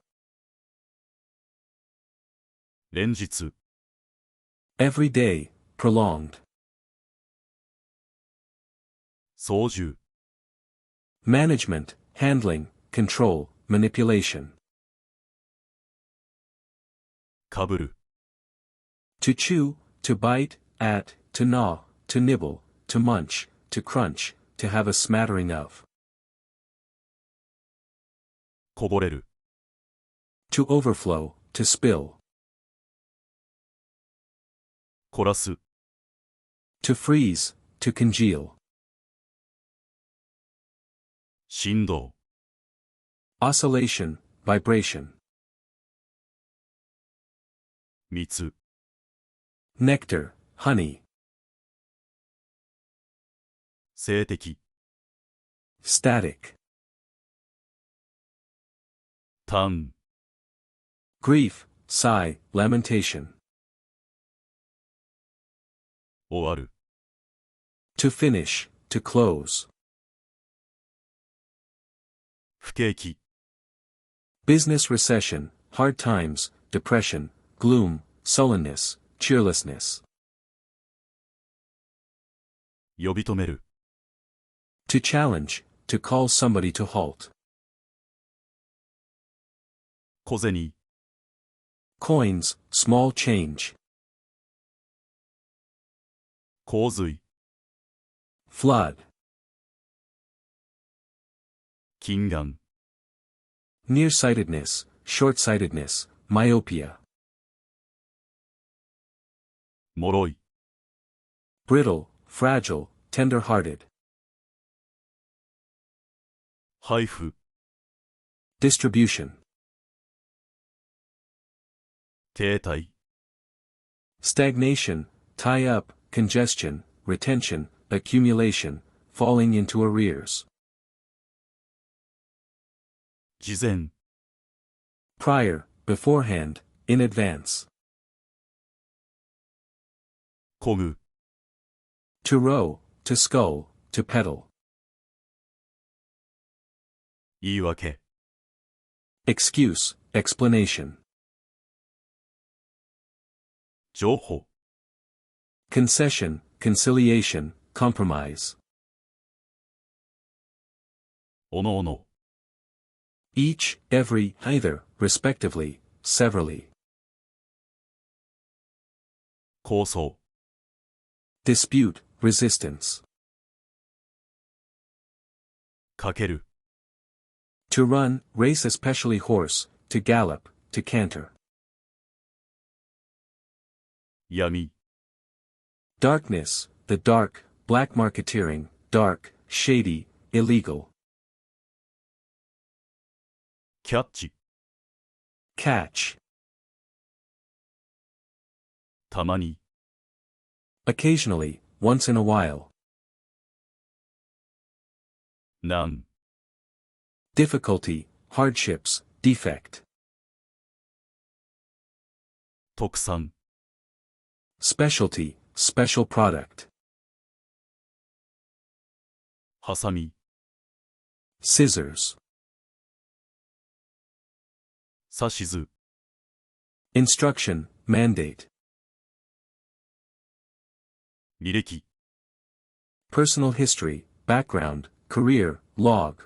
[SPEAKER 1] 連日。
[SPEAKER 2] Every day, prolonged.
[SPEAKER 1] 操縦。
[SPEAKER 2] Management, handling, control, manipulation.
[SPEAKER 1] かぶる。
[SPEAKER 2] To chew, to bite, at, to gnaw, to nibble, to munch, to crunch, to have a smattering of.
[SPEAKER 1] こぼれる。
[SPEAKER 2] To overflow, to spill.
[SPEAKER 1] 凝らす。
[SPEAKER 2] To freeze, to congeal.
[SPEAKER 1] 振動。
[SPEAKER 2] Oscillation, vibration.
[SPEAKER 1] 蜜。
[SPEAKER 2] Nectar, honey.
[SPEAKER 1] 静的。
[SPEAKER 2] Static.
[SPEAKER 1] 嘆。
[SPEAKER 2] Grief, sigh, lamentation.
[SPEAKER 1] 終わる。
[SPEAKER 2] To finish, to close.
[SPEAKER 1] 不景気。
[SPEAKER 2] Business recession, hard times, depression, gloom, sullenness, cheerlessness.
[SPEAKER 1] 呼び止める。
[SPEAKER 2] To challenge, to call somebody to halt.
[SPEAKER 1] 小銭、
[SPEAKER 2] Coins, small change.
[SPEAKER 1] 洪水、
[SPEAKER 2] Flood.
[SPEAKER 1] 近眼、
[SPEAKER 2] Nearsightedness, short-sightedness, myopia.
[SPEAKER 1] 脆い、
[SPEAKER 2] Brittle, fragile, tender-hearted.
[SPEAKER 1] 配布、
[SPEAKER 2] Distribution.
[SPEAKER 1] 停滞、
[SPEAKER 2] Stagnation, tie up, congestion, retention, accumulation, falling into arrears.
[SPEAKER 1] 事前、
[SPEAKER 2] Prior, beforehand, in advance.
[SPEAKER 1] 漕ぐ、
[SPEAKER 2] To row, to scull, to pedal.
[SPEAKER 1] 言い訳、
[SPEAKER 2] Excuse, explanation.
[SPEAKER 1] 情報、
[SPEAKER 2] Concession, conciliation, compromise.
[SPEAKER 1] おのおの、
[SPEAKER 2] Each, every, either, respectively, severally.
[SPEAKER 1] 抗争、
[SPEAKER 2] Dispute, resistance.
[SPEAKER 1] かける、
[SPEAKER 2] To run, race especially horse, to gallop, to canter.
[SPEAKER 1] 闇、
[SPEAKER 2] Darkness, the dark, black marketeering, dark, shady, illegal.
[SPEAKER 1] キャッチ、
[SPEAKER 2] Catch.
[SPEAKER 1] たまに、
[SPEAKER 2] Occasionally, once in a while.
[SPEAKER 1] 難、
[SPEAKER 2] Difficulty, hardships, defect.
[SPEAKER 1] 特産、
[SPEAKER 2] Specialty, special product.
[SPEAKER 1] ハサミ、
[SPEAKER 2] Scissors.
[SPEAKER 1] 指図、
[SPEAKER 2] Instruction, mandate.
[SPEAKER 1] 履歴、
[SPEAKER 2] Personal history, background, career, log.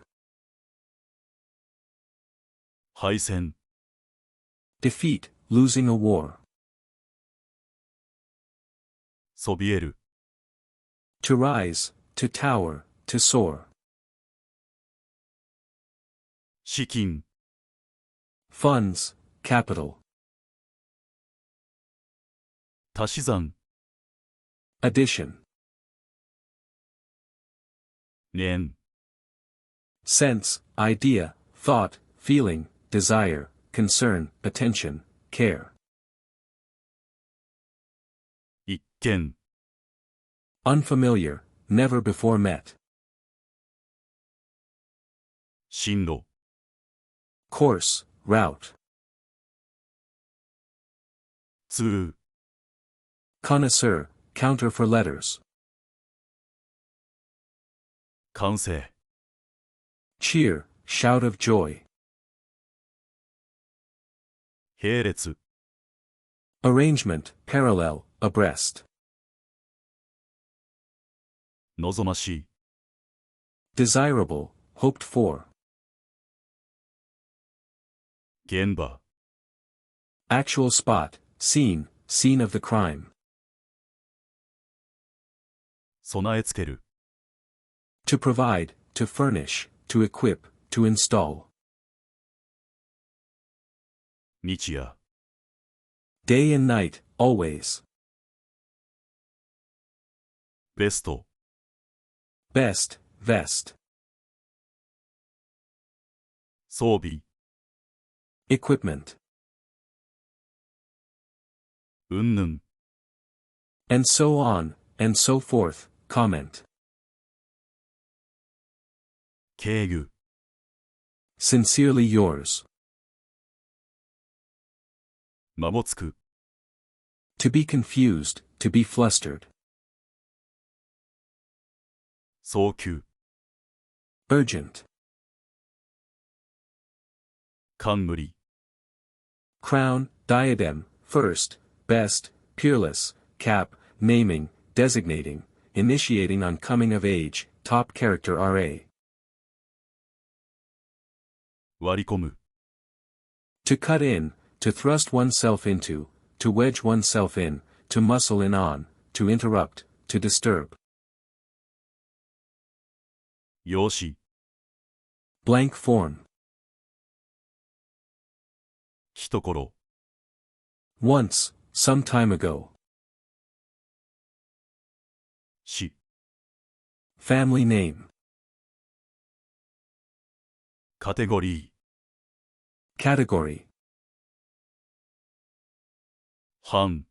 [SPEAKER 1] 敗戦、
[SPEAKER 2] Defeat, losing a war.
[SPEAKER 1] そびえる、
[SPEAKER 2] To rise, to tower, to soar.
[SPEAKER 1] 資金、
[SPEAKER 2] Funds, capital.
[SPEAKER 1] 足し算、
[SPEAKER 2] Addition.
[SPEAKER 1] 念、
[SPEAKER 2] Sense, idea, thought, feeling, desire, concern, attention, care.
[SPEAKER 1] 一見、
[SPEAKER 2] Unfamiliar, never before met.
[SPEAKER 1] 進路、
[SPEAKER 2] Course, route.
[SPEAKER 1] 通、
[SPEAKER 2] Connoisseur, counter for letters.
[SPEAKER 1] 完成、
[SPEAKER 2] Cheer, shout of joy.
[SPEAKER 1] 並列、
[SPEAKER 2] Arrangement, parallel, abreast.
[SPEAKER 1] 望ましい、
[SPEAKER 2] Desirable, hoped for.
[SPEAKER 1] 現場、
[SPEAKER 2] Actual spot, scene, scene of the crime.
[SPEAKER 1] 備え付ける、
[SPEAKER 2] To provide, to furnish, to equip, to install.
[SPEAKER 1] 日夜、
[SPEAKER 2] Day and night, always.
[SPEAKER 1] ベスト、
[SPEAKER 2] Best, vest.
[SPEAKER 1] 装備、
[SPEAKER 2] Equipment.
[SPEAKER 1] 云々、
[SPEAKER 2] And so on, and so forth, comment.
[SPEAKER 1] 敬具、
[SPEAKER 2] Sincerely yours.
[SPEAKER 1] 間もつく、
[SPEAKER 2] To be confused, to be flustered.
[SPEAKER 1] 早急、
[SPEAKER 2] Urgent.
[SPEAKER 1] 冠、
[SPEAKER 2] Crown, diadem, first, best, peerless, cap, naming, designating, initiating on coming of age, top character RA.
[SPEAKER 1] 割り込む、
[SPEAKER 2] To cut in, to thrust oneself into, to wedge oneself in, to muscle in on, to interrupt, to disturb.
[SPEAKER 1] 用紙、
[SPEAKER 2] Blank form.
[SPEAKER 1] 一頃、
[SPEAKER 2] Once, some time ago.
[SPEAKER 1] し、
[SPEAKER 2] Family name.
[SPEAKER 1] カテゴリー、
[SPEAKER 2] Category.
[SPEAKER 1] 版、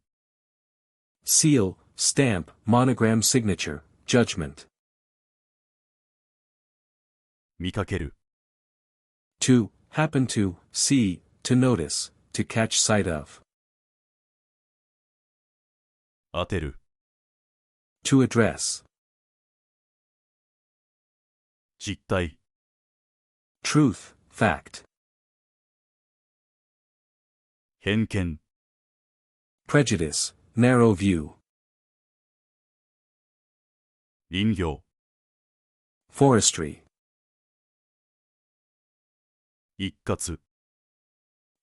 [SPEAKER 2] Seal, stamp, monogram signature, judgment.
[SPEAKER 1] 見かける、
[SPEAKER 2] To, happen to, see, to notice, to catch sight of.
[SPEAKER 1] 当てる、
[SPEAKER 2] To address.
[SPEAKER 1] 実態、
[SPEAKER 2] Truth, fact.
[SPEAKER 1] 偏見、
[SPEAKER 2] Prejudice, narrow view.
[SPEAKER 1] 林業、
[SPEAKER 2] Forestry.
[SPEAKER 1] 一括、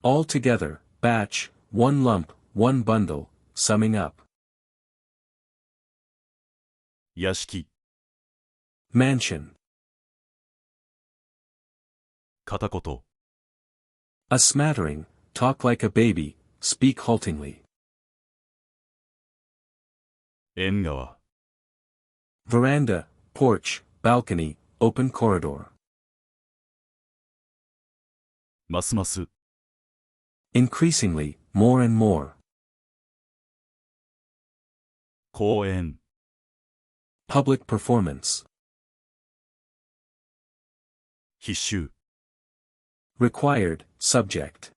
[SPEAKER 2] All together, batch, one lump, one bundle, summing up.
[SPEAKER 1] 屋敷、
[SPEAKER 2] Mansion.
[SPEAKER 1] 片言、
[SPEAKER 2] A smattering, talk like a baby, speak haltingly.
[SPEAKER 1] 縁側、
[SPEAKER 2] Veranda, porch, balcony, open corridor.
[SPEAKER 1] ますます、
[SPEAKER 2] Increasingly, more and more.
[SPEAKER 1] 公園、
[SPEAKER 2] Public performance.
[SPEAKER 1] 必修、
[SPEAKER 2] Required, subject.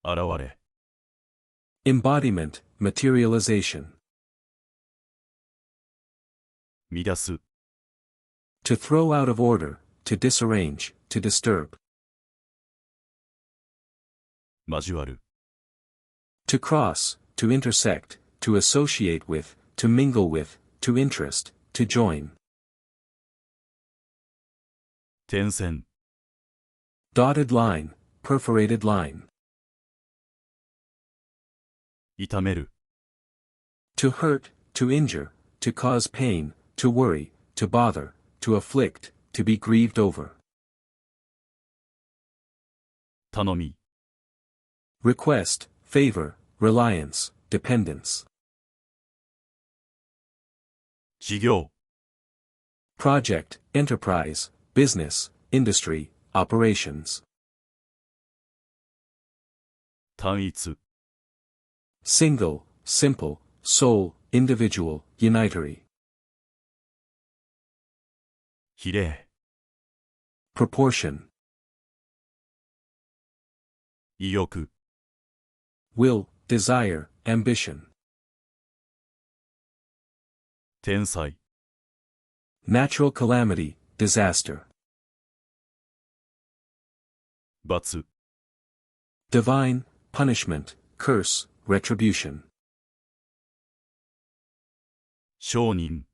[SPEAKER 1] 現れ、
[SPEAKER 2] Embodiment, materialization.
[SPEAKER 1] 乱す、
[SPEAKER 2] To throw out of order, to disarrange, to disturb.
[SPEAKER 1] 交わる、
[SPEAKER 2] To cross, to intersect, to associate with, to mingle with, to interest, to join.
[SPEAKER 1] 点線、
[SPEAKER 2] Dotted line, perforated line.
[SPEAKER 1] 痛める、
[SPEAKER 2] To hurt, to injure, to cause pain, to worry, to bother, to afflict, to be grieved over.
[SPEAKER 1] 頼み、
[SPEAKER 2] Request, favor, reliance, dependence.
[SPEAKER 1] 事業、
[SPEAKER 2] Project, enterprise, business, industry, operations.
[SPEAKER 1] 単一、
[SPEAKER 2] Single, simple, sole, individual, unitary.
[SPEAKER 1] 比例、
[SPEAKER 2] Proportion.
[SPEAKER 1] 意欲、
[SPEAKER 2] Will, desire, ambition.
[SPEAKER 1] 天災、
[SPEAKER 2] Natural calamity, disaster.
[SPEAKER 1] 罰、
[SPEAKER 2] Divine, punishment, curse, retribution.
[SPEAKER 1] 商人、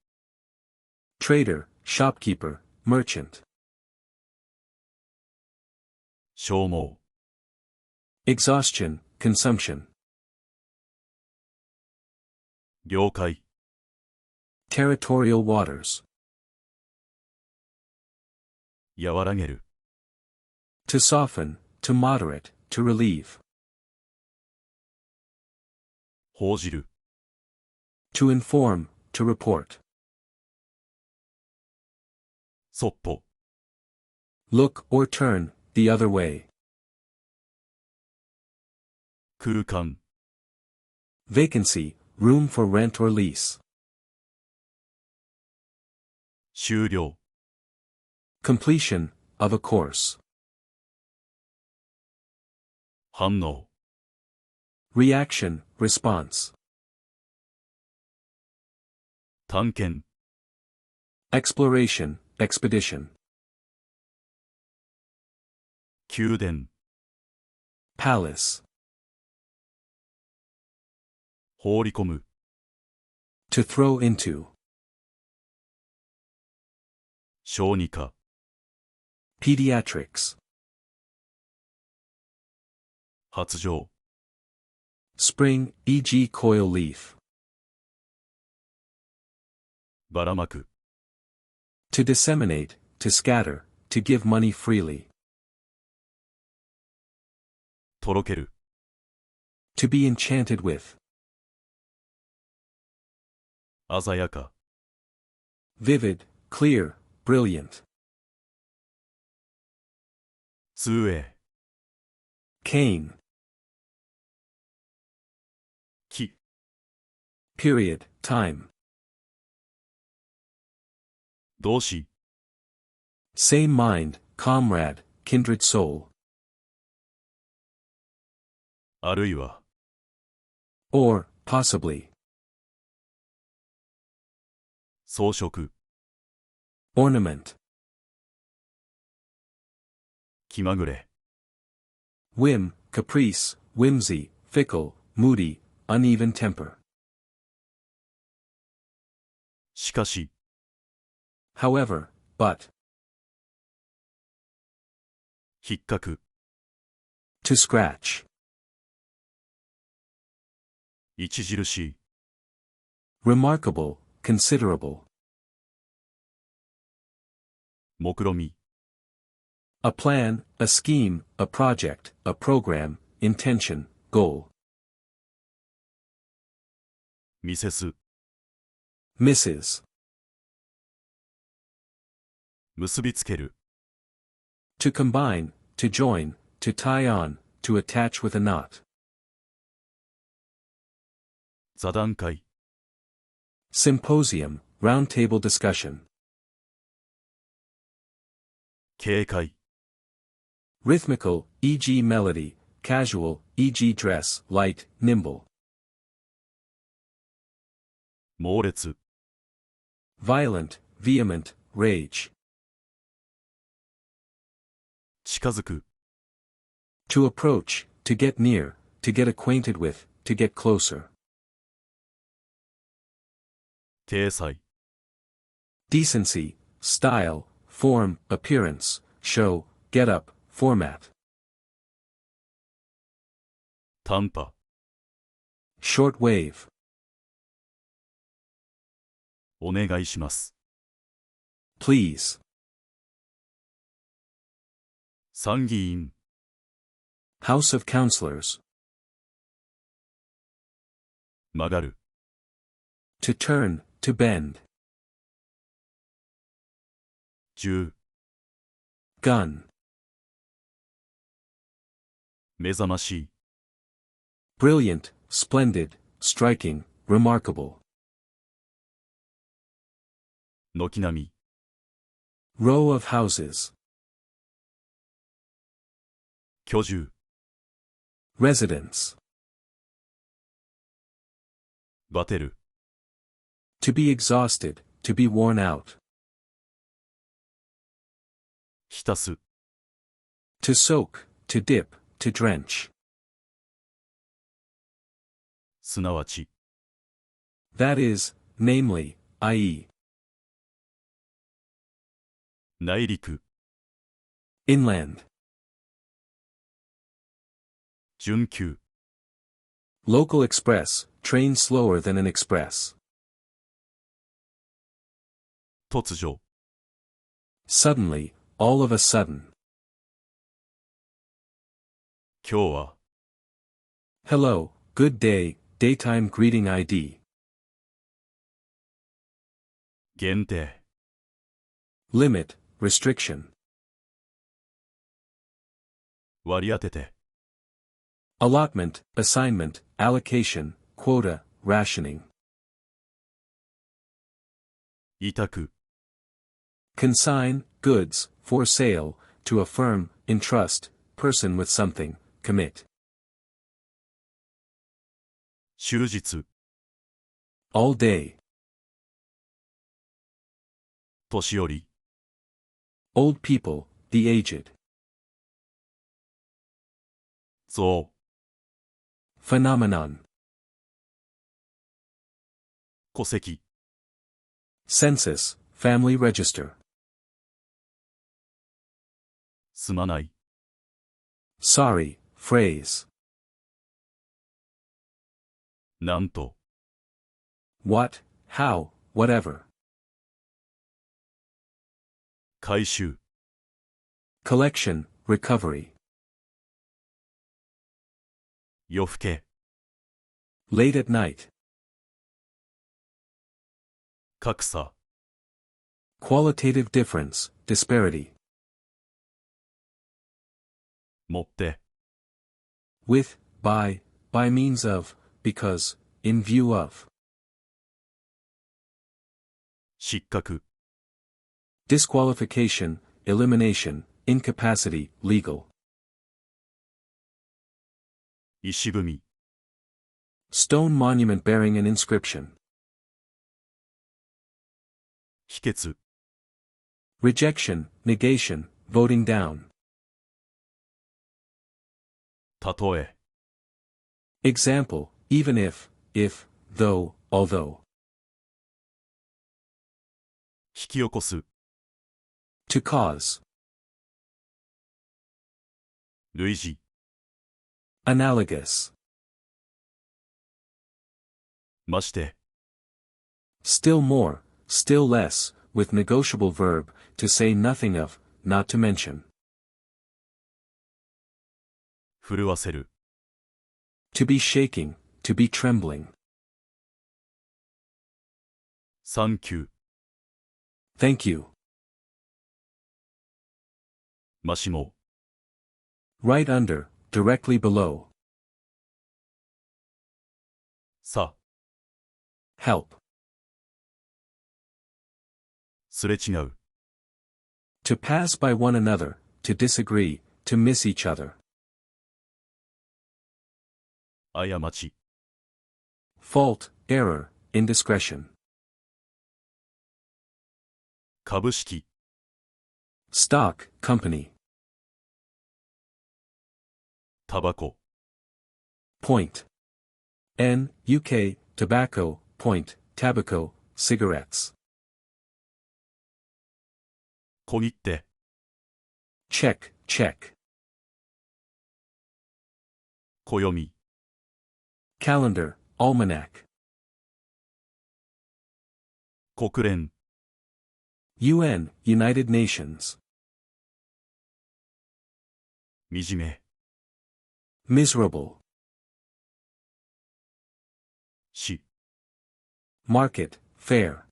[SPEAKER 2] Trader, shopkeeper, merchant.
[SPEAKER 1] 消耗、
[SPEAKER 2] Exhaustion, consumption.
[SPEAKER 1] 領海、
[SPEAKER 2] Territorial waters.
[SPEAKER 1] 和らげる、
[SPEAKER 2] To soften, to moderate, to relieve.
[SPEAKER 1] 報じる、
[SPEAKER 2] To inform, to report.
[SPEAKER 1] そっぽ、
[SPEAKER 2] Look or turn, the other way.
[SPEAKER 1] 空間、
[SPEAKER 2] Vacancy, room for rent or lease.
[SPEAKER 1] 終了、
[SPEAKER 2] Completion, of a course.
[SPEAKER 1] 反応、
[SPEAKER 2] Reaction, response.
[SPEAKER 1] 探検、
[SPEAKER 2] Exploration, expedition.
[SPEAKER 1] 宮殿、
[SPEAKER 2] Palace.
[SPEAKER 1] 放り込む、
[SPEAKER 2] To throw into.
[SPEAKER 1] 小児科、
[SPEAKER 2] Pediatrics.
[SPEAKER 1] 発情、
[SPEAKER 2] Spring, e.g. coil leaf.
[SPEAKER 1] ばらまく、
[SPEAKER 2] To disseminate, to scatter, to give money freely.
[SPEAKER 1] とろける、
[SPEAKER 2] To be enchanted with.
[SPEAKER 1] 鮮やか、
[SPEAKER 2] Vivid, clear, brilliant.
[SPEAKER 1] 通営、
[SPEAKER 2] Cane.
[SPEAKER 1] 木、
[SPEAKER 2] Period, time.
[SPEAKER 1] 動詞、
[SPEAKER 2] Same mind, comrade, kindred soul.
[SPEAKER 1] あるいは、
[SPEAKER 2] Or, possibly.
[SPEAKER 1] 装飾、
[SPEAKER 2] Ornament.
[SPEAKER 1] 気まぐれ、
[SPEAKER 2] Whim, caprice, whimsy, fickle, moody, uneven temper.
[SPEAKER 1] しかし、
[SPEAKER 2] However, but.
[SPEAKER 1] 引っかく、
[SPEAKER 2] To scratch.
[SPEAKER 1] 著しい、
[SPEAKER 2] Remarkable, considerable.
[SPEAKER 1] 目論み、
[SPEAKER 2] A plan, a scheme, a project, a program, intention, goal.
[SPEAKER 1] ミセス、
[SPEAKER 2] Mrs.
[SPEAKER 1] 結びつける、
[SPEAKER 2] To combine, to join, to tie on, to attach with a knot.
[SPEAKER 1] 座談会、
[SPEAKER 2] Symposium, roundtable discussion.
[SPEAKER 1] 軽快、
[SPEAKER 2] Rhythmical, e.g. melody, casual, e.g. dress, light, nimble.
[SPEAKER 1] 猛烈、
[SPEAKER 2] Violent, vehement, rage.
[SPEAKER 1] 近づく、
[SPEAKER 2] To approach, to get near, to get acquainted with, to get closer.
[SPEAKER 1] 体裁、
[SPEAKER 2] Decency, style, form, appearance, show, get up, format.
[SPEAKER 1] 短波、
[SPEAKER 2] Short wave.
[SPEAKER 1] お願いします。
[SPEAKER 2] Please.
[SPEAKER 1] 参議院、
[SPEAKER 2] House of Councilors.
[SPEAKER 1] 曲がる、
[SPEAKER 2] To turn, to bend.
[SPEAKER 1] 銃、
[SPEAKER 2] Gun.
[SPEAKER 1] 目覚ましい、
[SPEAKER 2] Brilliant, splendid, striking, remarkable.
[SPEAKER 1] 軒並み、
[SPEAKER 2] Row of houses.
[SPEAKER 1] 居住、
[SPEAKER 2] Residence.
[SPEAKER 1] バテる、
[SPEAKER 2] To be exhausted, to be worn out.
[SPEAKER 1] 浸す、
[SPEAKER 2] To soak, to dip, to drench.
[SPEAKER 1] すなわち、
[SPEAKER 2] That is, namely, i.e.
[SPEAKER 1] 内陸、
[SPEAKER 2] Inland.
[SPEAKER 1] 準急、
[SPEAKER 2] Local express, train slower than an express.
[SPEAKER 1] 突如、
[SPEAKER 2] Suddenly, all of a sudden.
[SPEAKER 1] 今日は、
[SPEAKER 2] Hello, good day, daytime greeting ID.
[SPEAKER 1] 限定、
[SPEAKER 2] Limit, restriction.
[SPEAKER 1] 割り当てて、
[SPEAKER 2] Allotment, assignment, allocation, quota, rationing.
[SPEAKER 1] 委託、
[SPEAKER 2] Consign, goods, for sale, to a firm, entrust, person with something, commit.
[SPEAKER 1] 終日、
[SPEAKER 2] All day.
[SPEAKER 1] 年寄り、
[SPEAKER 2] Old people, the aged.
[SPEAKER 1] 像、
[SPEAKER 2] Phenomenon.
[SPEAKER 1] 戸籍、
[SPEAKER 2] Census, family register.
[SPEAKER 1] すまない。
[SPEAKER 2] Sorry, phrase.
[SPEAKER 1] なんと、
[SPEAKER 2] What, how, whatever.
[SPEAKER 1] 回収、
[SPEAKER 2] Collection, recovery.
[SPEAKER 1] 夜更け、
[SPEAKER 2] Late at night.
[SPEAKER 1] 格差、
[SPEAKER 2] Qualitative difference, disparity.
[SPEAKER 1] もって、
[SPEAKER 2] With, by means of, because, in view of.
[SPEAKER 1] 失格、
[SPEAKER 2] Disqualification, elimination, incapacity, legal.
[SPEAKER 1] 石踏み、
[SPEAKER 2] Stone monument bearing an inscription.
[SPEAKER 1] 否決、
[SPEAKER 2] Rejection, negation, voting down.
[SPEAKER 1] たとえ、
[SPEAKER 2] Example, even if, though, although.
[SPEAKER 1] 引き起こす、
[SPEAKER 2] To cause.
[SPEAKER 1] 類似、
[SPEAKER 2] Analogous.
[SPEAKER 1] まして、
[SPEAKER 2] Still more, still less, with negotiable verb, to say nothing of, not to mention.
[SPEAKER 1] 震わせる、
[SPEAKER 2] To be shaking, to be trembling.
[SPEAKER 1] サンキュー、
[SPEAKER 2] Thank you.
[SPEAKER 1] ましも、
[SPEAKER 2] Right under, directly below.
[SPEAKER 1] さ、
[SPEAKER 2] Help.
[SPEAKER 1] すれ違う、
[SPEAKER 2] To pass by one another, to disagree, to miss each other.
[SPEAKER 1] 過ち、
[SPEAKER 2] Fault, error, indiscretion.
[SPEAKER 1] 株式、
[SPEAKER 2] Stock, company.
[SPEAKER 1] タバコ、
[SPEAKER 2] Point. UK, tobacco, point, tobacco, cigarettes.
[SPEAKER 1] 小切手、
[SPEAKER 2] Check, check.
[SPEAKER 1] 暦、
[SPEAKER 2] Calendar, almanac.
[SPEAKER 1] 国連、
[SPEAKER 2] UN, United Nations.
[SPEAKER 1] 惨め、
[SPEAKER 2] Miserable.
[SPEAKER 1] し、
[SPEAKER 2] Market, fair.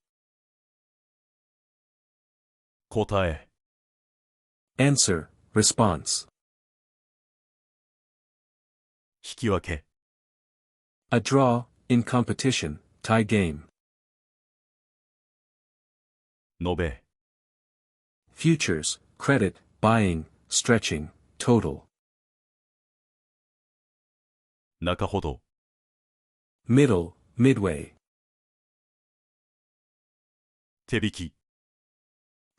[SPEAKER 1] 答え、
[SPEAKER 2] Answer, response.
[SPEAKER 1] 引き分け、
[SPEAKER 2] A draw, in competition, tie game.
[SPEAKER 1] 延べ、
[SPEAKER 2] Futures, credit, buying, stretching, total.
[SPEAKER 1] 中ほど、
[SPEAKER 2] Middle, midway.
[SPEAKER 1] 手引き、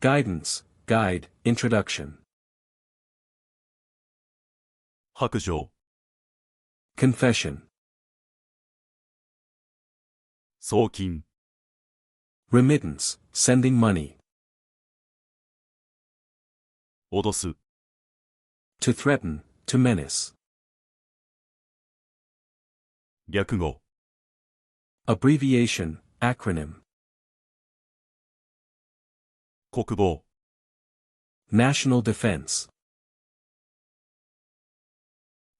[SPEAKER 2] Guidance, guide, introduction.
[SPEAKER 1] 白状、
[SPEAKER 2] Confession.
[SPEAKER 1] 送金、
[SPEAKER 2] Remittance, sending money.
[SPEAKER 1] 脅す、
[SPEAKER 2] To threaten, to menace.
[SPEAKER 1] 略語、
[SPEAKER 2] Abbreviation, acronym.
[SPEAKER 1] 国防、
[SPEAKER 2] National defense.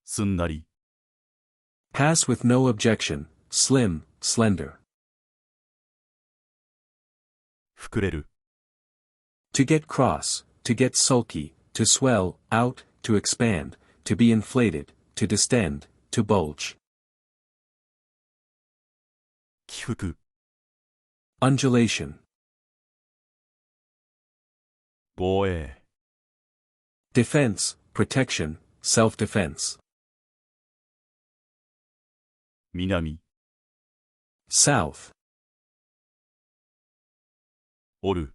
[SPEAKER 1] すんなり、
[SPEAKER 2] Pass with no objection, slim, slender.
[SPEAKER 1] 膨れる、
[SPEAKER 2] To get cross, to get sulky, to swell, out, to expand, to be inflated, to distend, to bulge.
[SPEAKER 1] 起伏、
[SPEAKER 2] Undulation.
[SPEAKER 1] 防衛、
[SPEAKER 2] Defense, protection, self-defense.
[SPEAKER 1] 南、
[SPEAKER 2] South.
[SPEAKER 1] 折る、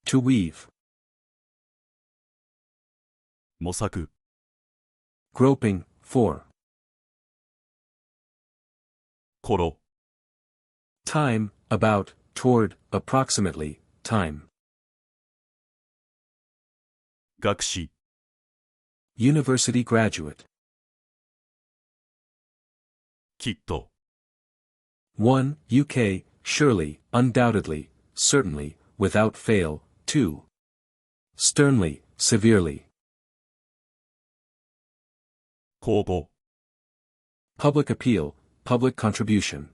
[SPEAKER 2] To weave.
[SPEAKER 1] 模索、
[SPEAKER 2] Groping, for.
[SPEAKER 1] 頃、
[SPEAKER 2] Time, about, toward, approximately, time.
[SPEAKER 1] 学士
[SPEAKER 2] University graduate.
[SPEAKER 1] きっと
[SPEAKER 2] 1. UK, surely, undoubtedly, certainly, without fail. 2. Sternly, severely.
[SPEAKER 1] 公募
[SPEAKER 2] Public appeal, public contribution.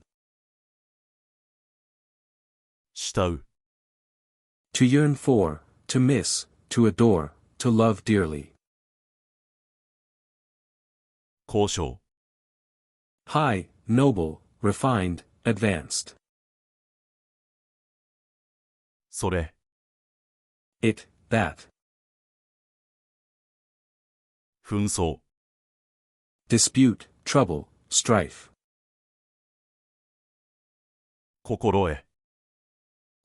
[SPEAKER 1] 慕う
[SPEAKER 2] To yearn for, to miss, to adore, to love dearly.
[SPEAKER 1] 交渉
[SPEAKER 2] High, noble, refined, advanced.
[SPEAKER 1] それ
[SPEAKER 2] It, that.
[SPEAKER 1] 紛争
[SPEAKER 2] Dispute, trouble, strife.
[SPEAKER 1] 心得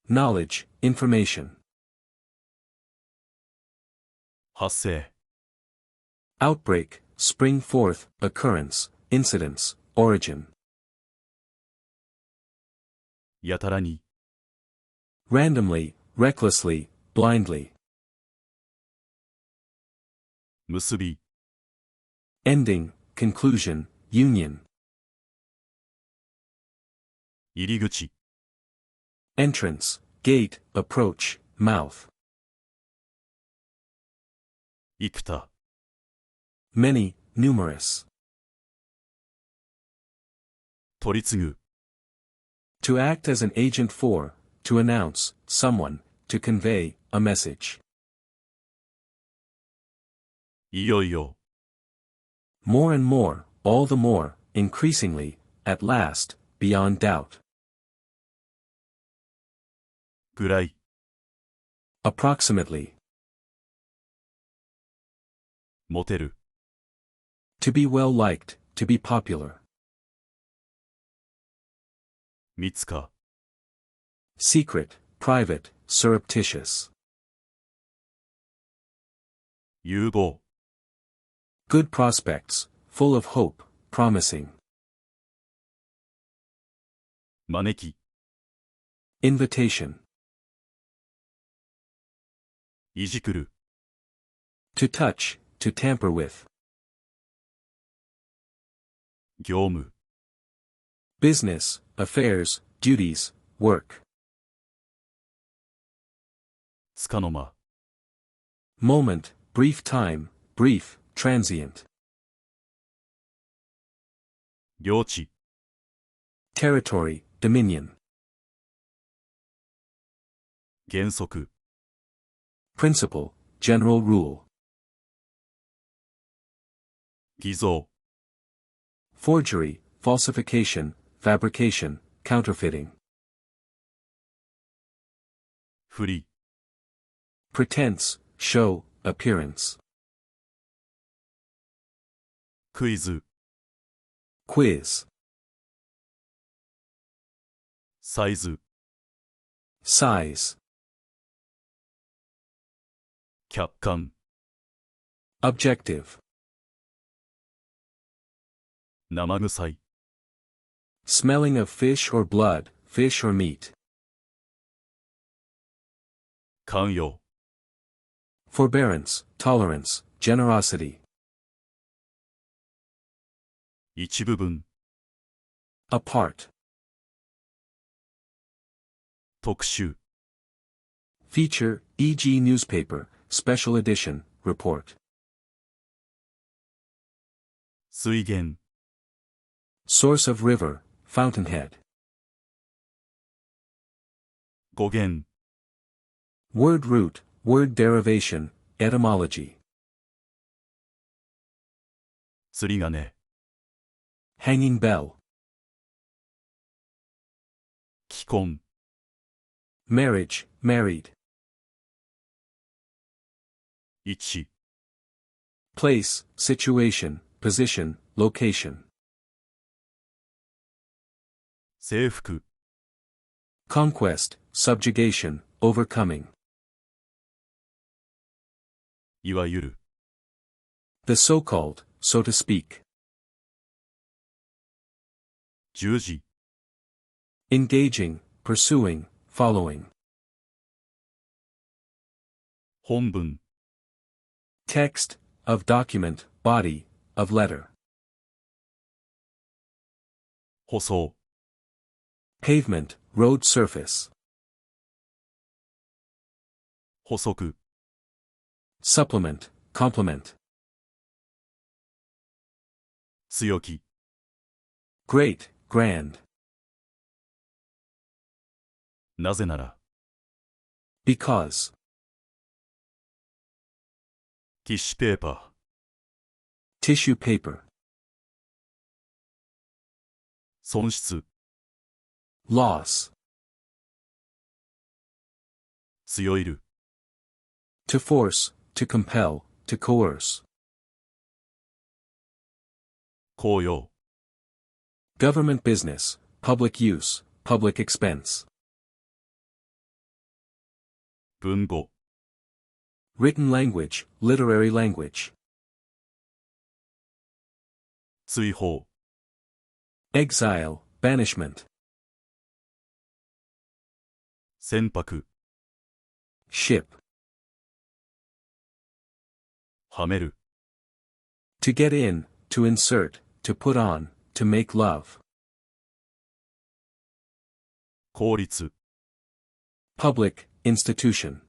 [SPEAKER 2] Knowledge, information.
[SPEAKER 1] 発生
[SPEAKER 2] Outbreak, spring forth, occurrence, incidence, origin.
[SPEAKER 1] やたらに
[SPEAKER 2] Randomly, recklessly, blindly.
[SPEAKER 1] 結び
[SPEAKER 2] Ending, conclusion, union.
[SPEAKER 1] 入り口
[SPEAKER 2] Entrance, gate, approach, mouth.
[SPEAKER 1] 幾多
[SPEAKER 2] Many, numerous.
[SPEAKER 1] 取り次ぐ
[SPEAKER 2] To act as an agent for, to announce, someone, to convey, a message.
[SPEAKER 1] いよいよ
[SPEAKER 2] More and more, all the more, increasingly, at last, beyond doubt.
[SPEAKER 1] ぐらい
[SPEAKER 2] Approximately.
[SPEAKER 1] モテる
[SPEAKER 2] To be well liked, to be popular.
[SPEAKER 1] 密か
[SPEAKER 2] Secret, private, surreptitious.
[SPEAKER 1] 有望
[SPEAKER 2] Good prospects, full of hope, promising.
[SPEAKER 1] 招き
[SPEAKER 2] Invitation.
[SPEAKER 1] いじくる
[SPEAKER 2] To touch, to tamper with.
[SPEAKER 1] 業務
[SPEAKER 2] Business, affairs, duties, work.
[SPEAKER 1] つかの間
[SPEAKER 2] Moment, brief time, brief, transient.
[SPEAKER 1] 領地
[SPEAKER 2] Territory, dominion.
[SPEAKER 1] 原則
[SPEAKER 2] Principle, general rule.
[SPEAKER 1] 偽造
[SPEAKER 2] Forgery, falsification, fabrication, counterfeiting.
[SPEAKER 1] 振り
[SPEAKER 2] Pretense, show, appearance.
[SPEAKER 1] クイズ
[SPEAKER 2] Quiz.
[SPEAKER 1] サイズ
[SPEAKER 2] Size.
[SPEAKER 1] 客観
[SPEAKER 2] Objective.
[SPEAKER 1] 生臭い
[SPEAKER 2] Smelling of fish or blood, fish or meat.
[SPEAKER 1] 寛容
[SPEAKER 2] Forbearance, tolerance, generosity.
[SPEAKER 1] 一部分
[SPEAKER 2] A part.
[SPEAKER 1] 特集
[SPEAKER 2] Feature, e.g. newspaper, special edition, report.
[SPEAKER 1] 水源
[SPEAKER 2] Source of river, fountainhead.
[SPEAKER 1] 語源
[SPEAKER 2] Word root, word derivation, etymology.
[SPEAKER 1] 釣り鐘
[SPEAKER 2] Hanging bell.
[SPEAKER 1] 既婚
[SPEAKER 2] Marriage, married.
[SPEAKER 1] 位置
[SPEAKER 2] Place, situation, position, location.
[SPEAKER 1] 征服
[SPEAKER 2] Conquest, subjugation, overcoming.
[SPEAKER 1] いわゆる
[SPEAKER 2] The so-called, so to speak.
[SPEAKER 1] 十字
[SPEAKER 2] Engaging, pursuing, following.
[SPEAKER 1] 本文
[SPEAKER 2] Text, of document, body, of letter.
[SPEAKER 1] 舗装、
[SPEAKER 2] Pavement, road surface.
[SPEAKER 1] 補足、
[SPEAKER 2] Supplement, complement.
[SPEAKER 1] 強気、
[SPEAKER 2] Great, grand.
[SPEAKER 1] なぜなら、
[SPEAKER 2] Because.
[SPEAKER 1] ティッシュペーパ
[SPEAKER 2] Tissue paper.
[SPEAKER 1] ー、損失、
[SPEAKER 2] Loss.
[SPEAKER 1] 強いる、
[SPEAKER 2] To force, to compel, to coerce.
[SPEAKER 1] 公用、
[SPEAKER 2] Government business, public use, public expense.
[SPEAKER 1] 文語、
[SPEAKER 2] Written language, literary language.
[SPEAKER 1] 追放、
[SPEAKER 2] Exile, banishment.
[SPEAKER 1] 船舶、
[SPEAKER 2] Ship.
[SPEAKER 1] はめる、
[SPEAKER 2] To get in, to insert, to put on, to make love.
[SPEAKER 1] 効率、
[SPEAKER 2] Public, institution.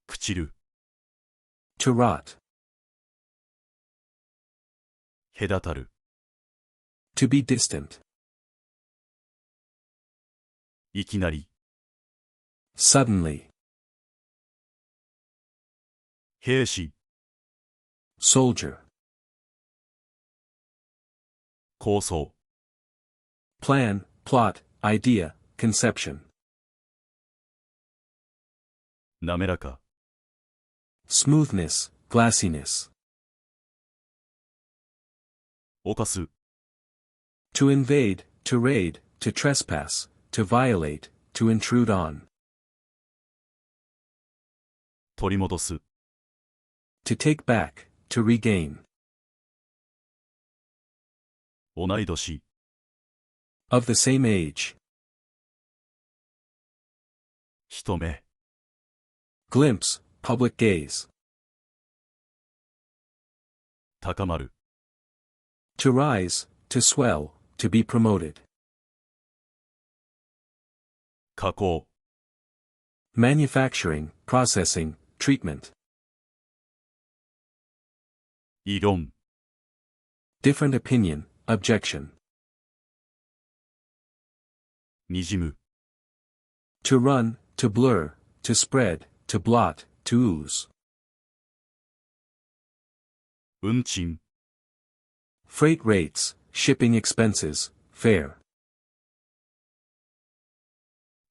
[SPEAKER 1] 朽ちる、
[SPEAKER 2] To rot.
[SPEAKER 1] 隔たる、
[SPEAKER 2] To be distant.
[SPEAKER 1] いきなり、
[SPEAKER 2] Suddenly.
[SPEAKER 1] 兵士、
[SPEAKER 2] Soldier.
[SPEAKER 1] 構想、
[SPEAKER 2] Plan, plot, idea, conception.
[SPEAKER 1] 滑らか、
[SPEAKER 2] Smoothness, glassiness.
[SPEAKER 1] 犯す、
[SPEAKER 2] To invade, to raid, to trespass, to violate, to intrude on.
[SPEAKER 1] 取り戻す、
[SPEAKER 2] To take back, to regain.
[SPEAKER 1] 同い年、
[SPEAKER 2] Of the same age.
[SPEAKER 1] 人目、
[SPEAKER 2] Glimpse, public gaze.
[SPEAKER 1] 高まる、
[SPEAKER 2] To rise, to swell, to be promoted.
[SPEAKER 1] 加工、
[SPEAKER 2] Manufacturing, processing, treatment.
[SPEAKER 1] 異論、
[SPEAKER 2] Different opinion, objection.
[SPEAKER 1] にじむ、
[SPEAKER 2] To run, to blur, to spread, to blot, to ooze.
[SPEAKER 1] 運賃、
[SPEAKER 2] Freight rates, shipping expenses, fare.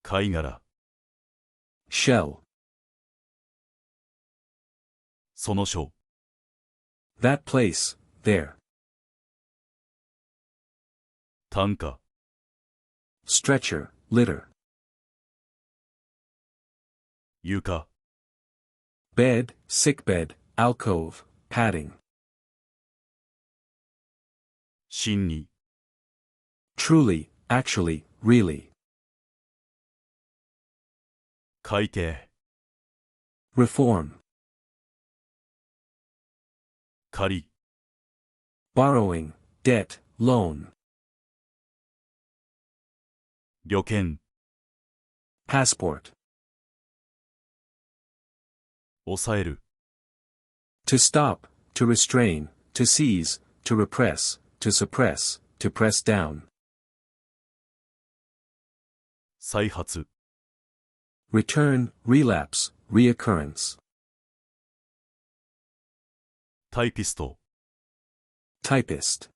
[SPEAKER 1] 貝殻、
[SPEAKER 2] Shell.
[SPEAKER 1] その書、
[SPEAKER 2] That place, there.
[SPEAKER 1] 担架、
[SPEAKER 2] Stretcher, litter.
[SPEAKER 1] 床、
[SPEAKER 2] Bed, sickbed, alcove, padding.
[SPEAKER 1] 真に、
[SPEAKER 2] Truly, actually, really.
[SPEAKER 1] 改定、
[SPEAKER 2] Reform.
[SPEAKER 1] 借り、
[SPEAKER 2] Borrowing, debt, loan.
[SPEAKER 1] 旅券、
[SPEAKER 2] Passport.
[SPEAKER 1] 抑える、
[SPEAKER 2] To stop, to restrain, to seize, to repress, to suppress, to press down.
[SPEAKER 1] 再発、
[SPEAKER 2] Return, relapse, reoccurrence.
[SPEAKER 1] タイピスト、
[SPEAKER 2] Typist.